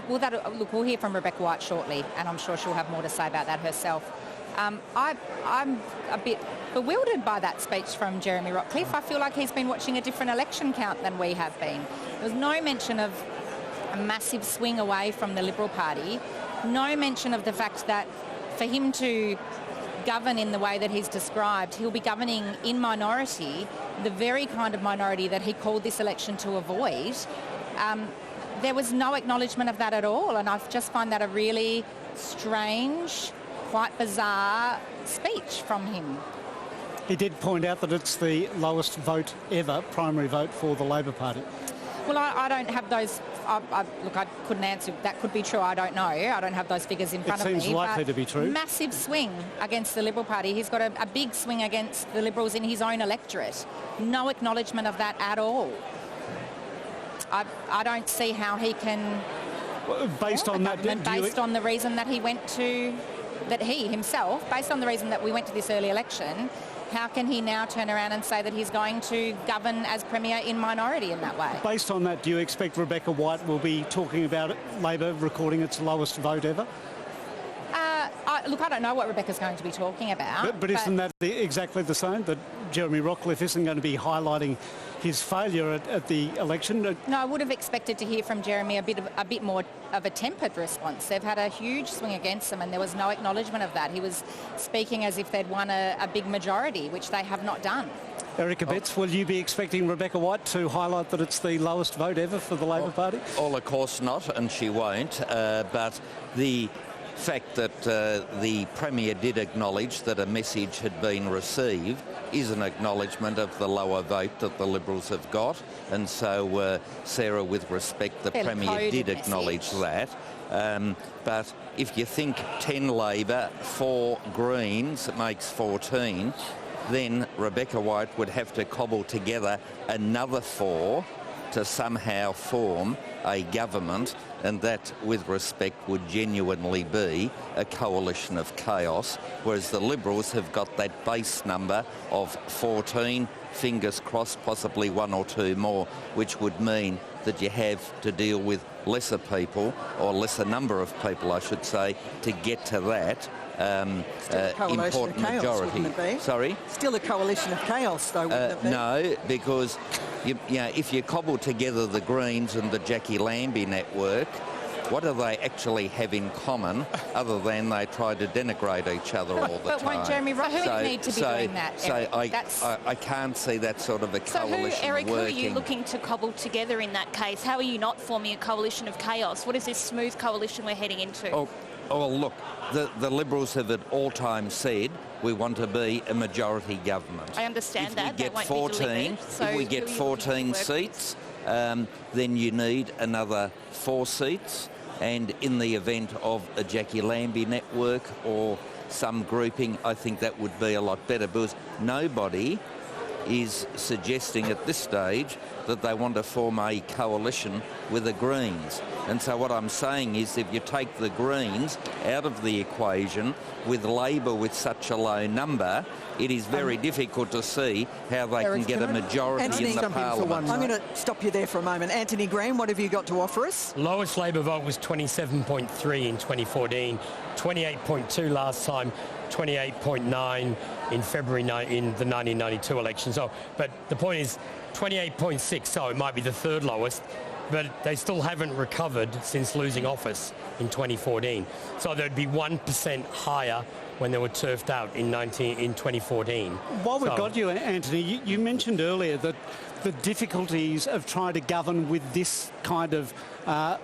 Look, we'll hear from Rebecca White shortly, and I'm sure she'll have more to say about that herself. I'm a bit bewildered by that speech from Jeremy Rockliff. I feel like he's been watching a different election count than we have been. There was no mention of a massive swing away from the Liberal Party, no mention of the fact that for him to govern in the way that he's described, he'll be governing in minority, the very kind of minority that he called this election to avoid. There was no acknowledgement of that at all, and I just find that a really strange, quite bizarre speech from him. He did point out that it's the lowest vote ever, primary vote for the Labor Party. Well, I don't have those. Look, I couldn't answer. That could be true. I don't know. I don't have those figures in front of me. It seems likely to be true. Massive swing against the Liberal Party. He's got a big swing against the Liberals in his own electorate. No acknowledgement of that at all. I don't see how he can... Based on that... Based on the reason that he went to that he himself, based on the reason that we went to this early election, how can he now turn around and say that he's going to govern as Premier in minority in that way? Based on that, do you expect Rebecca White will be talking about Labor recording its lowest vote ever? Look, I don't know what Rebecca's going to be talking about. But isn't that exactly the same, that Jeremy Rockliff isn't going to be highlighting his failure at the election? No, I would have expected to hear from Jeremy a bit more of a tempered response. They've had a huge swing against them and there was no acknowledgement of that. He was speaking as if they'd won a big majority, which they have not done. Erica Betts, will you be expecting Rebecca White to highlight that it's the lowest vote ever for the Labor Party? Well, of course not, and she won't. But the fact that the Premier did acknowledge that a message had been received is an acknowledgement of the lower vote that the Liberals have got. And so, Sarah, with respect, the Premier did acknowledge that. But if you think 10 Labor, 4 Greens, it makes 14, then Rebecca White would have to cobble together another 4 to somehow form a government, and that, with respect, would genuinely be a coalition of chaos, whereas the Liberals have got that base number of 14, fingers crossed, possibly 1 or 2 more, which would mean that you have to deal with lesser people, or lesser number of people, I should say, to get to that important majority. Sorry? Still a coalition of chaos, though, wouldn't it be? No, because if you cobble together the Greens and the Jackie Lambie network, what do they actually have in common other than they try to denigrate each other all the time? But won't Jeremy Rockliff need to be doing that? So I can't see that sort of a coalition Eric, working. who are you looking to cobble together in that case? How are you not forming a coalition of chaos? What is this smooth coalition we're heading into? Oh, look, the Liberals have at all times said we want to be a majority government. I understand that. If we get 14 seats, then you need another 4 seats. And in the event of a Jackie Lambie network or some grouping, I think that would be a lot better, because nobody is suggesting at this stage that they want to form a coalition with the Greens. And so what I'm saying is, if you take the Greens out of the equation with Labor with such a low number, it is very difficult to see how they can get a majority in the Parliament. I'm going to stop you there for a moment. Antony Green, what have you got to offer us? Lowest Labor vote was 27.3 in 2014, 28.2 last time, 28.9 in February in the 1992 election. So, but the point is 28.6, so it might be the 3rd lowest, but they still haven't recovered since losing office in 2014. So there'd be 1% higher when they were turfed out in 2014. While we've got you, Antony, you mentioned earlier that the difficulties of trying to govern with this kind of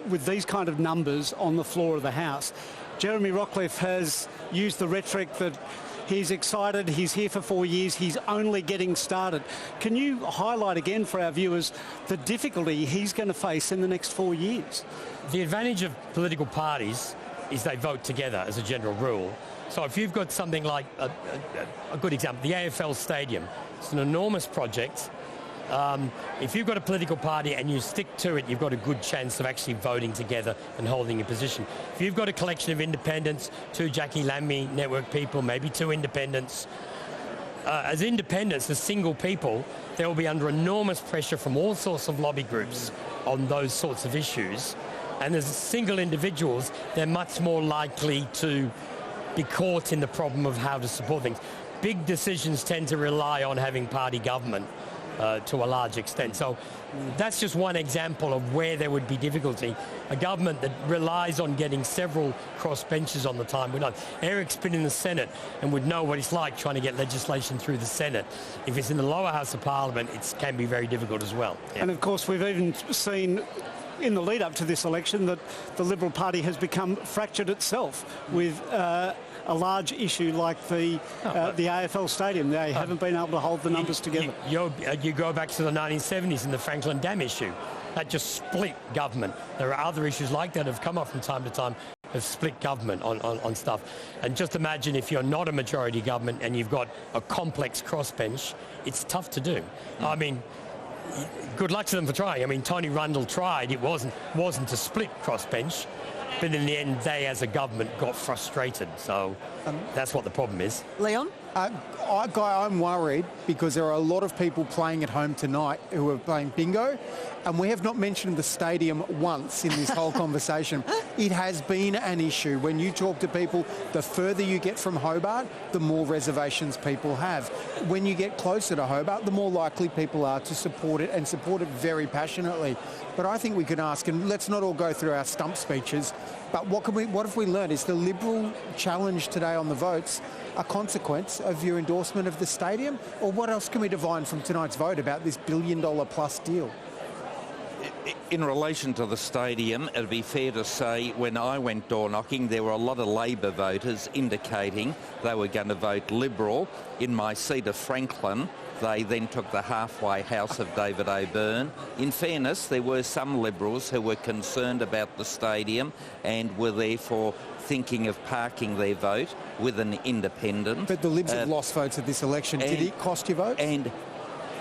with these kind of numbers on the floor of the House. Jeremy Rockliff has used the rhetoric that he's excited, he's here for 4 years, he's only getting started. Can you highlight again for our viewers the difficulty he's going to face in the next 4 years? The advantage of political parties is they vote together as a general rule. So if you've got something like a good example, the AFL Stadium, it's an enormous project. If you've got a political party and you stick to it, you've got a good chance of actually voting together and holding a position. If you've got a collection of independents, 2 Jackie Lambie network people, maybe 2 independents, as independents, as single people, they will be under enormous pressure from all sorts of lobby groups on those sorts of issues. And as single individuals, they're much more likely to be caught in the problem of how to support things. Big decisions tend to rely on having party government to a large extent. So that's just one example of where there would be difficulty. A government that relies on getting several crossbenchers on the time. Eric's been in the Senate and would know what it's like trying to get legislation through the Senate. If it's in the lower house of Parliament, it can be very difficult as well. Yeah. And of course, we've even seen in the lead up to this election that the Liberal Party has become fractured itself with a large issue like the AFL Stadium. They haven't been able to hold the numbers together. You go back to the 1970s and the Franklin Dam issue. That just split government. There are other issues like that have come up from time to time, have split government on stuff. And just imagine if you're not a majority government and you've got a complex crossbench, it's tough to do. I mean, good luck to them for trying. I mean, Tony Rundle tried. It wasn't a split crossbench. But in the end, they as a government got frustrated. So that's what the problem is. Leon? Guy, I'm worried because there are a lot of people playing at home tonight who are playing bingo, and we have not mentioned the stadium once in this whole conversation. It has been an issue. When you talk to people, the further you get from Hobart, the more reservations people have. When you get closer to Hobart, the more likely people are to support it, and support it very passionately. But I think we could ask, and let's not all go through our stump speeches, but what have we learned? Is the Liberal challenge today on the votes a consequence of your endorsement of the stadium? Or what else can we divine from tonight's vote about this $1 billion+ deal? In relation to the stadium, it'd be fair to say when I went door knocking, there were a lot of Labor voters indicating they were going to vote Liberal. In my seat of Franklin, they then took the halfway house of David O'Byrne. In fairness, there were some Liberals who were concerned about the stadium and were therefore thinking of parking their vote with an independent. But the Libs have lost votes at this election. Did it cost you votes? And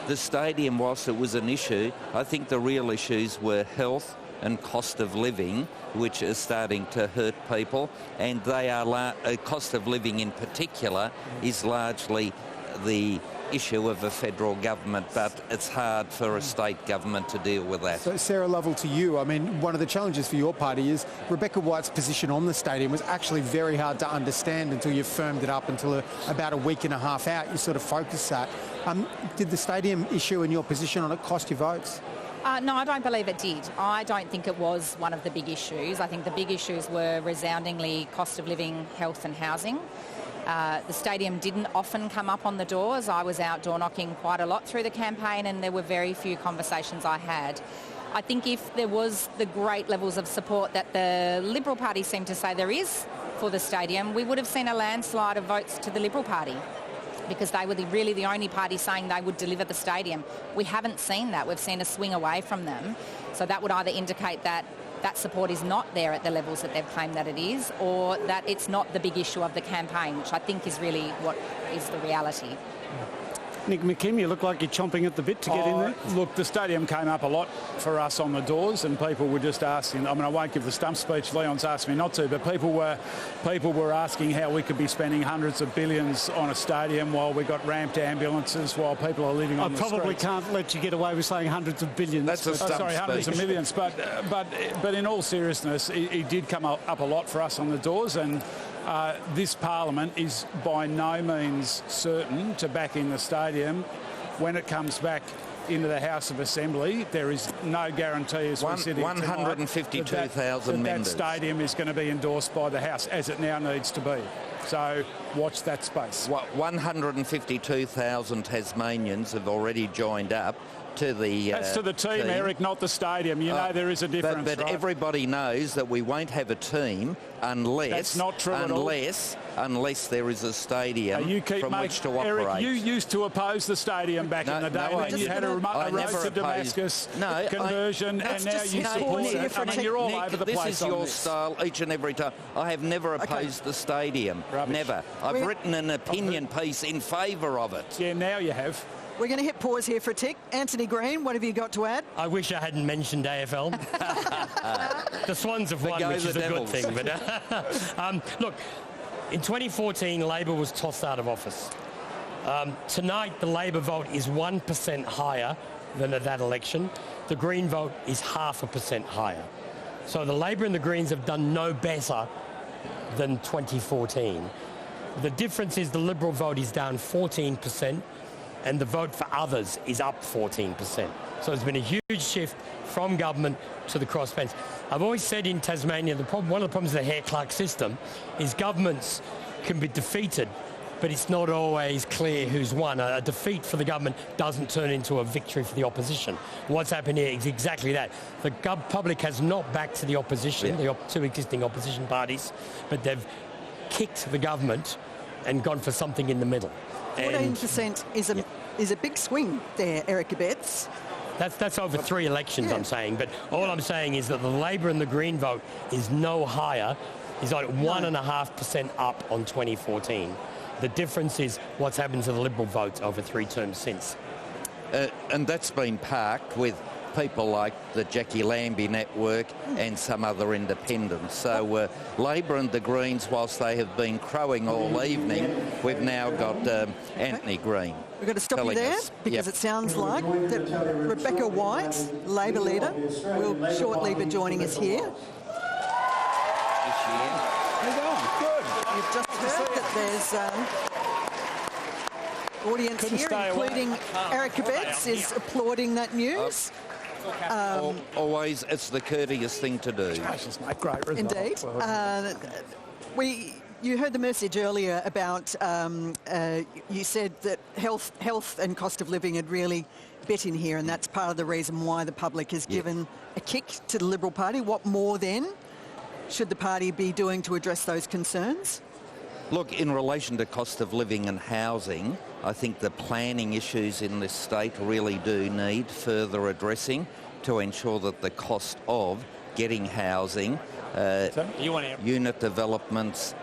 the stadium, whilst it was an issue, I think the real issues were health and cost of living, which is starting to hurt people. And they are cost of living in particular is largely the issue of a federal government, but it's hard for a state government to deal with that. So, Sarah Lovell, to you, I mean, one of the challenges for your party is Rebecca White's position on the stadium was actually very hard to understand until you firmed it up until about a week and a half out. You sort of focused that. Did the stadium issue and your position on it cost you votes? No, I don't believe it did. I don't think it was one of the big issues. I think the big issues were resoundingly cost of living, health and housing. The stadium didn't often come up on the doors. I was out door knocking quite a lot through the campaign, and there were very few conversations I had. I think if there was the great levels of support that the Liberal Party seemed to say there is for the stadium, we would have seen a landslide of votes to the Liberal Party, because they were really the only party saying they would deliver the stadium. We haven't seen that. We've seen a swing away from them. So that would either indicate that that support is not there at the levels that they've claimed that it is, or that it's not the big issue of the campaign, which I think is really what is the reality. Nick McKim, you look like you're chomping at the bit to get in there. Look, the stadium came up a lot for us on the doors, and people were just asking. I mean, I won't give the stump speech. Leon's asked me not to, but people were asking how we could be spending hundreds of billions on a stadium while we got ramped ambulances, while people are living on the streets. I probably can't let you get away with saying hundreds of billions. That's a stump speech. Hundreds of millions. But in all seriousness, he did come up a lot for us on the doors, and this Parliament is by no means certain to back in the stadium. When it comes back into the House of Assembly, there is no guarantee as we're sitting 152,000 members. That stadium is going to be endorsed by the House, as it now needs to be. So watch that space. 152,000 Tasmanians have already joined up to the... That's to the team, Eric, not the stadium. You know there is a difference, But right? everybody knows that we won't have a team unless... That's not true at all. Unless there is a stadium from which to operate. Eric, you used to oppose the stadium back in the day. Then you had a road to Damascus conversion, and now you support it. I mean, you're all over the place. This is your style each and every time. I have never opposed the stadium. Rubbish. Never. I've written an opinion piece in favour of it. Yeah, now you have. We're going to hit pause here for a tick. Antony Green, what have you got to add? I wish I hadn't mentioned AFL. The Swans have won, which is a good thing. But look, in 2014, Labor was tossed out of office. Tonight, the Labor vote is 1% higher than at that election. The Green vote is 0.5% higher. So the Labor and the Greens have done no better than 2014. The difference is the Liberal vote is down 14%. And the vote for others is up 14%. So there's been a huge shift from government to the crossbench. I've always said in Tasmania, one of the problems of the Hare-Clark system is governments can be defeated, but it's not always clear who's won. A defeat for the government doesn't turn into a victory for the opposition. What's happened here is exactly that. The public has not backed to the opposition, the two existing opposition parties, but they've kicked the government and gone for something in the middle. 14% is a big swing there, Eric Abetz. That's over 3 elections, I'm saying. But all I'm saying is that the Labor and the Green vote is no higher. It's like 1.5% up on 2014. The difference is what's happened to the Liberal votes over 3 terms since. And that's been parked with people like the Jackie Lambie Network and some other independents. So Labor and the Greens, whilst they have been crowing all evening, we've now got Antony Green. We've got to stop you there because it sounds like that Rebecca White, Labor leader, will shortly be joining us here. You've just heard that there's audience here, including Erica Betts, is applauding that news. Always, it's the courteous thing to do. Great result. Indeed. You heard the message earlier about, you said that health and cost of living had really bit in here, and that's part of the reason why the public has given a kick to the Liberal Party. What more then should the party be doing to address those concerns? Look, in relation to cost of living and housing, I think the planning issues in this state really do need further addressing to ensure that the cost of getting housing, unit developments,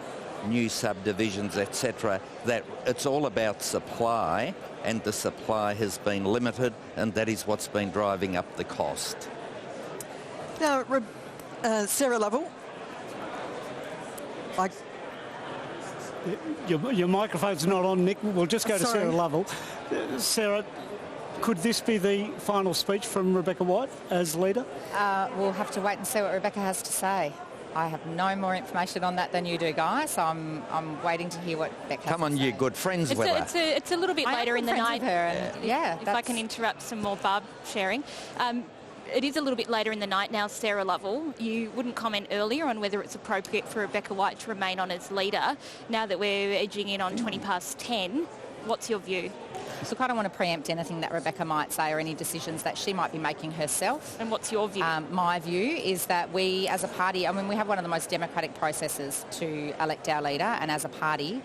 new subdivisions, etc., that it's all about supply, and the supply has been limited, and that is what's been driving up the cost. Now, Sarah Lovell, Your microphone's not on, Nick. We'll just go to Sarah Lovell. Sarah, could this be the final speech from Rebecca White as leader? We'll have to wait and see what Rebecca has to say. I have no more information on that than you do, guys. So I'm waiting to hear what Rebecca has to say. Come on, you're good friends with her. It's a little bit later in the night. If I can interrupt some more barb sharing. It is a little bit later in the night now, Sarah Lovell. You wouldn't comment earlier on whether it's appropriate for Rebecca White to remain on as leader. Now that we're edging in on 10:20, what's your view? Look, I don't want to preempt anything that Rebecca might say or any decisions that she might be making herself. And what's your view? My view is that we as a party, we have one of the most democratic processes to elect our leader, and as a party,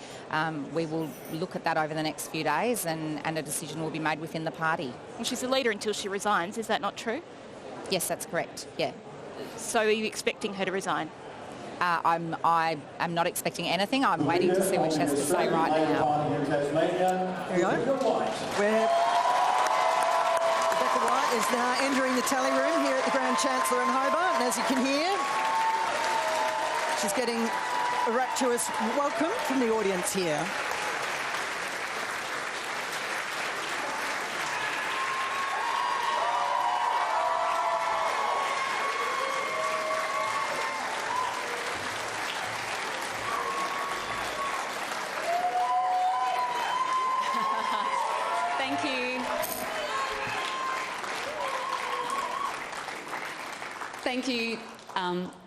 we will look at that over the next few days, and a decision will be made within the party. Well, she's a leader until she resigns, is that not true? Yes, that's correct, yeah. So are you expecting her to resign? I am not expecting anything. I'm waiting to see what she has to say right now. There we go. Rebecca White is now entering the tally room here at the Grand Chancellor in Hobart, and as you can hear, she's getting a rapturous welcome from the audience here.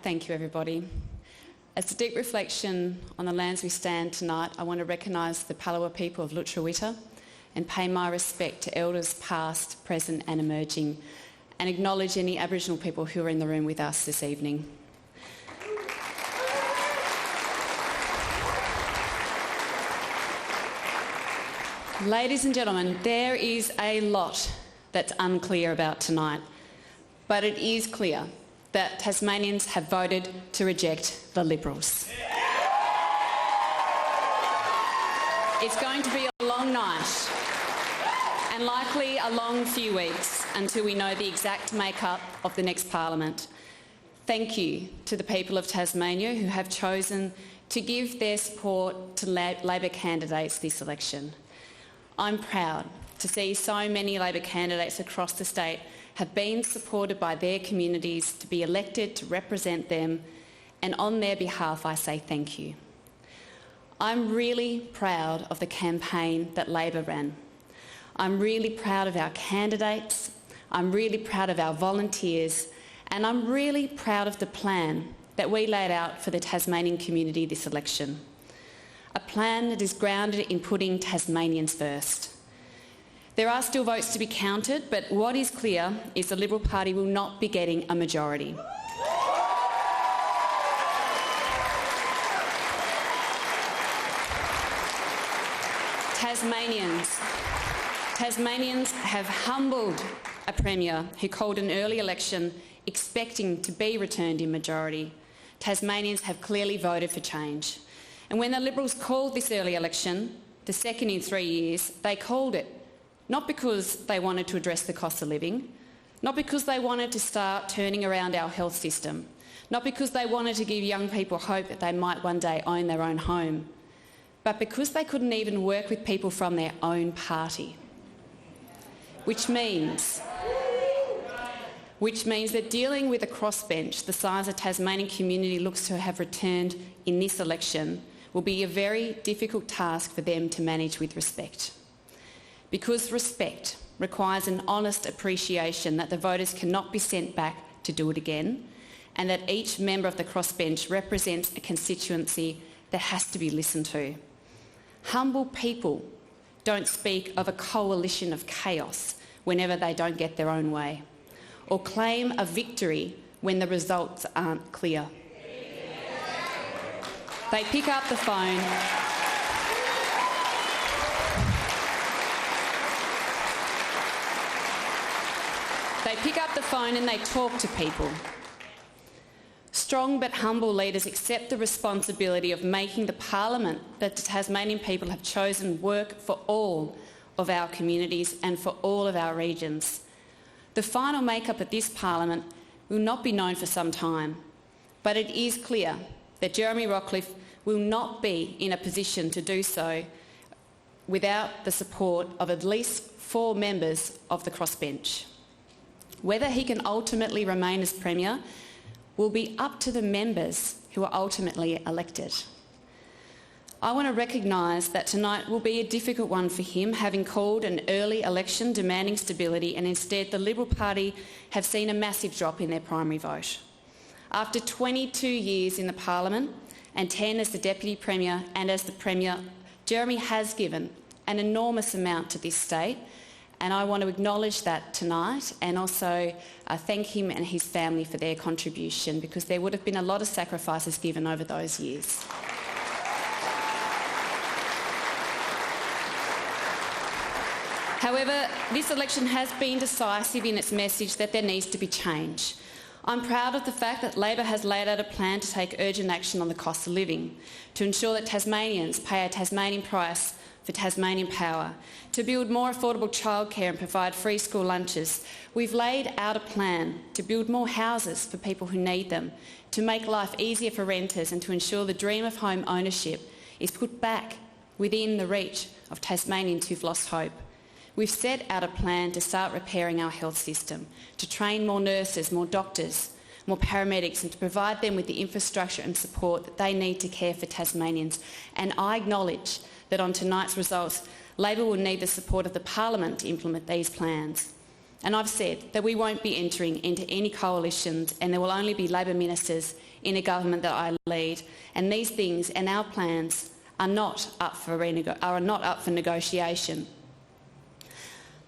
Thank you, everybody. As a deep reflection on the lands we stand tonight, I want to recognise the Palawa people of Lutruwita and pay my respect to elders past, present and emerging, and acknowledge any Aboriginal people who are in the room with us this evening. Ladies and gentlemen, there is a lot that's unclear about tonight, but it is clear that Tasmanians have voted to reject the Liberals. It's going to be a long night and likely a long few weeks until we know the exact makeup of the next Parliament. Thank you to the people of Tasmania who have chosen to give their support to Labor candidates this election. I'm proud to see so many Labor candidates across the state have been supported by their communities to be elected to represent them, and on their behalf I say thank you. I'm really proud of the campaign that Labor ran. I'm really proud of our candidates, I'm really proud of our volunteers, and I'm really proud of the plan that we laid out for the Tasmanian community this election. A plan that is grounded in putting Tasmanians first. There are still votes to be counted, but what is clear is the Liberal Party will not be getting a majority. Tasmanians have humbled a Premier who called an early election expecting to be returned in majority. Tasmanians have clearly voted for change. And when the Liberals called this early election, the second in 3 years, they called it not because they wanted to address the cost of living, Not because they wanted to start turning around our health system, not because they wanted to give young people hope that they might one day own their own home, but because they couldn't even work with people from their own party. Which means that dealing with a crossbench the size the Tasmanian community looks to have returned in this election will be a very difficult task for them to manage with respect. Because respect requires an honest appreciation that the voters cannot be sent back to do it again, and that each member of the crossbench represents a constituency that has to be listened to. Humble people don't speak of a coalition of chaos whenever they don't get their own way, or claim a victory when the results aren't clear. They pick up the phone and they talk to people. Strong but humble leaders accept the responsibility of making the parliament that the Tasmanian people have chosen work for all of our communities and for all of our regions. The final makeup of this parliament will not be known for some time, but it is clear that Jeremy Rockliff will not be in a position to do so without the support of at least 4 members of the crossbench. Whether he can ultimately remain as Premier will be up to the members who are ultimately elected. I want to recognise that tonight will be a difficult one for him, having called an early election demanding stability, and instead the Liberal Party have seen a massive drop in their primary vote. After 22 years in the Parliament and 10 as the Deputy Premier and as the Premier, Jeremy has given an enormous amount to this state, and I want to acknowledge that tonight and also thank him and his family for their contribution, because there would have been a lot of sacrifices given over those years. However, this election has been decisive in its message that there needs to be change. I'm proud of the fact that Labor has laid out a plan to take urgent action on the cost of living, to ensure that Tasmanians pay a Tasmanian price for Tasmanian power, to build more affordable childcare and provide free school lunches. We've laid out a plan to build more houses for people who need them, to make life easier for renters and to ensure the dream of home ownership is put back within the reach of Tasmanians who've lost hope. We've set out a plan to start repairing our health system, to train more nurses, more doctors, more paramedics, and to provide them with the infrastructure and support that they need to care for Tasmanians. And I acknowledge that on tonight's results, Labor will need the support of the Parliament to implement these plans. And I've said that we won't be entering into any coalitions, and there will only be Labor ministers in a government that I lead. And these things and our plans are not up for negotiation.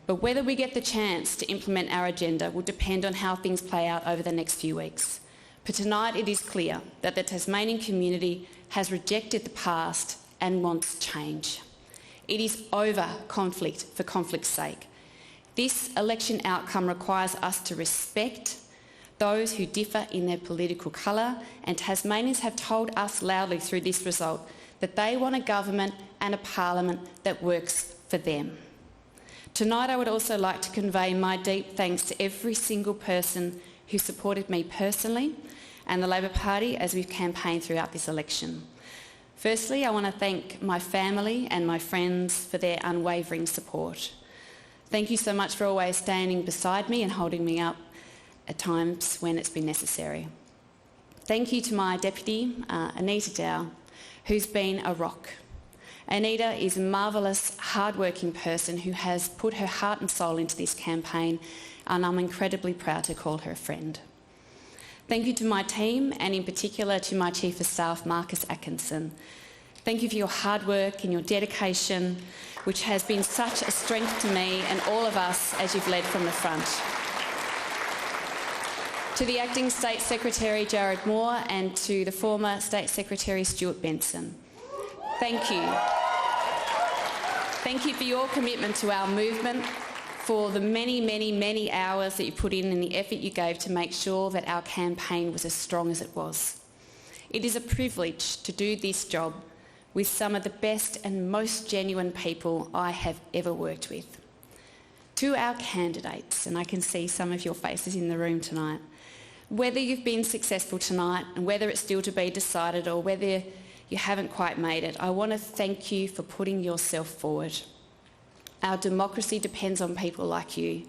But whether we get the chance to implement our agenda will depend on how things play out over the next few weeks. But tonight it is clear that the Tasmanian community has rejected the past and wants change. It is over conflict for conflict's sake. This election outcome requires us to respect those who differ in their political colour, and Tasmanians have told us loudly through this result that they want a government and a parliament that works for them. Tonight I would also like to convey my deep thanks to every single person who supported me personally and the Labor Party as we've campaigned throughout this election. Firstly, I want to thank my family and my friends for their unwavering support. Thank you so much for always standing beside me and holding me up at times when it's been necessary. Thank you to my deputy, Anita Dow, who's been a rock. Anita is a marvellous, hard-working person who has put her heart and soul into this campaign, and I'm incredibly proud to call her a friend. Thank you to my team, and in particular to my Chief of Staff, Marcus Atkinson. Thank you for your hard work and your dedication, which has been such a strength to me and all of us as you've led from the front. To the Acting State Secretary, Jared Moore, and to the former State Secretary, Stuart Benson. Thank you. Thank you for your commitment to our movement, for the many, many, many hours that you put in and the effort you gave to make sure that our campaign was as strong as it was. It is a privilege to do this job with some of the best and most genuine people I have ever worked with. To our candidates, and I can see some of your faces in the room tonight, whether you've been successful tonight and whether it's still to be decided or whether you haven't quite made it, I want to thank you for putting yourself forward. Our democracy depends on people like you.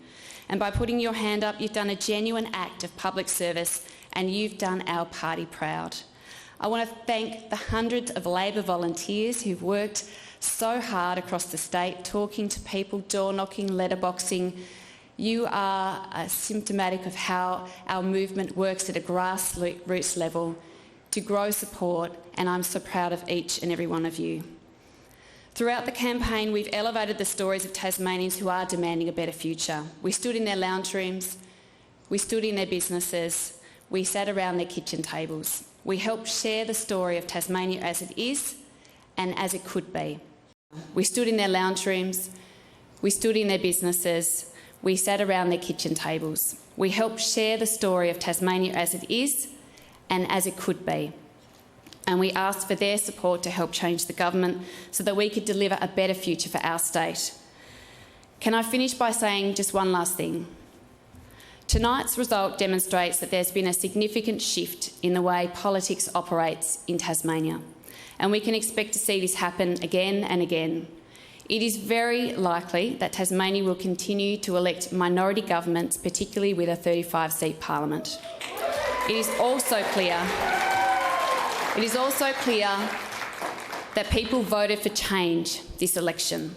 And by putting your hand up, you've done a genuine act of public service and you've done our party proud. I want to thank the hundreds of Labor volunteers who've worked so hard across the state, talking to people, door-knocking, letterboxing. You are symptomatic of how our movement works at a grassroots level to grow support, and I'm so proud of each and every one of you. Throughout the campaign, we've elevated the stories of Tasmanians who are demanding a better future. We stood in their lounge rooms, we stood in their businesses, we sat around their kitchen tables. We helped share the story of Tasmania as it is and as it could be. We stood in their lounge rooms, we stood in their businesses, we sat around their kitchen tables. We helped share the story of Tasmania as it is and as it could be. And we asked for their support to help change the government so that we could deliver a better future for our state. Can I finish by saying just one last thing? Tonight's result demonstrates that there's been a significant shift in the way politics operates in Tasmania, and we can expect to see this happen again and again. It is very likely that Tasmania will continue to elect minority governments, particularly with a 35-seat parliament. It is also clear that people voted for change this election.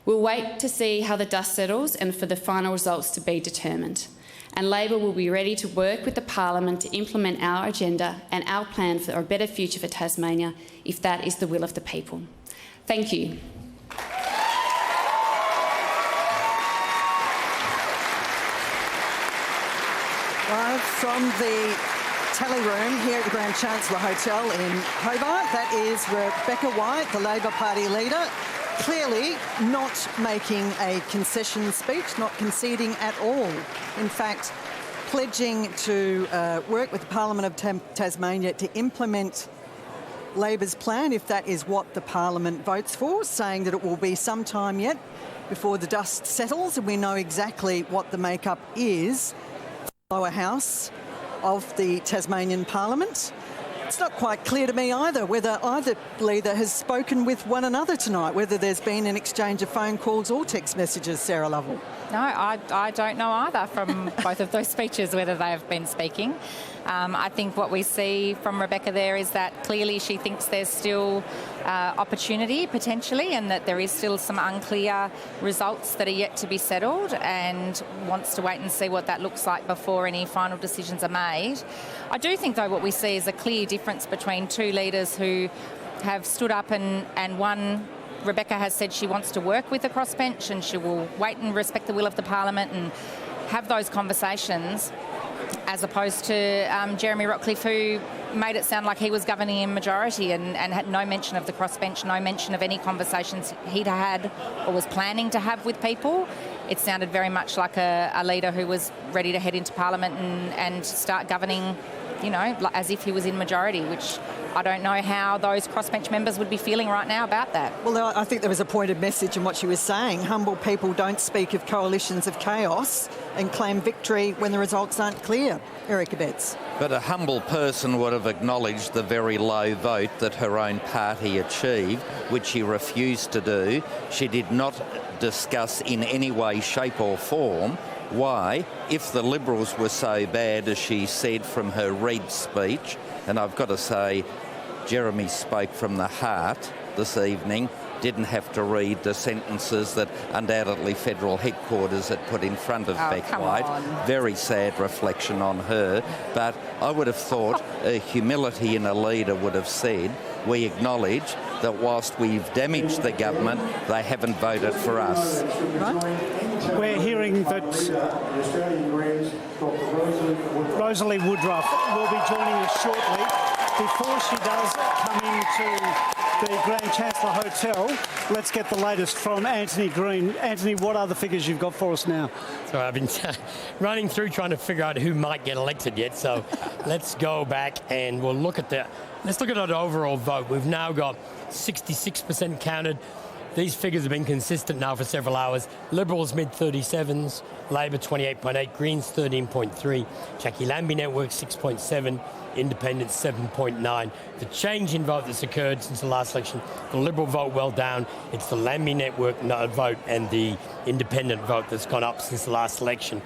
We'll wait to see how the dust settles and for the final results to be determined. And Labor will be ready to work with the Parliament to implement our agenda and our plan for a better future for Tasmania if that is the will of the people. Thank you. Live from the Tally Room here at the Grand Chancellor Hotel in Hobart, that is Rebecca White, the Labor Party leader, clearly not making a concession speech, not conceding at all. In fact, pledging to work with the Parliament of Tasmania to implement Labor's plan, if that is what the Parliament votes for, saying that it will be some time yet before the dust settles and we know exactly what the makeup is for the lower house of the Tasmanian Parliament. It's not quite clear to me either whether either leader has spoken with one another tonight, whether there's been an exchange of phone calls or text messages, Sarah Lovell. No, I don't know either from both of those speeches whether they have been speaking. I think what we see from Rebecca there is that clearly she thinks there's still opportunity potentially and that there is still some unclear results that are yet to be settled and wants to wait and see what that looks like before any final decisions are made. I do think, though, what we see is a clear difference between two leaders who have stood up and one, Rebecca has said she wants to work with the crossbench and she will wait and respect the will of the Parliament and have those conversations, as opposed to Jeremy Rockliff, who made it sound like he was governing in majority and had no mention of the crossbench, no mention of any conversations he'd had or was planning to have with people. It sounded very much like a leader who was ready to head into Parliament and start governing, you know, as if he was in majority, which I don't know how those crossbench members would be feeling right now about that. Well, I think there was a pointed message in what she was saying. Humble people don't speak of coalitions of chaos and claim victory when the results aren't clear. Erica Betts. But a humble person would have acknowledged the very low vote that her own party achieved, which she refused to do. She did not discuss in any way, shape or form why, if the Liberals were so bad, as she said from her Reid speech, and I've got to say, Jeremy spoke from the heart this evening, didn't have to read the sentences that undoubtedly federal headquarters had put in front of Beck White. Very sad reflection on her. But I would have thought humility in a leader would have said, we acknowledge that whilst we've damaged the government, they haven't voted for us. Right. We're hearing that Rosalie Woodruff will be joining us shortly. Before she does come into the Grand Chancellor Hotel, let's get the latest from Antony Green. Antony, what are the figures you've got for us now? So I've been running through trying to figure out who might get elected yet. So let's go back and we'll look at that overall vote. We've now got 66% counted. These figures have been consistent now for several hours. Liberals mid-37s, Labor 28.8, Greens 13.3, Jackie Lambie Network 6.7, Independents 7.9. The change in vote that's occurred since the last election, the Liberal vote well down. It's the Lambie Network vote and the Independent vote that's gone up since the last election.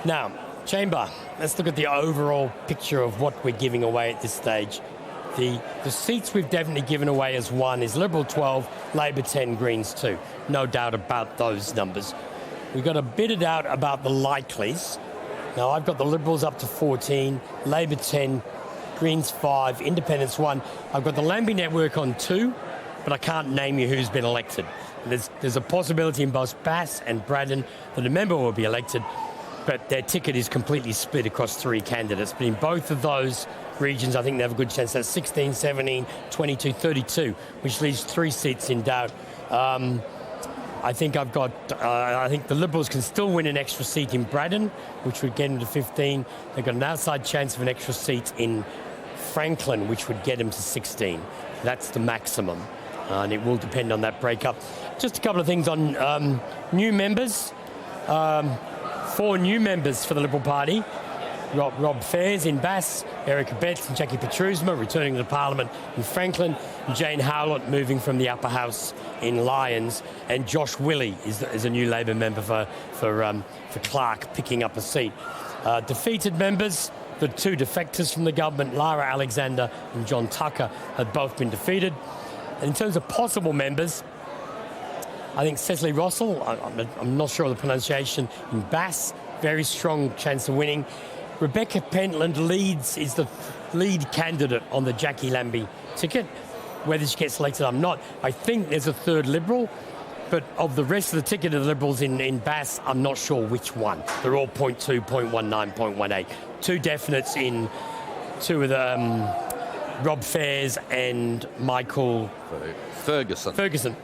Now, Chamber, let's look at the overall picture of what we're giving away at this stage. The seats we've definitely given away as one is Liberal 12, Labor 10, Greens 2. No doubt about those numbers. We've got a bit of doubt about the likelies. Now, I've got the Liberals up to 14, Labor 10, Greens 5, Independents 1. I've got the Lambie Network on 2, but I can't name you who's been elected. There's a possibility in both Bass and Braddon that a member will be elected, but their ticket is completely split across 3 candidates. But in both of those regions, I think they have a good chance. That's 16, 17, 22, 32, which leaves 3 seats in doubt. I think I think the Liberals can still win an extra seat in Braddon, which would get them to 15. They've got an outside chance of an extra seat in Franklin, which would get them to 16. That's the maximum, and it will depend on that breakup. Just a couple of things on new members. 4 new members for the Liberal Party. Rob Fairs in Bass, Erica Betts and Jackie Petrusma returning to Parliament in Franklin, Jane Howlett moving from the Upper House in Lyons, and Josh Willey is a new Labor member for Clark, picking up a seat. Defeated members, the 2 defectors from the government, Lara Alexander and John Tucker, have both been defeated. And in terms of possible members, I think Cecily Rossell, I'm not sure of the pronunciation, in Bass, very strong chance of winning. Rebecca Pentland is the lead candidate on the Jackie Lambie ticket. Whether she gets selected, I'm not. I think there's a 3rd Liberal, but of the rest of the ticket of the Liberals in Bass, I'm not sure which one. They're all 0.2, 0.19, 0.18. 2 definites in 2 of the Rob Fairs and Michael Ferguson.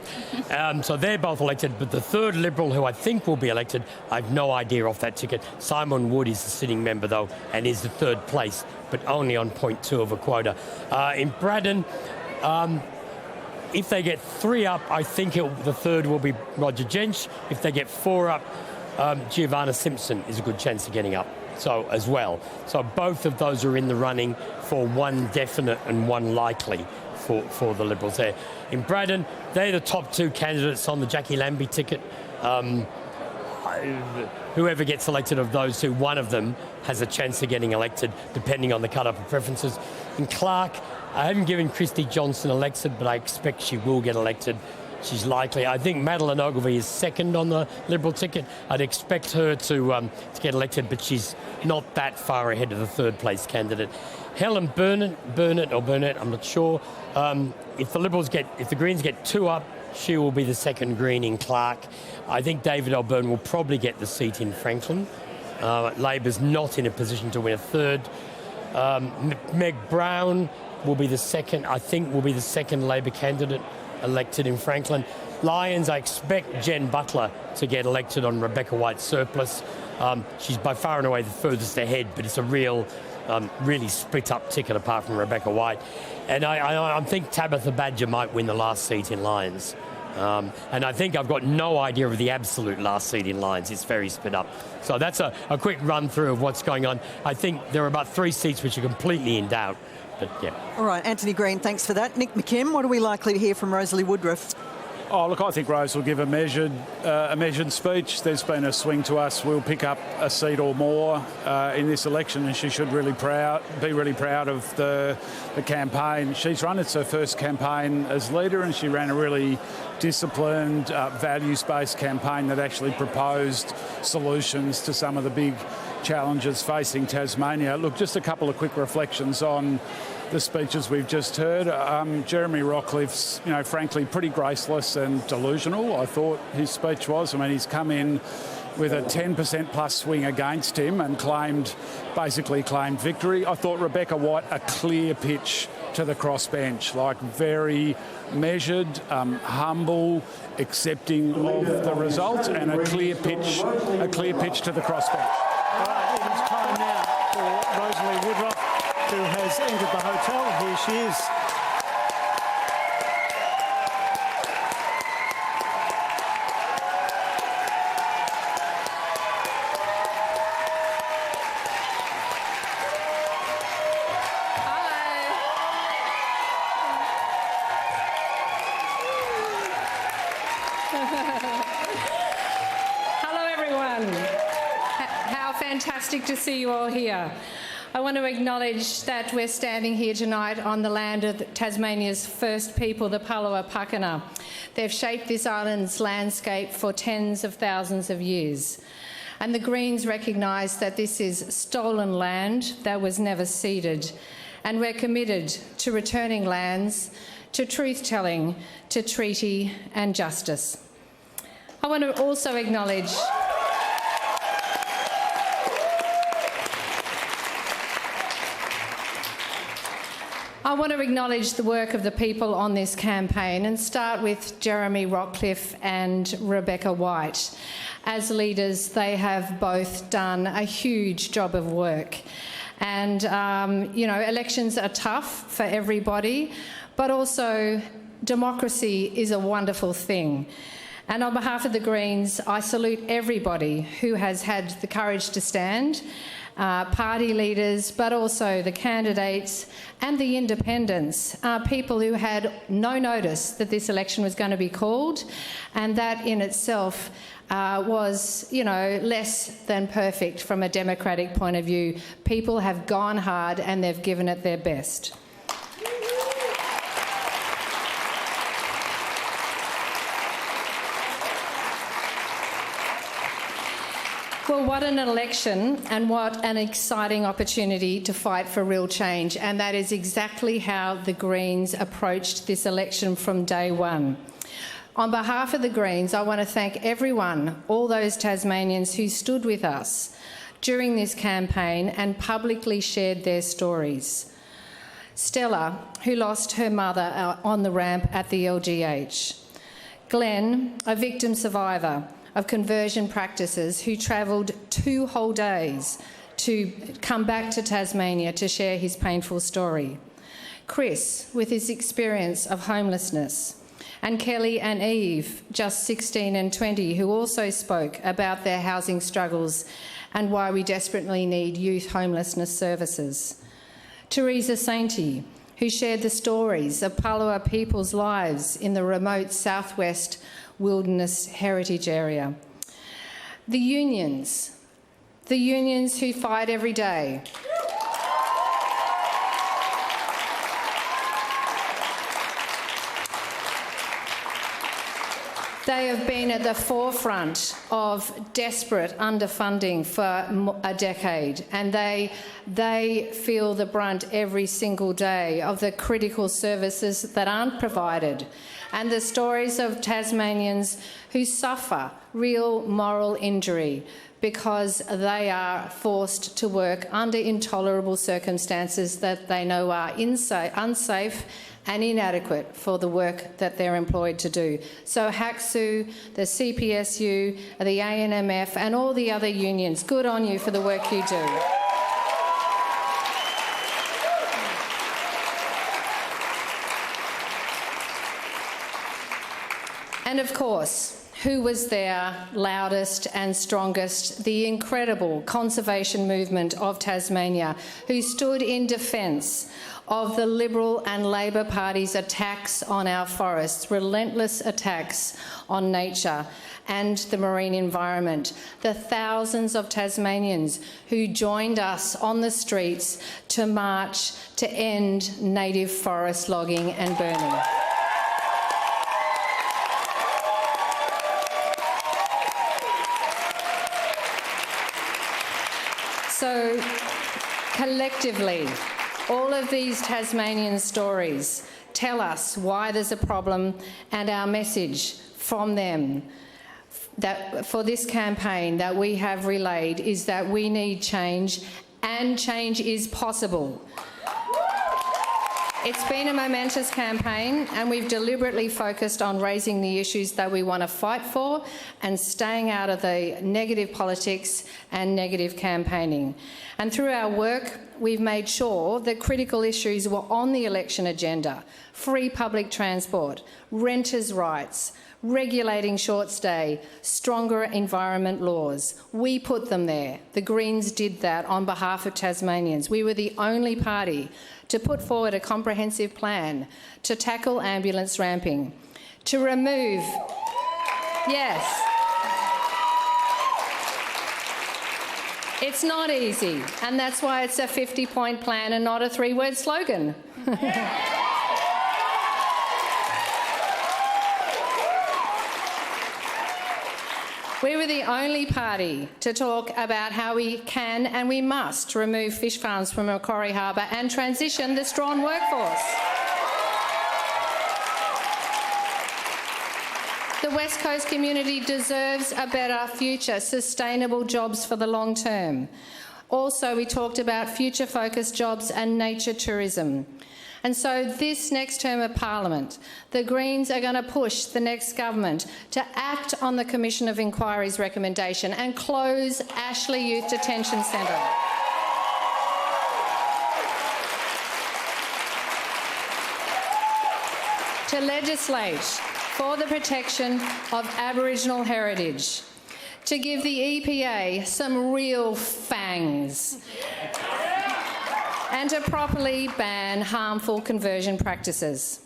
So they're both elected, but the 3rd Liberal, who I think will be elected, I have no idea off that ticket. Simon Wood is the sitting member, though, and is the 3rd place, but only on 0.2 of a quota. In Braddon, if they get 3 up, I think the 3rd will be Roger Jensch. If they get 4 up, Giovanna Simpson is a good chance of getting up. So as well. So both of those are in the running for 1 definite and 1 likely for the Liberals there. In Braddon, they're the top 2 candidates on the Jackie Lambie ticket. Whoever gets elected of those 2, one of them has a chance of getting elected, depending on the cut-up of preferences. In Clark, I haven't given Christy Johnson elected, but I expect she will get elected. She's likely. I think Madeleine Ogilvie is 2nd on the Liberal ticket. I'd expect her to get elected, but she's not that far ahead of the 3rd place candidate. Helen Burnett, I'm not sure. If the Greens get 2 up, she will be the 2nd Green in Clark. I think David Alburn will probably get the seat in Franklin. Labor's not in a position to win a 3rd. Meg Brown will be the 2nd. I think will be the 2nd Labor candidate elected in Franklin. Lyons, I expect Jen Butler to get elected on Rebecca White's surplus. She's by far and away the furthest ahead, but it's a really split up ticket apart from Rebecca White. And I think Tabitha Badger might win the last seat in Lyons. And I think I've got no idea of the absolute last seat in Lyons. It's very split up. So that's a quick run through of what's going on. I think there are about 3 seats which are completely in doubt. But, yeah. All right, Antony Green, thanks for that. Nick McKim, what are we likely to hear from Rosalie Woodruff? Oh, look, I think Rose will give a measured speech. There's been a swing to us. We'll pick up a seat or more in this election, and she should be really proud of the campaign she's run. It's her first campaign as leader, and she ran a really disciplined, values-based campaign that actually proposed solutions to some of the big challenges facing Tasmania. Look, just a couple of quick reflections on the speeches we've just heard. Jeremy Rockliff's, frankly, pretty graceless and delusional, I thought his speech was. I mean, he's come in with a 10% plus swing against him and basically claimed victory. I thought Rebecca White, a clear pitch to the crossbench, like very measured, humble, accepting of the results, and a clear pitch to the crossbench. All right, it is time now for Rosalie Woodruff, who has entered the hotel. Here she is. Fantastic to see you all here. I want to acknowledge that we're standing here tonight on the land of Tasmania's first people, the Palawa Pakana. They've shaped this island's landscape for tens of thousands of years. And the Greens recognise that this is stolen land that was never ceded. And we're committed to returning lands, to truth-telling, to treaty and justice. I want to also acknowledge the work of the people on this campaign and start with Jeremy Rockliff and Rebecca White. As leaders, they have both done a huge job of work. And, you know, elections are tough for everybody, but also democracy is a wonderful thing. And on behalf of the Greens, I salute everybody who has had the courage to stand, party leaders, but also the candidates and the independents, people who had no notice that this election was going to be called, and that in itself was, you know, less than perfect from a democratic point of view. People have gone hard and they've given it their best. Well, what an election and what an exciting opportunity to fight for real change. And that is exactly how the Greens approached this election from day one. On behalf of the Greens, I want to thank everyone, all those Tasmanians who stood with us during this campaign and publicly shared their stories. Stella, who lost her mother on the ramp at the LGH. Glenn, a victim survivor of conversion practices who travelled 2 whole days to come back to Tasmania to share his painful story. Chris, with his experience of homelessness. And Kelly and Eve, just 16 and 20, who also spoke about their housing struggles and why we desperately need youth homelessness services. Teresa Sainty, who shared the stories of Palawa people's lives in the remote southwest wilderness heritage area. The unions who fight every day. They have been at the forefront of desperate underfunding for a decade, and they feel the brunt every single day of the critical services that aren't provided, and the stories of Tasmanians who suffer real moral injury because they are forced to work under intolerable circumstances that they know are unsafe and inadequate for the work that they're employed to do. So HACSU, the CPSU, the ANMF and all the other unions, good on you for the work you do. And of course, who was there loudest and strongest? The incredible conservation movement of Tasmania, who stood in defence of the Liberal and Labor Party's attacks on our forests, relentless attacks on nature and the marine environment. The thousands of Tasmanians who joined us on the streets to march to end native forest logging and burning. So, collectively, all of these Tasmanian stories tell us why there's a problem, and our message from them that for this campaign that we have relayed is that we need change, and change is possible. It's been a momentous campaign, and we've deliberately focused on raising the issues that we want to fight for and staying out of the negative politics and negative campaigning. And through our work, we've made sure that critical issues were on the election agenda: free public transport, renters' rights, regulating short stay, stronger environment laws. We put them there. The Greens did that on behalf of Tasmanians. We were the only party to put forward a comprehensive plan to tackle ambulance ramping, to remove, It's not easy, and that's why it's a 50-point plan and not a 3-word slogan. We were the only party to talk about how we can and we must remove fish farms from Macquarie Harbour and transition the strawn workforce. The West Coast community deserves a better future, sustainable jobs for the long term. Also, we talked about future-focused jobs and nature tourism. And so this next term of Parliament, the Greens are going to push the next government to act on the Commission of Inquiry's recommendation and close Ashley Youth Detention Centre. To legislate for the protection of Aboriginal heritage, to give the EPA some real fangs, and to properly ban harmful conversion practices.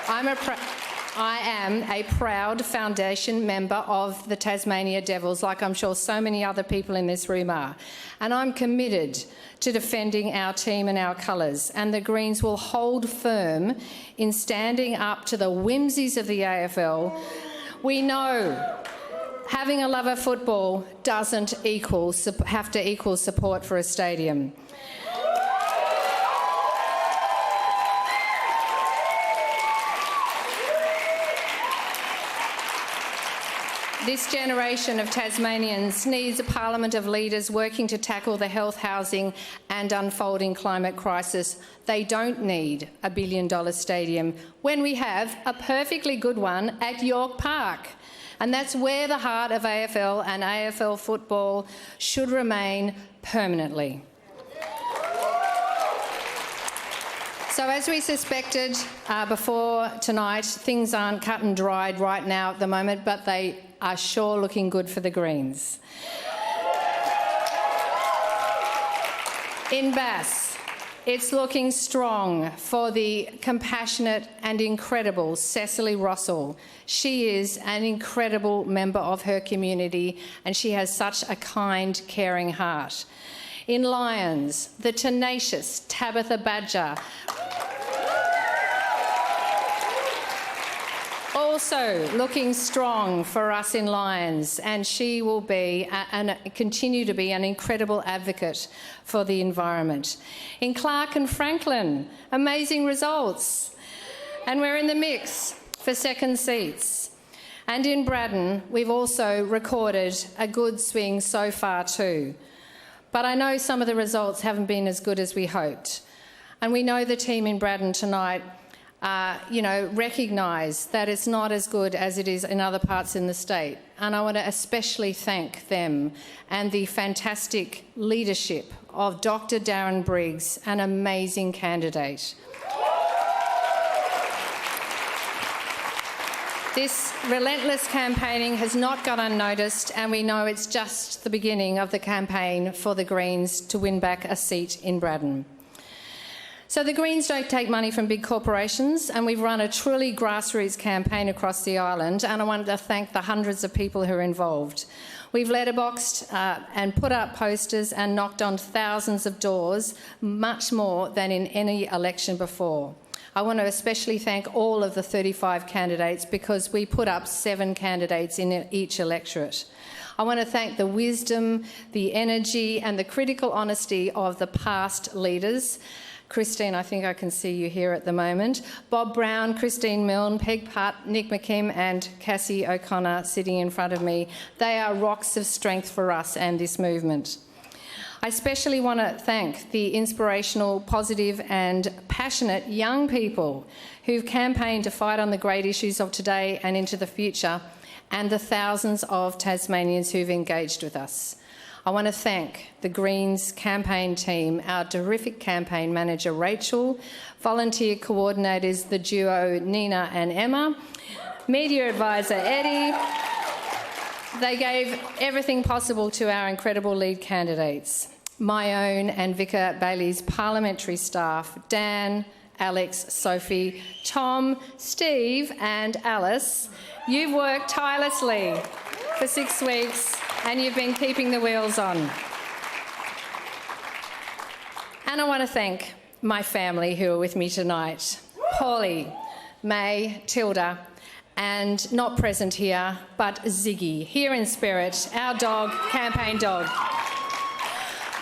I am a proud foundation member of the Tasmania Devils, like I'm sure so many other people in this room are, and I'm committed to defending our team and our colours, and the Greens will hold firm in standing up to the whimsies of the AFL. We know having a love of football doesn't have to equal support for a stadium. This generation of Tasmanians needs a parliament of leaders working to tackle the health, housing and unfolding climate crisis. They don't need a $1 billion stadium when we have a perfectly good one at York Park. And that's where the heart of AFL and AFL football should remain permanently. So as we suspected before tonight, things aren't cut and dried right now at the moment, but they are sure looking good for the Greens. In Bass, it's looking strong for the compassionate and incredible Cecily Rossell. She is an incredible member of her community and she has such a kind, caring heart. In Lyons, the tenacious Tabitha Badger. Also looking strong for us in Lyons, and she will be and continue to be an incredible advocate for the environment. In Clark and Franklin, amazing results, and we're in the mix for second seats. And in Braddon, we've also recorded a good swing so far too. But I know some of the results haven't been as good as we hoped, and we know the team in Braddon tonight recognise that it's not as good as it is in other parts in the state. And I want to especially thank them and the fantastic leadership of Dr. Darren Briggs, an amazing candidate. This relentless campaigning has not gone unnoticed, and we know it's just the beginning of the campaign for the Greens to win back a seat in Braddon. So the Greens don't take money from big corporations, and we've run a truly grassroots campaign across the island, and I wanted to thank the hundreds of people who are involved. We've letterboxed and put up posters and knocked on thousands of doors, much more than in any election before. I want to especially thank all of the 35 candidates because we put up 7 candidates in each electorate. I want to thank the wisdom, the energy and the critical honesty of the past leaders. Christine, I think I can see you here at the moment. Bob Brown, Christine Milne, Peg Putt, Nick McKim and Cassie O'Connor sitting in front of me. They are rocks of strength for us and this movement. I especially want to thank the inspirational, positive and passionate young people who've campaigned to fight on the great issues of today and into the future, and the thousands of Tasmanians who've engaged with us. I want to thank the Greens campaign team, our terrific campaign manager Rachel, volunteer coordinators the duo Nina and Emma, media advisor Eddie. They gave everything possible to our incredible lead candidates. My own and Vicar Bailey's parliamentary staff, Dan, Alex, Sophie, Tom, Steve and Alice. You've worked tirelessly for 6 weeks and you've been keeping the wheels on. And I want to thank my family who are with me tonight. Paulie, May, Tilda, and not present here, but Ziggy, here in spirit, our dog, campaign dog.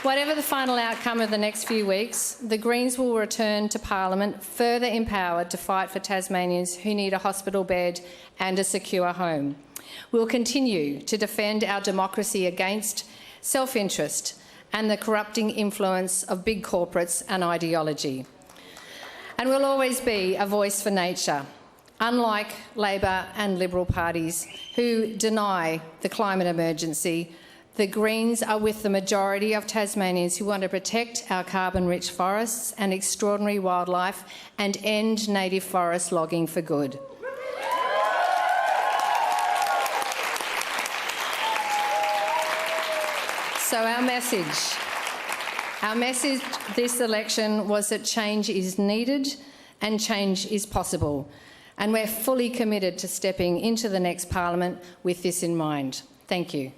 Whatever the final outcome of the next few weeks, the Greens will return to Parliament further empowered to fight for Tasmanians who need a hospital bed and a secure home. We'll continue to defend our democracy against self-interest and the corrupting influence of big corporates and ideology. And we'll always be a voice for nature, unlike Labor and Liberal parties who deny the climate emergency. The Greens are with the majority of Tasmanians who want to protect our carbon-rich forests and extraordinary wildlife and end native forest logging for good. So our message this election was that change is needed and change is possible. And we're fully committed to stepping into the next Parliament with this in mind. Thank you.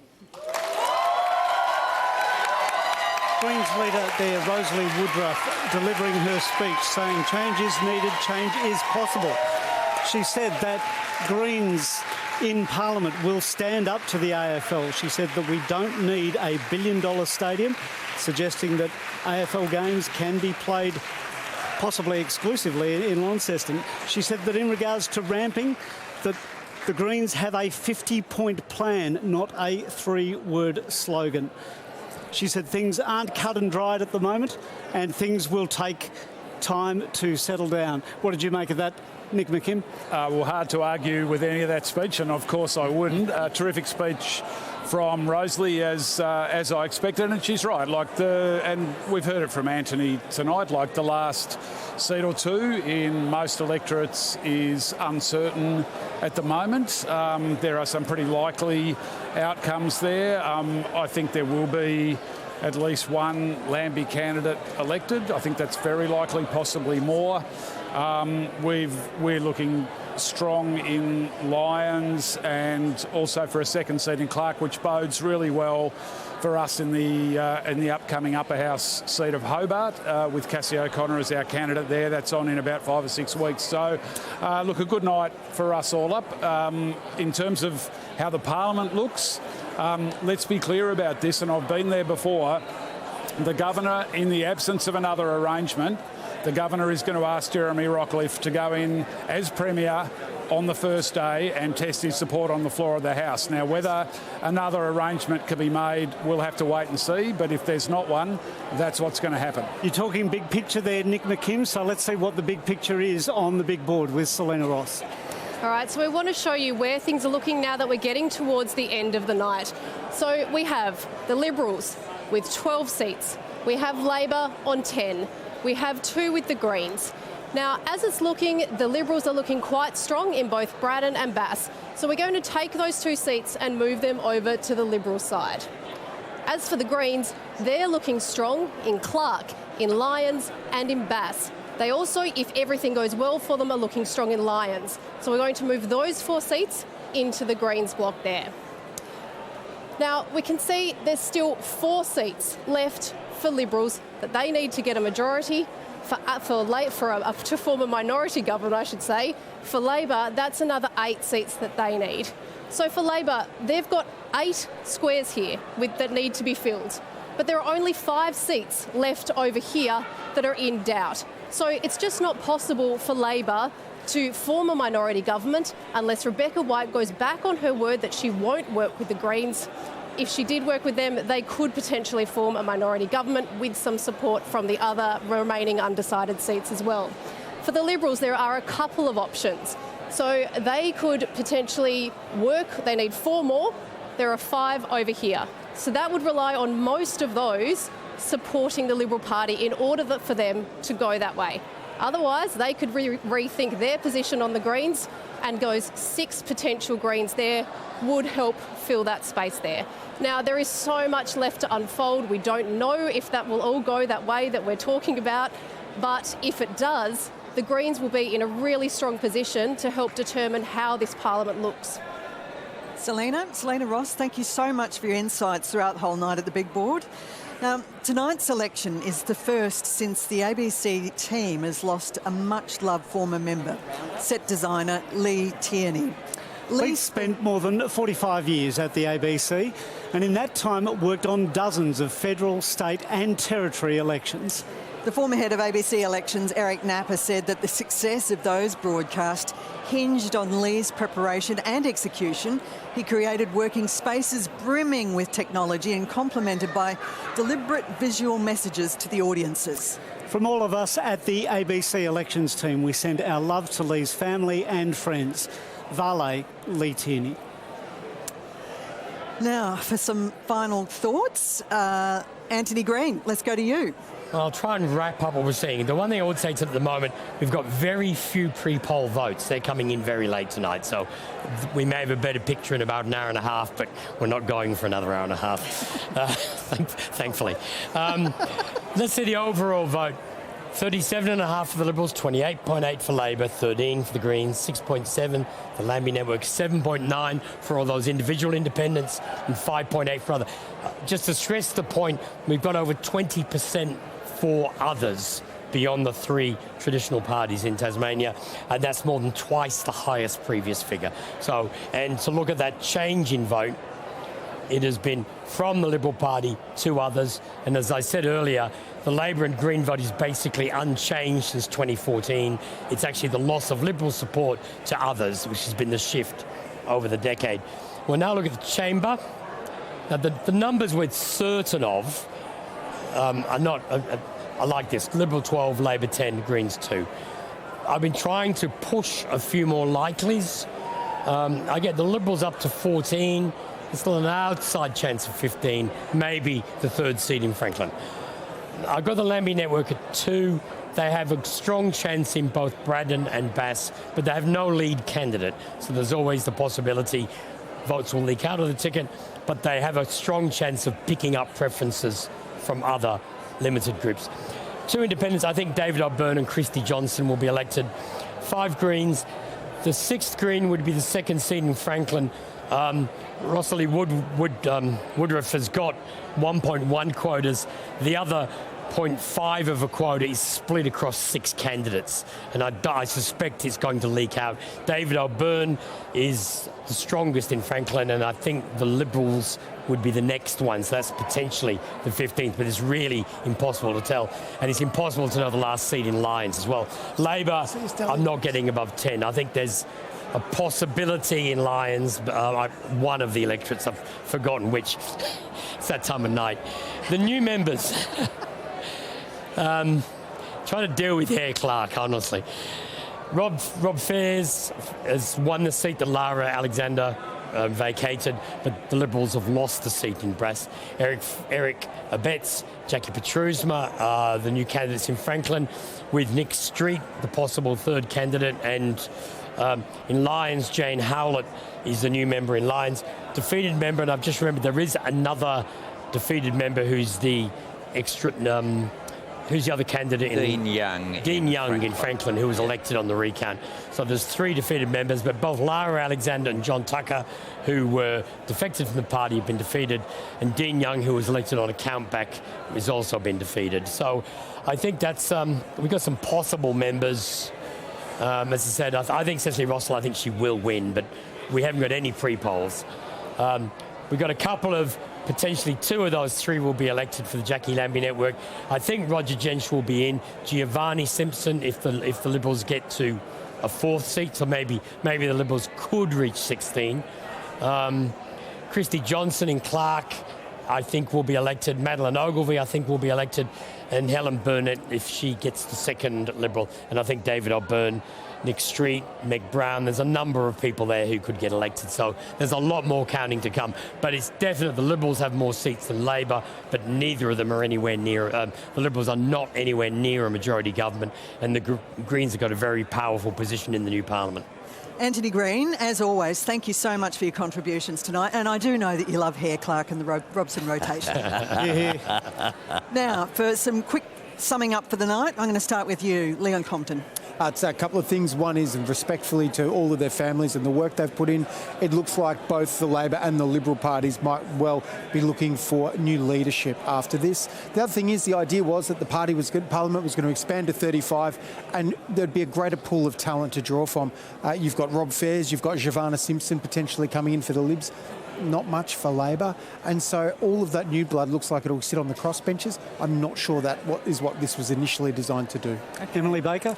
Greens leader there, Rosalie Woodruff, delivering her speech saying change is needed, change is possible. She said that Greens in Parliament will stand up to the AFL. She said that we don't need a billion-dollar stadium, suggesting that AFL games can be played possibly exclusively in Launceston. She said that in regards to ramping, that the Greens have a 50-point plan, not a 3-word slogan. She said things aren't cut and dried at the moment and things will take time to settle down. What did you make of that, Nick McKim? Well, hard to argue with any of that speech, and of course I wouldn't. A terrific speech from Rosalie, as I expected, and she's right. And we've heard it from Antony tonight. Like the last seat or two in most electorates is uncertain at the moment. There are some pretty likely outcomes there. I think there will be at least one Lambie candidate elected. I think that's very likely, possibly more. We're looking strong in Lyons and also for a second seat in Clark, which bodes really well for us in the upcoming upper house seat of Hobart, with Cassie O'Connor as our candidate there. That's on in about 5 or 6 weeks. So, look, a good night for us all up. In terms of how the Parliament looks, let's be clear about this, and I've been there before. The Governor, in the absence of another arrangement, the Governor is going to ask Jeremy Rockliff to go in as Premier on the first day and test his support on the floor of the House. Now, whether another arrangement can be made, we'll have to wait and see, but if there's not one, that's what's going to happen. You're talking big picture there, Nick McKim, so let's see what the big picture is on the big board with Selena Ross. All right, so we want to show you where things are looking now that we're getting towards the end of the night. So we have the Liberals with 12 seats. We have Labor on 10. We have 2 with the Greens. Now, as it's looking, the Liberals are looking quite strong in both Braddon and Bass. So we're going to take those 2 seats and move them over to the Liberal side. As for the Greens, they're looking strong in Clark, in Lyons and in Bass. They also, if everything goes well for them, are looking strong in Lyons. So we're going to move those 4 seats into the Greens block there. Now, we can see there's still 4 seats left for Liberals that they need to get a majority to form a minority government, I should say. For Labor, that's another 8 seats that they need. So for Labor, they've got 8 squares here that need to be filled. But there are only 5 seats left over here that are in doubt. So it's just not possible for Labor to form a minority government unless Rebecca White goes back on her word that she won't work with the Greens. If she did work with them, they could potentially form a minority government with some support from the other remaining undecided seats as well. For the Liberals, there are a couple of options. So they could potentially work, they need 4 more, there are 5 over here. So that would rely on most of those supporting the Liberal Party in order for them to go that way. Otherwise, they could rethink their position on the Greens, and those 6 potential Greens there would help fill that space there. Now, there is so much left to unfold. We don't know if that will all go that way that we're talking about, but if it does, the Greens will be in a really strong position to help determine how this Parliament looks. Selena Ross, thank you so much for your insights throughout the whole night at the big board. Now, tonight's election is the first since the ABC team has lost a much-loved former member, set designer Lee Tierney. Lee spent more than 45 years at the ABC, and in that time worked on dozens of federal, state and territory elections. The former head of ABC Elections, Eric Napper, said that the success of those broadcasts hinged on Lee's preparation and execution. He created working spaces brimming with technology and complemented by deliberate visual messages to the audiences. From all of us at the ABC Elections team, we send our love to Lee's family and friends. Vale, Lee Tierney. Now, for some final thoughts, Antony Green, let's go to you. I'll try and wrap up what we're seeing. The one thing I would say to at the moment, we've got very few pre-poll votes. They're coming in very late tonight, so we may have a better picture in about an hour and a half, but we're not going for another hour and a half, thankfully. Let's see the overall vote. 37.5 for the Liberals, 28.8 for Labor, 13 for the Greens, 6.7 for Lambie Network, 7.9 for all those individual independents, and 5.8 for other. Just to stress the point, we've got over 20% for others beyond the three traditional parties in Tasmania, and that's more than twice the highest previous figure. So, and to look at that change in vote, it has been from the Liberal Party to others, and as I said earlier, the Labor and Green vote is basically unchanged since 2014. It's actually the loss of Liberal support to others, which has been the shift over the decade. We'll now look at the chamber. Now, the numbers we're certain of are not... I like this. Liberal 12, Labor 10, Greens 2. I've been trying to push a few more likelies. I get the Liberals up to 14. There's still an outside chance of 15, maybe the third seat in Franklin. I've got the Lambie Network at 2. They have a strong chance in both Braddon and Bass, but they have no lead candidate. So there's always the possibility votes will leak out of the ticket, but they have a strong chance of picking up preferences from other limited groups. 2 independents, I think David O'Byrne and Christy Johnson will be elected. 5 Greens. The 6th Green would be the second seat in Franklin. Rosalie Woodruff has got 1.1 quotas. The other 0.5 of a quota is split across 6 candidates, and I suspect it's going to leak out. David O'Byrne is the strongest in Franklin, and I think the Liberals would be the next one, so that's potentially the 15th, but it's really impossible to tell, and it's impossible to know the last seat in Lyons as well. Labor, I'm not getting above 10. I think there's a possibility in Lyons, one of the electorates, I've forgotten which. It's that time of night. The new members. Trying to deal with Hare Clark, honestly. Rob Fairs has won the seat that Lara Alexander vacated, but the Liberals have lost the seat in Brass. Eric Abetz, Jackie Petrusma are the new candidates in Franklin, with Nick Street, the possible third candidate, and in Lyons, Jane Howlett is the new member in Lyons. Defeated member, and I've just remembered there is another defeated member who's the extra... who's the other candidate? Dean Young in Franklin, who was elected on the recount. So there's 3 defeated members, but both Lara Alexander and John Tucker, who were defected from the party, have been defeated, and Dean Young, who was elected on a countback, has also been defeated. So I think that's we've got some possible members. As I said, I think Cecily Rossell, I think she will win, but we haven't got any pre-polls. We've got a couple of, potentially 2 of those 3 will be elected for the Jackie Lambie Network. I think Roger Jensch will be in. Giovanni Simpson, if the Liberals get to a 4th seat, so maybe the Liberals could reach 16. Christy Johnson in Clark, I think, will be elected. Madeline Ogilvie, I think, will be elected. And Helen Burnett, if she gets the 2nd Liberal. And I think David O'Byrne, Nick Street, Meg Brown, there's a number of people there who could get elected. So there's a lot more counting to come. But it's definite the Liberals have more seats than Labor, but neither of them are anywhere near... the Liberals are not anywhere near a majority government, and the Greens have got a very powerful position in the new Parliament. Antony Green, as always, thank you so much for your contributions tonight. And I do know that you love Hare Clark and the Robson rotation. Yeah. Now, for some quick Summing up for the night, I'm going to start with you, Leon Compton. It's a couple of things. One is, and respectfully to all of their families and the work they've put in, it looks like both the Labor and the Liberal parties might well be looking for new leadership after this. The other thing is, the idea was that the Parliament was going to expand to 35 and there'd be a greater pool of talent to draw from. You've got Rob Fairs, you've got Giovanna Simpson potentially coming in for the Libs. Not much for Labor, and so all of that new blood looks like it'll sit on the crossbenches. I'm not sure that is what this was initially designed to do. Emily Baker?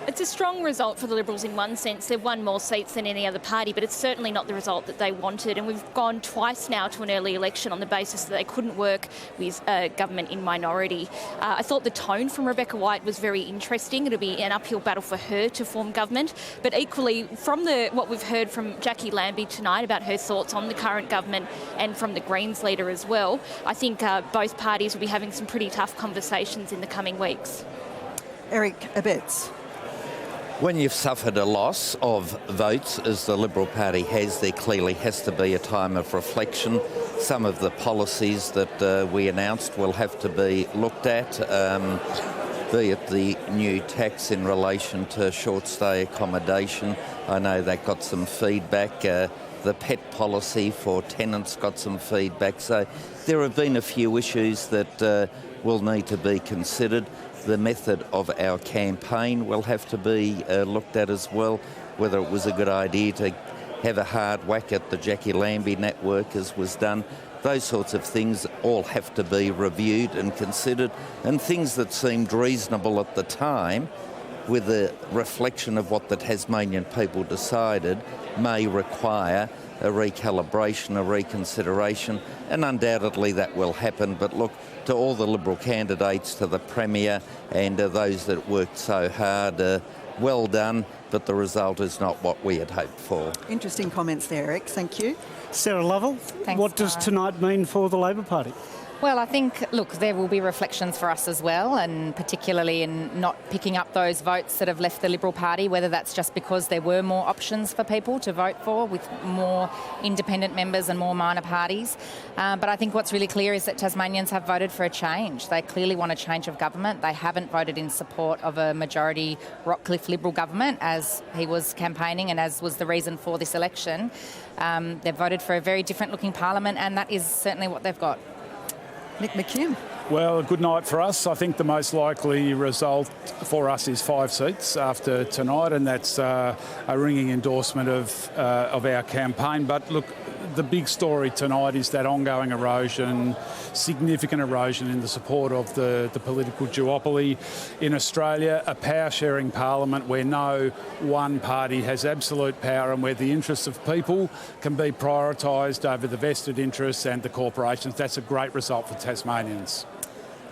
It's a strong result for the Liberals in one sense. They've won more seats than any other party, but it's certainly not the result that they wanted. And we've gone twice now to an early election on the basis that they couldn't work with government in minority. I thought the tone from Rebecca White was very interesting. It'll be an uphill battle for her to form government. But equally, from what we've heard from Jackie Lambie tonight about her thoughts on the current government and from the Greens leader as well, I think both parties will be having some pretty tough conversations in the coming weeks. Eric Abetz. When you've suffered a loss of votes, as the Liberal Party has, there clearly has to be a time of reflection. Some of the policies that we announced will have to be looked at, be it the new tax in relation to short-stay accommodation. I know that got some feedback. The pet policy for tenants got some feedback. So there have been a few issues that will need to be considered. The method of our campaign will have to be looked at as well, whether it was a good idea to have a hard whack at the Jackie Lambie network as was done. Those sorts of things all have to be reviewed and considered, and things that seemed reasonable at the time, with a reflection of what the Tasmanian people decided, may require a recalibration, a reconsideration, and undoubtedly that will happen. But look, to all the Liberal candidates, to the Premier and those that worked so hard, well done, but the result is not what we had hoped for. Interesting comments there, Eric. Thank you. Sarah Lovell, what does tonight mean for the Labor Party? Well, I think, look, there will be reflections for us as well, and particularly in not picking up those votes that have left the Liberal Party, whether that's just because there were more options for people to vote for with more independent members and more minor parties. But I think what's really clear is that Tasmanians have voted for a change. They clearly want a change of government. They haven't voted in support of a majority Rockcliffe Liberal government, as he was campaigning and as was the reason for this election. They've voted for a very different looking parliament, and that is certainly what they've got. Nick McKim. Well, a good night for us. I think the most likely result for us is 5 seats after tonight, and that's a ringing endorsement of our campaign. But look, the big story tonight is that ongoing erosion, significant erosion in the support of the political duopoly in Australia, a power-sharing parliament where no one party has absolute power and where the interests of people can be prioritised over the vested interests and the corporations. That's a great result for Tasmanians.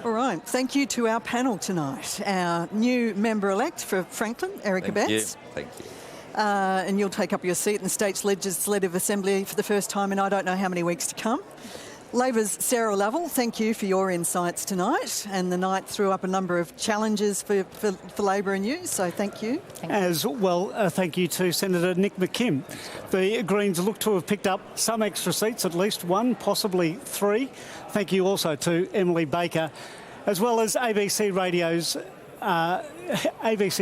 All right. Thank you to our panel tonight. Our new member-elect for Franklin, Eric Abetz. Thank you. And you'll take up your seat in the State's Legislative Assembly for the first time in I don't know how many weeks to come. Labor's Sarah Lovell, thank you for your insights tonight. And the night threw up a number of challenges for Labor and you, so thank you. As well, thank you to Senator Nick McKim. The Greens look to have picked up some extra seats, at least 1, possibly 3. Thank you also to Emily Baker, as well as ABC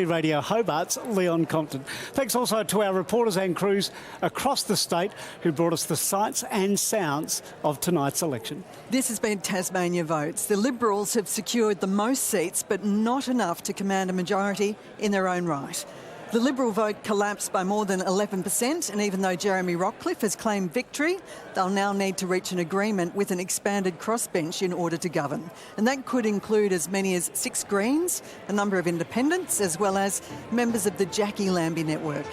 Radio Hobart's Leon Compton. Thanks also to our reporters and crews across the state who brought us the sights and sounds of tonight's election. This has been Tasmania Votes. The Liberals have secured the most seats, but not enough to command a majority in their own right. The Liberal vote collapsed by more than 11%, and even though Jeremy Rockcliffe has claimed victory, they'll now need to reach an agreement with an expanded crossbench in order to govern. And that could include as many as 6 Greens, a number of independents, as well as members of the Jackie Lambie network.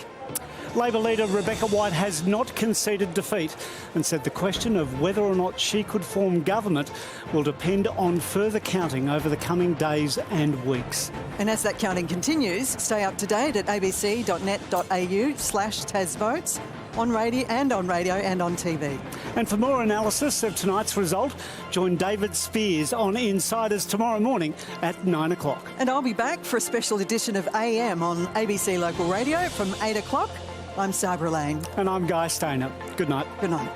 Labor leader Rebecca White has not conceded defeat and said the question of whether or not she could form government will depend on further counting over the coming days and weeks. And as that counting continues, stay up to date at abc.net.au/TasVotes on radio and on TV. And for more analysis of tonight's result, join David Spears on Insiders tomorrow morning at 9 o'clock. And I'll be back for a special edition of AM on ABC Local Radio from 8 o'clock. I'm Sabra Lane. And I'm Guy Stainer. Good night. Good night.